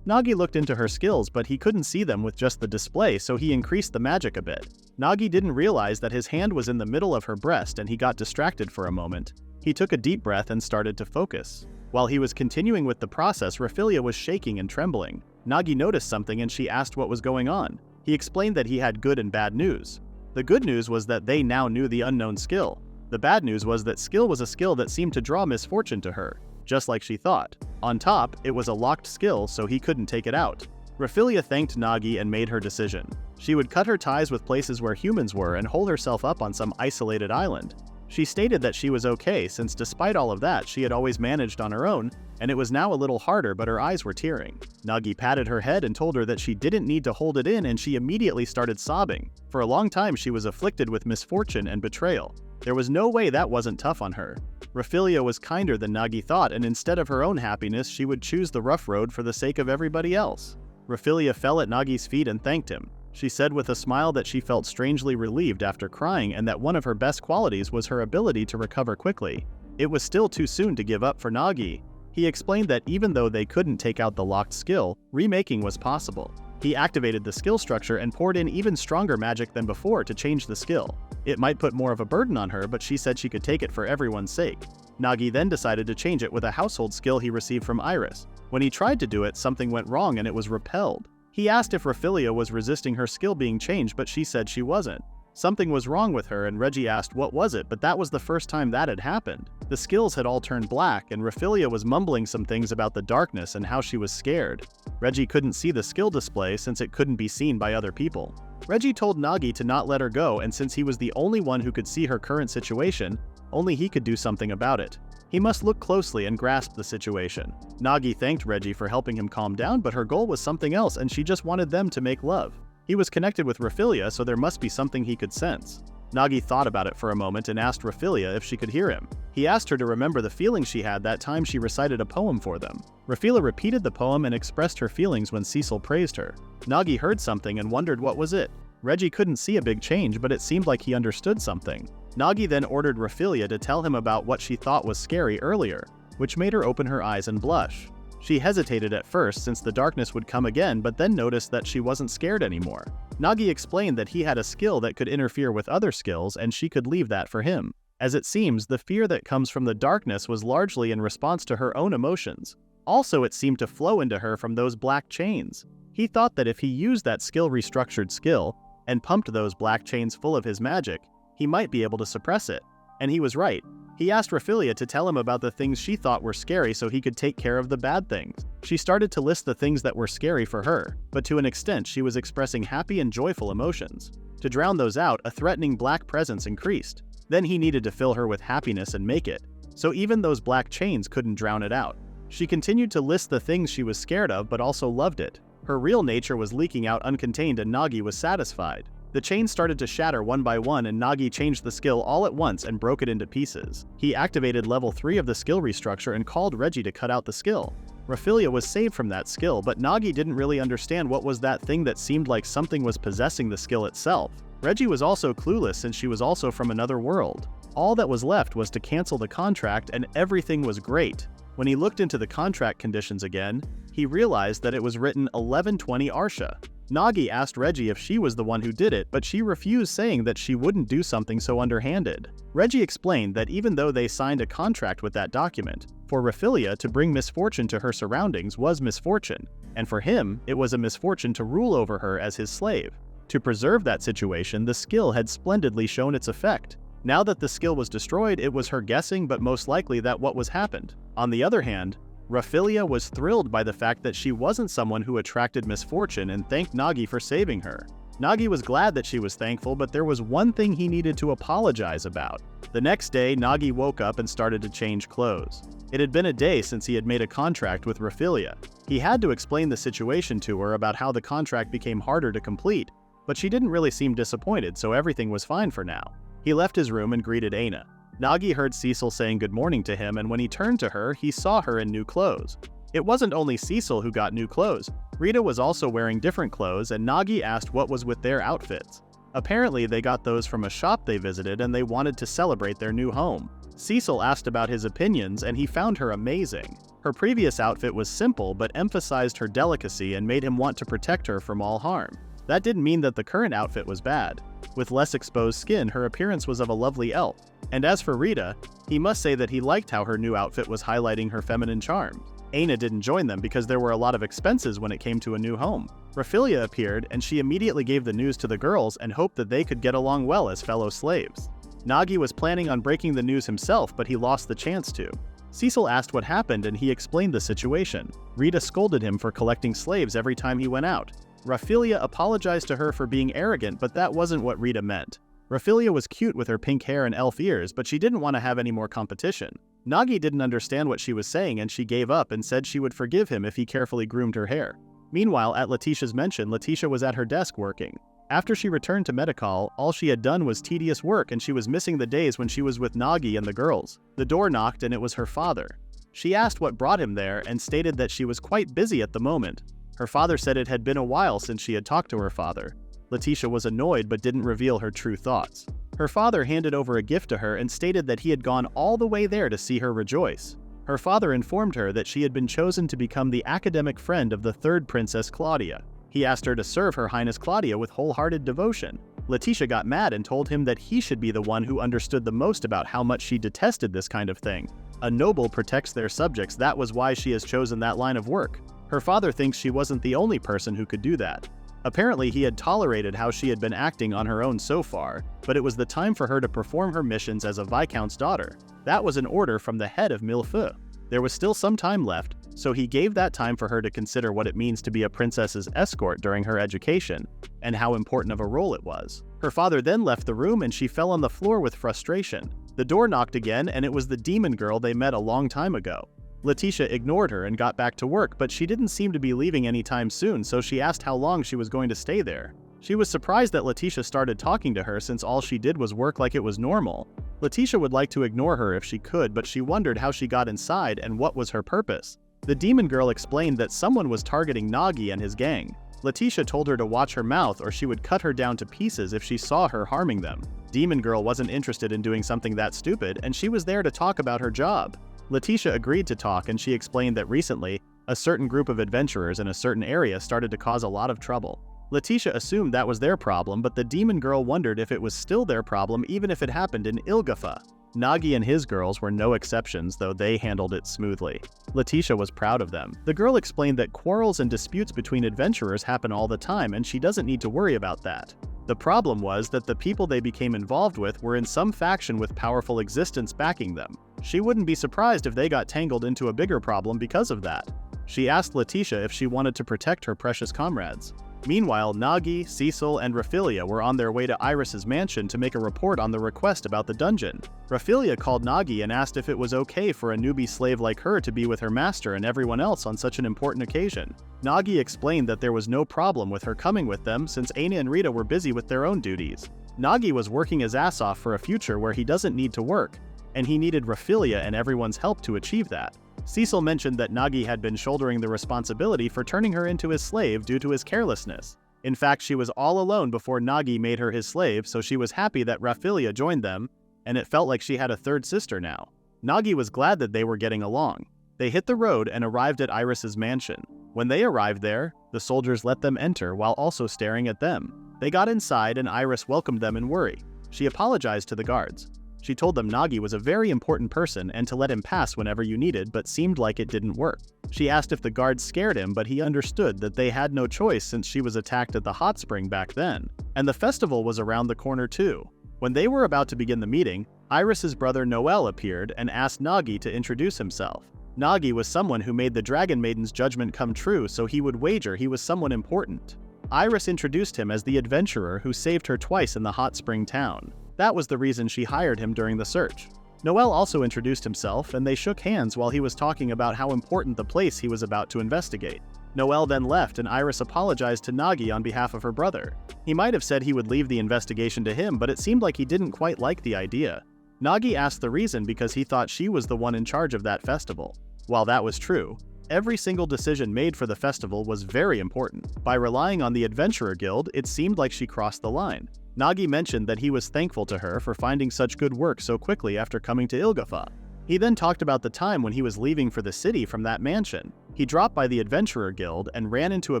Speaker 1: Nagi looked into her skills, but he couldn't see them with just the display, so he increased the magic a bit. Nagi didn't realize that his hand was in the middle of her breast and he got distracted for a moment. He took a deep breath and started to focus. While he was continuing with the process, Raphilia was shaking and trembling. Nagi noticed something and she asked what was going on. He explained that he had good and bad news. The good news was that they now knew the unknown skill. The bad news was that skill was a skill that seemed to draw misfortune to her, just like she thought. On top, it was a locked skill, so he couldn't take it out. Raphilia thanked Nagi and made her decision. She would cut her ties with places where humans were and hold herself up on some isolated island. She stated that she was okay since despite all of that she had always managed on her own, and it was now a little harder, but her eyes were tearing. Nagi patted her head and told her that she didn't need to hold it in, and she immediately started sobbing. For a long time she was afflicted with misfortune and betrayal. There was no way that wasn't tough on her. Raphilia was kinder than Nagi thought, and instead of her own happiness she would choose the rough road for the sake of everybody else. Raphilia fell at Nagi's feet and thanked him. She said with a smile that she felt strangely relieved after crying and that one of her best qualities was her ability to recover quickly. It was still too soon to give up for Nagi. He explained that even though they couldn't take out the locked skill, remaking was possible. He activated the skill structure and poured in even stronger magic than before to change the skill. It might put more of a burden on her, but she said she could take it for everyone's sake. Nagi then decided to change it with a household skill he received from Iris. When he tried to do it, something went wrong and it was repelled. He asked if Raphilia was resisting her skill being changed, but she said she wasn't. Something was wrong with her, and Reggie asked what was it, but that was the first time that had happened. The skills had all turned black, and Raphilia was mumbling some things about the darkness and how she was scared. Reggie couldn't see the skill display since it couldn't be seen by other people. Reggie told Nagi to not let her go, and since he was the only one who could see her current situation, only he could do something about it. He must look closely and grasp the situation. Nagi thanked Reggie for helping him calm down, but her goal was something else and she just wanted them to make love. He was connected with Raphilia, so there must be something he could sense. Nagi thought about it for a moment and asked Raphilia if she could hear him. He asked her to remember the feelings she had that time she recited a poem for them. Raphilia repeated the poem and expressed her feelings when Cecil praised her. Nagi heard something and wondered what was it. Reggie couldn't see a big change, but it seemed like he understood something. Nagi then ordered Raphilia to tell him about what she thought was scary earlier, which made her open her eyes and blush. She hesitated at first since the darkness would come again, but then noticed that she wasn't scared anymore. Nagi explained that he had a skill that could interfere with other skills and she could leave that for him. As it seems, the fear that comes from the darkness was largely in response to her own emotions. Also, it seemed to flow into her from those black chains. He thought that if he used that skill restructured skill and pumped those black chains full of his magic, he might be able to suppress it. And he was right. He asked Raphilia to tell him about the things she thought were scary so he could take care of the bad things. She started to list the things that were scary for her, but to an extent she was expressing happy and joyful emotions. To drown those out, a threatening black presence increased. Then he needed to fill her with happiness and make it, so even those black chains couldn't drown it out. She continued to list the things she was scared of but also loved it. Her real nature was leaking out uncontained and Nagi was satisfied. The chains started to shatter one by one and Nagi changed the skill all at once and broke it into pieces. He activated level 3 of the skill restructure and called Reggie to cut out the skill. Raphilia was saved from that skill, but Nagi didn't really understand what was that thing that seemed like something was possessing the skill itself. Reggie was also clueless since she was also from another world. All that was left was to cancel the contract and everything was great. When he looked into the contract conditions again, he realized that it was written 1120 Arsha. Nagi asked Reggie if she was the one who did it, but she refused, saying that she wouldn't do something so underhanded. Reggie explained that even though they signed a contract with that document, for Raphilia to bring misfortune to her surroundings was misfortune, and for him, it was a misfortune to rule over her as his slave. To preserve that situation, the skill had splendidly shown its effect. Now that the skill was destroyed, it was her guessing, but most likely that what was happened. On the other hand, Raphilia was thrilled by the fact that she wasn't someone who attracted misfortune and thanked Nagi for saving her. Nagi was glad that she was thankful, but there was one thing he needed to apologize about. The next day, Nagi woke up and started to change clothes. It had been a day since he had made a contract with Raphilia. He had to explain the situation to her about how the contract became harder to complete. but she didn't really seem disappointed, so everything was fine for now. He left his room and greeted Aina. Nagi heard Cecil saying good morning to him, and when he turned to her, he saw her in new clothes. It wasn't only Cecil who got new clothes. Rita was also wearing different clothes, and Nagi asked what was with their outfits. Apparently, they got those from a shop they visited and they wanted to celebrate their new home. Cecil asked about his opinions, and he found her amazing. Her previous outfit was simple but emphasized her delicacy and made him want to protect her from all harm. That didn't mean that the current outfit was bad. With less exposed skin, her appearance was of a lovely elf. And as for Rita, he must say that he liked how her new outfit was highlighting her feminine charm. Aina didn't join them because there were a lot of expenses when it came to a new home. Raphilia appeared, and she immediately gave the news to the girls and hoped that they could get along well as fellow slaves. Nagi was planning on breaking the news himself, but he lost the chance to. Cecil asked what happened and he explained the situation. Rita scolded him for collecting slaves every time he went out. Raphilia apologized to her for being arrogant, but that wasn't what Rita meant. Raphilia was cute with her pink hair and elf ears, but she didn't want to have any more competition. Nagi didn't understand what she was saying and she gave up and said she would forgive him if he carefully groomed her hair. Meanwhile, at Letitia's mention, Letitia was at her desk working. After she returned to Medicol, all she had done was tedious work and she was missing the days when she was with Nagi and the girls. The door knocked and it was her father. She asked what brought him there and stated that she was quite busy at the moment. Her father said it had been a while since she had talked to her father. Letitia was annoyed but didn't reveal her true thoughts. Her father handed over a gift to her and stated that he had gone all the way there to see her rejoice. Her father informed her that she had been chosen to become the academic friend of the third Princess Claudia. He asked her to serve Her Highness Claudia with wholehearted devotion. Letitia got mad and told him that he should be the one who understood the most about how much she detested this kind of thing. A noble protects their subjects, that was why she has chosen that line of work. Her father thinks she wasn't the only person who could do that. Apparently, he had tolerated how she had been acting on her own so far, but it was the time for her to perform her missions as a Viscount's daughter. That was an order from the head of Millefeuille. There was still some time left, so he gave that time for her to consider what it means to be a princess's escort during her education, and how important of a role it was. Her father then left the room and she fell on the floor with frustration. The door knocked again and it was the demon girl they met a long time ago. Letitia ignored her and got back to work, but she didn't seem to be leaving anytime soon, so she asked how long she was going to stay there. She was surprised that Letitia started talking to her since all she did was work like it was normal. Letitia would like to ignore her if she could, but she wondered how she got inside and what was her purpose. The demon girl explained that someone was targeting Nagi and his gang. Letitia told her to watch her mouth or she would cut her down to pieces if she saw her harming them. Demon girl wasn't interested in doing something that stupid, and she was there to talk about her job. Letitia agreed to talk and she explained that recently, a certain group of adventurers in a certain area started to cause a lot of trouble. Letitia assumed that was their problem, but the demon girl wondered if it was still their problem even if it happened in Ilgafa. Nagi and his girls were no exceptions, though they handled it smoothly. Letitia was proud of them. The girl explained that quarrels and disputes between adventurers happen all the time and she doesn't need to worry about that. The problem was that the people they became involved with were in some faction with powerful existence backing them. She wouldn't be surprised if they got tangled into a bigger problem because of that. She asked Letitia if she wanted to protect her precious comrades. Meanwhile, Nagi, Cecil, and Raphilia were on their way to Iris's mansion to make a report on the request about the dungeon. Raphilia called Nagi and asked if it was okay for a newbie slave like her to be with her master and everyone else on such an important occasion. Nagi explained that there was no problem with her coming with them since Aina and Rita were busy with their own duties. Nagi was working his ass off for a future where he doesn't need to work, and he needed Raphilia and everyone's help to achieve that. Cecil mentioned that Nagi had been shouldering the responsibility for turning her into his slave due to his carelessness. In fact, she was all alone before Nagi made her his slave, so she was happy that Raphilia joined them, and it felt like she had a third sister now. Nagi was glad that they were getting along. They hit the road and arrived at Iris's mansion. When they arrived there, the soldiers let them enter while also staring at them. They got inside and Iris welcomed them in worry. She apologized to the guards. She told them Nagi was a very important person and to let him pass whenever you needed, but seemed like it didn't work. She asked if the guards scared him, but he understood that they had no choice since she was attacked at the hot spring back then, and the festival was around the corner too. When they were about to begin the meeting, Iris's brother Noel appeared and asked Nagi to introduce himself. Nagi was someone who made the Dragon Maiden's judgment come true, so he would wager he was someone important. Iris introduced him as the adventurer who saved her twice in the hot spring town. That was the reason she hired him during the search. Noel also introduced himself, and they shook hands while he was talking about how important the place he was about to investigate. Noelle then left and Iris apologized to Nagi on behalf of her brother. He might have said he would leave the investigation to him, but it seemed like he didn't quite like the idea. Nagi asked the reason because he thought she was the one in charge of that festival. While that was true, every single decision made for the festival was very important. By relying on the Adventurer Guild, it seemed like she crossed the line. Nagi mentioned that he was thankful to her for finding such good work so quickly after coming to Ilgafa. He then talked about the time when he was leaving for the city from that mansion. He dropped by the Adventurer Guild and ran into a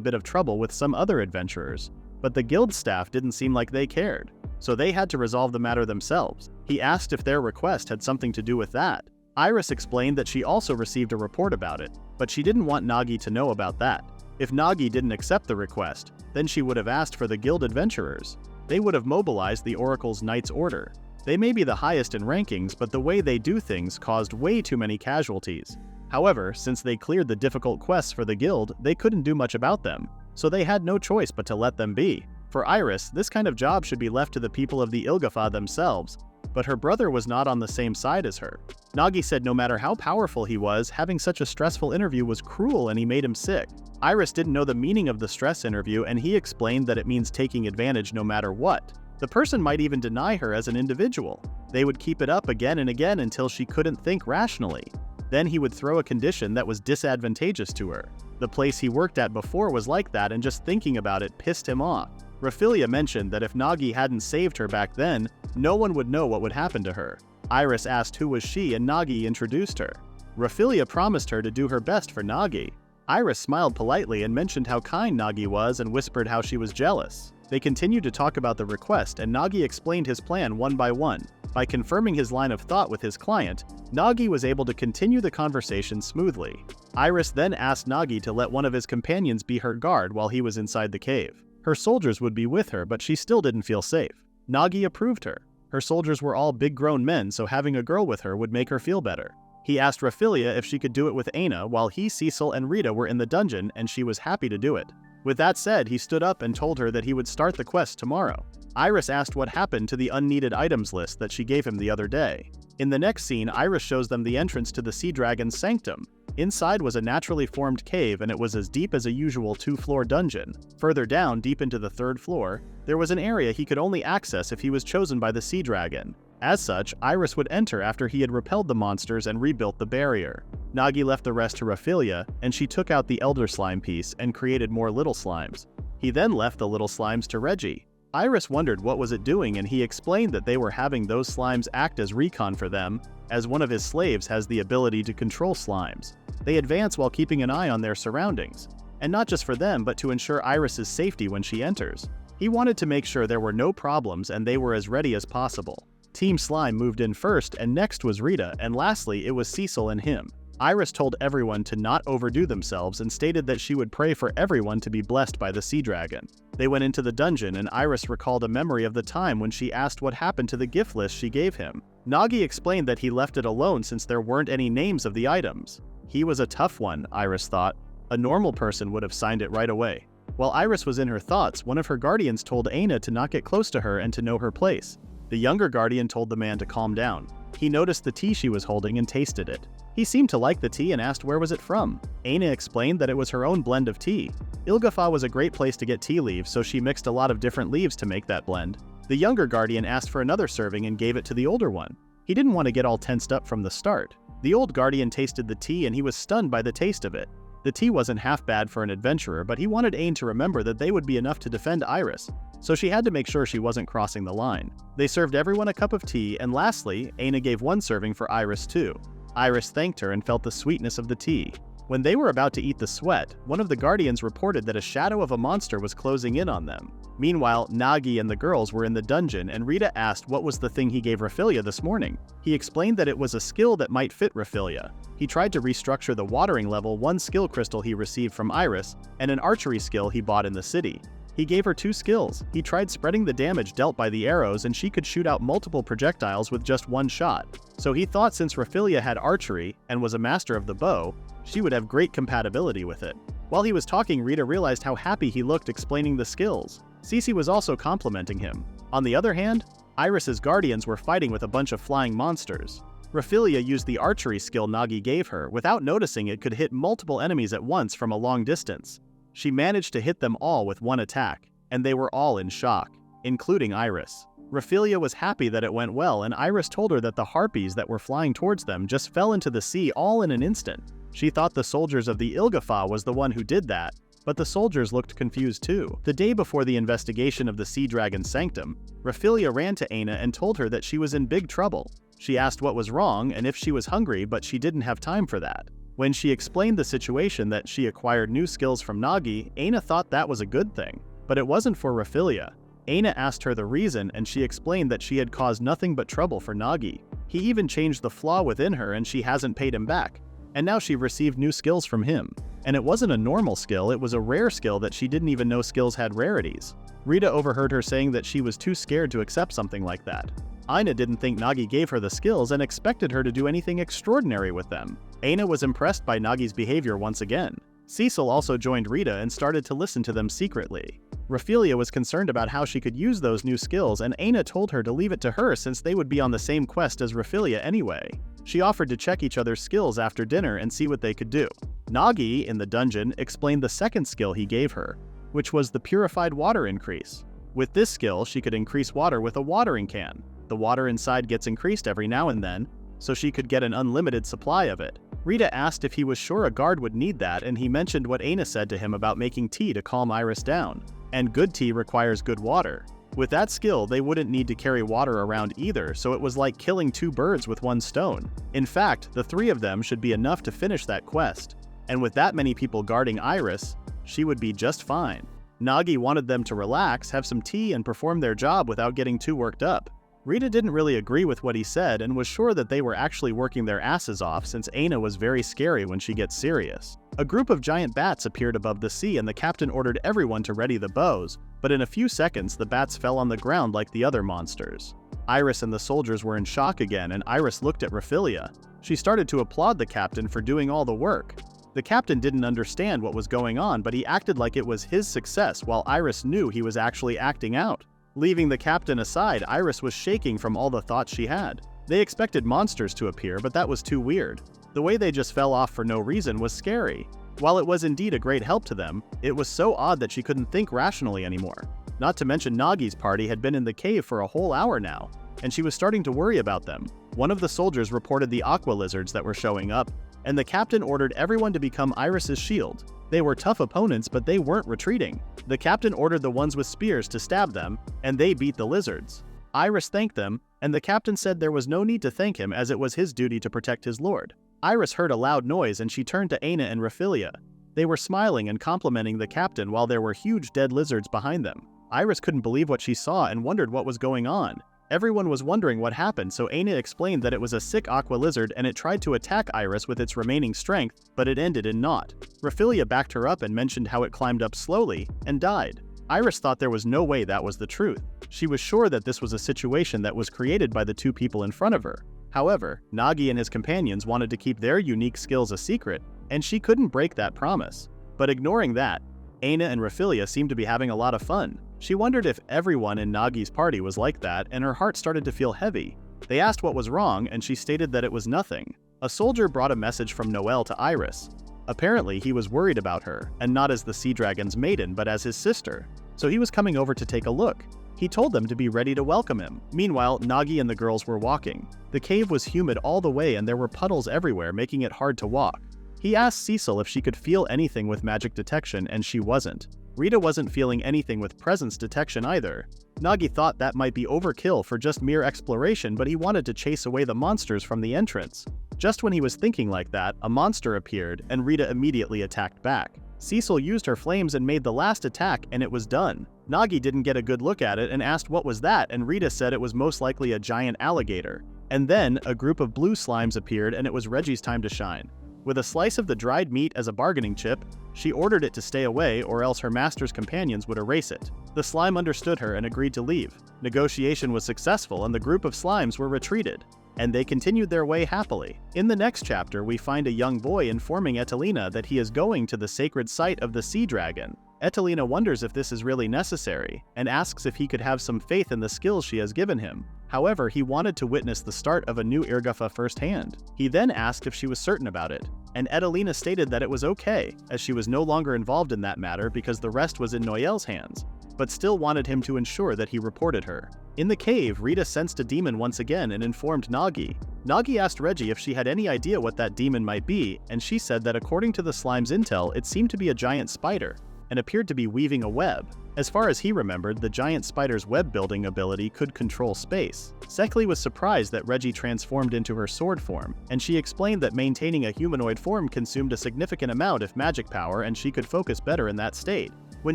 Speaker 1: bit of trouble with some other adventurers, but the guild staff didn't seem like they cared, so they had to resolve the matter themselves. He asked if their request had something to do with that. Iris explained that she also received a report about it, but she didn't want Nagi to know about that. If Nagi didn't accept the request, then she would have asked for the guild adventurers. They would have mobilized the Oracle's Knights Order. They may be the highest in rankings, but the way they do things caused way too many casualties. However, since they cleared the difficult quests for the guild, they couldn't do much about them, so they had no choice but to let them be. For Iris, this kind of job should be left to the people of the Ilgafa themselves, but her brother was not on the same side as her. Nagi said no matter how powerful he was, having such a stressful interview was cruel and he made him sick. Iris didn't know the meaning of the stress interview and he explained that it means taking advantage no matter what. The person might even deny her as an individual. They would keep it up again and again until she couldn't think rationally. Then he would throw a condition that was disadvantageous to her. The place he worked at before was like that and just thinking about it pissed him off. Raphilia mentioned that if Nagi hadn't saved her back then, no one would know what would happen to her. Iris asked who was she and Nagi introduced her. Raphilia promised her to do her best for Nagi. Iris smiled politely and mentioned how kind Nagi was and whispered how she was jealous. They continued to talk about the request and Nagi explained his plan one by one. By confirming his line of thought with his client, Nagi was able to continue the conversation smoothly. Iris then asked Nagi to let one of his companions be her guard while he was inside the cave. Her soldiers would be with her, but she still didn't feel safe. Nagi approved her. Her soldiers were all big grown men, so having a girl with her would make her feel better. He asked Raphilia if she could do it with Aina while he, Cecil, and Rita were in the dungeon, and she was happy to do it. With that said, he stood up and told her that he would start the quest tomorrow. Iris asked what happened to the unneeded items list that she gave him the other day. In the next scene, Iris shows them the entrance to the Sea Dragon's sanctum. Inside was a naturally formed cave and it was as deep as a usual 2-floor dungeon. Further down, deep into the 3rd floor, there was an area he could only access if he was chosen by the Sea Dragon. As such, Iris would enter after he had repelled the monsters and rebuilt the barrier. Nagi left the rest to Raphilia, and she took out the Elder Slime piece and created more little slimes. He then left the little slimes to Reggie. Iris wondered what was it doing and he explained that they were having those slimes act as recon for them, as one of his slaves has the ability to control slimes. They advance while keeping an eye on their surroundings, and not just for them but to ensure Iris's safety when she enters. He wanted to make sure there were no problems and they were as ready as possible. Team Slime moved in first and next was Rita, and lastly it was Cecil and him. Iris told everyone to not overdo themselves and stated that she would pray for everyone to be blessed by the Sea Dragon. They went into the dungeon and Iris recalled a memory of the time when she asked what happened to the gift list she gave him. Nagi explained that he left it alone since there weren't any names of the items. He was a tough one, Iris thought. A normal person would have signed it right away. While Iris was in her thoughts, one of her guardians told Aina to not get close to her and to know her place. The younger guardian told the man to calm down. He noticed the tea she was holding and tasted it. He seemed to like the tea and asked where was it from. Aina explained that it was her own blend of tea. Ilgafa was a great place to get tea leaves, so she mixed a lot of different leaves to make that blend. The younger guardian asked for another serving and gave it to the older one. He didn't want to get all tensed up from the start. The old guardian tasted the tea and he was stunned by the taste of it. The tea wasn't half bad for an adventurer, but he wanted Aina to remember that they would be enough to defend Iris, so she had to make sure she wasn't crossing the line. They served everyone a cup of tea, and lastly, Aina gave one serving for Iris too. Iris thanked her and felt the sweetness of the tea. When they were about to eat the sweat, one of the guardians reported that a shadow of a monster was closing in on them. Meanwhile, Nagi and the girls were in the dungeon and Rita asked what was the thing he gave Raphilia this morning. He explained that it was a skill that might fit Raphilia. He tried to restructure the watering level 1 skill crystal he received from Iris and an archery skill he bought in the city. He gave her 2 skills. He tried spreading the damage dealt by the arrows and she could shoot out multiple projectiles with just 1 shot. So he thought since Raphilia had archery and was a master of the bow, she would have great compatibility with it. While he was talking, Rita realized how happy he looked explaining the skills. Cece was also complimenting him. On the other hand, Iris's guardians were fighting with a bunch of flying monsters. Raphilia used the archery skill Nagi gave her. Without noticing, it could hit multiple enemies at once from a long distance. She managed to hit them all with one attack, and they were all in shock, including Iris. Raphaelia was happy that it went well, and Iris told her that the harpies that were flying towards them just fell into the sea all in an instant. She thought the soldiers of the Ilgafa was the one who did that, but the soldiers looked confused too. The day before the investigation of the sea dragon's sanctum, Raphaelia ran to Aina and told her that she was in big trouble. She asked what was wrong and if she was hungry, but she didn't have time for that. When she explained the situation that she acquired new skills from Nagi, Aina thought that was a good thing. But it wasn't for Raphaelia. Aina asked her the reason, and she explained that she had caused nothing but trouble for Nagi. He even changed the flaw within her and she hasn't paid him back. And now she received new skills from him. And it wasn't a normal skill, it was a rare skill that she didn't even know skills had rarities. Rita overheard her saying that she was too scared to accept something like that. Aina didn't think Nagi gave her the skills and expected her to do anything extraordinary with them. Aina was impressed by Nagi's behavior once again. Cecil also joined Rita and started to listen to them secretly. Raphaelia was concerned about how she could use those new skills, and Aina told her to leave it to her since they would be on the same quest as Raphaelia anyway. She offered to check each other's skills after dinner and see what they could do. Nagi, in the dungeon, explained the second skill he gave her, which was the purified water increase. With this skill, she could increase water with a watering can. The water inside gets increased every now and then, so she could get an unlimited supply of it. Rita asked if he was sure a guard would need that, and he mentioned what Aina said to him about making tea to calm Iris down. And good tea requires good water. With that skill, they wouldn't need to carry water around either, so it was like killing two birds with one stone. In fact, the three of them should be enough to finish that quest. And with that many people guarding Iris, she would be just fine. Nagi wanted them to relax, have some tea, and perform their job without getting too worked up. Rita didn't really agree with what he said and was sure that they were actually working their asses off since Aina was very scary when she gets serious. A group of giant bats appeared above the sea and the captain ordered everyone to ready the bows, but in a few seconds the bats fell on the ground like the other monsters. Iris and the soldiers were in shock again, and Iris looked at Raphaelia. She started to applaud the captain for doing all the work. The captain didn't understand what was going on, but he acted like it was his success while Iris knew he was actually acting out. Leaving the captain aside, Iris was shaking from all the thoughts she had. They expected monsters to appear, but that was too weird. The way they just fell off for no reason was scary. While it was indeed a great help to them, it was so odd that she couldn't think rationally anymore. Not to mention Nagi's party had been in the cave for a whole hour now, and she was starting to worry about them. One of the soldiers reported the aqua lizards that were showing up, and the captain ordered everyone to become Iris's shield. They were tough opponents, but they weren't retreating. The captain ordered the ones with spears to stab them, and they beat the lizards. Iris thanked them, and the captain said there was no need to thank him as it was his duty to protect his lord. Iris heard a loud noise and she turned to Aina and Raphaelia. They were smiling and complimenting the captain while there were huge dead lizards behind them. Iris couldn't believe what she saw and wondered what was going on. Everyone was wondering what happened, so Aina explained that it was a sick aqua lizard and it tried to attack Iris with its remaining strength, but it ended in naught. Raphaelia backed her up and mentioned how it climbed up slowly and died. Iris thought there was no way that was the truth. She was sure that this was a situation that was created by the two people in front of her. However, Nagi and his companions wanted to keep their unique skills a secret, and she couldn't break that promise. But ignoring that, Aina and Raphaelia seemed to be having a lot of fun. She wondered if everyone in Nagi's party was like that, and her heart started to feel heavy. They asked what was wrong, and she stated that it was nothing. A soldier brought a message from Noel to Iris. Apparently, he was worried about her, and not as the sea dragon's maiden, but as his sister. So he was coming over to take a look. He told them to be ready to welcome him. Meanwhile, Nagi and the girls were walking. The cave was humid all the way and there were puddles everywhere, making it hard to walk. He asked Cecil if she could feel anything with magic detection, and she wasn't. Rita wasn't feeling anything with presence detection either. Nagi thought that might be overkill for just mere exploration, but he wanted to chase away the monsters from the entrance. Just when he was thinking like that, a monster appeared, and Rita immediately attacked back. Cecil used her flames and made the last attack, and it was done. Nagi didn't get a good look at it and asked what was that, and Rita said it was most likely a giant alligator. And then, a group of blue slimes appeared and it was Reggie's time to shine. With a slice of the dried meat as a bargaining chip, she ordered it to stay away or else her master's companions would erase it. The slime understood her and agreed to leave. Negotiation was successful and the group of slimes were retreated. And they continued their way happily. In the next chapter, we find a young boy informing Etelina that he is going to the sacred site of the sea dragon. Etelina wonders if this is really necessary, and asks if he could have some faith in the skills she has given him. However, he wanted to witness the start of a new Irgafa firsthand. He then asked if she was certain about it. and Edelina stated that it was okay, as she was no longer involved in that matter because the rest was in Noelle's hands, but still wanted him to ensure that he reported her. In the cave, Rita sensed a demon once again and informed Nagi. Nagi asked Reggie if she had any idea what that demon might be, and she said that according to the slime's intel, it seemed to be a giant spider, and appeared to be weaving a web. As far as he remembered, the giant spider's web-building ability could control space. Sekli was surprised that Reggie transformed into her sword form, and she explained that maintaining a humanoid form consumed a significant amount of magic power and she could focus better in that state. When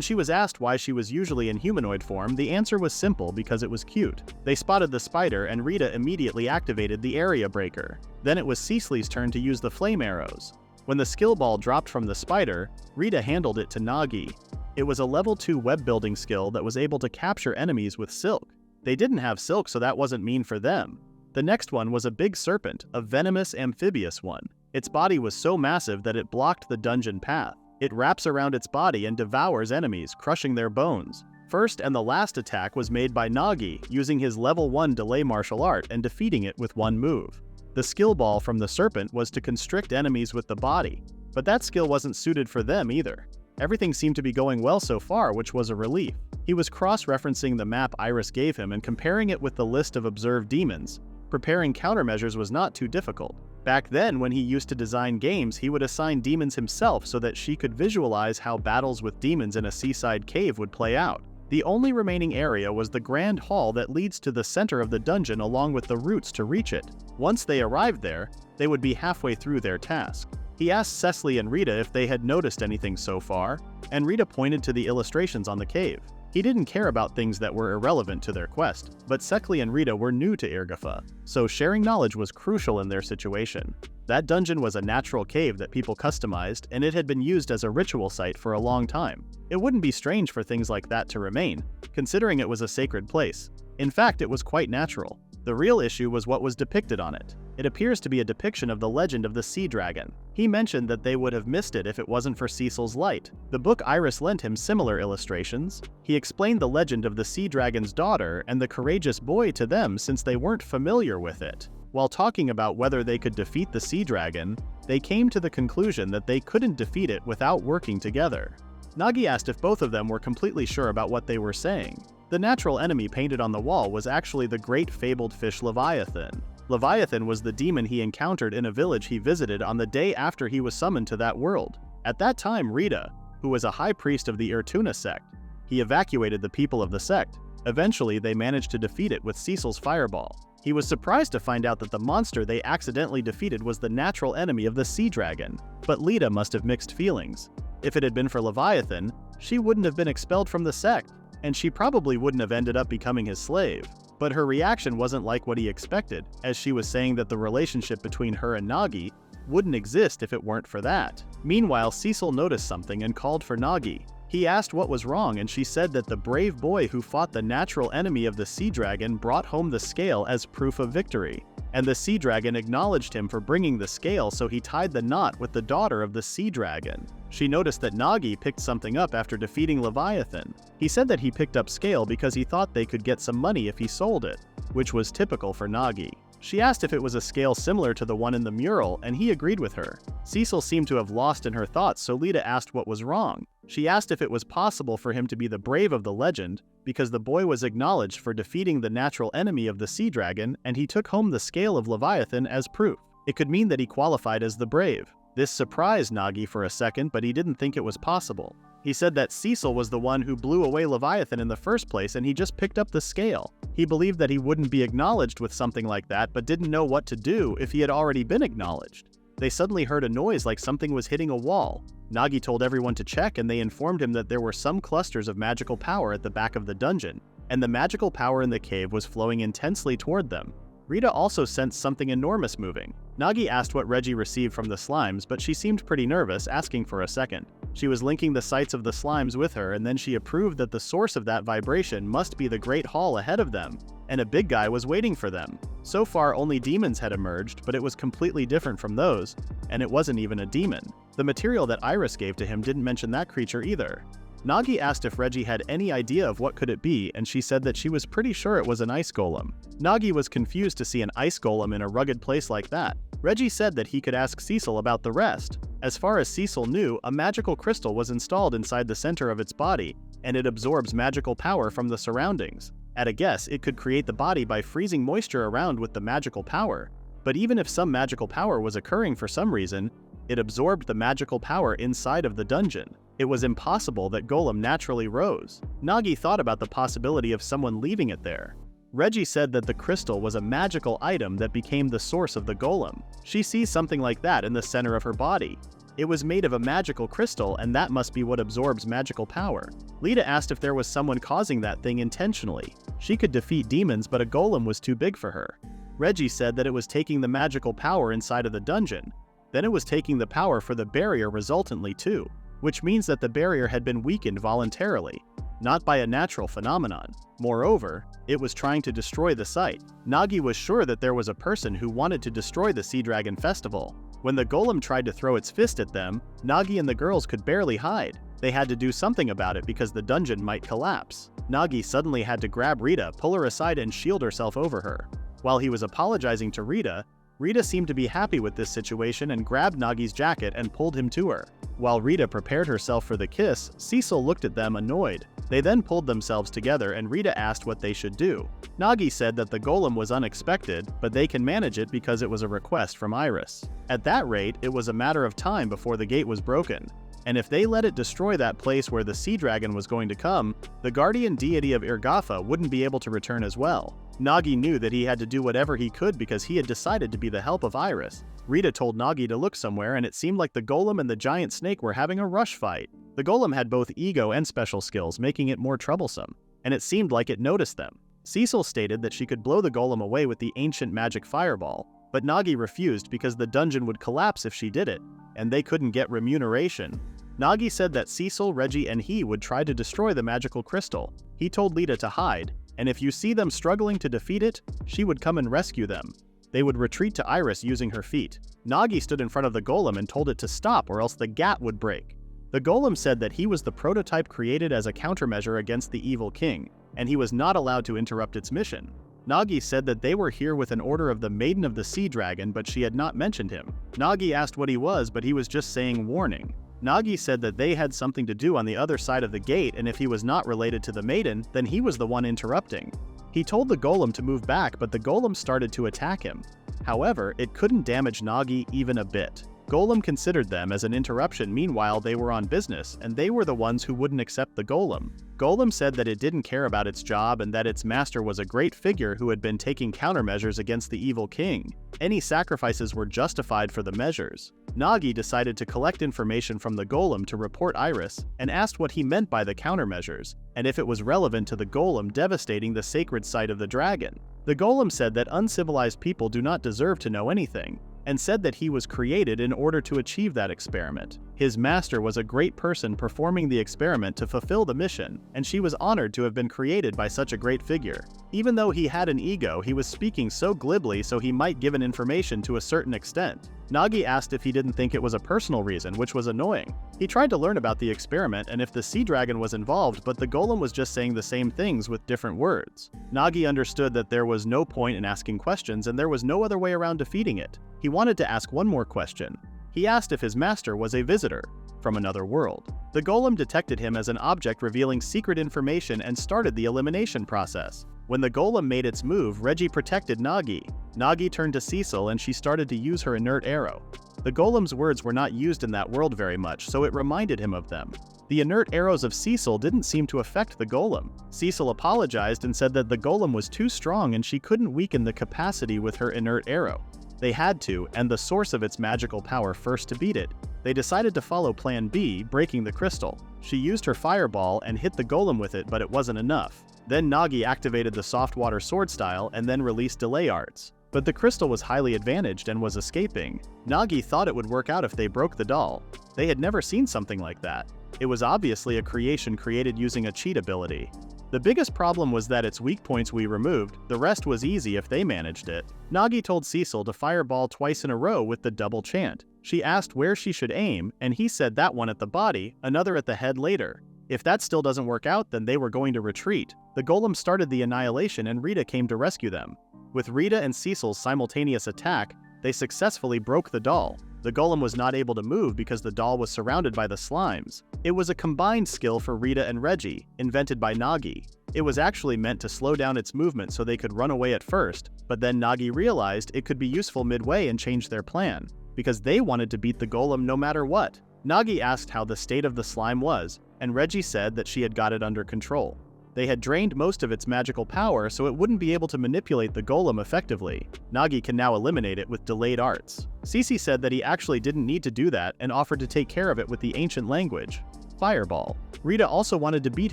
Speaker 1: she was asked why she was usually in humanoid form, the answer was simple: because it was cute. They spotted the spider and Rita immediately activated the area breaker. Then it was Cecily's turn to use the flame arrows. When the skill ball dropped from the spider, Rita handed it to Nagi. It was a level 2 web building skill that was able to capture enemies with silk. They didn't have silk, so that wasn't mean for them. The next one was a big serpent, a venomous amphibious one. Its body was so massive that it blocked the dungeon path. It wraps around its body and devours enemies, crushing their bones. First and the last attack was made by Nagi, using his level 1 delay martial art and defeating it with one move. The skill ball from the serpent was to constrict enemies with the body, but that skill wasn't suited for them either. Everything seemed to be going well so far, which was a relief. He was cross-referencing the map Iris gave him and comparing it with the list of observed demons. Preparing countermeasures was not too difficult. Back then, when he used to design games, he would assign demons himself so that she could visualize how battles with demons in a seaside cave would play out. The only remaining area was the grand hall that leads to the center of the dungeon along with the routes to reach it. Once they arrived there, they would be halfway through their task. He asked Cecily and Rita if they had noticed anything so far, and Rita pointed to the illustrations on the cave. He didn't care about things that were irrelevant to their quest, but Cecily and Rita were new to Irgafa, so sharing knowledge was crucial in their situation. That dungeon was a natural cave that people customized, and it had been used as a ritual site for a long time. It wouldn't be strange for things like that to remain, considering it was a sacred place. In fact, it was quite natural. The real issue was what was depicted on it. It appears to be a depiction of the legend of the sea dragon. He mentioned that they would have missed it if it wasn't for Cecil's light. The book Iris lent him similar illustrations. He explained the legend of the sea dragon's daughter and the courageous boy to them since they weren't familiar with it. While talking about whether they could defeat the sea dragon, they came to the conclusion that they couldn't defeat it without working together. Nagi asked if both of them were completely sure about what they were saying. The natural enemy painted on the wall was actually the great fabled fish Leviathan. Leviathan was the demon he encountered in a village he visited on the day after he was summoned to that world. At that time, Rita, who was a high priest of the Irtuna sect, he evacuated the people of the sect. Eventually, they managed to defeat it with Cecil's fireball. He was surprised to find out that the monster they accidentally defeated was the natural enemy of the sea dragon, but Lita must have mixed feelings. If it had been for Leviathan, she wouldn't have been expelled from the sect, and she probably wouldn't have ended up becoming his slave. But her reaction wasn't like what he expected, as she was saying that the relationship between her and Nagi wouldn't exist if it weren't for that. Meanwhile, Cecil noticed something and called for Nagi. He asked what was wrong, and she said that the brave boy who fought the natural enemy of the sea dragon brought home the scale as proof of victory. And the sea dragon acknowledged him for bringing the scale, so he tied the knot with the daughter of the sea dragon. She noticed that Nagi picked something up after defeating Leviathan. He said that he picked up scale because he thought they could get some money if he sold it, which was typical for Nagi. She asked if it was a scale similar to the one in the mural, and he agreed with her. Cecil seemed to have lost in her thoughts, so Lita asked what was wrong. She asked if it was possible for him to be the brave of the legend, because the boy was acknowledged for defeating the natural enemy of the sea dragon, and he took home the scale of Leviathan as proof. It could mean that he qualified as the brave. This surprised Nagi for a second, but he didn't think it was possible. He said that Cecil was the one who blew away Leviathan in the first place, and he just picked up the scale. He believed that he wouldn't be acknowledged with something like that, but didn't know what to do if he had already been acknowledged. They suddenly heard a noise like something was hitting a wall. Nagi told everyone to check, and they informed him that there were some clusters of magical power at the back of the dungeon, and the magical power in the cave was flowing intensely toward them. Rita also sensed something enormous moving. Nagi asked what Reggie received from the slimes, but she seemed pretty nervous, asking for a second. She was linking the sights of the slimes with her, and then she approved that the source of that vibration must be the great hall ahead of them, and a big guy was waiting for them. So far, only demons had emerged, but it was completely different from those, and it wasn't even a demon. The material that Iris gave to him didn't mention that creature either. Nagi asked if Reggie had any idea of what could it be, and she said that she was pretty sure it was an ice golem. Nagi was confused to see an ice golem in a rugged place like that. Reggie said that he could ask Cecil about the rest. As far as Cecil knew, a magical crystal was installed inside the center of its body, and it absorbs magical power from the surroundings. At a guess, it could create the body by freezing moisture around with the magical power. But even if some magical power was occurring for some reason, it absorbed the magical power inside of the dungeon. It was impossible that Golem naturally rose. Nagi thought about the possibility of someone leaving it there. Reggie said that the crystal was a magical item that became the source of the golem. She sees something like that in the center of her body. It was made of a magical crystal, and that must be what absorbs magical power. Lita asked if there was someone causing that thing intentionally. She could defeat demons, but a golem was too big for her. Reggie said that it was taking the magical power inside of the dungeon. Then it was taking the power for the barrier resultantly too, which means that the barrier had been weakened voluntarily, not by a natural phenomenon. Moreover, it was trying to destroy the site. Nagi was sure that there was a person who wanted to destroy the Sea Dragon Festival. When the golem tried to throw its fist at them, Nagi and the girls could barely hide. They had to do something about it because the dungeon might collapse. Nagi suddenly had to grab Rita, pull her aside, and shield herself over her. While he was apologizing to Rita, Rita seemed to be happy with this situation and grabbed Nagi's jacket and pulled him to her. While Rita prepared herself for the kiss, Cecil looked at them annoyed. They then pulled themselves together and Rita asked what they should do. Nagi said that the golem was unexpected, but they can manage it because it was a request from Iris. At that rate, it was a matter of time before the gate was broken. And if they let it destroy that place where the sea dragon was going to come, the guardian deity of Irgafa wouldn't be able to return as well. Nagi knew that he had to do whatever he could because he had decided to be the help of Iris. Rita told Nagi to look somewhere, and it seemed like the golem and the giant snake were having a rush fight. The golem had both ego and special skills, making it more troublesome, and it seemed like it noticed them. Cecil stated that she could blow the golem away with the ancient magic fireball, but Nagi refused because the dungeon would collapse if she did it, and they couldn't get remuneration. Nagi said that Cecil, Reggie, and he would try to destroy the magical crystal. He told Lita to hide, and if you see them struggling to defeat it, she would come and rescue them. They would retreat to Iris using her feet. Nagi stood in front of the golem and told it to stop or else the gate would break. The golem said that he was the prototype created as a countermeasure against the evil king, and he was not allowed to interrupt its mission. Nagi said that they were here with an order of the Maiden of the Sea Dragon, but she had not mentioned him. Nagi asked what he was, but he was just saying warning. Nagi said that they had something to do on the other side of the gate, and if he was not related to the maiden, then he was the one interrupting. He told the golem to move back, but the golem started to attack him. However, it couldn't damage Nagi even a bit. Golem considered them as an interruption. Meanwhile, they were on business, and they were the ones who wouldn't accept the golem. Golem said that it didn't care about its job and that its master was a great figure who had been taking countermeasures against the evil king. Any sacrifices were justified for the measures. Nagi decided to collect information from the golem to report Iris, and asked what he meant by the countermeasures, and if it was relevant to the golem devastating the sacred site of the dragon. The golem said that uncivilized people do not deserve to know anything, and said that he was created in order to achieve that experiment. His master was a great person performing the experiment to fulfill the mission, and she was honored to have been created by such a great figure. Even though he had an ego, he was speaking so glibly so he might give an information to a certain extent. Nagi asked if he didn't think it was a personal reason, which was annoying. He tried to learn about the experiment and if the sea dragon was involved, but the golem was just saying the same things with different words. Nagi understood that there was no point in asking questions and there was no other way around defeating it. He wanted to ask one more question. He asked if his master was a visitor from another world. The golem detected him as an object revealing secret information and started the elimination process. When the golem made its move, Reggie protected Nagi. Nagi turned to Cecil and she started to use her inert arrow. The golem's words were not used in that world very much, so it reminded him of them. The inert arrows of Cecil didn't seem to affect the golem. Cecil apologized and said that the golem was too strong and she couldn't weaken the capacity with her inert arrow. They had to, and the source of its magical power first to beat it. They decided to follow Plan B, breaking the crystal. She used her fireball and hit the golem with it, but it wasn't enough. Then Nagi activated the soft water sword style and then released delay arts. But the crystal was highly advantaged and was escaping. Nagi thought it would work out if they broke the doll. They had never seen something like that. It was obviously a creation created using a cheat ability. The biggest problem was that its weak points we removed, the rest was easy if they managed it. Nagi told Cecil to fireball twice in a row with the double chant. She asked where she should aim, and he said that one at the body, another at the head later. If that still doesn't work out, then they were going to retreat. The golem started the annihilation and Rita came to rescue them. With Rita and Cecil's simultaneous attack, They successfully broke the doll. The golem was not able to move because the doll was surrounded by the slimes. It was a combined skill for Rita and Reggie, invented by Nagi. It was actually meant to slow down its movement so they could run away at first, but then Nagi realized it could be useful midway and changed their plan, because they wanted to beat the golem no matter what. Nagi asked how the state of the slime was, and Reggie said that she had got it under control. They had drained most of its magical power so it wouldn't be able to manipulate the golem effectively. Nagi can now eliminate it with delayed arts. Cece said that he actually didn't need to do that and offered to take care of it with the ancient language, Fireball. Rita also wanted to beat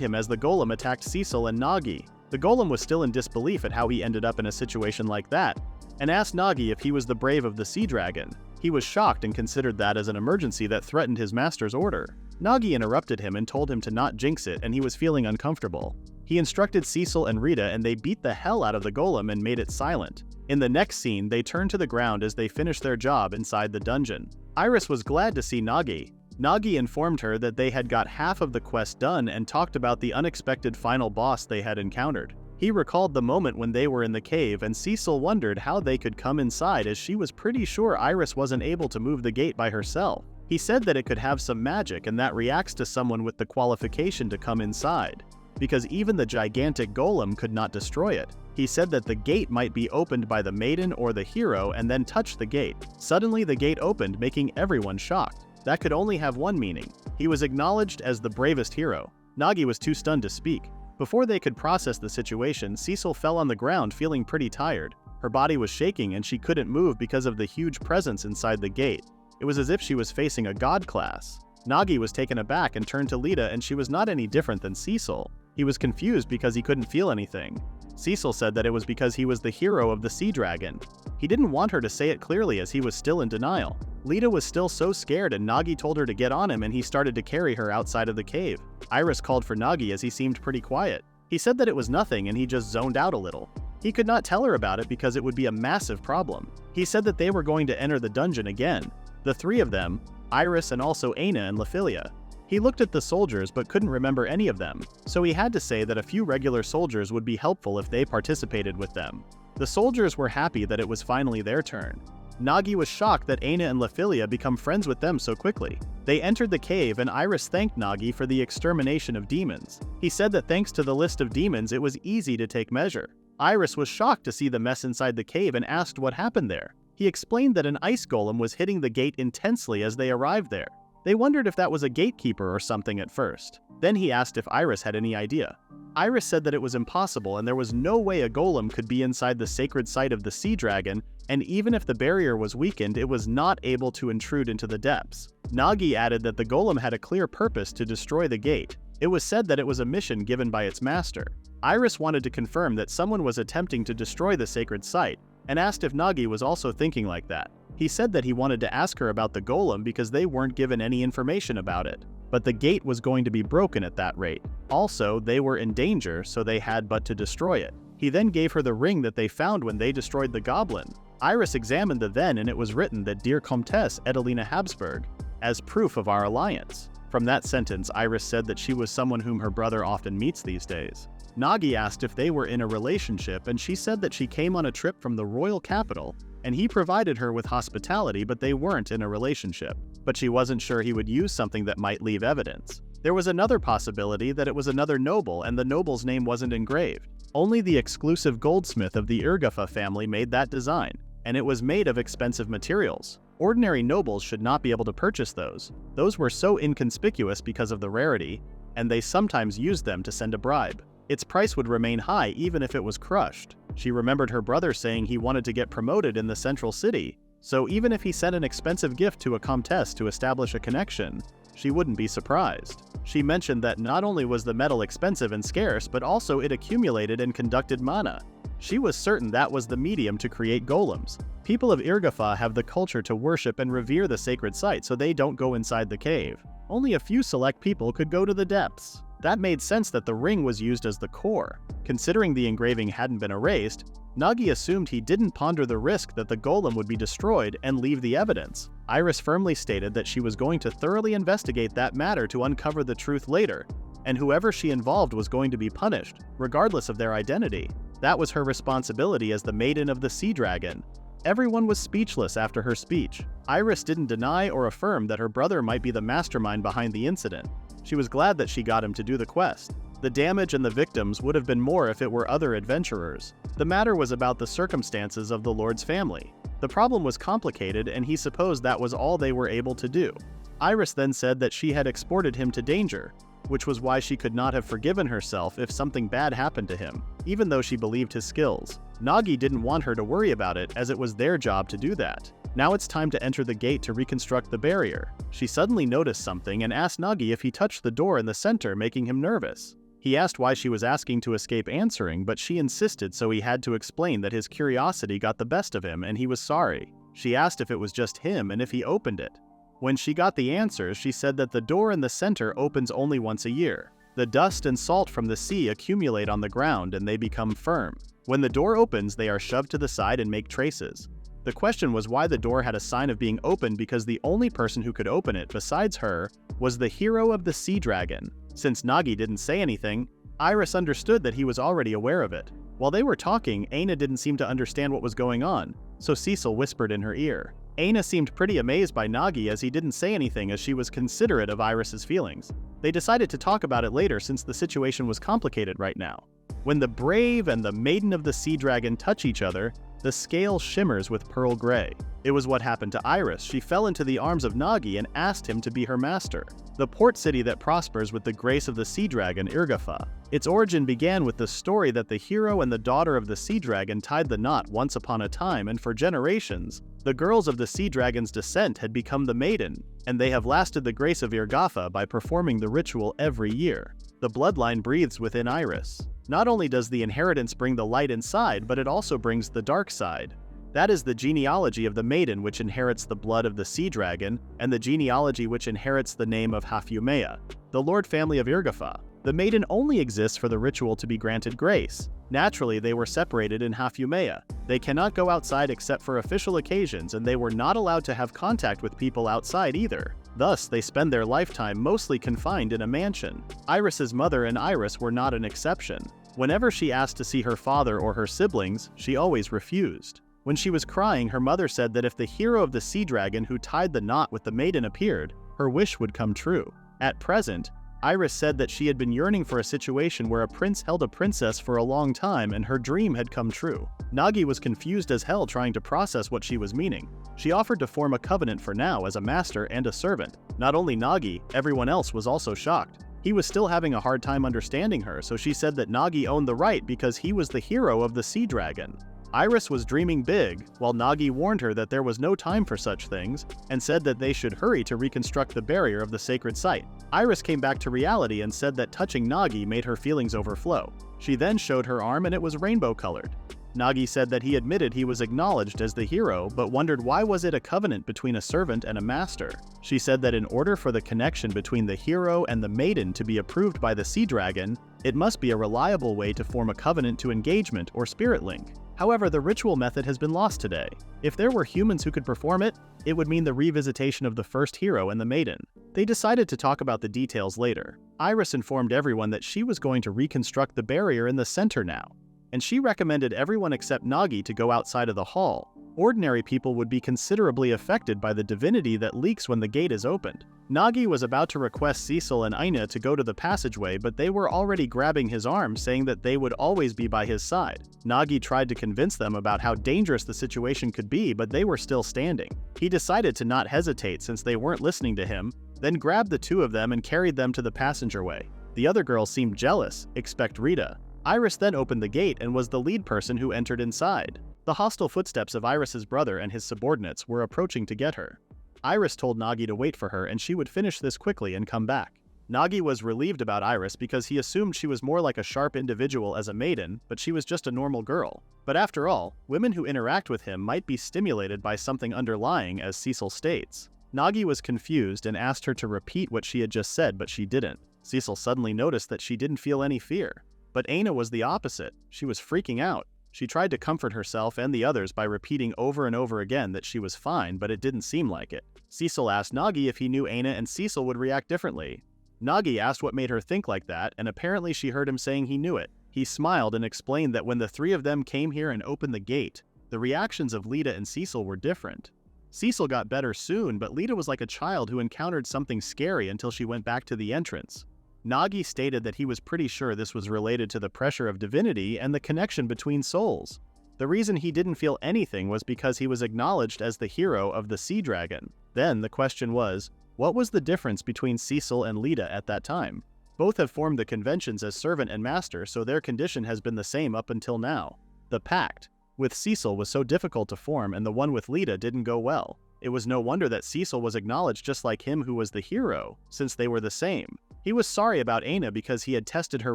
Speaker 1: him as the golem attacked Cecil and Nagi. The golem was still in disbelief at how he ended up in a situation like that, and asked Nagi if he was the brave of the sea dragon. He was shocked and considered that as an emergency that threatened his master's order. Nagi interrupted him and told him to not jinx it, and he was feeling uncomfortable. He instructed Cecil and Rita, and they beat the hell out of the golem and made it silent. In the next scene, they turned to the ground as they finished their job inside the dungeon. Iris was glad to see Nagi. Nagi informed her that they had got half of the quest done and talked about the unexpected final boss they had encountered. He recalled the moment when they were in the cave, and Cecil wondered how they could come inside as she was pretty sure Iris wasn't able to move the gate by herself. He said that it could have some magic and that reacts to someone with the qualification to come inside, because even the gigantic golem could not destroy it. He said that the gate might be opened by the maiden or the hero and then touch the gate. Suddenly the gate opened, making everyone shocked. That could only have one meaning. He was acknowledged as the bravest hero. Nagi was too stunned to speak. Before they could process the situation, Cecil fell on the ground feeling pretty tired. Her body was shaking and she couldn't move because of the huge presence inside the gate. It was as if she was facing a god class. Nagi was taken aback and turned to Lita, and she was not any different than Cecil. He was confused because he couldn't feel anything. Cecil said that it was because he was the hero of the sea dragon. He didn't want her to say it clearly as he was still in denial. Lita was still so scared, and Nagi told her to get on him, and he started to carry her outside of the cave. Iris called for Nagi as he seemed pretty quiet. He said that it was nothing and he just zoned out a little. He could not tell her about it because it would be a massive problem. He said that they were going to enter the dungeon again. The three of them, Iris and also Aina and Laphilia. He looked at the soldiers but couldn't remember any of them, so he had to say that a few regular soldiers would be helpful if they participated with them. The soldiers were happy that it was finally their turn. Nagi was shocked that Aina and Laphilia become friends with them so quickly. They entered the cave and Iris thanked Nagi for the extermination of demons. He said that thanks to the list of demons it was easy to take measure. Iris was shocked to see the mess inside the cave and asked what happened there. He explained that an ice golem was hitting the gate intensely as they arrived there. They wondered if that was a gatekeeper or something at first. Then he asked if Iris had any idea. Iris said that it was impossible and there was no way a golem could be inside the sacred site of the sea dragon, and even if the barrier was weakened, it was not able to intrude into the depths. Nagi added that the golem had a clear purpose to destroy the gate. It was said that it was a mission given by its master. Iris wanted to confirm that someone was attempting to destroy the sacred site, and asked if Nagi was also thinking like that. He said that he wanted to ask her about the golem because they weren't given any information about it. But the gate was going to be broken at that rate. Also, they were in danger, so they had but to destroy it. He then gave her the ring that they found when they destroyed the goblin. Iris examined the then, and it was written that Dear Comtesse Edelina Habsburg, as proof of our alliance. From that sentence, Iris said that she was someone whom her brother often meets these days. Nagi asked if they were in a relationship, and she said that she came on a trip from the royal capital, and he provided her with hospitality, but they weren't in a relationship. But she wasn't sure he would use something that might leave evidence. There was another possibility that it was another noble, and the noble's name wasn't engraved. Only the exclusive goldsmith of the Irgafa family made that design, and it was made of expensive materials. Ordinary nobles should not be able to purchase those. Those were so inconspicuous because of the rarity, and they sometimes used them to send a bribe. Its price would remain high even if it was crushed. She remembered her brother saying he wanted to get promoted in the central city, so even if he sent an expensive gift to a comtesse to establish a connection, she wouldn't be surprised. She mentioned that not only was the metal expensive and scarce, but also it accumulated and conducted mana. She was certain that was the medium to create golems. People of Irgafa have the culture to worship and revere the sacred site, so they don't go inside the cave. Only a few select people could go to the depths. That made sense that the ring was used as the core. Considering the engraving hadn't been erased, Nagi assumed he didn't ponder the risk that the golem would be destroyed and leave the evidence. Iris firmly stated that she was going to thoroughly investigate that matter to uncover the truth later, and whoever she involved was going to be punished, regardless of their identity. That was her responsibility as the Maiden of the Sea Dragon. Everyone was speechless after her speech. Iris didn't deny or affirm that her brother might be the mastermind behind the incident. She was glad that she got him to do the quest. The damage and the victims would have been more if it were other adventurers. The matter was about the circumstances of the Lord's family. The problem was complicated, and he supposed that was all they were able to do. Iris then said that she had exported him to danger, which was why she could not have forgiven herself if something bad happened to him, even though she believed his skills. Nagi didn't want her to worry about it, as it was their job to do that. Now it's time to enter the gate to reconstruct the barrier. She suddenly noticed something and asked Nagi if he touched the door in the center, making him nervous. He asked why she was asking to escape answering, but she insisted, so he had to explain that his curiosity got the best of him and he was sorry. She asked if it was just him and if he opened it. When she got the answers, she said that the door in the center opens only once a year. The dust and salt from the sea accumulate on the ground and they become firm. When the door opens, they are shoved to the side and make traces. The question was why the door had a sign of being open, because the only person who could open it besides her was the hero of the sea dragon. Since Nagi didn't say anything, Iris understood that he was already aware of it. While they were talking, Aina didn't seem to understand what was going on, so Cecil whispered in her ear. Aina seemed pretty amazed by Nagi as he didn't say anything, as she was considerate of Iris's feelings. They decided to talk about it later since the situation was complicated right now. When the brave and the maiden of the sea dragon touch each other, the scale shimmers with pearl gray. It was what happened to Iris. She fell into the arms of Nagi and asked him to be her master. The port city that prospers with the grace of the sea dragon, Irgafa. Its origin began with the story that the hero and the daughter of the sea dragon tied the knot once upon a time, and for generations, the girls of the sea dragon's descent had become the maiden, and they have lasted the grace of Irgafa by performing the ritual every year. The bloodline breathes within Iris. Not only does the inheritance bring the light inside, but it also brings the dark side. That is the genealogy of the maiden, which inherits the blood of the sea dragon, and the genealogy which inherits the name of Hafumea, the lord family of Irgafa. The maiden only exists for the ritual to be granted grace. Naturally, they were separated in Hafumea. They cannot go outside except for official occasions, and they were not allowed to have contact with people outside either. Thus, they spend their lifetime mostly confined in a mansion. Iris's mother and Iris were not an exception. Whenever she asked to see her father or her siblings, she always refused. When she was crying, her mother said that if the hero of the sea dragon who tied the knot with the maiden appeared, her wish would come true. At present, Iris said that she had been yearning for a situation where a prince held a princess for a long time and her dream had come true. Nagi was confused as hell, trying to process what she was meaning. She offered to form a covenant for now as a master and a servant. Not only Nagi, everyone else was also shocked. He was still having a hard time understanding her, so she said that Nagi owned the right because he was the hero of the sea dragon. Iris was dreaming big, while Nagi warned her that there was no time for such things, and said that they should hurry to reconstruct the barrier of the sacred site. Iris came back to reality and said that touching Nagi made her feelings overflow. She then showed her arm and it was rainbow-colored. Nagi said that he admitted he was acknowledged as the hero, but wondered why was it a covenant between a servant and a master. She said that in order for the connection between the hero and the maiden to be approved by the sea dragon, it must be a reliable way to form a covenant to engagement or spirit link. However, the ritual method has been lost today. If there were humans who could perform it, it would mean the revisitation of the first hero and the maiden. They decided to talk about the details later. Iris informed everyone that she was going to reconstruct the barrier in the center now, and she recommended everyone except Nagi to go outside of the hall. Ordinary people would be considerably affected by the divinity that leaks when the gate is opened. Nagi was about to request Cecil and Aina to go to the passageway, but they were already grabbing his arm, saying that they would always be by his side. Nagi tried to convince them about how dangerous the situation could be, but they were still standing. He decided to not hesitate since they weren't listening to him, then grabbed the two of them and carried them to the passengerway. The other girls seemed jealous, expect Rita. Iris then opened the gate and was the lead person who entered inside. The hostile footsteps of Iris's brother and his subordinates were approaching to get her. Iris told Nagi to wait for her and she would finish this quickly and come back. Nagi was relieved about Iris because he assumed she was more like a sharp individual as a maiden, but she was just a normal girl. But after all, women who interact with him might be stimulated by something underlying, as Cecil states. Nagi was confused and asked her to repeat what she had just said, but she didn't. Cecil suddenly noticed that she didn't feel any fear. But Aina was the opposite. She was freaking out. She tried to comfort herself and the others by repeating over and over again that she was fine, but it didn't seem like it. Cecil asked Nagi if he knew Aina and Cecil would react differently. Nagi asked what made her think like that, and apparently she heard him saying he knew it. He smiled and explained that when the three of them came here and opened the gate, The reactions of Lita and Cecil were different. Cecil got better soon, but Lita was like a child who encountered something scary until she went back to the entrance. Nagi stated that he was pretty sure this was related to the pressure of divinity and the connection between souls. The reason he didn't feel anything was because he was acknowledged as the hero of the Sea Dragon. Then the question was, what was the difference between Cecil and Lita at that time? Both have formed the conventions as servant and master, so their condition has been the same up until now. The pact with Cecil was so difficult to form, and the one with Lita didn't go well. It was no wonder that Cecil was acknowledged just like him who was the hero, since they were the same. He was sorry about Aina because he had tested her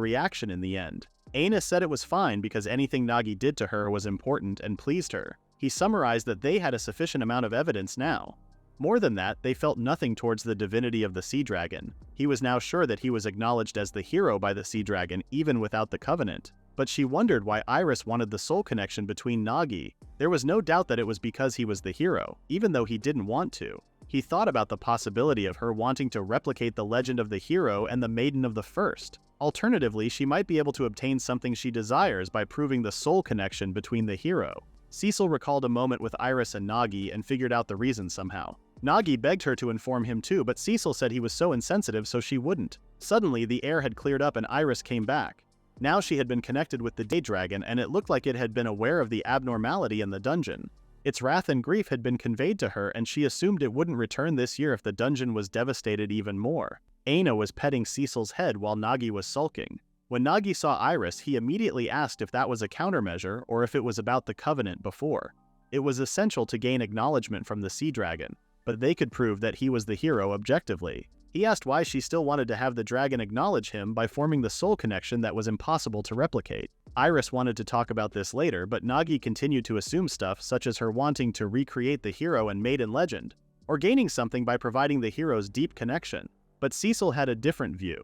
Speaker 1: reaction in the end. Aina said it was fine because anything Nagi did to her was important and pleased her. He summarized that they had a sufficient amount of evidence now. More than that, they felt nothing towards the divinity of the Sea Dragon. He was now sure that he was acknowledged as the hero by the Sea Dragon even without the covenant. But she wondered why Iris wanted the soul connection between Nagi. There was no doubt that it was because he was the hero, even though he didn't want to. He thought about the possibility of her wanting to replicate the legend of the hero and the Maiden of the First. Alternatively, she might be able to obtain something she desires by proving the soul connection between the hero. Cecil recalled a moment with Iris and Nagi and figured out the reason somehow. Nagi begged her to inform him too, but Cecil said he was so insensitive so she wouldn't. Suddenly, the air had cleared up and Iris came back. Now she had been connected with the Day Dragon, and it looked like it had been aware of the abnormality in the dungeon. Its wrath and grief had been conveyed to her, and she assumed it wouldn't return this year if the dungeon was devastated even more. Aina was petting Cecil's head while Nagi was sulking. When Nagi saw Iris, he immediately asked if that was a countermeasure or if it was about the covenant before. It was essential to gain acknowledgement from the Sea Dragon, but they could prove that he was the hero objectively. He asked why she still wanted to have the dragon acknowledge him by forming the soul connection that was impossible to replicate. Iris wanted to talk about this later, but Nagi continued to assume stuff such as her wanting to recreate the hero and maiden legend, or gaining something by providing the hero's deep connection. But Cecil had a different view.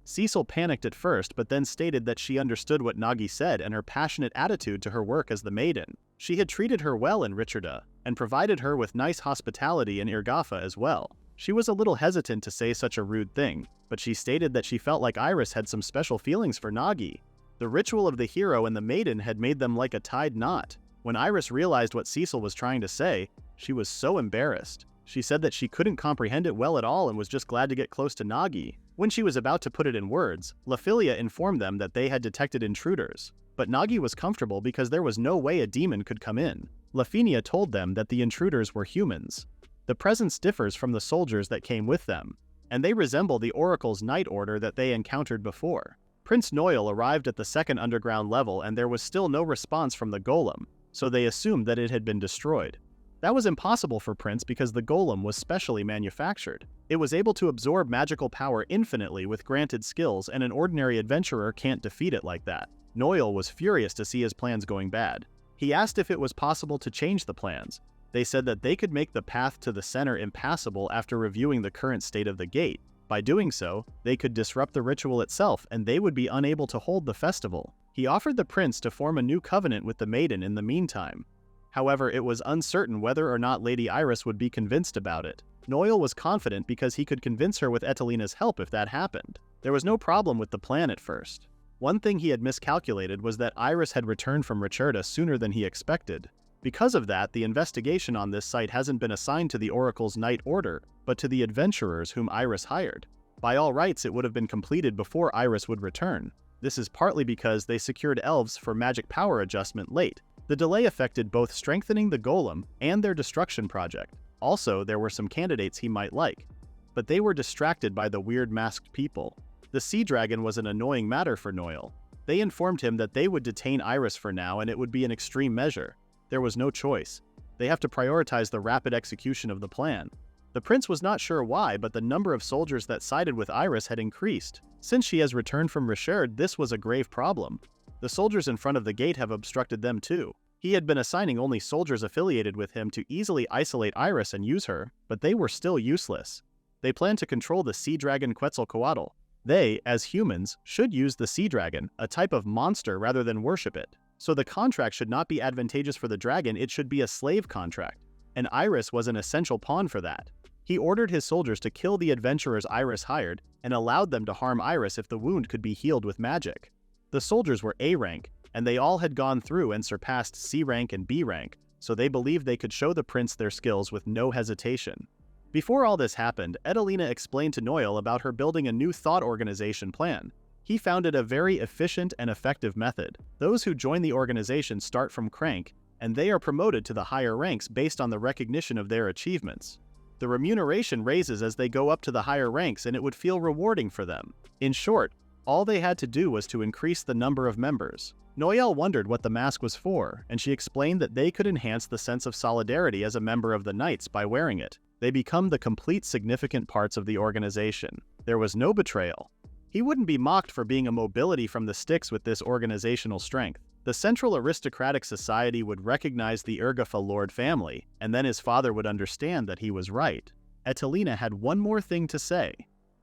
Speaker 1: Cecil panicked at first, but then stated that she understood what Nagi said and her passionate attitude to her work as the maiden. She had treated her well in Richarda, and provided her with nice hospitality in Irgafa as well. She was a little hesitant to say such a rude thing, but she stated that she felt like Iris had some special feelings for Nagi. The ritual of the hero and the maiden had made them like a tied knot. When Iris realized what Cecil was trying to say, she was so embarrassed. She said that she couldn't comprehend it well at all and was just glad to get close to Nagi. When she was about to put it in words, Lafilia informed them that they had detected intruders. But Nagi was comfortable because there was no way a demon could come in. Lafinia told them that the intruders were humans. The presence differs from the soldiers that came with them, and they resemble the Oracle's night order that they encountered before. Prince Noyle arrived at the second underground level and there was still no response from the golem, so they assumed that it had been destroyed. That was impossible for Prince because the golem was specially manufactured. It was able to absorb magical power infinitely with granted skills, and an ordinary adventurer can't defeat it like that. Noyle was furious to see his plans going bad. He asked if it was possible to change the plans. They said that they could make the path to the center impassable after reviewing the current state of the gate. By doing so, they could disrupt the ritual itself and they would be unable to hold the festival. He offered the prince to form a new covenant with the maiden in the meantime. However, it was uncertain whether or not Lady Iris would be convinced about it. Noyle was confident because he could convince her with Etelina's help if that happened. There was no problem with the plan at first. One thing he had miscalculated was that Iris had returned from Richarda sooner than he expected. Because of that, the investigation on this site hasn't been assigned to the Oracle's Night Order, but to the adventurers whom Iris hired. By all rights, it would have been completed before Iris would return. This is partly because they secured elves for magic power adjustment late. The delay affected both strengthening the golem and their destruction project. Also, there were some candidates he might like, but they were distracted by the weird masked people. The Sea Dragon was an annoying matter for Noyle. They informed him that they would detain Iris for now and it would be an extreme measure. There was no choice. They have to prioritize the rapid execution of the plan. The prince was not sure why, but the number of soldiers that sided with Iris had increased. Since she has returned from Richard, this was a grave problem. The soldiers in front of the gate have obstructed them too. He had been assigning only soldiers affiliated with him to easily isolate Iris and use her, but they were still useless. They planned to control the Sea Dragon Quetzalcoatl. They, as humans, should use the Sea Dragon, a type of monster, rather than worship it. So the contract should not be advantageous for the dragon, it should be a slave contract. And Iris was an essential pawn for that. He ordered his soldiers to kill the adventurers Iris hired, and allowed them to harm Iris if the wound could be healed with magic. The soldiers were A rank, and they all had gone through and surpassed C rank and B rank, so they believed they could show the prince their skills with no hesitation. Before all this happened, Edelina explained to Noel about her building a new thought organization plan. He found it a very efficient and effective method. Those who join the organization start from crank, and they are promoted to the higher ranks based on the recognition of their achievements. The remuneration raises as they go up to the higher ranks, and it would feel rewarding for them. In short, all they had to do was to increase the number of members. Noelle wondered what the mask was for, and she explained that they could enhance the sense of solidarity as a member of the Knights by wearing it. They become the complete significant parts of the organization. There was no betrayal. He wouldn't be mocked for being a mobility from the sticks with this organizational strength. The central aristocratic society would recognize the Irgafa lord family, and then his father would understand that he was right. Etelina had one more thing to say.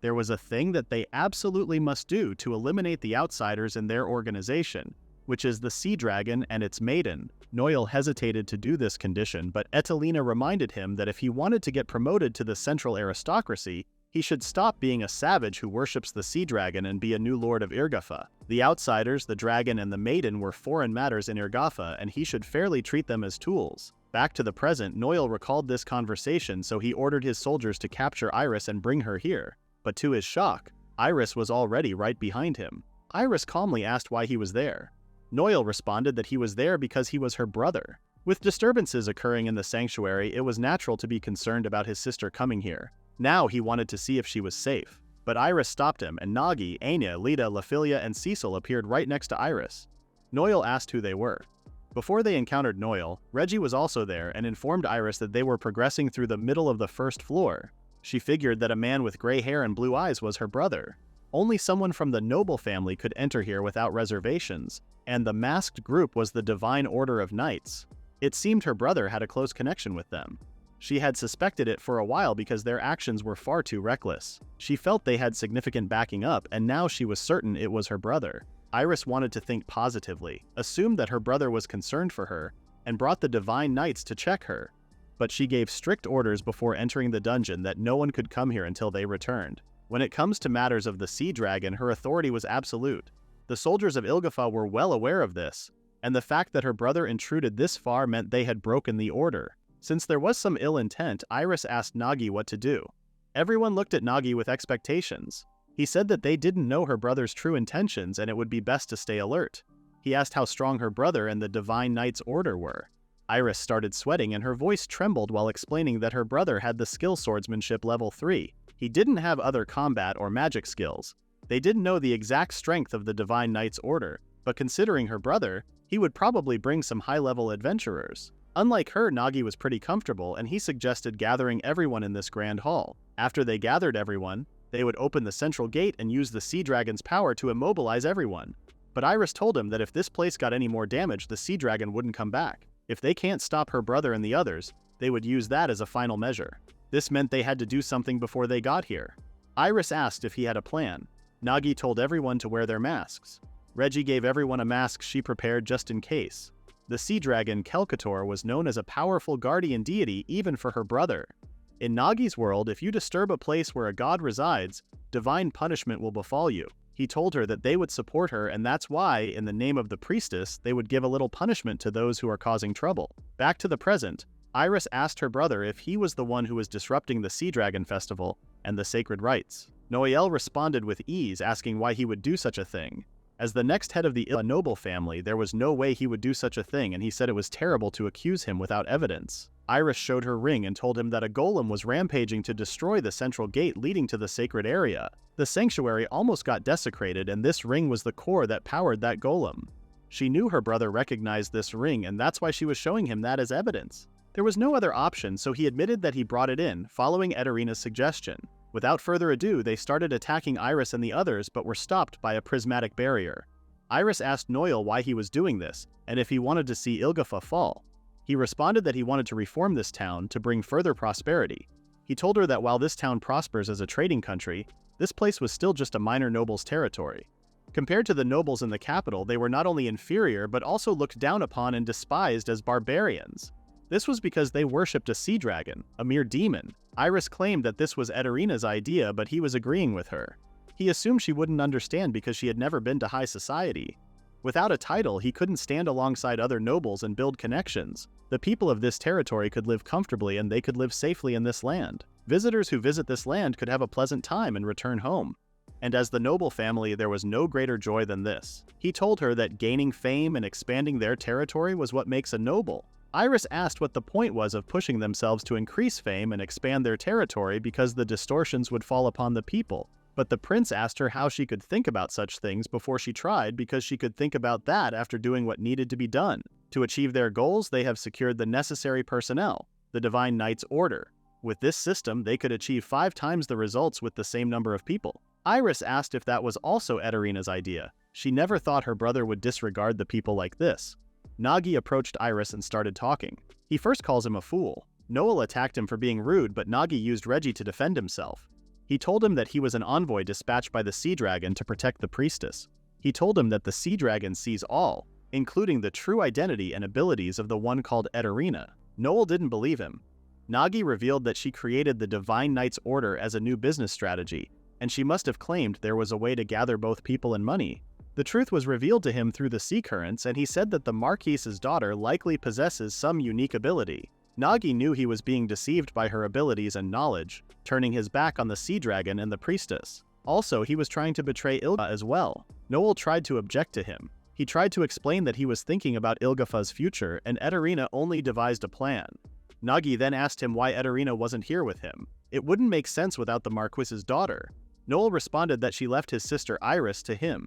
Speaker 1: There was a thing that they absolutely must do to eliminate the outsiders in their organization, which is the Sea Dragon and its maiden. Noel hesitated to do this condition, but Etelina reminded him that if he wanted to get promoted to the central aristocracy, he should stop being a savage who worships the Sea Dragon and be a new lord of Irgafa. The outsiders, the dragon and the maiden, were foreign matters in Irgafa, and he should fairly treat them as tools. Back to the present, Noel recalled this conversation, so he ordered his soldiers to capture Iris and bring her here. But to his shock, Iris was already right behind him. Iris calmly asked why he was there. Noel responded that he was there because he was her brother. With disturbances occurring in the sanctuary, it was natural to be concerned about his sister coming here. Now he wanted to see if she was safe. But Iris stopped him, and Nagi, Anya, Lita, Lafilia, and Cecil appeared right next to Iris. Noel asked who they were. Before they encountered Noel, Reggie was also there and informed Iris that they were progressing through the middle of the first floor. She figured that a man with gray hair and blue eyes was her brother. Only someone from the noble family could enter here without reservations, and the masked group was the Divine Order of Knights. It seemed her brother had a close connection with them. She had suspected it for a while because their actions were far too reckless. She felt they had significant backing up, and now she was certain it was her brother. Iris wanted to think positively, assumed that her brother was concerned for her, and brought the Divine Knights to check her. But she gave strict orders before entering the dungeon that no one could come here until they returned. When it comes to matters of the Sea Dragon, her authority was absolute. The soldiers of Ilgafa were well aware of this, and the fact that her brother intruded this far meant they had broken the order. Since there was some ill intent, Iris asked Nagi what to do. Everyone looked at Nagi with expectations. He said that they didn't know her brother's true intentions and it would be best to stay alert. He asked how strong her brother and the Divine Knight's order were. Iris started sweating and her voice trembled while explaining that her brother had the skill swordsmanship level 3. He didn't have other combat or magic skills. They didn't know the exact strength of the Divine Knight's order, but considering her brother, he would probably bring some high-level adventurers. Unlike her, Nagi was pretty comfortable, and he suggested gathering everyone in this grand hall. After they gathered everyone, they would open the central gate and use the Sea Dragon's power to immobilize everyone. But Iris told him that if this place got any more damage, the Sea Dragon wouldn't come back. If they can't stop her brother and the others, they would use that as a final measure. This meant they had to do something before they got here. Iris asked if he had a plan. Nagi told everyone to wear their masks. Reggie gave everyone a mask she prepared just in case. The sea dragon Kelkator was known as a powerful guardian deity even for her brother. In Nagi's world, if you disturb a place where a god resides, divine punishment will befall you. He told her that they would support her, and that's why, in the name of the priestess, they would give a little punishment to those who are causing trouble. Back to the present, Iris asked her brother if he was the one who was disrupting the Sea Dragon Festival and the sacred rites. Noel responded with ease, asking why he would do such a thing. As the next head of the noble family, there was no way he would do such a thing, and he said it was terrible to accuse him without evidence. Iris showed her ring and told him that a golem was rampaging to destroy the central gate leading to the sacred area. The sanctuary almost got desecrated, and this ring was the core that powered that golem. She knew her brother recognized this ring, and that's why she was showing him that as evidence. There was no other option, so he admitted that he brought it in, following Ederina's suggestion. Without further ado, they started attacking Iris and the others, but were stopped by a prismatic barrier. Iris asked Noel why he was doing this, and if he wanted to see Ilgafa fall. He responded that he wanted to reform this town to bring further prosperity. He told her that while this town prospers as a trading country, this place was still just a minor noble's territory. Compared to the nobles in the capital, they were not only inferior, but also looked down upon and despised as barbarians. This was because they worshipped a sea dragon, a mere demon. Iris claimed that this was Ederina's idea, but he was agreeing with her. He assumed she wouldn't understand because she had never been to high society. Without a title, he couldn't stand alongside other nobles and build connections. The people of this territory could live comfortably and they could live safely in this land. Visitors who visit this land could have a pleasant time and return home. And as the noble family, there was no greater joy than this. He told her that gaining fame and expanding their territory was what makes a noble. Iris asked what the point was of pushing themselves to increase fame and expand their territory because the distortions would fall upon the people. But the prince asked her how she could think about such things before she tried because she could think about that after doing what needed to be done. To achieve their goals, they have secured the necessary personnel, the Divine Knight's Order. With this system, they could achieve 5 times the results with the same number of people. Iris asked if that was also Ederina's idea. She never thought her brother would disregard the people like this. Nagi approached Iris and started talking. He first calls him a fool. Noel attacked him for being rude, but Nagi used Reggie to defend himself. He told him that he was an envoy dispatched by the Sea Dragon to protect the priestess. He told him that the Sea Dragon sees all, including the true identity and abilities of the one called Ederina. Noel didn't believe him. Nagi revealed that she created the Divine Knight's Order as a new business strategy, and she must have claimed there was a way to gather both people and money. The truth was revealed to him through the sea currents, and he said that the Marquise's daughter likely possesses some unique ability. Nagi knew he was being deceived by her abilities and knowledge, turning his back on the Sea Dragon and the priestess. Also, he was trying to betray Ilga as well. Noel tried to object to him. He tried to explain that he was thinking about Ilgafa's future, and Ederina only devised a plan. Nagi then asked him why Ederina wasn't here with him. It wouldn't make sense without the Marquise's daughter. Noel responded that she left his sister Iris to him.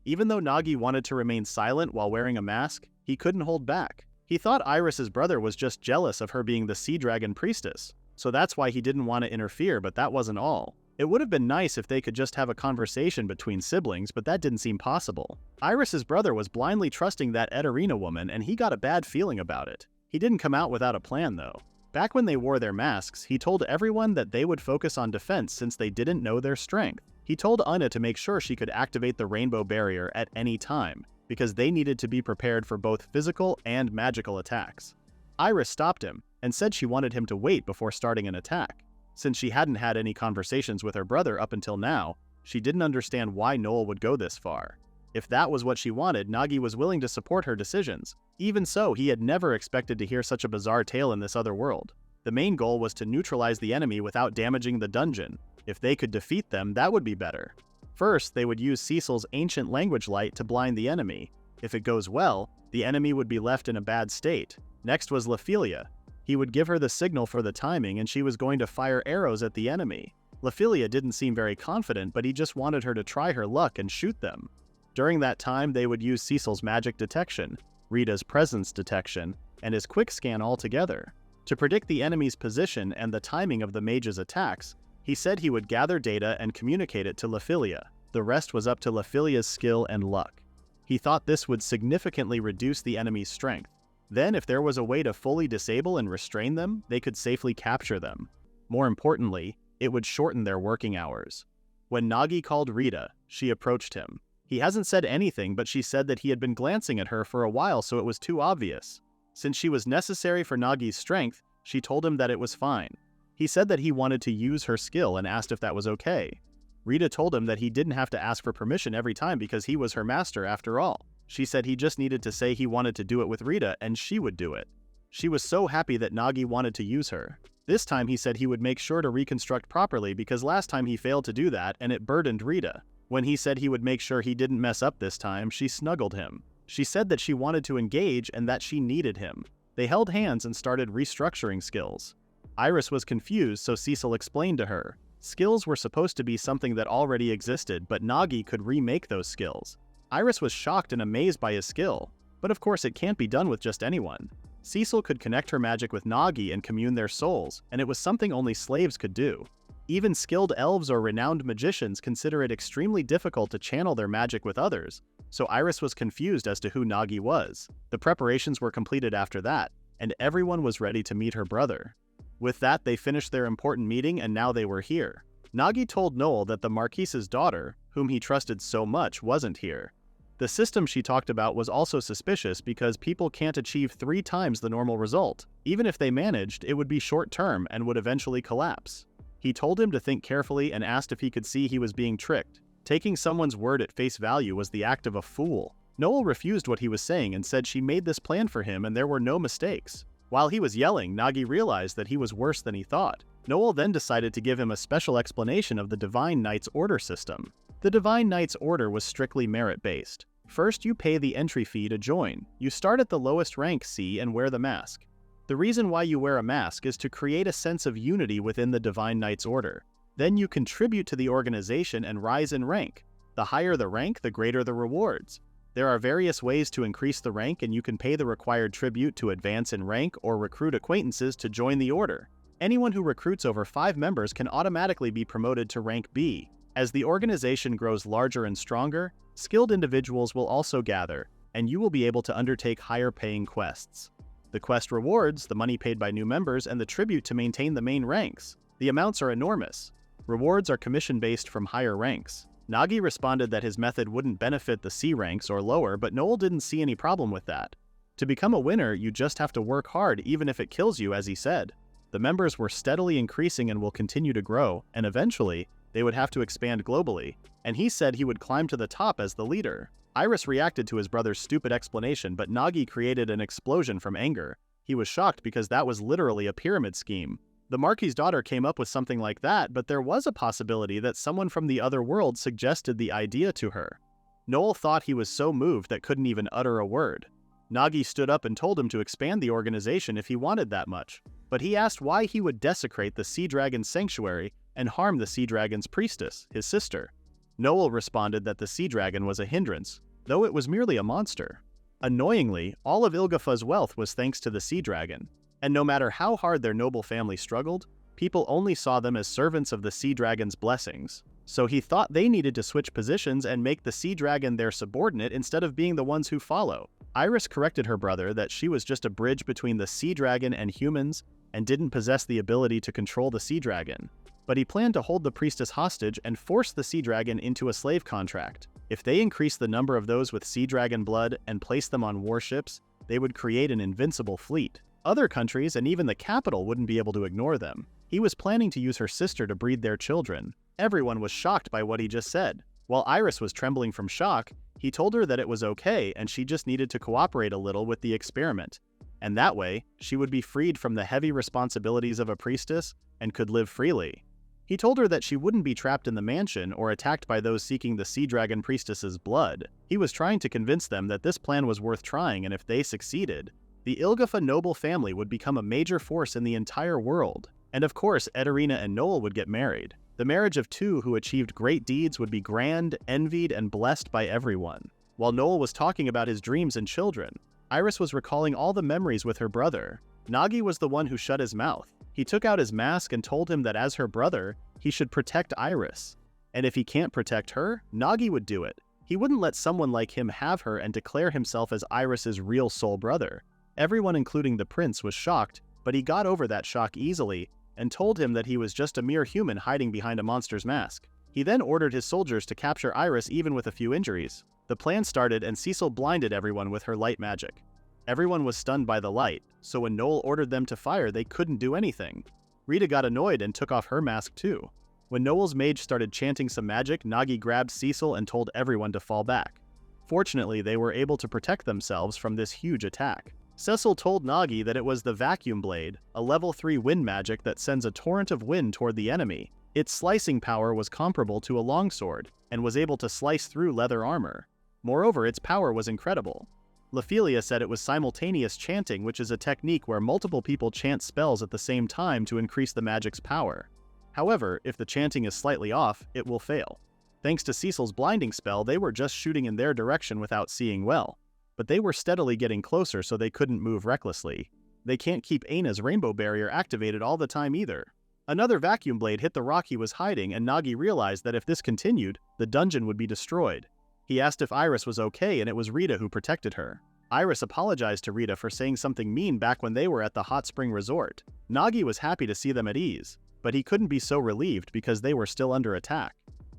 Speaker 1: Even though Nagi wanted to remain silent while wearing a mask, he couldn't hold back. He thought Iris's brother was just jealous of her being the Sea Dragon priestess, so that's why he didn't want to interfere, but that wasn't all. It would have been nice if they could just have a conversation between siblings, but that didn't seem possible. Iris's brother was blindly trusting that Ederina woman, and he got a bad feeling about it. He didn't come out without a plan, though. Back when they wore their masks, he told everyone that they would focus on defense since they didn't know their strength. He told Anna to make sure she could activate the rainbow barrier at any time, because they needed to be prepared for both physical and magical attacks. Iris stopped him and said she wanted him to wait before starting an attack. Since she hadn't had any conversations with her brother up until now, she didn't understand why Noel would go this far. If that was what she wanted, Nagi was willing to support her decisions. Even so, he had never expected to hear such a bizarre tale in this other world. The main goal was to neutralize the enemy without damaging the dungeon. If they could defeat them, that would be better. First, they would use Cecil's ancient language light to blind the enemy. If it goes well, the enemy would be left in a bad state. Next was Laphilia. He would give her the signal for the timing and she was going to fire arrows at the enemy. Laphilia didn't seem very confident, but he just wanted her to try her luck and shoot them. During that time, they would use Cecil's magic detection, Rita's presence detection, and his quick scan all together. To predict the enemy's position and the timing of the mage's attacks, he said he would gather data and communicate it to Laphilia. The rest was up to Laphilia's skill and luck. He thought this would significantly reduce the enemy's strength. Then, if there was a way to fully disable and restrain them, they could safely capture them. More importantly, it would shorten their working hours. When Nagi called Rita, she approached him. He hasn't said anything, but she said that he had been glancing at her for a while, so it was too obvious. Since she was necessary for Nagi's strength, she told him that it was fine. He said that he wanted to use her skill and asked if that was okay. Rita told him that he didn't have to ask for permission every time because he was her master after all. She said he just needed to say he wanted to do it with Rita and she would do it. She was so happy that Nagi wanted to use her. This time he said he would make sure to reconstruct properly because last time he failed to do that and it burdened Rita. When he said he would make sure he didn't mess up this time, she snuggled him. She said that she wanted to engage and that she needed him. They held hands and started restructuring skills. Iris was confused, so Cecil explained to her. Skills were supposed to be something that already existed, but Nagi could remake those skills. Iris was shocked and amazed by his skill, but of course it can't be done with just anyone. Cecil could connect her magic with Nagi and commune their souls, and it was something only slaves could do. Even skilled elves or renowned magicians consider it extremely difficult to channel their magic with others, so Iris was confused as to who Nagi was. The preparations were completed after that, and everyone was ready to meet her brother. With that, they finished their important meeting and now they were here. Nagi told Noel that the Marquise's daughter, whom he trusted so much, wasn't here. The system she talked about was also suspicious because people can't achieve 3 times the normal result. Even if they managed, it would be short-term and would eventually collapse. He told him to think carefully and asked if he could see he was being tricked. Taking someone's word at face value was the act of a fool. Noel refused what he was saying and said she made this plan for him and there were no mistakes. While he was yelling, Nagi realized that he was worse than he thought. Noel then decided to give him a special explanation of the Divine Knight's Order system. The Divine Knight's Order was strictly merit-based. First, you pay the entry fee to join. You start at the lowest rank C and wear the mask. The reason why you wear a mask is to create a sense of unity within the Divine Knight's Order. Then you contribute to the organization and rise in rank. The higher the rank, the greater the rewards. There are various ways to increase the rank, and you can pay the required tribute to advance in rank or recruit acquaintances to join the order. Anyone who recruits over 5 members can automatically be promoted to rank B. As the organization grows larger and stronger, skilled individuals will also gather, and you will be able to undertake higher-paying quests. The quest rewards, the money paid by new members, and the tribute to maintain the main ranks. The amounts are enormous. Rewards are commission-based from higher ranks. Nagi responded that his method wouldn't benefit the C ranks or lower, but Noel didn't see any problem with that. To become a winner, you just have to work hard even if it kills you, as he said. The members were steadily increasing and will continue to grow, and eventually, they would have to expand globally, and he said he would climb to the top as the leader. Iris reacted to his brother's stupid explanation, but Nagi created an explosion from anger. He was shocked because that was literally a pyramid scheme. The Marquis's daughter came up with something like that, but there was a possibility that someone from the other world suggested the idea to her. Noel thought he was so moved that couldn't even utter a word. Nagi stood up and told him to expand the organization if he wanted that much, but he asked why he would desecrate the Sea Dragon's sanctuary and harm the Sea Dragon's priestess, his sister. Noel responded that the Sea Dragon was a hindrance, though it was merely a monster. Annoyingly, all of Ilgafa's wealth was thanks to the Sea Dragon. And no matter how hard their noble family struggled, people only saw them as servants of the Sea Dragon's blessings. So he thought they needed to switch positions and make the Sea Dragon their subordinate instead of being the ones who follow. Iris corrected her brother that she was just a bridge between the Sea Dragon and humans and didn't possess the ability to control the Sea Dragon. But he planned to hold the priestess hostage and force the Sea Dragon into a slave contract. If they increased the number of those with Sea Dragon blood and placed them on warships, they would create an invincible fleet. Other countries and even the capital wouldn't be able to ignore them. He was planning to use her sister to breed their children. Everyone was shocked by what he just said. While Iris was trembling from shock, he told her that it was okay and she just needed to cooperate a little with the experiment. And that way, she would be freed from the heavy responsibilities of a priestess and could live freely. He told her that she wouldn't be trapped in the mansion or attacked by those seeking the Sea Dragon priestess's blood. He was trying to convince them that this plan was worth trying, and if they succeeded, the Ilgafa noble family would become a major force in the entire world. And of course, Ederina and Noel would get married. The marriage of two who achieved great deeds would be grand, envied, and blessed by everyone. While Noel was talking about his dreams and children, Iris was recalling all the memories with her brother. Nagi was the one who shut his mouth. He took out his mask and told him that as her brother, he should protect Iris. And if he can't protect her, Nagi would do it. He wouldn't let someone like him have her and declare himself as Iris's real soul brother. Everyone, including the prince, was shocked, but he got over that shock easily and told him that he was just a mere human hiding behind a monster's mask. He then ordered his soldiers to capture Iris even with a few injuries. The plan started and Cecil blinded everyone with her light magic. Everyone was stunned by the light, so when Noel ordered them to fire, they couldn't do anything. Rita got annoyed and took off her mask too. When Noel's mage started chanting some magic, Nagi grabbed Cecil and told everyone to fall back. Fortunately, they were able to protect themselves from this huge attack. Cecil told Nagi that it was the Vacuum Blade, a level 3 wind magic that sends a torrent of wind toward the enemy. Its slicing power was comparable to a longsword, and was able to slice through leather armor. Moreover, its power was incredible. Laphelia said it was simultaneous chanting, which is a technique where multiple people chant spells at the same time to increase the magic's power. However, if the chanting is slightly off, it will fail. Thanks to Cecil's blinding spell, they were just shooting in their direction without seeing well. But they were steadily getting closer, so they couldn't move recklessly. They can't keep Aina's rainbow barrier activated all the time either. Another vacuum blade hit the rock he was hiding, and Nagi realized that if this continued, the dungeon would be destroyed. He asked if Iris was okay, and it was Rita who protected her. Iris apologized to Rita for saying something mean back when they were at the hot spring resort. Nagi was happy to see them at ease, but he couldn't be so relieved because they were still under attack.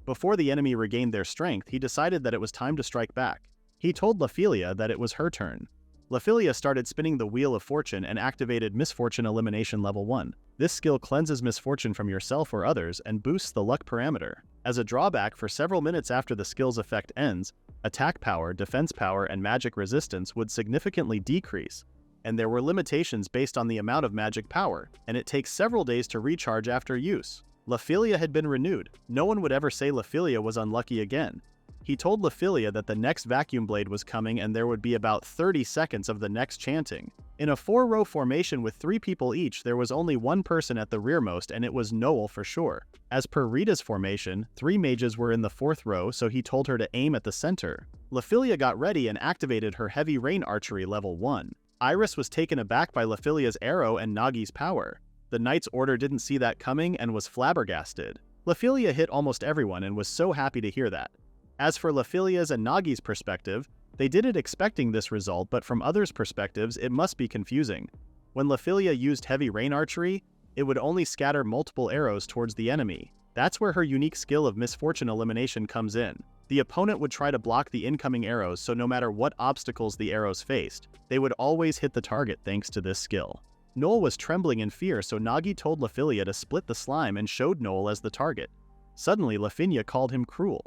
Speaker 1: Before the enemy regained their strength, he decided that it was time to strike back. He told Laphelia that it was her turn. Laphelia started spinning the Wheel of Fortune and activated Misfortune Elimination Level 1. This skill cleanses misfortune from yourself or others and boosts the luck parameter. As a drawback, for several minutes after the skill's effect ends, Attack power, defense power, and magic resistance would significantly decrease, and there were limitations based on the amount of magic power, and it takes several days to recharge after use. Laphilia had been renewed. No one would ever say Laphilia was unlucky again. He told Laphilia that the next vacuum blade was coming and there would be about 30 seconds of the next chanting. In a 4-row formation with 3 people each, there was only one person at the rearmost, and it was Noel for sure. As per Rita's formation, 3 mages were in the 4th row, so he told her to aim at the center. Laphilia got ready and activated her heavy rain archery level 1. Iris was taken aback by Laphilia's arrow and Nagi's power. The Knight's Order didn't see that coming and was flabbergasted. Laphilia hit almost everyone and was so happy to hear that. As for Laphilia's and Nagi's perspective, they did it expecting this result, but from others' perspectives, it must be confusing. When Laphilia used heavy rain archery, it would only scatter multiple arrows towards the enemy. That's where her unique skill of misfortune elimination comes in. The opponent would try to block the incoming arrows, so no matter what obstacles the arrows faced, they would always hit the target thanks to this skill. Noel was trembling in fear, so Nagi told Laphilia to split the slime and showed Noel as the target. Suddenly, Laphilia called him cruel.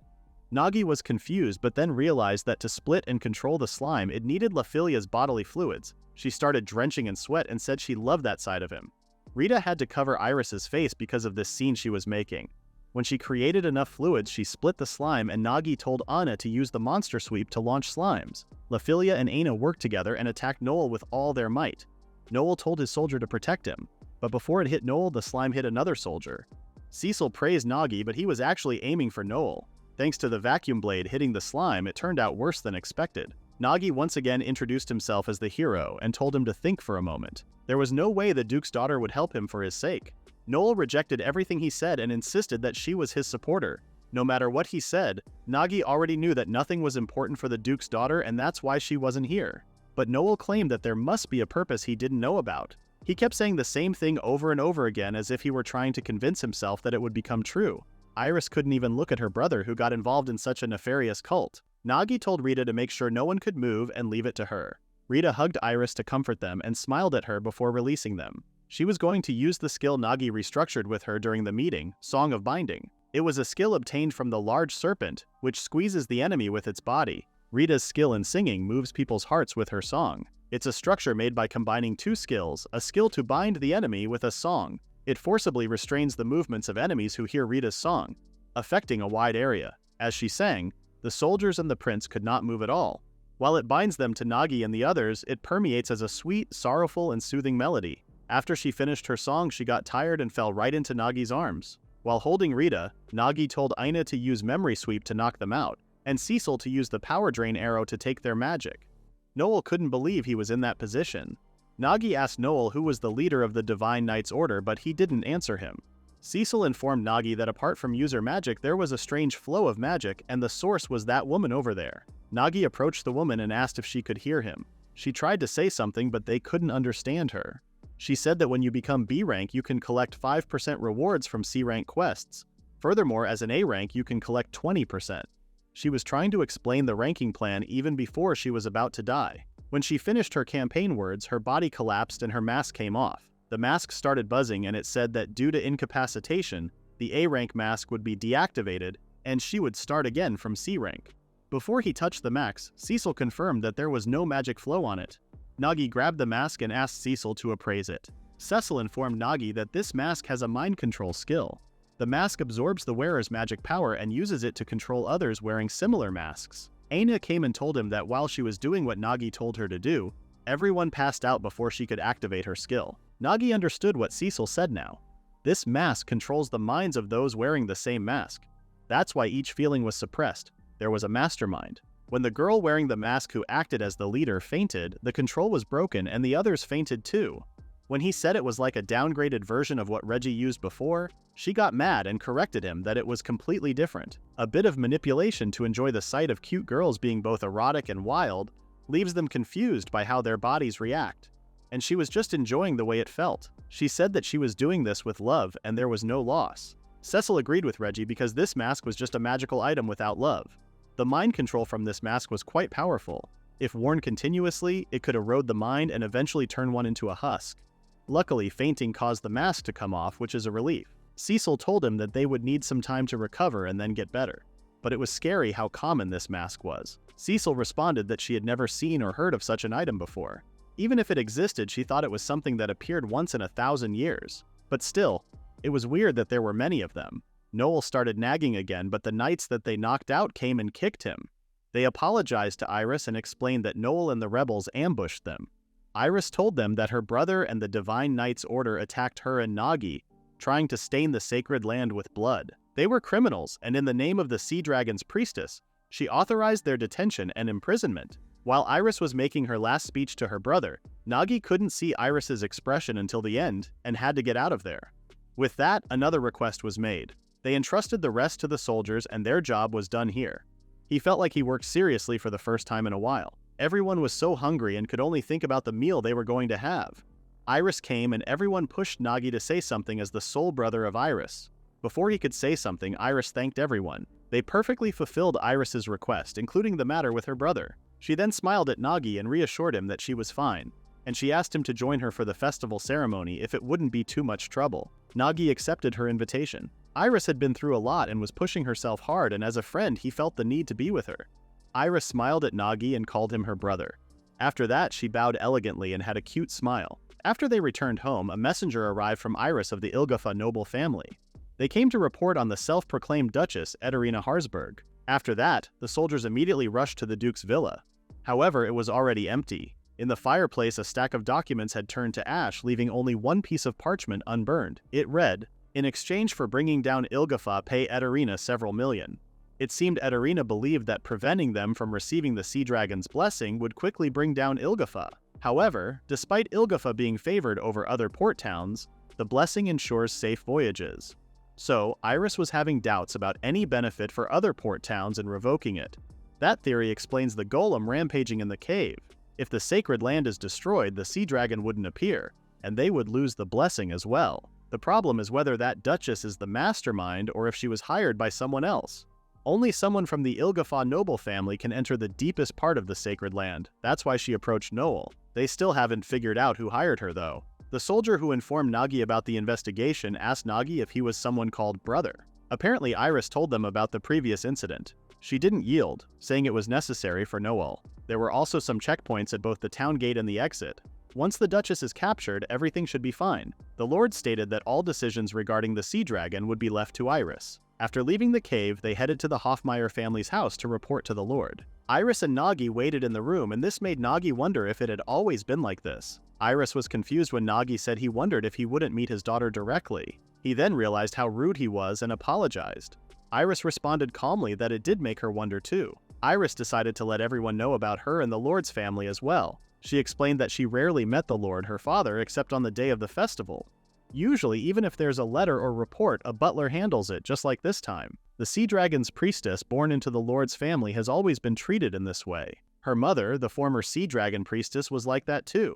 Speaker 1: Nagi was confused but then realized that to split and control the slime, it needed Laphilia's bodily fluids. She started drenching in sweat and said she loved that side of him. Rita had to cover Iris's face because of this scene she was making. When she created enough fluids, she split the slime, and Nagi told Anna to use the monster sweep to launch slimes. Laphilia and Aina worked together and attacked Noel with all their might. Noel told his soldier to protect him, but before it hit Noel, the slime hit another soldier. Cecil praised Nagi, but he was actually aiming for Noel. Thanks to the vacuum blade hitting the slime, it turned out worse than expected. Nagi once again introduced himself as the hero and told him to think for a moment. There was no way the Duke's daughter would help him for his sake. Noel rejected everything he said and insisted that she was his supporter. No matter what he said, Nagi already knew that nothing was important for the Duke's daughter, and that's why she wasn't here. But Noel claimed that there must be a purpose he didn't know about. He kept saying the same thing over and over again as if he were trying to convince himself that it would become true. Iris couldn't even look at her brother who got involved in such a nefarious cult. Nagi told Rita to make sure no one could move and leave it to her. Rita hugged Iris to comfort them and smiled at her before releasing them. She was going to use the skill Nagi restructured with her during the meeting, Song of Binding. It was a skill obtained from the large serpent, which squeezes the enemy with its body. Rita's skill in singing moves people's hearts with her song. It's a structure made by combining 2 skills, a skill to bind the enemy with a song. It forcibly restrains the movements of enemies who hear Rita's song, affecting a wide area. As she sang, the soldiers and the prince could not move at all. While it binds them to Nagi and the others, it permeates as a sweet, sorrowful, and soothing melody. After she finished her song, she got tired and fell right into Nagi's arms. While holding Rita, Nagi told Aina to use Memory Sweep to knock them out, and Cecil to use the Power Drain arrow to take their magic. Noel couldn't believe he was in that position. Nagi asked Noel who was the leader of the Divine Knight's Order, but he didn't answer him. Cecil informed Nagi that apart from user magic, there was a strange flow of magic, and the source was that woman over there. Nagi approached the woman and asked if she could hear him. She tried to say something, but they couldn't understand her. She said that when you become B rank, you can collect 5% rewards from C rank quests. Furthermore, as an A rank, you can collect 20%. She was trying to explain the ranking plan even before she was about to die. When she finished her campaign words, her body collapsed and her mask came off. The mask started buzzing, and it said that due to incapacitation, the A rank mask would be deactivated and she would start again from C rank. Before he touched the max, Cecil confirmed that there was no magic flow on it. Nagi grabbed the mask and asked Cecil to appraise it. Cecil informed Nagi that this mask has a mind control skill. The mask absorbs the wearer's magic power and uses it to control others wearing similar masks. Aina came and told him that while she was doing what Nagi told her to do, everyone passed out before she could activate her skill. Nagi understood what Cecil said now. This mask controls the minds of those wearing the same mask. That's why each feeling was suppressed. There was a mastermind. When the girl wearing the mask who acted as the leader fainted, the control was broken and the others fainted too. When he said it was like a downgraded version of what Reggie used before, she got mad and corrected him that it was completely different. A bit of manipulation to enjoy the sight of cute girls being both erotic and wild leaves them confused by how their bodies react. And she was just enjoying the way it felt. She said that she was doing this with love and there was no loss. Cecil agreed with Reggie because this mask was just a magical item without love. The mind control from this mask was quite powerful. If worn continuously, it could erode the mind and eventually turn one into a husk. Luckily, fainting caused the mask to come off, which is a relief. Cecil told him that they would need some time to recover and then get better. but it was scary how common this mask was. Cecil responded that she had never seen or heard of such an item before. Even if it existed, she thought it was something that appeared once in 1,000 years. But still, it was weird that there were many of them. Noel started nagging again, but the knights that they knocked out came and kicked him. They apologized to Iris and explained that Noel and the rebels ambushed them. Iris told them that her brother and the Divine Knights Order attacked her and Nagi, trying to stain the sacred land with blood. They were criminals, and in the name of the Sea Dragon's priestess, she authorized their detention and imprisonment. While Iris was making her last speech to her brother, Nagi couldn't see Iris's expression until the end and had to get out of there. With that, another request was made. They entrusted the rest to the soldiers and their job was done here. He felt like he worked seriously for the first time in a while. Everyone was so hungry and could only think about the meal they were going to have. Iris came and everyone pushed Nagi to say something as the sole brother of Iris. Before he could say something, Iris thanked everyone. They perfectly fulfilled Iris's request, including the matter with her brother. She then smiled at Nagi and reassured him that she was fine, and she asked him to join her for the festival ceremony if it wouldn't be too much trouble. Nagi accepted her invitation. Iris had been through a lot and was pushing herself hard, and as a friend he felt the need to be with her. Iris smiled at Nagi and called him her brother. After that, she bowed elegantly and had a cute smile. After they returned home, a messenger arrived from Iris of the Ilgafa noble family. They came to report on the self-proclaimed Duchess, Ederina Harsberg. After that, the soldiers immediately rushed to the Duke's villa. However, it was already empty. In the fireplace, a stack of documents had turned to ash, leaving only one piece of parchment unburned. It read, "In exchange for bringing down Ilgafa, pay Ederina several million." It seemed Ederina believed that preventing them from receiving the Sea Dragon's blessing would quickly bring down Ilgafa. However, despite Ilgafa being favored over other port towns, the blessing ensures safe voyages. So, Iris was having doubts about any benefit for other port towns in revoking it. That theory explains the golem rampaging in the cave. If the sacred land is destroyed, the Sea Dragon wouldn't appear, and they would lose the blessing as well. The problem is whether that Duchess is the mastermind or if she was hired by someone else. Only someone from the Ilgafa noble family can enter the deepest part of the sacred land. That's why she approached Noel. They still haven't figured out who hired her though. The soldier who informed Nagi about the investigation asked Nagi if he was someone called Brother. Apparently Iris told them about the previous incident. She didn't yield, saying it was necessary for Noel. There were also some checkpoints at both the town gate and the exit. Once the Duchess is captured, everything should be fine. The Lord stated that all decisions regarding the Sea Dragon would be left to Iris. After leaving the cave, they headed to the Hoffmeyer family's house to report to the Lord. Iris and Nagi waited in the room, and this made Nagi wonder if it had always been like this. Iris was confused when Nagi said he wondered if he wouldn't meet his daughter directly. He then realized how rude he was and apologized. Iris responded calmly that it did make her wonder too. Iris decided to let everyone know about her and the Lord's family as well. She explained that she rarely met the Lord, her father, except on the day of the festival. Usually, even if there's a letter or report, a butler handles it, just like this time. The Sea Dragon's priestess born into the Lord's family has always been treated in this way. Her mother, the former Sea Dragon priestess, was like that too.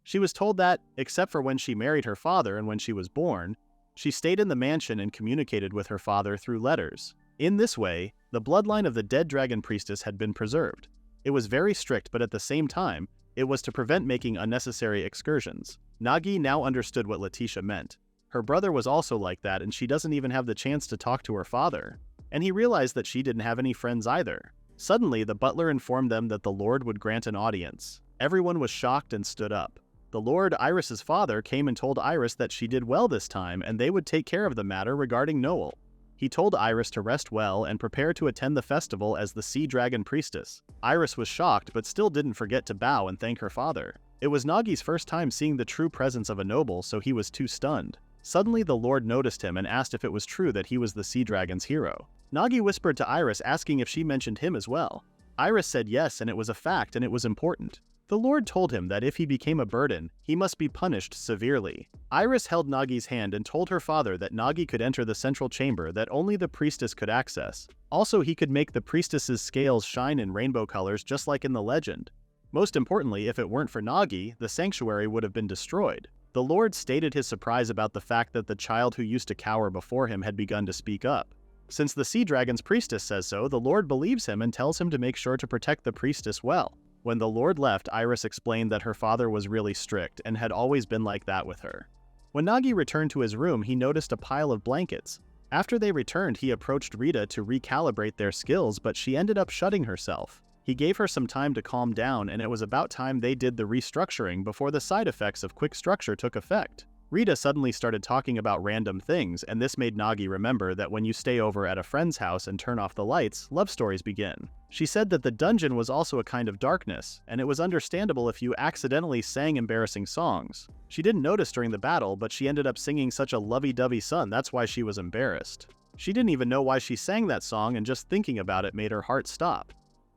Speaker 1: She was told that, except for when she married her father and when she was born, she stayed in the mansion and communicated with her father through letters. In this way, the bloodline of the dead dragon priestess had been preserved. It was very strict, but at the same time, it was to prevent making unnecessary excursions. Nagi now understood what Letitia meant. Her brother was also like that, and she doesn't even have the chance to talk to her father. And he realized that she didn't have any friends either. Suddenly, the butler informed them that the Lord would grant an audience. Everyone was shocked and stood up. The Lord, Iris's father, came and told Iris that she did well this time and they would take care of the matter regarding Noel. He told Iris to rest well and prepare to attend the festival as the Sea Dragon priestess. Iris was shocked but still didn't forget to bow and thank her father. It was Nagi's first time seeing the true presence of a noble, so he was too stunned. Suddenly the Lord noticed him and asked if it was true that he was the Sea Dragon's hero. Nagi whispered to Iris asking if she mentioned him as well. Iris said yes, and it was a fact and it was important. The Lord told him that if he became a burden, he must be punished severely. Iris held Nagi's hand and told her father that Nagi could enter the central chamber that only the priestess could access. Also, he could make the priestess's scales shine in rainbow colors just like in the legend. Most importantly, if it weren't for Nagi, the sanctuary would have been destroyed. The Lord stated his surprise about the fact that the child who used to cower before him had begun to speak up. Since the Sea Dragon's priestess says so, the Lord believes him and tells him to make sure to protect the priestess well. When the Lord left, Iris explained that her father was really strict and had always been like that with her. When Nagi returned to his room, he noticed a pile of blankets. After they returned, he approached Rita to recalibrate their skills, but she ended up shutting herself. He gave her some time to calm down, and it was about time they did the restructuring before the side effects of quick structure took effect. Rita suddenly started talking about random things, and this made Nagi remember that when you stay over at a friend's house and turn off the lights, love stories begin. She said that the dungeon was also a kind of darkness, and it was understandable if you accidentally sang embarrassing songs. She didn't notice during the battle, but she ended up singing such a lovey-dovey song, that's why she was embarrassed. She didn't even know why she sang that song, and just thinking about it made her heart stop.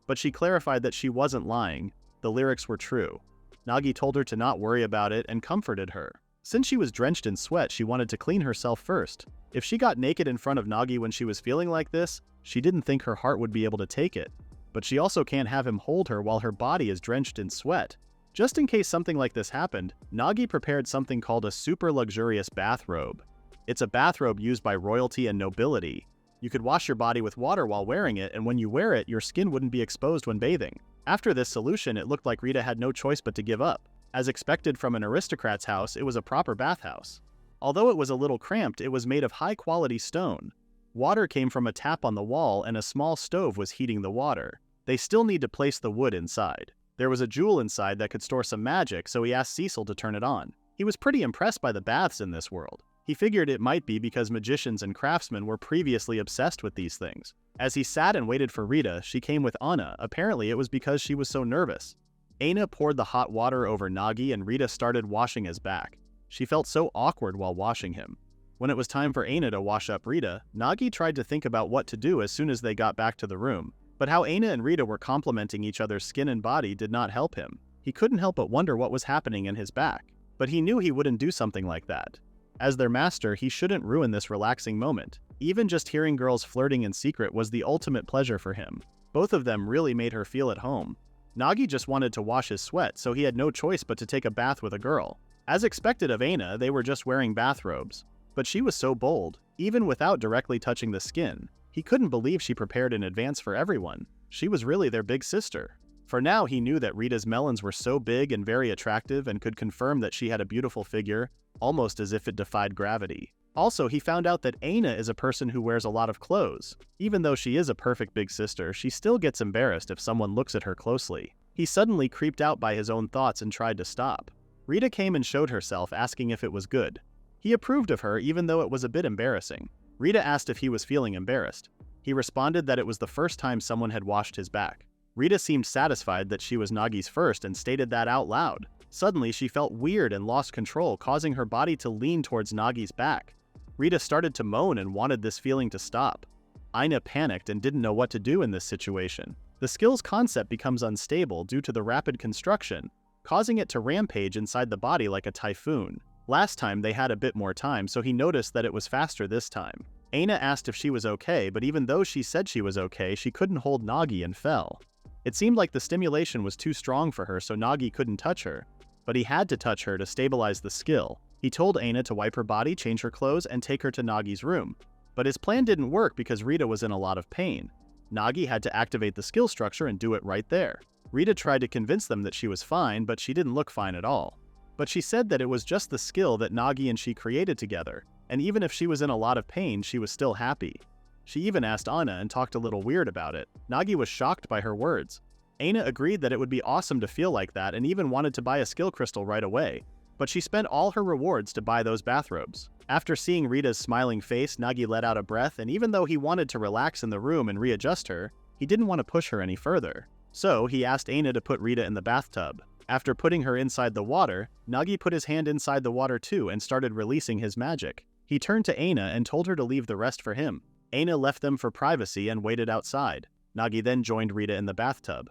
Speaker 1: But she clarified that she wasn't lying, the lyrics were true. Nagi told her to not worry about it and comforted her. Since she was drenched in sweat, she wanted to clean herself first. If she got naked in front of Nagi when she was feeling like this, she didn't think her heart would be able to take it. But she also can't have him hold her while her body is drenched in sweat. Just in case something like this happened, Nagi prepared something called a super luxurious bathrobe. It's a bathrobe used by royalty and nobility. You could wash your body with water while wearing it, and when you wear it, your skin wouldn't be exposed when bathing. After this solution, it looked like Rita had no choice but to give up. As expected from an aristocrat's house, it was a proper bathhouse. Although it was a little cramped, it was made of high-quality stone. Water came from a tap on the wall, and a small stove was heating the water. They still need to place the wood inside. There was a jewel inside that could store some magic, so he asked Cecil to turn it on. He was pretty impressed by the baths in this world. He figured it might be because magicians and craftsmen were previously obsessed with these things. As he sat and waited for Rita, she came with Anna. Apparently it was because she was so nervous. Aina poured the hot water over Nagi and Rita started washing his back. She felt so awkward while washing him. When it was time for Aina to wash up Rita, Nagi tried to think about what to do as soon as they got back to the room. But how Aina and Rita were complementing each other's skin and body did not help him. He couldn't help but wonder what was happening in his back. But he knew he wouldn't do something like that. As their master, he shouldn't ruin this relaxing moment. Even just hearing girls flirting in secret was the ultimate pleasure for him. Both of them really made her feel at home. Nagi just wanted to wash his sweat, so he had no choice but to take a bath with a girl. As expected of Aina, they were just wearing bathrobes. But she was so bold, even without directly touching the skin. He couldn't believe she prepared in advance for everyone. She was really their big sister. For now, he knew that Rita's melons were so big and very attractive and could confirm that she had a beautiful figure, almost as if it defied gravity. Also, he found out that Aina is a person who wears a lot of clothes. Even though she is a perfect big sister, she still gets embarrassed if someone looks at her closely. He suddenly creeped out by his own thoughts and tried to stop. Rita came and showed herself, asking if it was good. He approved of her even though it was a bit embarrassing. Rita asked if he was feeling embarrassed. He responded that it was the first time someone had washed his back. Rita seemed satisfied that she was Nagi's first and stated that out loud. Suddenly, she felt weird and lost control, causing her body to lean towards Nagi's back. Rita started to moan and wanted this feeling to stop. Aina panicked and didn't know what to do in this situation. The skill's concept becomes unstable due to the rapid construction, causing it to rampage inside the body like a typhoon. Last time they had a bit more time, so he noticed that it was faster this time. Aina asked if she was okay, but even though she said she was okay, she couldn't hold Nagi and fell. It seemed like the stimulation was too strong for her, so Nagi couldn't touch her. But he had to touch her to stabilize the skill. He told Aina to wipe her body, change her clothes, and take her to Nagi's room. But his plan didn't work because Rita was in a lot of pain. Nagi had to activate the skill structure and do it right there. Rita tried to convince them that she was fine, but she didn't look fine at all. But she said that it was just the skill that Nagi and she created together, and even if she was in a lot of pain, she was still happy. She even asked Anna and talked a little weird about it. Nagi was shocked by her words. Aina agreed that it would be awesome to feel like that and even wanted to buy a skill crystal right away, but she spent all her rewards to buy those bathrobes. After seeing Rita's smiling face, Nagi let out a breath, and even though he wanted to relax in the room and readjust her, he didn't want to push her any further. So he asked Aina to put Rita in the bathtub. After putting her inside the water, Nagi put his hand inside the water too and started releasing his magic. He turned to Aina and told her to leave the rest for him. Aina left them for privacy and waited outside. Nagi then joined Rita in the bathtub.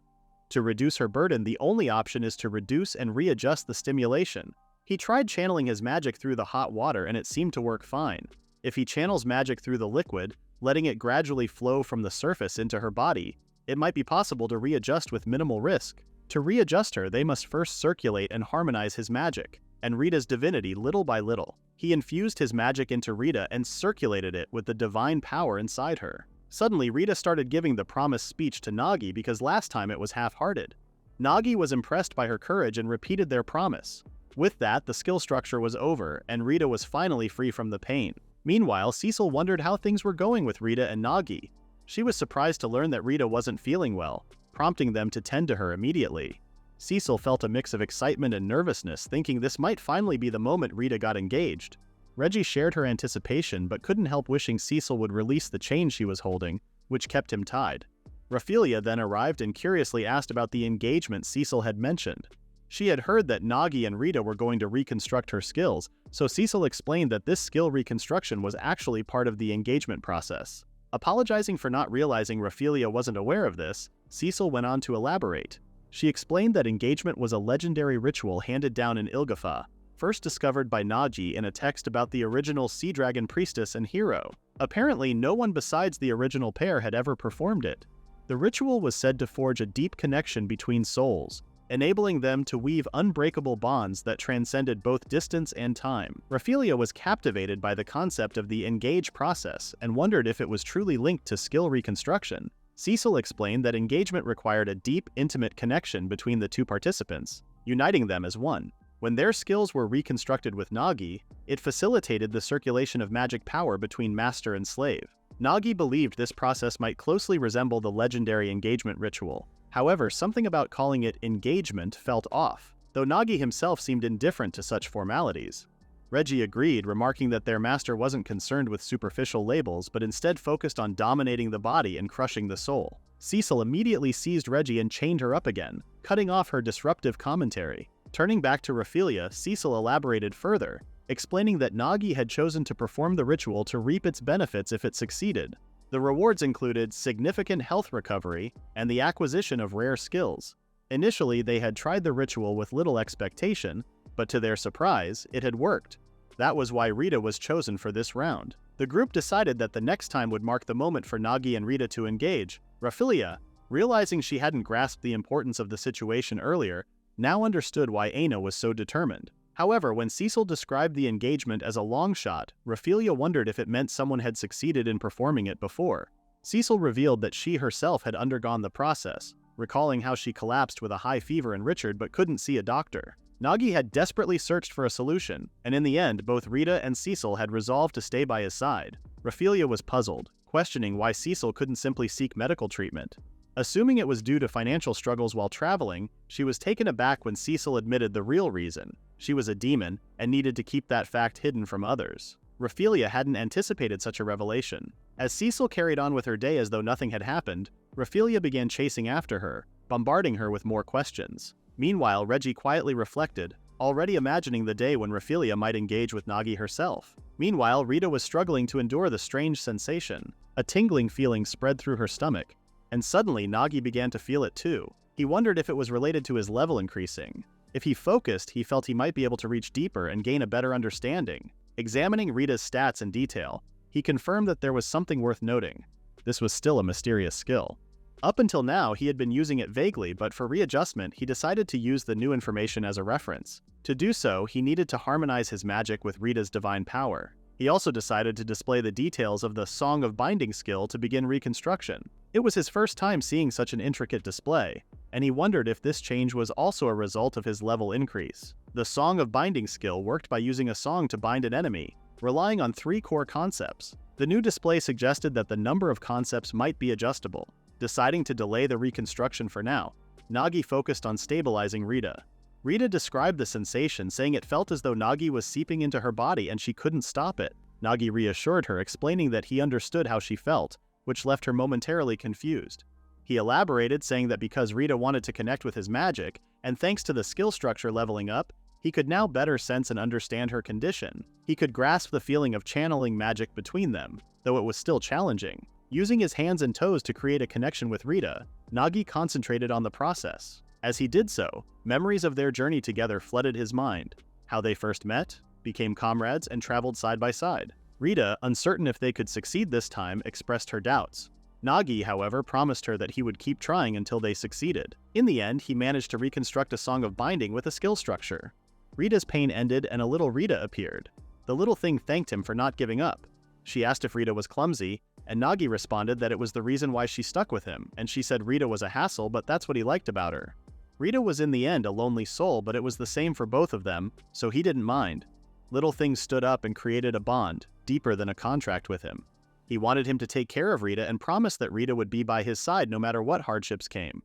Speaker 1: To reduce her burden, the only option is to reduce and readjust the stimulation. He tried channeling his magic through the hot water and it seemed to work fine. If he channels magic through the liquid, letting it gradually flow from the surface into her body, it might be possible to readjust with minimal risk. To readjust her, they must first circulate and harmonize his magic, and Rita's divinity little by little. He infused his magic into Rita and circulated it with the divine power inside her. Suddenly, Rita started giving the promised speech to Nagi because last time it was half-hearted. Nagi was impressed by her courage and repeated their promise. With that, the skill structure was over, and Rita was finally free from the pain. Meanwhile, Cecil wondered how things were going with Rita and Nagi. She was surprised to learn that Rita wasn't feeling well, prompting them to tend to her immediately. Cecil felt a mix of excitement and nervousness, thinking this might finally be the moment Rita got engaged. Reggie shared her anticipation but couldn't help wishing Cecil would release the chain she was holding, which kept him tied. Raphaelia then arrived and curiously asked about the engagement Cecil had mentioned. She had heard that Nagi and Rita were going to reconstruct her skills, so Cecil explained that this skill reconstruction was actually part of the engagement process. Apologizing for not realizing Raphaelia wasn't aware of this, Cecil went on to elaborate. She explained that engagement was a legendary ritual handed down in Ilgafa, first discovered by Nagi in a text about the original Sea Dragon priestess and hero. Apparently, no one besides the original pair had ever performed it. The ritual was said to forge a deep connection between souls, enabling them to weave unbreakable bonds that transcended both distance and time. Raphaelia was captivated by the concept of the engage process and wondered if it was truly linked to skill reconstruction. Cecil explained that engagement required a deep, intimate connection between the two participants, uniting them as one. When their skills were reconstructed with Nagi, it facilitated the circulation of magic power between master and slave. Nagi believed this process might closely resemble the legendary engagement ritual. However, something about calling it engagement felt off, though Nagi himself seemed indifferent to such formalities. Reggie agreed, remarking that their master wasn't concerned with superficial labels but instead focused on dominating the body and crushing the soul. Cecil immediately seized Reggie and chained her up again, cutting off her disruptive commentary. Turning back to Raphaelia, Cecil elaborated further, explaining that Nagi had chosen to perform the ritual to reap its benefits if it succeeded. The rewards included significant health recovery and the acquisition of rare skills. Initially, they had tried the ritual with little expectation, but to their surprise, it had worked. That was why Rita was chosen for this round. The group decided that the next time would mark the moment for Nagi and Rita to engage. Raphaelia, realizing she hadn't grasped the importance of the situation earlier, now understood why Aina was so determined. However, when Cecil described the engagement as a long shot, Raphaelia wondered if it meant someone had succeeded in performing it before. Cecil revealed that she herself had undergone the process, recalling how she collapsed with a high fever in Richard but couldn't see a doctor. Nagi had desperately searched for a solution, and in the end, both Rita and Cecil had resolved to stay by his side. Raphaelia was puzzled, questioning why Cecil couldn't simply seek medical treatment. Assuming it was due to financial struggles while traveling, she was taken aback when Cecil admitted the real reason. She was a demon and needed to keep that fact hidden from others. Raphaelia hadn't anticipated such a revelation. As Cecil carried on with her day as though nothing had happened, Raphaelia began chasing after her, bombarding her with more questions. Meanwhile, Reggie quietly reflected, already imagining the day when Raphaelia might engage with Nagi herself. Meanwhile, Rita was struggling to endure the strange sensation. A tingling feeling spread through her stomach, and suddenly Nagi began to feel it too. He wondered if it was related to his level increasing. If he focused, he felt he might be able to reach deeper and gain a better understanding. Examining Rita's stats in detail, he confirmed that there was something worth noting. This was still a mysterious skill. Up until now, he had been using it vaguely, but for readjustment, he decided to use the new information as a reference. To do so, he needed to harmonize his magic with Rita's divine power. He also decided to display the details of the Song of Binding skill to begin reconstruction. It was his first time seeing such an intricate display, and he wondered if this change was also a result of his level increase. The Song of Binding skill worked by using a song to bind an enemy, relying on 3 core concepts. The new display suggested that the number of concepts might be adjustable. Deciding to delay the reconstruction for now, Nagi focused on stabilizing Rita. Rita described the sensation, saying it felt as though Nagi was seeping into her body and she couldn't stop it. Nagi reassured her, explaining that he understood how she felt, which left her momentarily confused. He elaborated, saying that because Rita wanted to connect with his magic, and thanks to the skill structure leveling up, he could now better sense and understand her condition. He could grasp the feeling of channeling magic between them, though it was still challenging. Using his hands and toes to create a connection with Rita, Nagi concentrated on the process. As he did so, memories of their journey together flooded his mind. How they first met, became comrades, and traveled side by side. Rita, uncertain if they could succeed this time, expressed her doubts. Nagi, however, promised her that he would keep trying until they succeeded. In the end, he managed to reconstruct a Song of Binding with a skill structure. Rita's pain ended and a little Rita appeared. The little thing thanked him for not giving up. She asked if Rita was clumsy, and Nagi responded that it was the reason why she stuck with him, and she said Rita was a hassle, but that's what he liked about her. Rita was in the end a lonely soul, but it was the same for both of them, so he didn't mind. Little things stood up and created a bond. deeper than a contract with him. He wanted him to take care of Rita and promised that Rita would be by his side no matter what hardships came.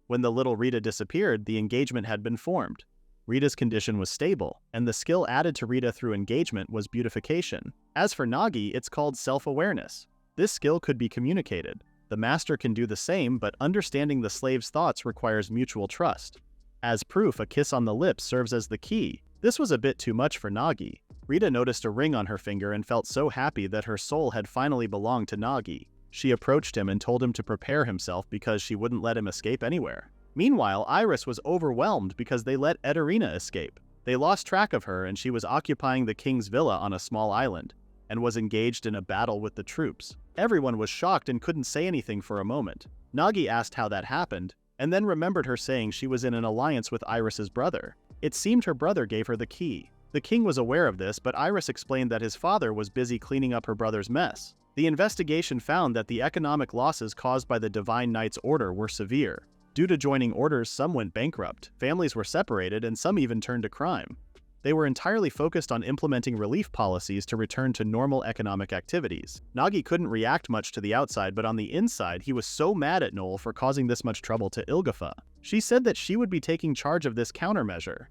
Speaker 1: When the little Rita disappeared, the engagement had been formed. Rita's condition was stable, and the skill added to Rita through engagement was beautification. As for Nagi, it's called self-awareness. This skill could be communicated. The master can do the same, but understanding the slave's thoughts requires mutual trust. As proof, a kiss on the lips serves as the key. This was a bit too much for Nagi. Rita noticed a ring on her finger and felt so happy that her soul had finally belonged to Nagi. She approached him and told him to prepare himself because she wouldn't let him escape anywhere. Meanwhile, Iris was overwhelmed because they let Ederina escape. They lost track of her and she was occupying the king's villa on a small island, and was engaged in a battle with the troops. Everyone was shocked and couldn't say anything for a moment. Nagi asked how that happened, and then remembered her saying she was in an alliance with Iris's brother. It seemed her brother gave her the key. The king was aware of this, but Iris explained that his father was busy cleaning up her brother's mess. The investigation found that the economic losses caused by the Divine Knight's order were severe. Due to joining orders, some went bankrupt, families were separated, and some even turned to crime. They were entirely focused on implementing relief policies to return to normal economic activities. Nagi couldn't react much to the outside, but on the inside, he was so mad at Noel for causing this much trouble to Ilgafa. She said that she would be taking charge of this countermeasure.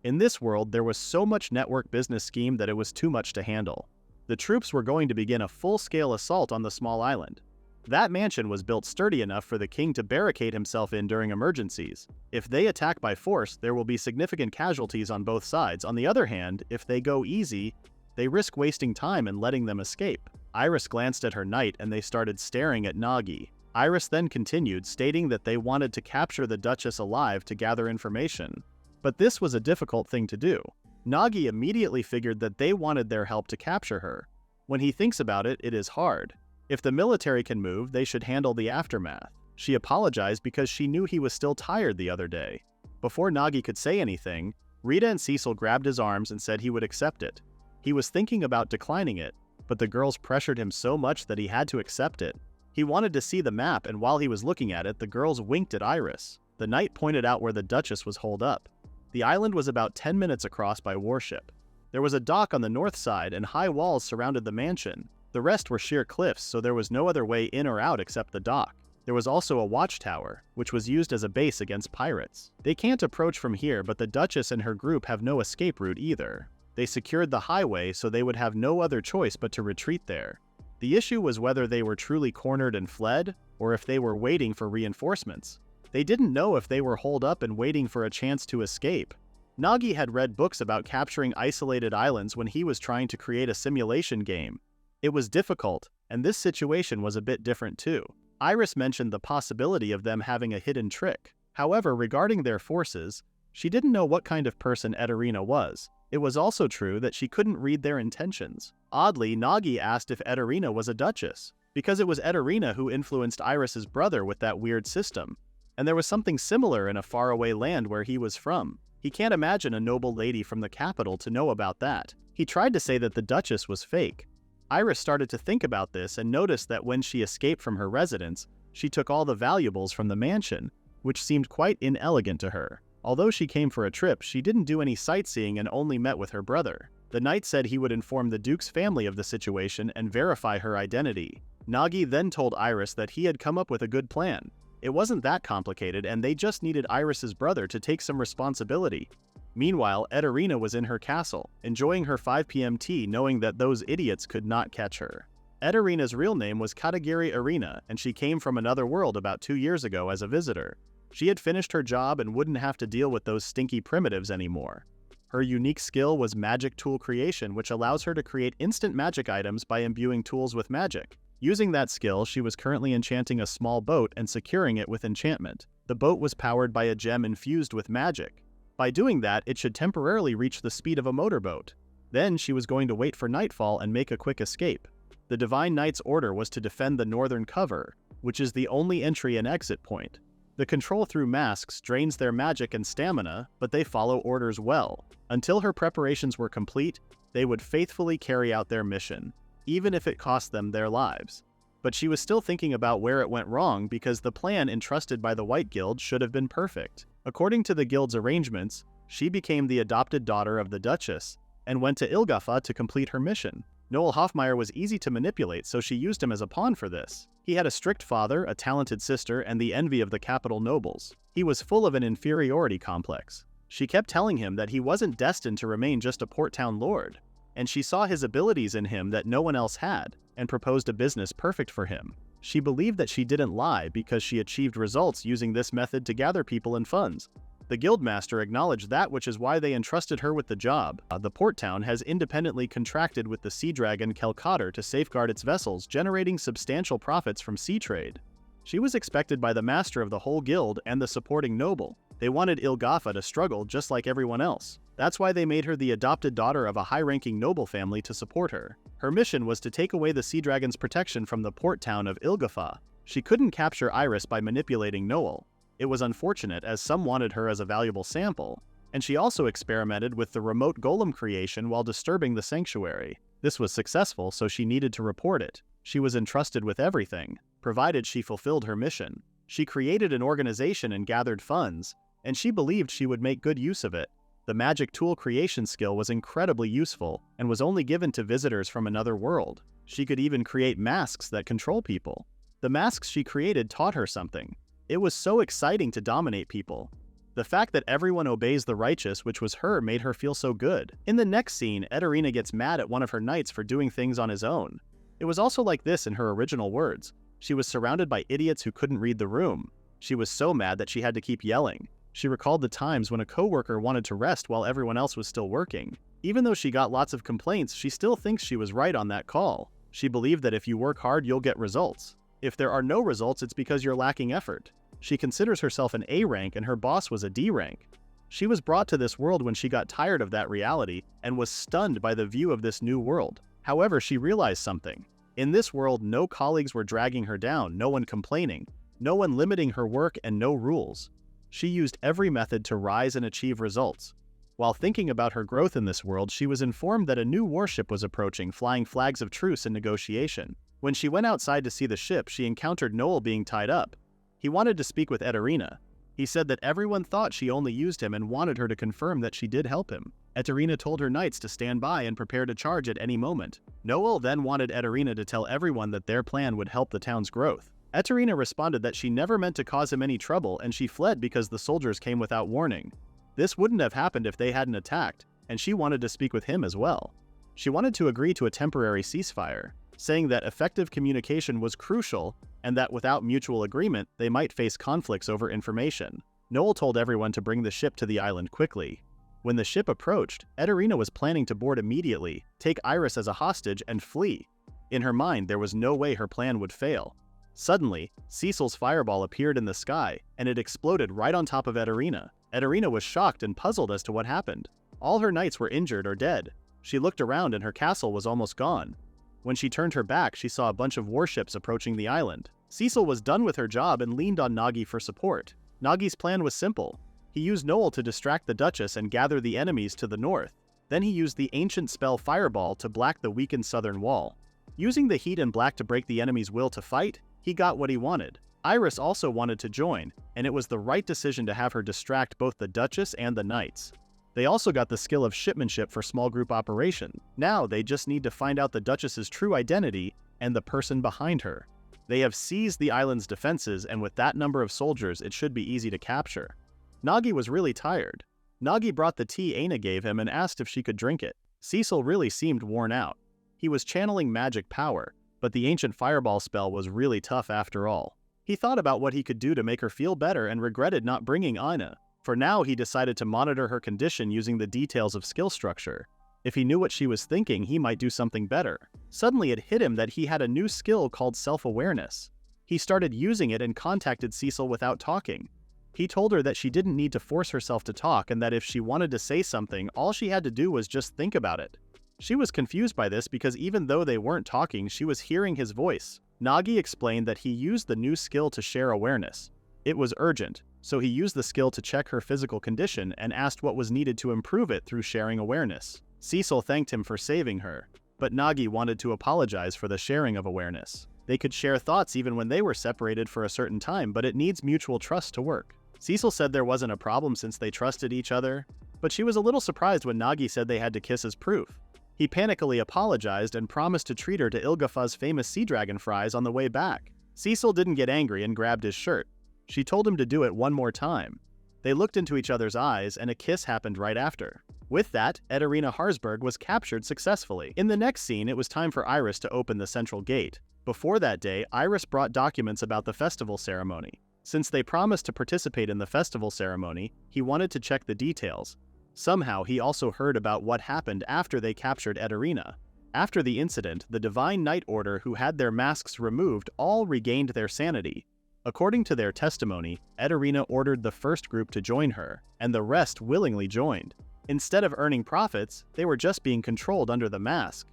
Speaker 1: In this world, there was so much network business scheme that it was too much to handle. The troops were going to begin a full-scale assault on the small island. That mansion was built sturdy enough for the king to barricade himself in during emergencies. If they attack by force, there will be significant casualties on both sides. On the other hand, if they go easy, they risk wasting time and letting them escape. Iris glanced at her knight and they started staring at Nagi. Iris then continued, stating that they wanted to capture the Duchess alive to gather information. But this was a difficult thing to do. Nagi immediately figured that they wanted their help to capture her. When he thinks about it, it is hard. If the military can move, they should handle the aftermath. She apologized because she knew he was still tired the other day. Before Nagi could say anything, Rita and Cecil grabbed his arms and said he would accept it. He was thinking about declining it, but the girls pressured him so much that he had to accept it. He wanted to see the map, and while he was looking at it, the girls winked at Iris. The knight pointed out where the Duchess was holed up. The island was about 10 minutes across by warship. There was a dock on the north side and high walls surrounded the mansion. The rest were sheer cliffs, so there was no other way in or out except the dock. There was also a watchtower, which was used as a base against pirates. They can't approach from here, but the Duchess and her group have no escape route either. They secured the highway, so they would have no other choice but to retreat there. The issue was whether they were truly cornered and fled, or if they were waiting for reinforcements. They didn't know if they were holed up and waiting for a chance to escape. Nagi had read books about capturing isolated islands when he was trying to create a simulation game. It was difficult, and this situation was a bit different too. Iris mentioned the possibility of them having a hidden trick. However, regarding their forces, she didn't know what kind of person Ederina was. It was also true that she couldn't read their intentions. Oddly, Nagi asked if Ederina was a duchess, because it was Ederina who influenced Iris's brother with that weird system. And there was something similar in a faraway land where he was from. He can't imagine a noble lady from the capital to know about that. He tried to say that the duchess was fake. Iris started to think about this and noticed that when she escaped from her residence, she took all the valuables from the mansion, which seemed quite inelegant to her. Although she came for a trip, she didn't do any sightseeing and only met with her brother. The knight said he would inform the duke's family of the situation and verify her identity. Nagi then told Iris that he had come up with a good plan. It wasn't that complicated, and they just needed Iris's brother to take some responsibility. Meanwhile, Ederina was in her castle, enjoying her 5 p.m. tea, knowing that those idiots could not catch her. Ederina's real name was Katagiri Irina, and she came from another world about 2 years ago as a visitor. She had finished her job and wouldn't have to deal with those stinky primitives anymore. Her unique skill was magic tool creation, which allows her to create instant magic items by imbuing tools with magic. Using that skill, she was currently enchanting a small boat and securing it with enchantment. The boat was powered by a gem infused with magic. By doing that, it should temporarily reach the speed of a motorboat. Then she was going to wait for nightfall and make a quick escape. The Divine Knight's order was to defend the northern cover, which is the only entry and exit point. The control through masks drains their magic and stamina, but they follow orders well. Until her preparations were complete, they would faithfully carry out their mission, even if it cost them their lives. But she was still thinking about where it went wrong because the plan entrusted by the White Guild should have been perfect. According to the guild's arrangements, she became the adopted daughter of the Duchess and went to Ilgafa to complete her mission. Noel Hoffmeyer was easy to manipulate, so she used him as a pawn for this. He had a strict father, a talented sister, and the envy of the capital nobles. He was full of an inferiority complex. She kept telling him that he wasn't destined to remain just a port town lord, and she saw his abilities in him that no one else had, and proposed a business perfect for him. She believed that she didn't lie because she achieved results using this method to gather people and funds. The guildmaster acknowledged that, which is why they entrusted her with the job. The port town has independently contracted with the sea dragon Kelkater to safeguard its vessels, generating substantial profits from sea trade. She was expected by the master of the whole guild and the supporting noble. They wanted Ilgafa to struggle just like everyone else. That's why they made her the adopted daughter of a high-ranking noble family to support her. Her mission was to take away the sea dragon's protection from the port town of Ilgafa. She couldn't capture Iris by manipulating Noel. It was unfortunate, as some wanted her as a valuable sample, and she also experimented with the remote golem creation while disturbing the sanctuary. This was successful, so she needed to report it. She was entrusted with everything, provided she fulfilled her mission. She created an organization and gathered funds, and she believed she would make good use of it. The magic tool creation skill was incredibly useful and was only given to visitors from another world. She could even create masks that control people. The masks she created taught her something. It was so exciting to dominate people. The fact that everyone obeys the righteous, which was her, made her feel so good. In the next scene, Ederina gets mad at one of her knights for doing things on his own. It was also like this in her original words. She was surrounded by idiots who couldn't read the room. She was so mad that she had to keep yelling. She recalled the times when a coworker wanted to rest while everyone else was still working. Even though she got lots of complaints, she still thinks she was right on that call. She believed that if you work hard, you'll get results. If there are no results, it's because you're lacking effort. She considers herself an A rank and her boss was a D rank. She was brought to this world when she got tired of that reality and was stunned by the view of this new world. However, she realized something. In this world, no colleagues were dragging her down, no one complaining, no one limiting her work, and no rules. She used every method to rise and achieve results. While thinking about her growth in this world, she was informed that a new warship was approaching, flying flags of truce and negotiation. When she went outside to see the ship, she encountered Noel being tied up. He wanted to speak with Ederina. He said that everyone thought she only used him and wanted her to confirm that she did help him. Ederina told her knights to stand by and prepare to charge at any moment. Noel then wanted Ederina to tell everyone that their plan would help the town's growth. Ederina responded that she never meant to cause him any trouble and she fled because the soldiers came without warning. This wouldn't have happened if they hadn't attacked, and she wanted to speak with him as well. She wanted to agree to a temporary ceasefire, saying that effective communication was crucial and that without mutual agreement, they might face conflicts over information. Noel told everyone to bring the ship to the island quickly. When the ship approached, Ederina was planning to board immediately, take Iris as a hostage, and flee. In her mind, there was no way her plan would fail. Suddenly, Cecil's fireball appeared in the sky, and it exploded right on top of Ederina. Ederina was shocked and puzzled as to what happened. All her knights were injured or dead. She looked around and her castle was almost gone. When she turned her back, she saw a bunch of warships approaching the island. Cecil was done with her job and leaned on Nagi for support. Nagi's plan was simple. He used Noel to distract the Duchess and gather the enemies to the north. Then he used the ancient spell Fireball to black the weakened southern wall. Using the heat and black to break the enemy's will to fight, he got what he wanted. Iris also wanted to join, and it was the right decision to have her distract both the Duchess and the knights. They also got the skill of shipmanship for small group operation. Now they just need to find out the Duchess's true identity and the person behind her. They have seized the island's defenses, and with that number of soldiers, it should be easy to capture. Nagi was really tired. Nagi brought the tea Aina gave him and asked if she could drink it. Cecil really seemed worn out. He was channeling magic power, but the ancient fireball spell was really tough after all. He thought about what he could do to make her feel better and regretted not bringing Aina. For now, he decided to monitor her condition using the details of skill structure. If he knew what she was thinking, he might do something better. Suddenly it hit him that he had a new skill called self-awareness. He started using it and contacted Cecil without talking. He told her that she didn't need to force herself to talk and that if she wanted to say something, all she had to do was just think about it. She was confused by this because even though they weren't talking, she was hearing his voice. Nagi explained that he used the new skill to share awareness. It was urgent, so he used the skill to check her physical condition and asked what was needed to improve it through sharing awareness. Cecil thanked him for saving her, but Nagi wanted to apologize for the sharing of awareness. They could share thoughts even when they were separated for a certain time, but it needs mutual trust to work. Cecil said there wasn't a problem since they trusted each other, but she was a little surprised when Nagi said they had to kiss as proof. He panically apologized and promised to treat her to Ilgafa's famous sea dragon fries on the way back. Cecil didn't get angry and grabbed his shirt. She told him to do it one more time. They looked into each other's eyes, and a kiss happened right after. With that, Ederina Harsberg was captured successfully. In the next scene, it was time for Iris to open the central gate. Before that day, Iris brought documents about the festival ceremony. Since they promised to participate in the festival ceremony, he wanted to check the details. Somehow, he also heard about what happened after they captured Ederina. After the incident, the Divine Night Order who had their masks removed all regained their sanity. According to their testimony, Ederina ordered the first group to join her, and the rest willingly joined. Instead of earning profits, they were just being controlled under the mask.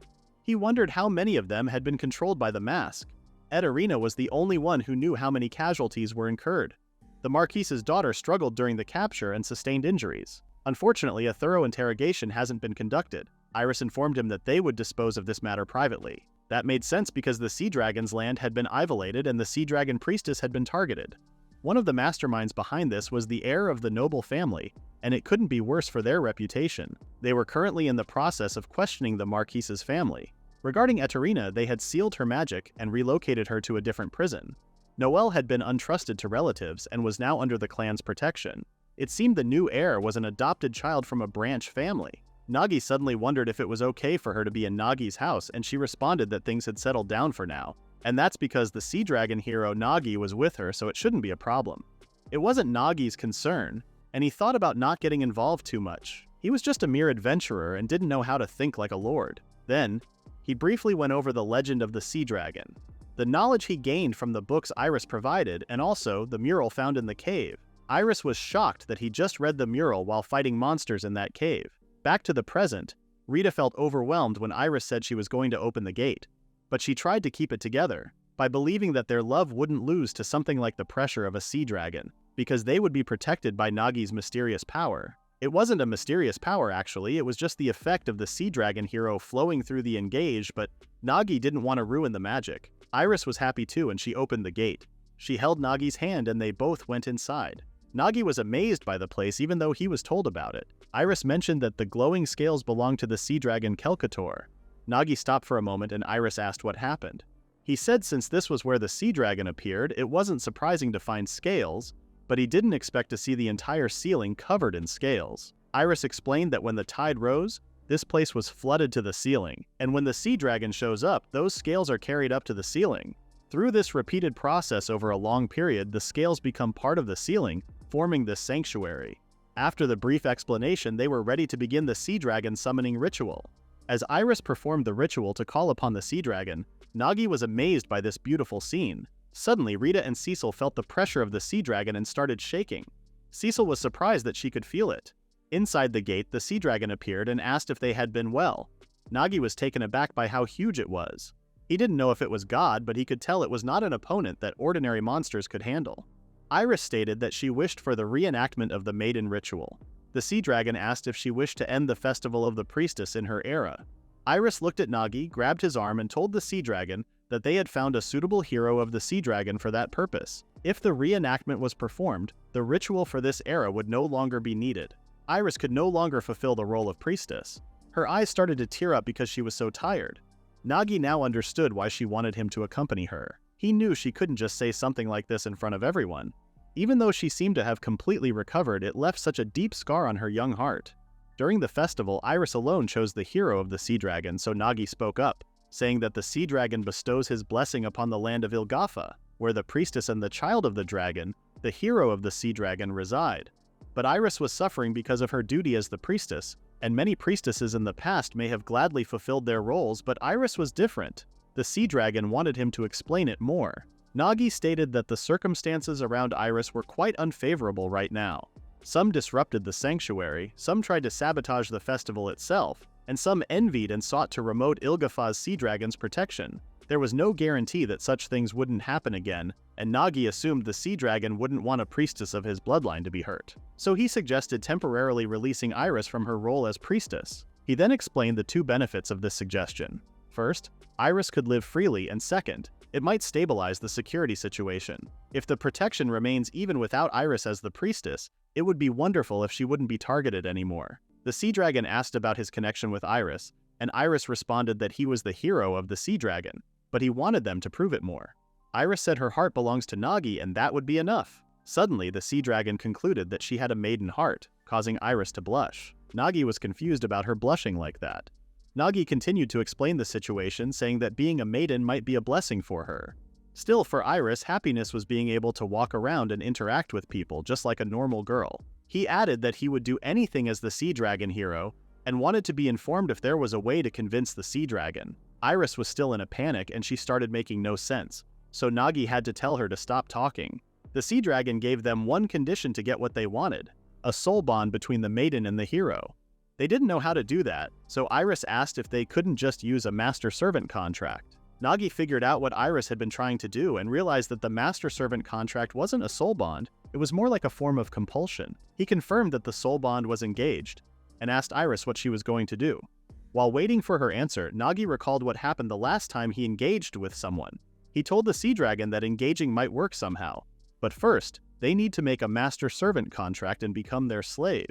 Speaker 1: He wondered how many of them had been controlled by the mask. Ederina was the only one who knew how many casualties were incurred. The Marquise's daughter struggled during the capture and sustained injuries. Unfortunately, a thorough interrogation hasn't been conducted. Iris informed him that they would dispose of this matter privately. That made sense because the Sea Dragon's land had been isolated and the Sea Dragon Priestess had been targeted. One of the masterminds behind this was the heir of the noble family, and it couldn't be worse for their reputation. They were currently in the process of questioning the Marquise's family. Regarding Ederina, they had sealed her magic and relocated her to a different prison. Noelle had been untrusted to relatives and was now under the clan's protection. It seemed the new heir was an adopted child from a branch family. Nagi suddenly wondered if it was okay for her to be in Nagi's house, and she responded that things had settled down for now. And that's because the Sea Dragon hero Nagi was with her, so it shouldn't be a problem. It wasn't Nagi's concern, and he thought about not getting involved too much. He was just a mere adventurer and didn't know how to think like a lord. Then, he briefly went over the legend of the Sea Dragon, the knowledge he gained from the books Iris provided, and also the mural found in the cave. Iris was shocked that he just read the mural while fighting monsters in that cave. Back to the present, Rita felt overwhelmed when Iris said she was going to open the gate. But she tried to keep it together by believing that their love wouldn't lose to something like the pressure of a sea dragon, because they would be protected by Nagi's mysterious power. It wasn't a mysterious power actually, it was just the effect of the Sea Dragon hero flowing through the Engage, but Nagi didn't want to ruin the magic. Iris was happy too and she opened the gate. She held Nagi's hand and they both went inside. Nagi was amazed by the place even though he was told about it. Iris mentioned that the glowing scales belonged to the sea dragon Kelkator. Nagi stopped for a moment and Iris asked what happened. He said since this was where the sea dragon appeared, it wasn't surprising to find scales, but he didn't expect to see the entire ceiling covered in scales. Iris explained that when the tide rose, this place was flooded to the ceiling, and when the sea dragon shows up, those scales are carried up to the ceiling. Through this repeated process over a long period, the scales become part of the ceiling, forming this sanctuary. After the brief explanation, they were ready to begin the sea dragon summoning ritual. As Iris performed the ritual to call upon the sea dragon, Nagi was amazed by this beautiful scene. Suddenly, Rita and Cecil felt the pressure of the sea dragon and started shaking. Cecil was surprised that she could feel it. Inside the gate, the sea dragon appeared and asked if they had been well. Nagi was taken aback by how huge it was. He didn't know if it was God, but he could tell it was not an opponent that ordinary monsters could handle. Iris stated that she wished for the reenactment of the maiden ritual. The sea dragon asked if she wished to end the festival of the priestess in her era. Iris looked at Nagi, grabbed his arm, and told the sea dragon that they had found a suitable hero of the sea dragon for that purpose. If the reenactment was performed, the ritual for this era would no longer be needed. Iris could no longer fulfill the role of priestess. Her eyes started to tear up because she was so tired. Nagi now understood why she wanted him to accompany her. He knew she couldn't just say something like this in front of everyone. Even though she seemed to have completely recovered, it left such a deep scar on her young heart. During the festival, Iris alone chose the hero of the sea dragon, so Nagi spoke up, saying that the sea dragon bestows his blessing upon the land of Ilgafa, where the priestess and the child of the dragon, the hero of the sea dragon, reside. But Iris was suffering because of her duty as the priestess, and many priestesses in the past may have gladly fulfilled their roles, but Iris was different. The sea dragon wanted him to explain it more. Nagi stated that the circumstances around Iris were quite unfavorable right now. Some disrupted the sanctuary, some tried to sabotage the festival itself, and some envied and sought to remote Ilgafa's sea dragon's protection. There was no guarantee that such things wouldn't happen again, and Nagi assumed the sea dragon wouldn't want a priestess of his bloodline to be hurt. So he suggested temporarily releasing Iris from her role as priestess. He then explained the two benefits of this suggestion. First, Iris could live freely, and second, it might stabilize the security situation. If the protection remains even without Iris as the priestess, it would be wonderful if she wouldn't be targeted anymore. The sea dragon asked about his connection with Iris, and Iris responded that he was the hero of the sea dragon, but he wanted them to prove it more. Iris said her heart belongs to Nagi and that would be enough. Suddenly, the sea dragon concluded that she had a maiden heart, causing Iris to blush. Nagi was confused about her blushing like that. Nagi continued to explain the situation, saying that being a maiden might be a blessing for her. Still, for Iris, happiness was being able to walk around and interact with people just like a normal girl. He added that he would do anything as the sea dragon hero, and wanted to be informed if there was a way to convince the sea dragon. Iris was still in a panic and she started making no sense, so Nagi had to tell her to stop talking. The sea dragon gave them one condition to get what they wanted: a soul bond between the maiden and the hero. They didn't know how to do that, so Iris asked if they couldn't just use a master-servant contract. Nagi figured out what Iris had been trying to do and realized that the master-servant contract wasn't a soul bond, it was more like a form of compulsion. He confirmed that the soul bond was engaged, and asked Iris what she was going to do. While waiting for her answer, Nagi recalled what happened the last time he engaged with someone. He told the sea dragon that engaging might work somehow, but first, they need to make a master-servant contract and become their slave.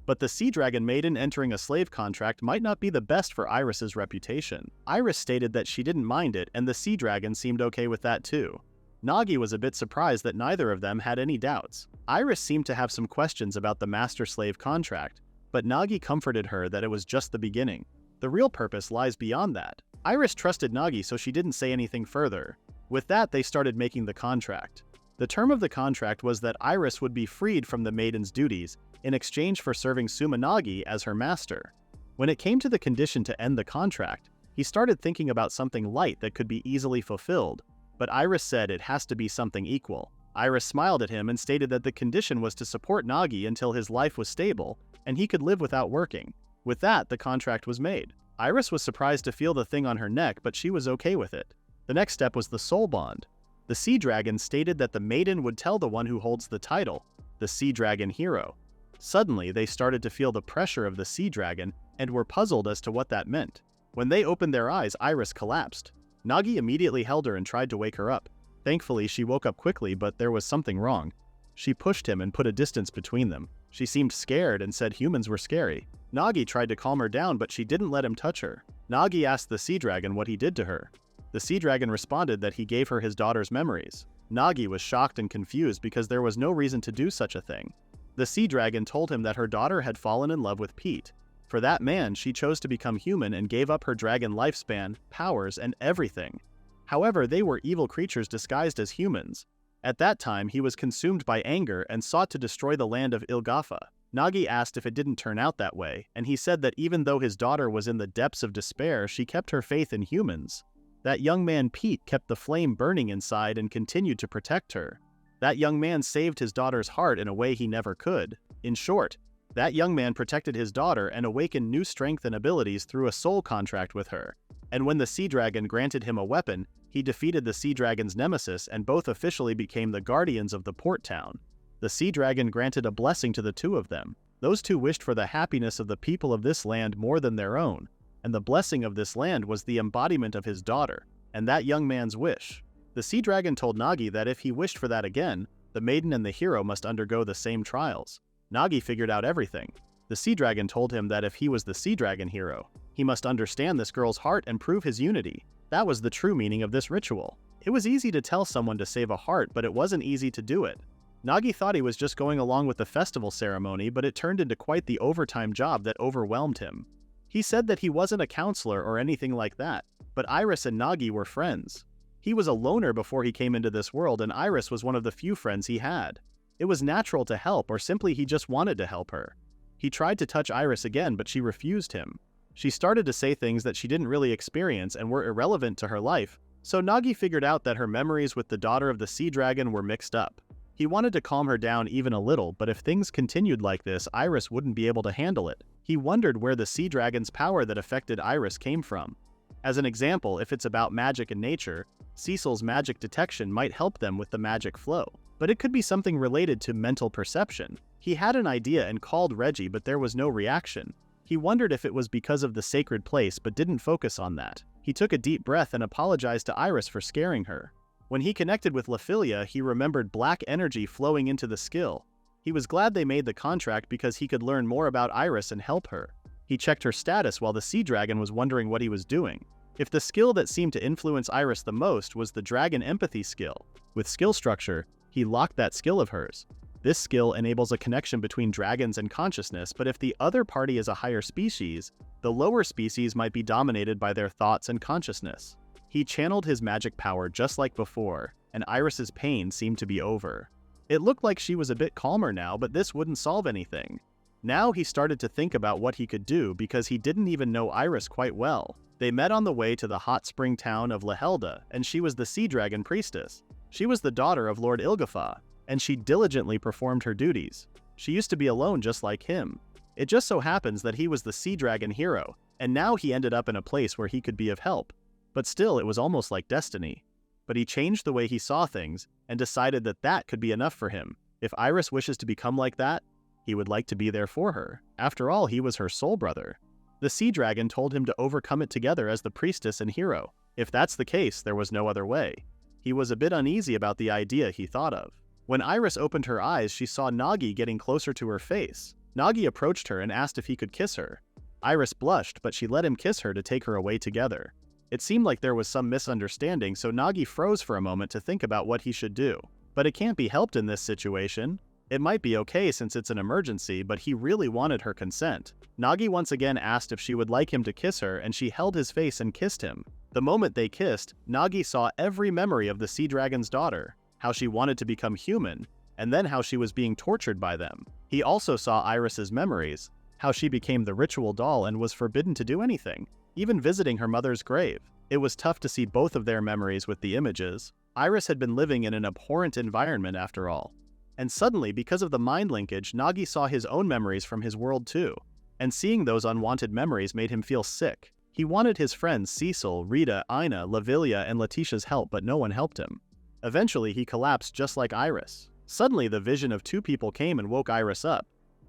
Speaker 1: But the sea dragon maiden entering a slave contract might not be the best for Iris's reputation. Iris stated that she didn't mind it, and the sea dragon seemed okay with that too. Nagi was a bit surprised that neither of them had any doubts. Iris seemed to have some questions about the master-slave contract, but Nagi comforted her that it was just the beginning. The real purpose lies beyond that. Iris trusted Nagi, so she didn't say anything further. With that, they started making the contract. The term of the contract was that Iris would be freed from the maiden's duties in exchange for serving Souma Nagi as her master. When it came to the condition to end the contract, he started thinking about something light that could be easily fulfilled, but Iris said it has to be something equal. Iris smiled at him and stated that the condition was to support Nagi until his life was stable and he could live without working. With that, the contract was made. Iris was surprised to feel the thing on her neck, but she was okay with it. The next step was the soul bond. The sea dragon stated that the maiden would tell the one who holds the title, the sea dragon hero. Suddenly, they started to feel the pressure of the sea dragon and were puzzled as to what that meant. When they opened their eyes, Iris collapsed. Nagi immediately held her and tried to wake her up. Thankfully, she woke up quickly, but there was something wrong. She pushed him and put a distance between them. She seemed scared and said humans were scary. Nagi tried to calm her down, but she didn't let him touch her. Nagi asked the sea dragon what he did to her. The sea dragon responded that he gave her his daughter's memories. Nagi was shocked and confused because there was no reason to do such a thing. The sea dragon told him that her daughter had fallen in love with Pete. For that man, she chose to become human and gave up her dragon lifespan, powers, and everything. However, they were evil creatures disguised as humans. At that time, he was consumed by anger and sought to destroy the land of Ilgafa. Nagi asked if it didn't turn out that way, and he said that even though his daughter was in the depths of despair, she kept her faith in humans. That young man Pete kept the flame burning inside and continued to protect her. That young man saved his daughter's heart in a way he never could. In short, that young man protected his daughter and awakened new strength and abilities through a soul contract with her. And when the sea dragon granted him a weapon, he defeated the sea dragon's nemesis and both officially became the guardians of the port town. The sea dragon granted a blessing to the two of them. Those two wished for the happiness of the people of this land more than their own, and the blessing of this land was the embodiment of his daughter, and that young man's wish. The sea dragon told Nagi that if he wished for that again, the maiden and the hero must undergo the same trials. Nagi figured out everything. The sea dragon told him that if he was the sea dragon hero, he must understand this girl's heart and prove his unity. That was the true meaning of this ritual. It was easy to tell someone to save a heart, but it wasn't easy to do it. Nagi thought he was just going along with the festival ceremony, but it turned into quite the overtime job that overwhelmed him. He said that he wasn't a counselor or anything like that, but Iris and Nagi were friends. He was a loner before he came into this world, and Iris was one of the few friends he had. It was natural to help, or simply he just wanted to help her. He tried to touch Iris again, but she refused him. She started to say things that she didn't really experience and were irrelevant to her life, so Nagi figured out that her memories with the daughter of the sea dragon were mixed up. He wanted to calm her down even a little, but if things continued like this, Iris wouldn't be able to handle it. He wondered where the sea dragon's power that affected Iris came from. As an example, if it's about magic and nature, Cecil's magic detection might help them with the magic flow. But it could be something related to mental perception. He had an idea and called Reggie, but there was no reaction. He wondered if it was because of the sacred place, but didn't focus on that. He took a deep breath and apologized to Iris for scaring her. When he connected with Laphilia, he remembered black energy flowing into the skill. He was glad they made the contract because he could learn more about Iris and help her. He checked her status while the sea dragon was wondering what he was doing. If the skill that seemed to influence Iris the most was the dragon empathy skill, with skill structure, he locked that skill of hers. This skill enables a connection between dragons and consciousness, but if the other party is a higher species, the lower species might be dominated by their thoughts and consciousness. He channeled his magic power just like before, and Iris's pain seemed to be over. It looked like she was a bit calmer now, but this wouldn't solve anything. Now he started to think about what he could do because he didn't even know Iris quite well. They met on the way to the hot spring town of Lahelda, and she was the sea dragon priestess. She was the daughter of Lord Ilgafa, and she diligently performed her duties. She used to be alone just like him. It just so happens that he was the sea dragon hero, and now he ended up in a place where he could be of help. But still, it was almost like destiny. But he changed the way he saw things, and decided that that could be enough for him. If Iris wishes to become like that, he would like to be there for her. After all, he was her soul brother. The sea dragon told him to overcome it together as the priestess and hero. If that's the case, there was no other way. He was a bit uneasy about the idea he thought of. When Iris opened her eyes, she saw Nagi getting closer to her face. Nagi approached her and asked if he could kiss her. Iris blushed, but she let him kiss her to take her away together. It seemed like there was some misunderstanding, so Nagi froze for a moment to think about what he should do. But it can't be helped in this situation. It might be okay since it's an emergency, but he really wanted her consent. Nagi once again asked if she would like him to kiss her, and she held his face and kissed him. The moment they kissed, Nagi saw every memory of the sea dragon's daughter, how she wanted to become human, and then how she was being tortured by them. He also saw Iris's memories, how she became the ritual doll and was forbidden to do anything, even visiting her mother's grave. It was tough to see both of their memories with the images. Iris had been living in an abhorrent environment after all. And suddenly, because of the mind linkage, Nagi saw his own memories from his world too. And seeing those unwanted memories made him feel sick. He wanted his friends Cecil, Rita, Ina, Lavilia, and Letitia's help, but no one helped him. Eventually, he collapsed just like Iris. Suddenly, the vision of two people came and woke Iris up.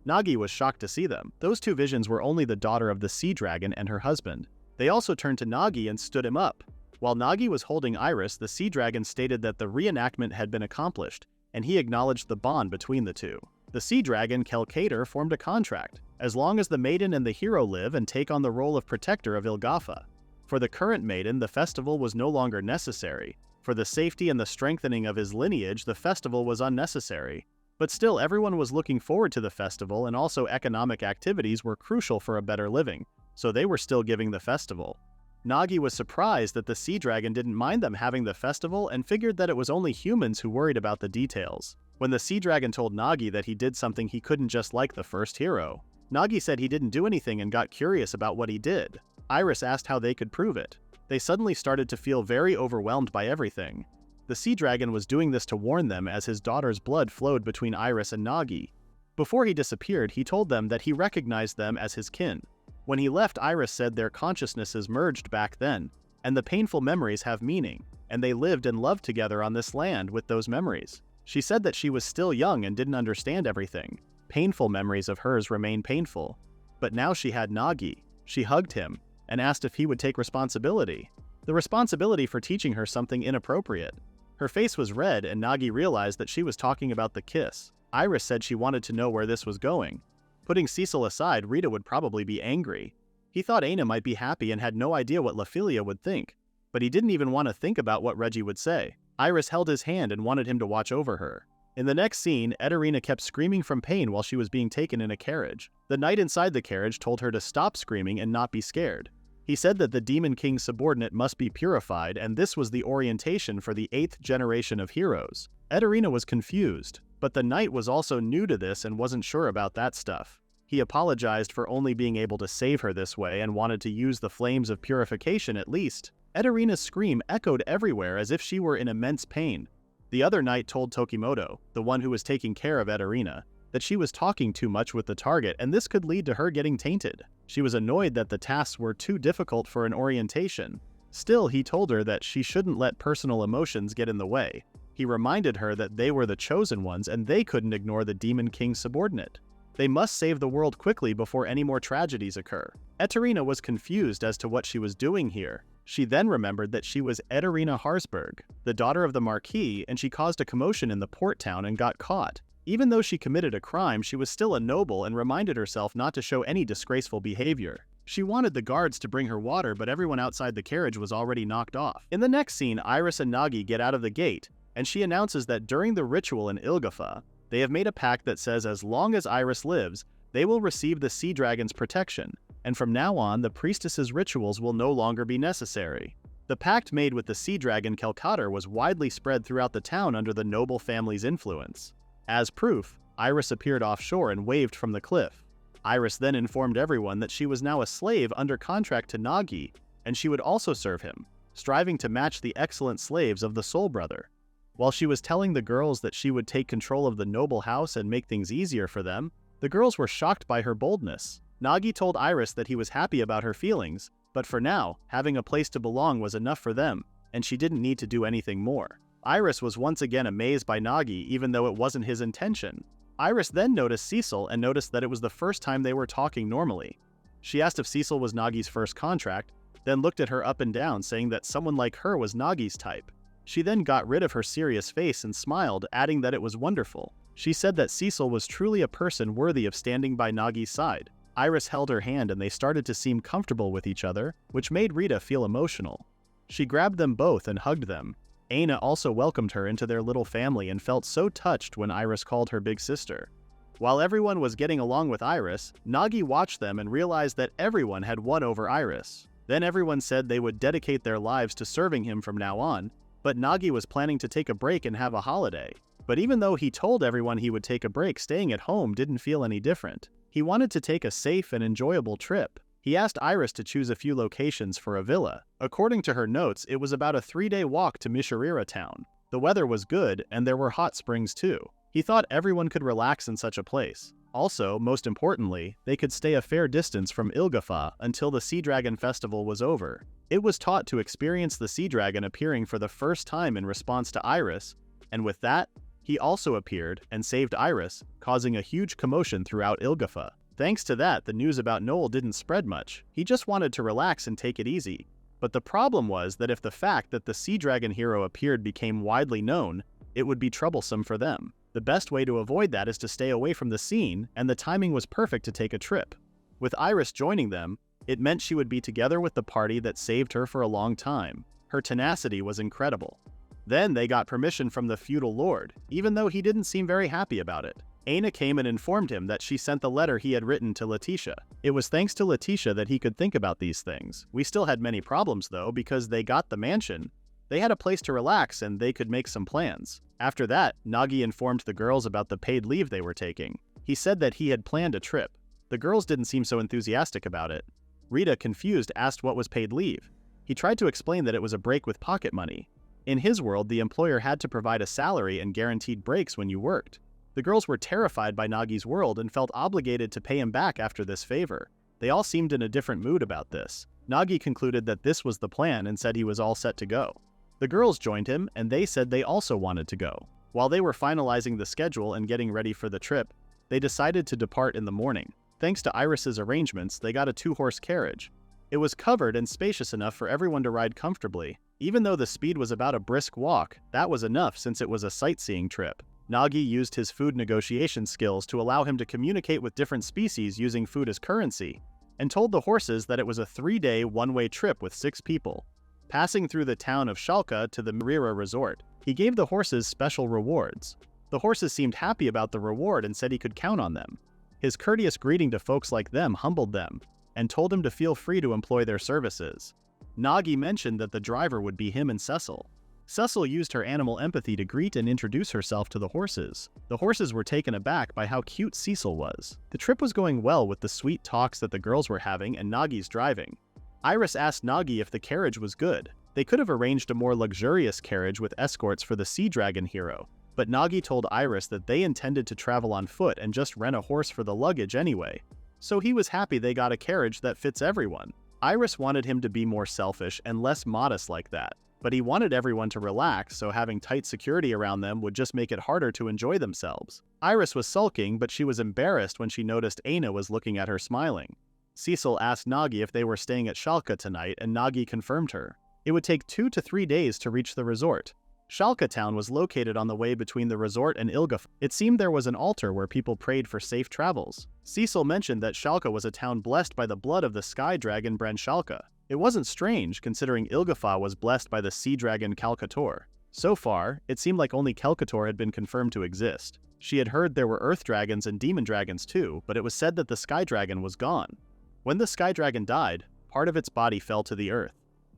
Speaker 1: Nagi was shocked to see them. Those two visions were only the daughter of the sea dragon and her husband. They also turned to Nagi and stood him up. While Nagi was holding Iris, the sea dragon stated that the reenactment had been accomplished, and he acknowledged the bond between the two. The sea dragon, Kelkater, formed a contract, as long as the maiden and the hero live and take on the role of protector of Ilgafa. For the current maiden, the festival was no longer necessary. For the safety and the strengthening of his lineage, the festival was unnecessary. But still, everyone was looking forward to the festival, and also economic activities were crucial for a better living, so they were still giving the festival. Nagi was surprised that the sea dragon didn't mind them having the festival and figured that it was only humans who worried about the details. When the sea dragon told Nagi that he did something he couldn't just like the first hero, Nagi said he didn't do anything and got curious about what he did. Iris asked how they could prove it. They suddenly started to feel very overwhelmed by everything. The sea dragon was doing this to warn them as his daughter's blood flowed between Iris and Nagi. Before he disappeared, he told them that he recognized them as his kin. When he left, Iris said their consciousnesses merged back then, and the painful memories have meaning, and they lived and loved together on this land with those memories. She said that she was still young and didn't understand everything. Painful memories of hers remain painful. But now she had Nagi. She hugged him and asked if he would take responsibility. The responsibility for teaching her something inappropriate. Her face was red, and Nagi realized that she was talking about the kiss. Iris said she wanted to know where this was going. Putting Cecil aside, Rita would probably be angry. He thought Aina might be happy and had no idea what Lafilia would think, but he didn't even want to think about what Reggie would say. Iris held his hand and wanted him to watch over her. In the next scene, Ederina kept screaming from pain while she was being taken in a carriage. The knight inside the carriage told her to stop screaming and not be scared. He said that the Demon King's subordinate must be purified, and this was the orientation for the 8th generation of heroes. Ederina was confused, but the knight was also new to this and wasn't sure about that stuff. He apologized for only being able to save her this way and wanted to use the flames of purification at least. Ederina's scream echoed everywhere as if she were in immense pain. The other knight told Tokimoto, the one who was taking care of Ederina, that she was talking too much with the target and this could lead to her getting tainted. She was annoyed that the tasks were too difficult for an orientation. Still, he told her that she shouldn't let personal emotions get in the way. He reminded her that they were the chosen ones and they couldn't ignore the Demon King's subordinate. They must save the world quickly before any more tragedies occur. Ederina was confused as to what she was doing here. She then remembered that she was Ederina Harsberg, the daughter of the Marquis, and she caused a commotion in the port town and got caught. Even though she committed a crime, she was still a noble and reminded herself not to show any disgraceful behavior. She wanted the guards to bring her water, but everyone outside the carriage was already knocked off. In the next scene, Iris and Nagi get out of the gate, and she announces that during the ritual in Ilgafa, they have made a pact that says as long as Iris lives, they will receive the sea dragon's protection, and from now on, the priestess's rituals will no longer be necessary. The pact made with the sea dragon Kelkater was widely spread throughout the town under the noble family's influence. As proof, Iris appeared offshore and waved from the cliff. Iris then informed everyone that she was now a slave under contract to Nagi, and she would also serve him, striving to match the excellent slaves of the Soul Brother. While she was telling the girls that she would take control of the noble house and make things easier for them, the girls were shocked by her boldness. Nagi told Iris that he was happy about her feelings, but for now, having a place to belong was enough for them, and she didn't need to do anything more. Iris was once again amazed by Nagi, even though it wasn't his intention. Iris then noticed Cecil and noticed that it was the first time they were talking normally. She asked if Cecil was Nagi's first contract, then looked at her up and down, saying that someone like her was Nagi's type. She then got rid of her serious face and smiled, adding that it was wonderful. She said that Cecil was truly a person worthy of standing by Nagi's side. Iris held her hand and they started to seem comfortable with each other, which made Rita feel emotional. She grabbed them both and hugged them. Aina also welcomed her into their little family and felt so touched when Iris called her big sister. While everyone was getting along with Iris, Nagi watched them and realized that everyone had won over Iris. Then everyone said they would dedicate their lives to serving him from now on, but Nagi was planning to take a break and have a holiday. But even though he told everyone he would take a break, staying at home didn't feel any different. He wanted to take a safe and enjoyable trip. He asked Iris to choose a few locations for a villa. According to her notes, it was about a 3-day walk to Mishirira town. The weather was good, and there were hot springs too. He thought everyone could relax in such a place. Also, most importantly, they could stay a fair distance from Ilgafa until the Sea Dragon Festival was over. It was taught to experience the Sea Dragon appearing for the first time in response to Iris, and with that, he also appeared and saved Iris, causing a huge commotion throughout Ilgafa. Thanks to that, the news about Noel didn't spread much. He just wanted to relax and take it easy. But the problem was that if the fact that the Sea Dragon hero appeared became widely known, it would be troublesome for them. The best way to avoid that is to stay away from the scene, and the timing was perfect to take a trip. With Iris joining them, it meant she would be together with the party that saved her for a long time. Her tenacity was incredible. Then they got permission from the feudal lord, even though he didn't seem very happy about it. Aina came and informed him that she sent the letter he had written to Letitia. It was thanks to Letitia that he could think about these things. We still had many problems though, because they got the mansion. They had a place to relax and they could make some plans. After that, Nagi informed the girls about the paid leave they were taking. He said that he had planned a trip. The girls didn't seem so enthusiastic about it. Rita, confused, asked what was paid leave. He tried to explain that it was a break with pocket money. In his world, the employer had to provide a salary and guaranteed breaks when you worked. The girls were terrified by Nagi's world and felt obligated to pay him back after this favor. They all seemed in a different mood about this. Nagi concluded that this was the plan and said he was all set to go. The girls joined him, and they said they also wanted to go. While they were finalizing the schedule and getting ready for the trip, they decided to depart in the morning. Thanks to Iris's arrangements, they got a 2-horse carriage. It was covered and spacious enough for everyone to ride comfortably. Even though the speed was about a brisk walk, that was enough since it was a sightseeing trip. Nagi used his food negotiation skills to allow him to communicate with different species using food as currency, and told the horses that it was a 3-day one-way trip with 6 people. Passing through the town of Shalka to the Mirira resort, he gave the horses special rewards. The horses seemed happy about the reward and said he could count on them. His courteous greeting to folks like them humbled them, and told him to feel free to employ their services. Nagi mentioned that the driver would be him and Cecil. Cecil used her animal empathy to greet and introduce herself to the horses. The horses were taken aback by how cute Cecil was. The trip was going well with the sweet talks that the girls were having and Nagi's driving. Iris asked Nagi if the carriage was good. They could have arranged a more luxurious carriage with escorts for the Sea Dragon hero, but Nagi told Iris that they intended to travel on foot and just rent a horse for the luggage anyway. So he was happy they got a carriage that fits everyone. Iris wanted him to be more selfish and less modest like that, but he wanted everyone to relax, so having tight security around them would just make it harder to enjoy themselves. Iris was sulking, but she was embarrassed when she noticed Aina was looking at her smiling. Cecil asked Nagi if they were staying at Shalka tonight, and Nagi confirmed her. It would take 2 to 3 days to reach the resort. Schalke town was located on the way between the resort and Ilgaf. It seemed there was an altar where people prayed for safe travels. Cecil mentioned that Schalke was a town blessed by the blood of the sky dragon Bran Schalke. It wasn't strange, considering Ilgafa was blessed by the sea dragon Kalkator. So far, it seemed like only Kalkator had been confirmed to exist. She had heard there were earth dragons and demon dragons too, but it was said that the sky dragon was gone. When the sky dragon died, part of its body fell to the earth.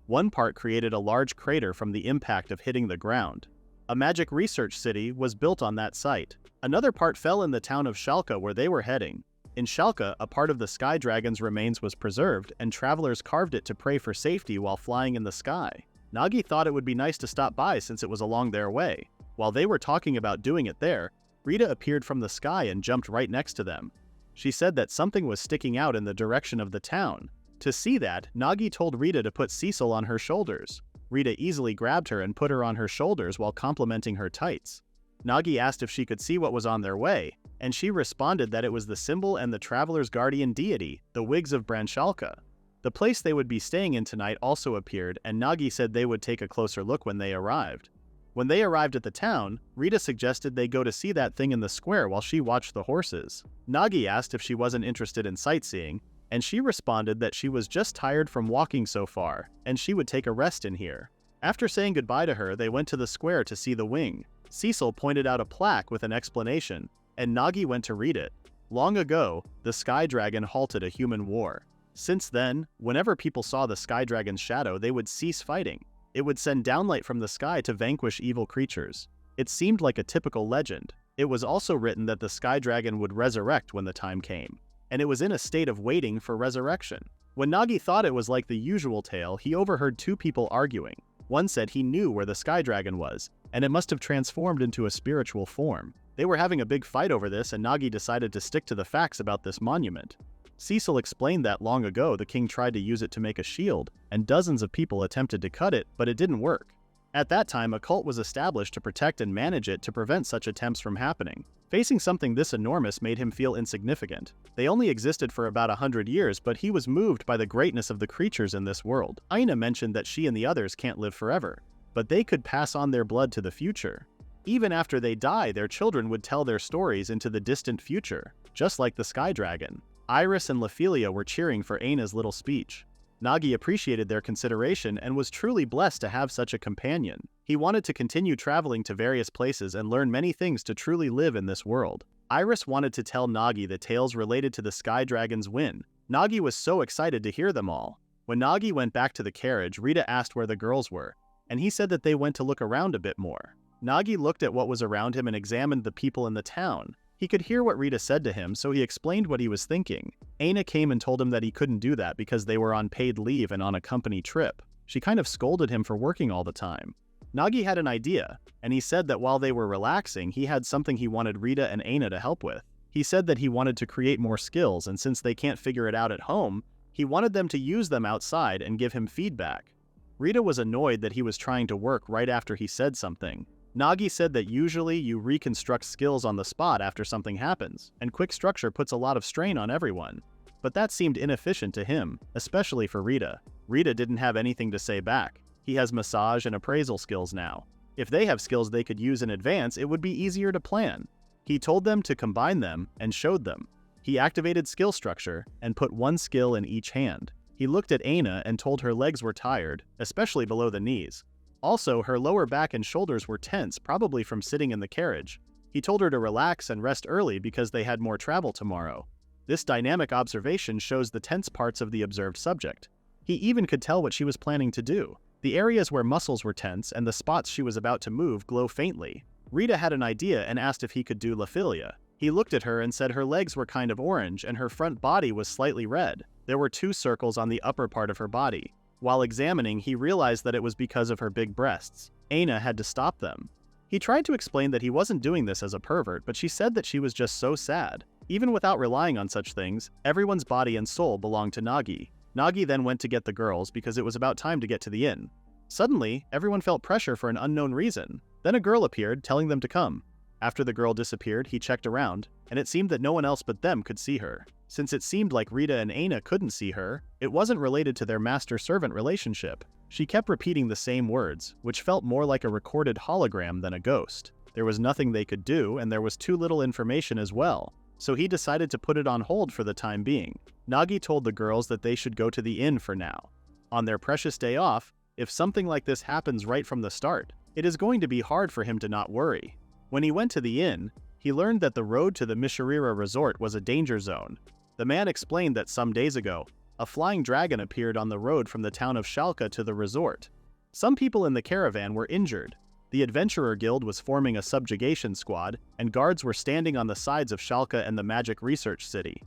Speaker 1: One part created a large crater from the impact of hitting the ground. A magic research city was built on that site. Another part fell in the town of Schalke where they were heading. In Schalke, a part of the sky dragon's remains was preserved, and travelers carved it to pray for safety while flying in the sky. Nagi thought it would be nice to stop by since it was along their way. While they were talking about doing it there, Rita appeared from the sky and jumped right next to them. She said that something was sticking out in the direction of the town. To see that, Nagi told Rita to put Cecil on her shoulders. Rita easily grabbed her and put her on her shoulders while complimenting her tights. Nagi asked if she could see what was on their way, and she responded that it was the symbol and the traveler's guardian deity, the Whigs of Bran Schalke. The place they would be staying in tonight also appeared, and Nagi said they would take a closer look when they arrived. When they arrived at the town, Rita suggested they go to see that thing in the square while she watched the horses. Nagi asked if she wasn't interested in sightseeing, and she responded that she was just tired from walking so far, and she would take a rest in here. After saying goodbye to her, they went to the square to see the wing. Cecil pointed out a plaque with an explanation, and Nagi went to read it. Long ago, the Sky Dragon halted a human war. Since then, whenever people saw the Sky Dragon's shadow, they would cease fighting. It would send downlight from the sky to vanquish evil creatures. It seemed like a typical legend. It was also written that the Sky Dragon would resurrect when the time came, and it was in a state of waiting for resurrection. When Nagi thought it was like the usual tale, he overheard two people arguing. One said he knew where the Sky Dragon was, and it must have transformed into a spiritual form. They were having a big fight over this, and Nagi decided to stick to the facts about this monument. Cecil explained that long ago the king tried to use it to make a shield, and dozens of people attempted to cut it, but it didn't work. At that time, a cult was established to protect and manage it to prevent such attempts from happening. Facing something this enormous made him feel insignificant. They only existed for about 100 years, but he was moved by the greatness of the creatures in this world. Aina mentioned that she and the others can't live forever, but they could pass on their blood to the future. Even after they die, their children would tell their stories into the distant future, just like the Sky Dragon. Iris and Laphelia were cheering for Aina's little speech. Nagi appreciated their consideration and was truly blessed to have such a companion. He wanted to continue traveling to various places and learn many things to truly live in this world. Iris wanted to tell Nagi the tales related to the Sky Dragon's win. Nagi was so excited to hear them all. When Nagi went back to the carriage, Rita asked where the girls were, and he said that they went to look around a bit more. Nagi looked at what was around him and examined the people in the town. He could hear what Rita said to him, so he explained what he was thinking. Aina came and told him that he couldn't do that because they were on paid leave and on a company trip. She kind of scolded him for working all the time. Nagi had an idea, and he said that while they were relaxing, he had something he wanted Rita and Aina to help with. He said that he wanted to create more skills, and since they can't figure it out at home, he wanted them to use them outside and give him feedback. Rita was annoyed that he was trying to work right after he said something. Nagi said that usually you reconstruct skills on the spot after something happens, and quick structure puts a lot of strain on everyone. But that seemed inefficient to him, especially for Rita. Rita didn't have anything to say back. He has massage and appraisal skills now. If they have skills they could use in advance, it would be easier to plan. He told them to combine them and showed them. He activated skill structure and put one skill in each hand. He looked at Aina and told her legs were tired, especially below the knees. Also, her lower back and shoulders were tense, probably from sitting in the carriage. He told her to relax and rest early because they had more travel tomorrow. This dynamic observation shows the tense parts of the observed subject. He even could tell what she was planning to do. The areas where muscles were tense and the spots she was about to move glow faintly. Rita had an idea and asked if he could do Laphelia. He looked at her and said her legs were kind of orange and her front body was slightly red. There were 2 circles on the upper part of her body. While examining, he realized that it was because of her big breasts. Aina had to stop them. He tried to explain that he wasn't doing this as a pervert, but she said that she was just so sad. Even without relying on such things, everyone's body and soul belonged to Nagi. Nagi then went to get the girls because it was about time to get to the inn. Suddenly, everyone felt pressure for an unknown reason. Then a girl appeared, telling them to come. After the girl disappeared, he checked around, and it seemed that no one else but them could see her. Since it seemed like Rita and Aina couldn't see her, it wasn't related to their master-servant relationship. She kept repeating the same words, which felt more like a recorded hologram than a ghost. There was nothing they could do, and there was too little information as well, so he decided to put it on hold for the time being. Nagi told the girls that they should go to the inn for now. On their precious day off, if something like this happens right from the start, it is going to be hard for him to not worry. When he went to the inn, he learned that the road to the Mishirira resort was a danger zone. The man explained that some days ago, a flying dragon appeared on the road from the town of Schalke to the resort. Some people in the caravan were injured. The Adventurer Guild was forming a subjugation squad, and guards were standing on the sides of Schalke and the Magic Research City.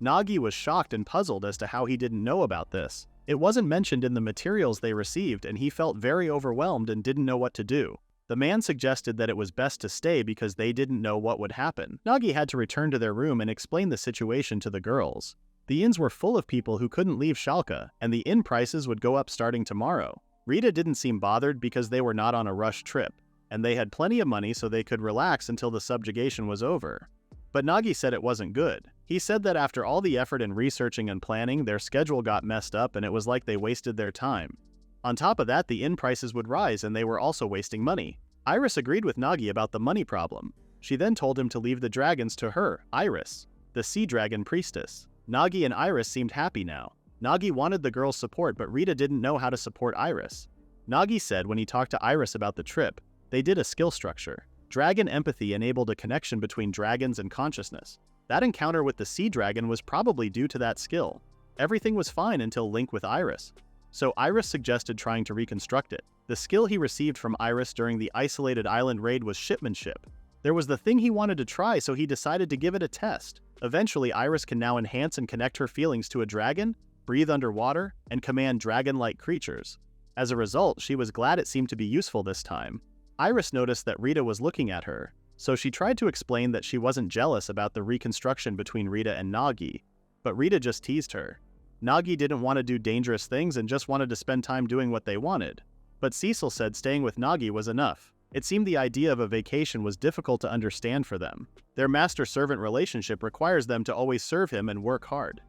Speaker 1: Nagi was shocked and puzzled as to how he didn't know about this. It wasn't mentioned in the materials they received, and he felt very overwhelmed and didn't know what to do. The man suggested that it was best to stay because they didn't know what would happen. Nagi had to return to their room and explain the situation to the girls. The inns were full of people who couldn't leave Schalke, and the inn prices would go up starting tomorrow. Rita didn't seem bothered because they were not on a rush trip, and they had plenty of money so they could relax until the subjugation was over. But Nagi said it wasn't good. He said that after all the effort in researching and planning, their schedule got messed up and it was like they wasted their time. On top of that, the inn prices would rise and they were also wasting money. Iris agreed with Nagi about the money problem. She then told him to leave the dragons to her, Iris, the sea dragon priestess. Nagi and Iris seemed happy now. Nagi wanted the girls' support, but Rita didn't know how to support Iris. Nagi said when he talked to Iris about the trip, they did a skill structure. Dragon empathy enabled a connection between dragons and consciousness. That encounter with the sea dragon was probably due to that skill. Everything was fine until Link with Iris. So Iris suggested trying to reconstruct it. The skill he received from Iris during the isolated island raid was shipmanship. There was the thing he wanted to try, so he decided to give it a test. Eventually, Iris can now enhance and connect her feelings to a dragon, breathe underwater, and command dragon-like creatures. As a result, she was glad it seemed to be useful this time. Iris noticed that Rita was looking at her, so she tried to explain that she wasn't jealous about the reconstruction between Rita and Nagi, but Rita just teased her. Nagi didn't want to do dangerous things and just wanted to spend time doing what they wanted. But Cecil said staying with Nagi was enough. It seemed the idea of a vacation was difficult to understand for them. Their master-servant relationship requires them to always serve him and work hard.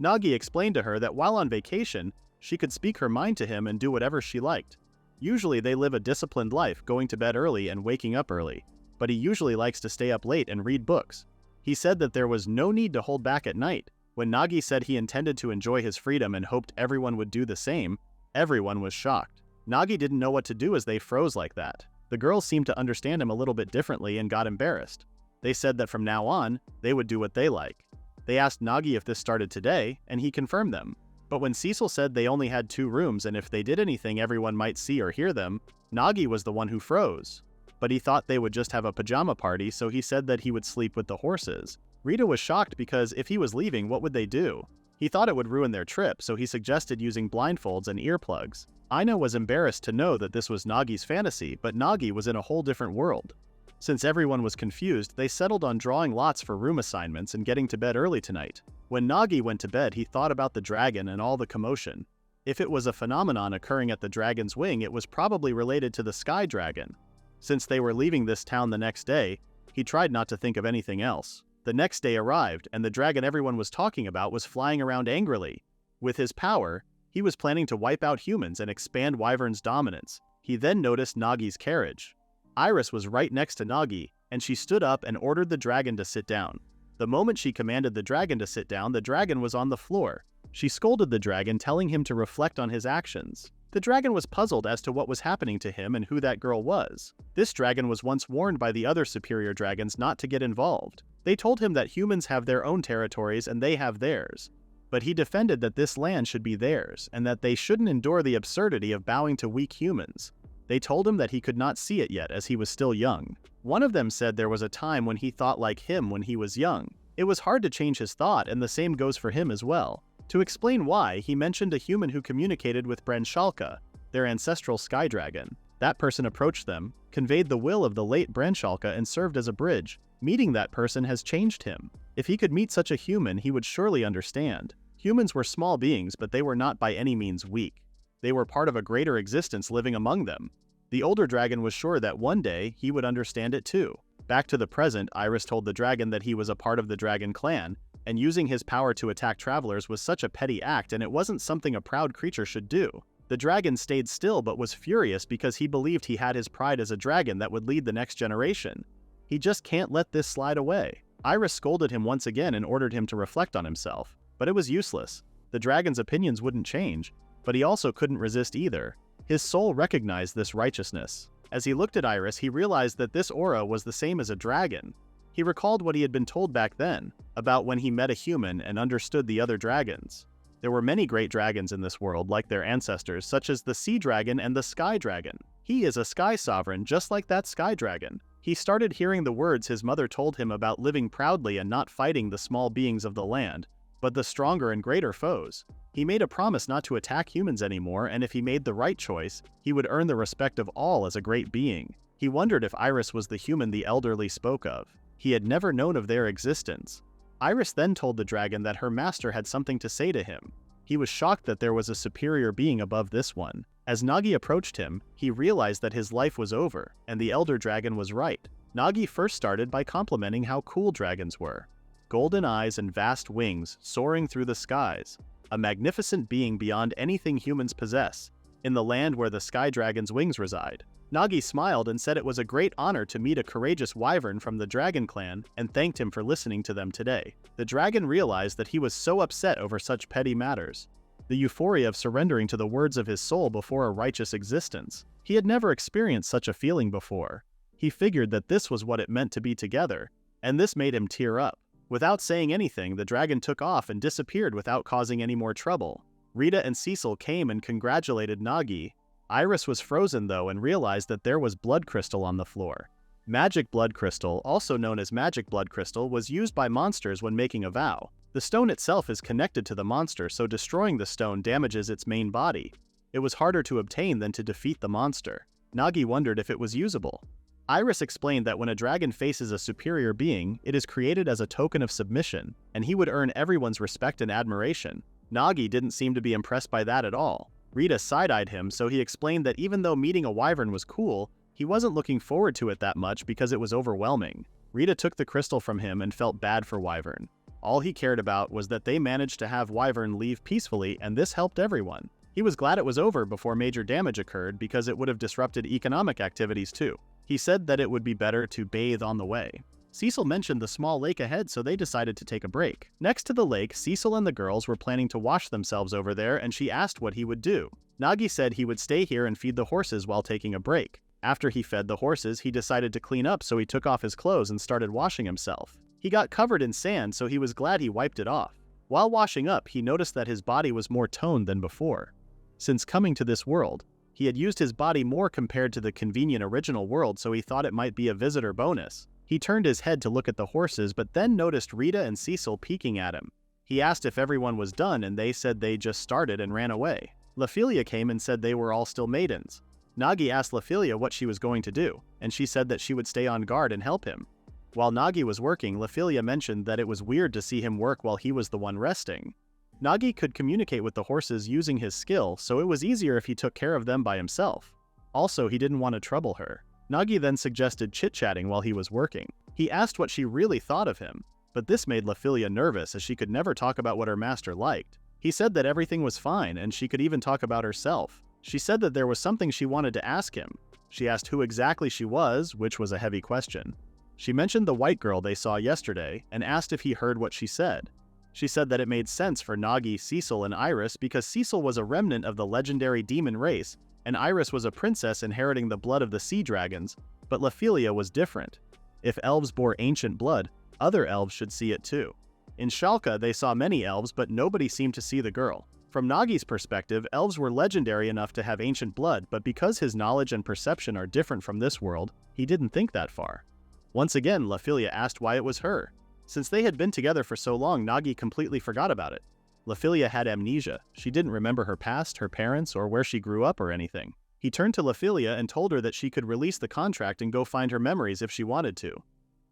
Speaker 1: Nagi explained to her that while on vacation, she could speak her mind to him and do whatever she liked. Usually they live a disciplined life, going to bed early and waking up early, but he usually likes to stay up late and read books. He said that there was no need to hold back at night. When Nagi said he intended to enjoy his freedom and hoped everyone would do the same, everyone was shocked. Nagi didn't know what to do as they froze like that. The girls seemed to understand him a little bit differently and got embarrassed. They said that from now on, they would do what they like. They asked Nagi if this started today, and he confirmed them. But when Cecil said they only had 2 rooms and if they did anything everyone might see or hear them, Nagi was the one who froze. But he thought they would just have a pajama party, so he said that he would sleep with the horses. Rita was shocked because if he was leaving, what would they do? He thought it would ruin their trip, so he suggested using blindfolds and earplugs. Aina was embarrassed to know that this was Nagi's fantasy, but Nagi was in a whole different world. Since everyone was confused, they settled on drawing lots for room assignments and getting to bed early tonight. When Nagi went to bed, he thought about the dragon and all the commotion. If it was a phenomenon occurring at the dragon's wing, it was probably related to the sky dragon. Since they were leaving this town the next day, he tried not to think of anything else. The next day arrived, and the dragon everyone was talking about was flying around angrily. With his power, he was planning to wipe out humans and expand Wyvern's dominance. He then noticed Nagi's carriage. Iris was right next to Nagi, and she stood up and ordered the dragon to sit down. The moment she commanded the dragon to sit down, the dragon was on the floor. She scolded the dragon, telling him to reflect on his actions. The dragon was puzzled as to what was happening to him and who that girl was. This dragon was once warned by the other superior dragons not to get involved. They told him that humans have their own territories and they have theirs. But he defended that this land should be theirs, and that they shouldn't endure the absurdity of bowing to weak humans. They told him that he could not see it yet as he was still young. One of them said there was a time when he thought like him when he was young. It was hard to change his thought, and the same goes for him as well. To explain why, he mentioned a human who communicated with Bren Schalke, their ancestral sky dragon. That person approached them, conveyed the will of the late Bren Schalke, and served as a bridge. Meeting that person has changed him. If he could meet such a human, he would surely understand. Humans were small beings, but they were not by any means weak. They were part of a greater existence living among them. The older dragon was sure that one day he would understand it too. Back to the present, Iris told the dragon that he was a part of the dragon clan, and using his power to attack travelers was such a petty act and it wasn't something a proud creature should do. The dragon stayed still but was furious because he believed he had his pride as a dragon that would lead the next generation. He just can't let this slide away. Iris scolded him once again and ordered him to reflect on himself, but it was useless. The dragon's opinions wouldn't change, but he also couldn't resist either. His soul recognized this righteousness. As he looked at Iris, he realized that this aura was the same as a dragon. He recalled what he had been told back then, about when he met a human and understood the other dragons. There were many great dragons in this world like their ancestors, such as the sea dragon and the sky dragon. He is a sky sovereign just like that sky dragon. He started hearing the words his mother told him about living proudly and not fighting the small beings of the land, but the stronger and greater foes. He made a promise not to attack humans anymore, and if he made the right choice, he would earn the respect of all as a great being. He wondered if Iris was the human the elderly spoke of. He had never known of their existence. Iris then told the dragon that her master had something to say to him. He was shocked that there was a superior being above this one. As Nagi approached him, he realized that his life was over, and the elder dragon was right. Nagi first started by complimenting how cool dragons were. Golden eyes and vast wings soaring through the skies. A magnificent being beyond anything humans possess, in the land where the sky dragon's wings reside. Nagi smiled and said it was a great honor to meet a courageous wyvern from the dragon clan and thanked him for listening to them today. The dragon realized that he was so upset over such petty matters. The euphoria of surrendering to the words of his soul before a righteous existence. He had never experienced such a feeling before. He figured that this was what it meant to be together, and this made him tear up. Without saying anything, the dragon took off and disappeared without causing any more trouble. Rita and Cecil came and congratulated Nagi. Iris was frozen though and realized that there was blood crystal on the floor. Magic blood crystal, also known as magic blood crystal, was used by monsters when making a vow. The stone itself is connected to the monster, so destroying the stone damages its main body. It was harder to obtain than to defeat the monster. Nagi wondered if it was usable. Iris explained that when a dragon faces a superior being, it is created as a token of submission, and he would earn everyone's respect and admiration. Nagi didn't seem to be impressed by that at all. Rita side-eyed him, so he explained that even though meeting a wyvern was cool, he wasn't looking forward to it that much because it was overwhelming. Rita took the crystal from him and felt bad for Wyvern. All he cared about was that they managed to have Wyvern leave peacefully, and this helped everyone. He was glad it was over before major damage occurred because it would have disrupted economic activities too. He said that it would be better to bathe on the way. Cecil mentioned the small lake ahead, so they decided to take a break. Next to the lake, Cecil and the girls were planning to wash themselves over there, and she asked what he would do. Nagi said he would stay here and feed the horses while taking a break. After he fed the horses, he decided to clean up, so he took off his clothes and started washing himself. He got covered in sand, so he was glad he wiped it off. While washing up, he noticed that his body was more toned than before. Since coming to this world, he had used his body more compared to the convenient original world, so he thought it might be a visitor bonus. He turned his head to look at the horses, but then noticed Rita and Cecil peeking at him. He asked if everyone was done, and they said they just started and ran away. Laphilia came and said they were all still maidens. Nagi asked Laphilia what she was going to do, and she said that she would stay on guard and help him. While Nagi was working, Laphilia mentioned that it was weird to see him work while he was the one resting. Nagi could communicate with the horses using his skill, so it was easier if he took care of them by himself. Also, he didn't want to trouble her. Nagi then suggested chit-chatting while he was working. He asked what she really thought of him, but this made Laphilia nervous as she could never talk about what her master liked. He said that everything was fine and she could even talk about herself. She said that there was something she wanted to ask him. She asked who exactly she was, which was a heavy question. She mentioned the white girl they saw yesterday and asked if he heard what she said. She said that it made sense for Nagi, Cecil, and Iris because Cecil was a remnant of the legendary demon race, and Iris was a princess inheriting the blood of the sea dragons, but Laphilia was different. If elves bore ancient blood, other elves should see it too. In Shalka, they saw many elves, but nobody seemed to see the girl. From Nagi's perspective, elves were legendary enough to have ancient blood, but because his knowledge and perception are different from this world, he didn't think that far. Once again, Laphilia asked why it was her. Since they had been together for so long, Nagi completely forgot about it. Laphilia had amnesia. She didn't remember her past, her parents, or where she grew up or anything. He turned to Laphilia and told her that she could release the contract and go find her memories if she wanted to.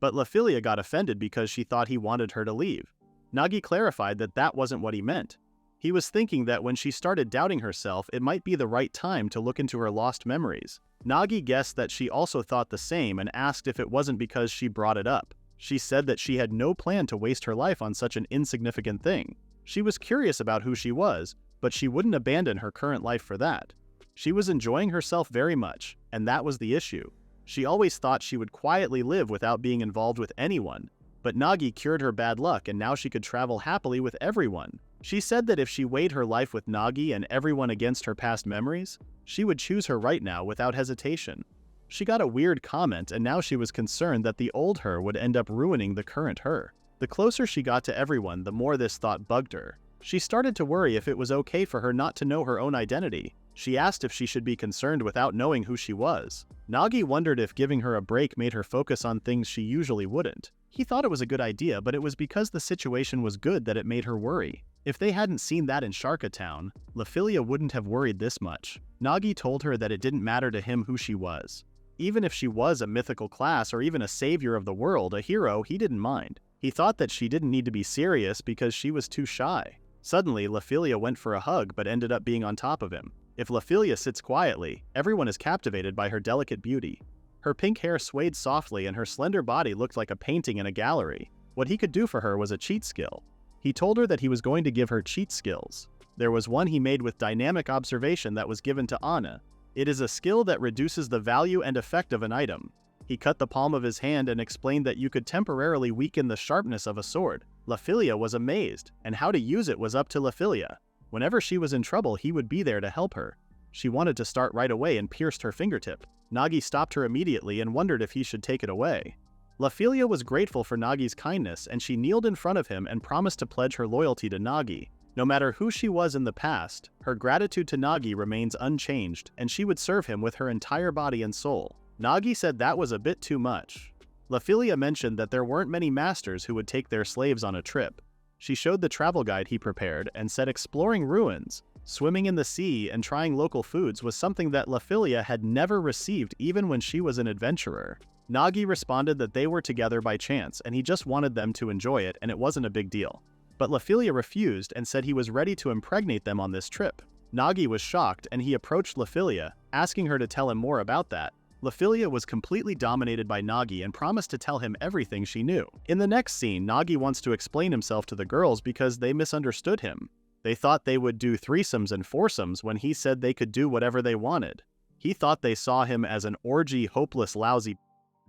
Speaker 1: But Laphilia got offended because she thought he wanted her to leave. Nagi clarified that that wasn't what he meant. He was thinking that when she started doubting herself, it might be the right time to look into her lost memories. Nagi guessed that she also thought the same and asked if it wasn't because she brought it up. She said that she had no plan to waste her life on such an insignificant thing. She was curious about who she was, but she wouldn't abandon her current life for that. She was enjoying herself very much, and that was the issue. She always thought she would quietly live without being involved with anyone, but Nagi cured her bad luck and now she could travel happily with everyone. She said that if she weighed her life with Nagi and everyone against her past memories, she would choose her right now without hesitation. She got a weird comment and now she was concerned that the old her would end up ruining the current her. The closer she got to everyone, the more this thought bugged her. She started to worry if it was okay for her not to know her own identity. She asked if she should be concerned without knowing who she was. Nagi wondered if giving her a break made her focus on things she usually wouldn't. He thought it was a good idea, but it was because the situation was good that it made her worry. If they hadn't seen that in Sharka Town, Laphilia wouldn't have worried this much. Nagi told her that it didn't matter to him who she was. Even if she was a mythical class or even a savior of the world, a hero, he didn't mind. He thought that she didn't need to be serious because she was too shy. Suddenly, Laphilia went for a hug but ended up being on top of him. If Laphilia sits quietly, everyone is captivated by her delicate beauty. Her pink hair swayed softly and her slender body looked like a painting in a gallery. What he could do for her was a cheat skill. He told her that he was going to give her cheat skills. There was one he made with dynamic observation that was given to Anna. It is a skill that reduces the value and effect of an item. He cut the palm of his hand and explained that you could temporarily weaken the sharpness of a sword. Laphilia was amazed, and how to use it was up to Laphilia. Whenever she was in trouble, he would be there to help her. She wanted to start right away and pierced her fingertip. Nagi stopped her immediately and wondered if he should take it away. Laphilia was grateful for Nagi's kindness and she kneeled in front of him and promised to pledge her loyalty to Nagi. No matter who she was in the past, her gratitude to Nagi remains unchanged and she would serve him with her entire body and soul. Nagi said that was a bit too much. Laphilia mentioned that there weren't many masters who would take their slaves on a trip. She showed the travel guide he prepared and said exploring ruins, swimming in the sea, and trying local foods was something that Laphilia had never received even when she was an adventurer. Nagi responded that they were together by chance and he just wanted them to enjoy it and it wasn't a big deal. But Laphilia refused and said he was ready to impregnate them on this trip. Nagi was shocked and he approached Laphilia, asking her to tell him more about that. Laphilia was completely dominated by Nagi and promised to tell him everything she knew. In the next scene, Nagi wants to explain himself to the girls because they misunderstood him. They thought they would do threesomes and foursomes when he said they could do whatever they wanted. He thought they saw him as an orgy, hopeless, lousy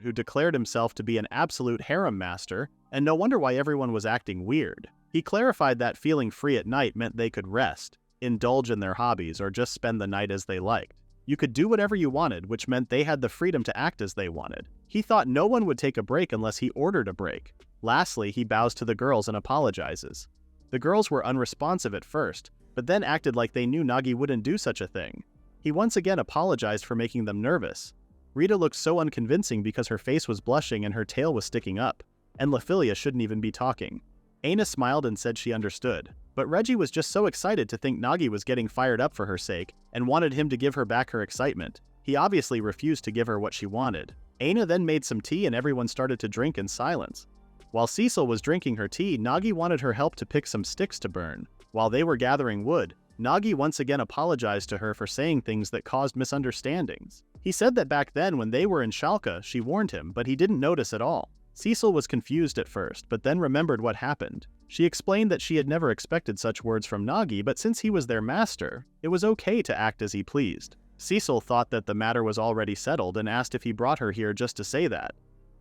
Speaker 1: who declared himself to be an absolute harem master, and no wonder why everyone was acting weird. He clarified that feeling free at night meant they could rest, indulge in their hobbies, or just spend the night as they liked. You could do whatever you wanted, which meant they had the freedom to act as they wanted. He thought no one would take a break unless he ordered a break. Lastly, he bows to the girls and apologizes. The girls were unresponsive at first, but then acted like they knew Nagi wouldn't do such a thing. He once again apologized for making them nervous. Rita looked so unconvincing because her face was blushing and her tail was sticking up, and Laphilia shouldn't even be talking. Aina smiled and said she understood, but Reggie was just so excited to think Nagi was getting fired up for her sake and wanted him to give her back her excitement. He obviously refused to give her what she wanted. Aina then made some tea and everyone started to drink in silence. While Cecil was drinking her tea, Nagi wanted her help to pick some sticks to burn. While they were gathering wood, Nagi once again apologized to her for saying things that caused misunderstandings. He said that back then when they were in Schalke, she warned him, but he didn't notice at all. Cecil was confused at first, but then remembered what happened. She explained that she had never expected such words from Nagi, but since he was their master, it was okay to act as he pleased. Cecil thought that the matter was already settled and asked if he brought her here just to say that.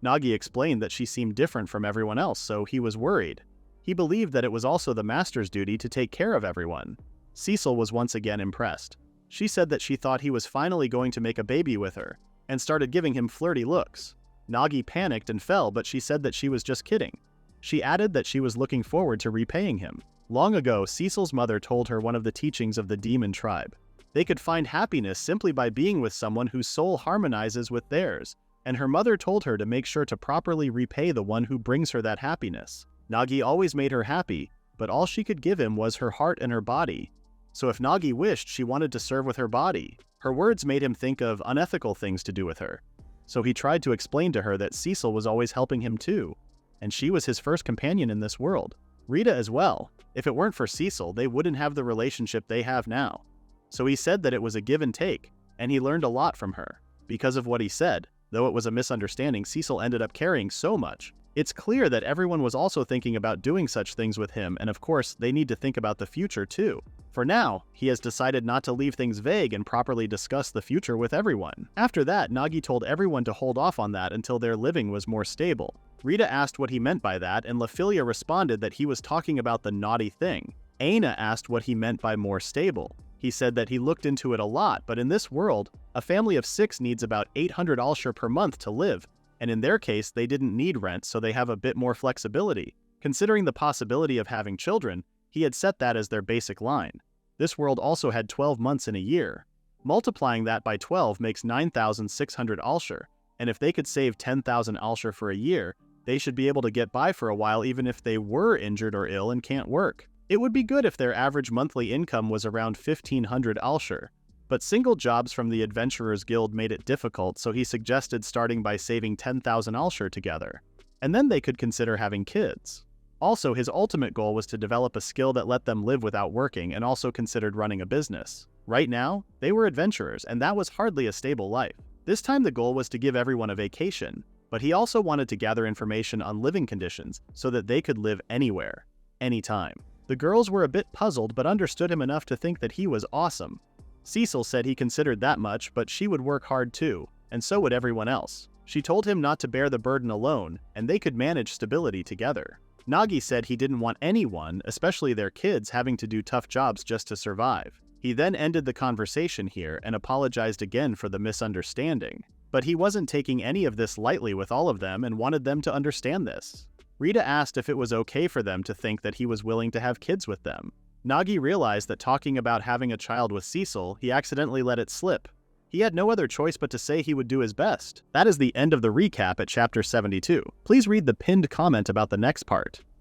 Speaker 1: Nagi explained that she seemed different from everyone else, so he was worried. He believed that it was also the master's duty to take care of everyone. Cecil was once again impressed. She said that she thought he was finally going to make a baby with her, and started giving him flirty looks. Nagi panicked and fell, but she said that she was just kidding. She added that she was looking forward to repaying him. Long ago, Cecil's mother told her one of the teachings of the demon tribe. They could find happiness simply by being with someone whose soul harmonizes with theirs, and her mother told her to make sure to properly repay the one who brings her that happiness. Nagi always made her happy, but all she could give him was her heart and her body. So if Nagi wished, she wanted to serve with her body. Her words made him think of unethical things to do with her. So he tried to explain to her that Cecil was always helping him too, and she was his first companion in this world. Rita as well. If it weren't for Cecil, they wouldn't have the relationship they have now. So he said that it was a give and take, and he learned a lot from her. Because of what he said, though it was a misunderstanding, Cecil ended up caring so much. It's clear that everyone was also thinking about doing such things with him, and of course, they need to think about the future too. For now, he has decided not to leave things vague and properly discuss the future with everyone. After that, Nagi told everyone to hold off on that until their living was more stable. Rita asked what he meant by that, and Laphilia responded that he was talking about the naughty thing. Aina asked what he meant by more stable. He said that he looked into it a lot, but in this world, a family of 6 needs about 800 alshur per month to live, and in their case, they didn't need rent, so they have a bit more flexibility. Considering the possibility of having children, he had set that as their basic line. This world also had 12 months in a year. Multiplying that by 12 makes 9,600 alshur, and if they could save 10,000 alshur for a year, they should be able to get by for a while even if they were injured or ill and can't work. It would be good if their average monthly income was around 1,500 alshur. But single jobs from the Adventurers Guild made it difficult, so he suggested starting by saving 10,000 alshur together. And then they could consider having kids. Also, his ultimate goal was to develop a skill that let them live without working, and also considered running a business. Right now, they were adventurers, and that was hardly a stable life. This time the goal was to give everyone a vacation, but he also wanted to gather information on living conditions so that they could live anywhere, anytime. The girls were a bit puzzled but understood him enough to think that he was awesome. Cecil said he considered that much, but she would work hard too, and so would everyone else. She told him not to bear the burden alone, and they could manage stability together. Nagi said he didn't want anyone, especially their kids, having to do tough jobs just to survive. He then ended the conversation here and apologized again for the misunderstanding. But he wasn't taking any of this lightly with all of them and wanted them to understand this. Rita asked if it was okay for them to think that he was willing to have kids with them. Nagi realized that talking about having a child with Cecil, he accidentally let it slip. He had no other choice but to say he would do his best. That is the end of the recap at chapter 72. Please read the pinned comment about the next part.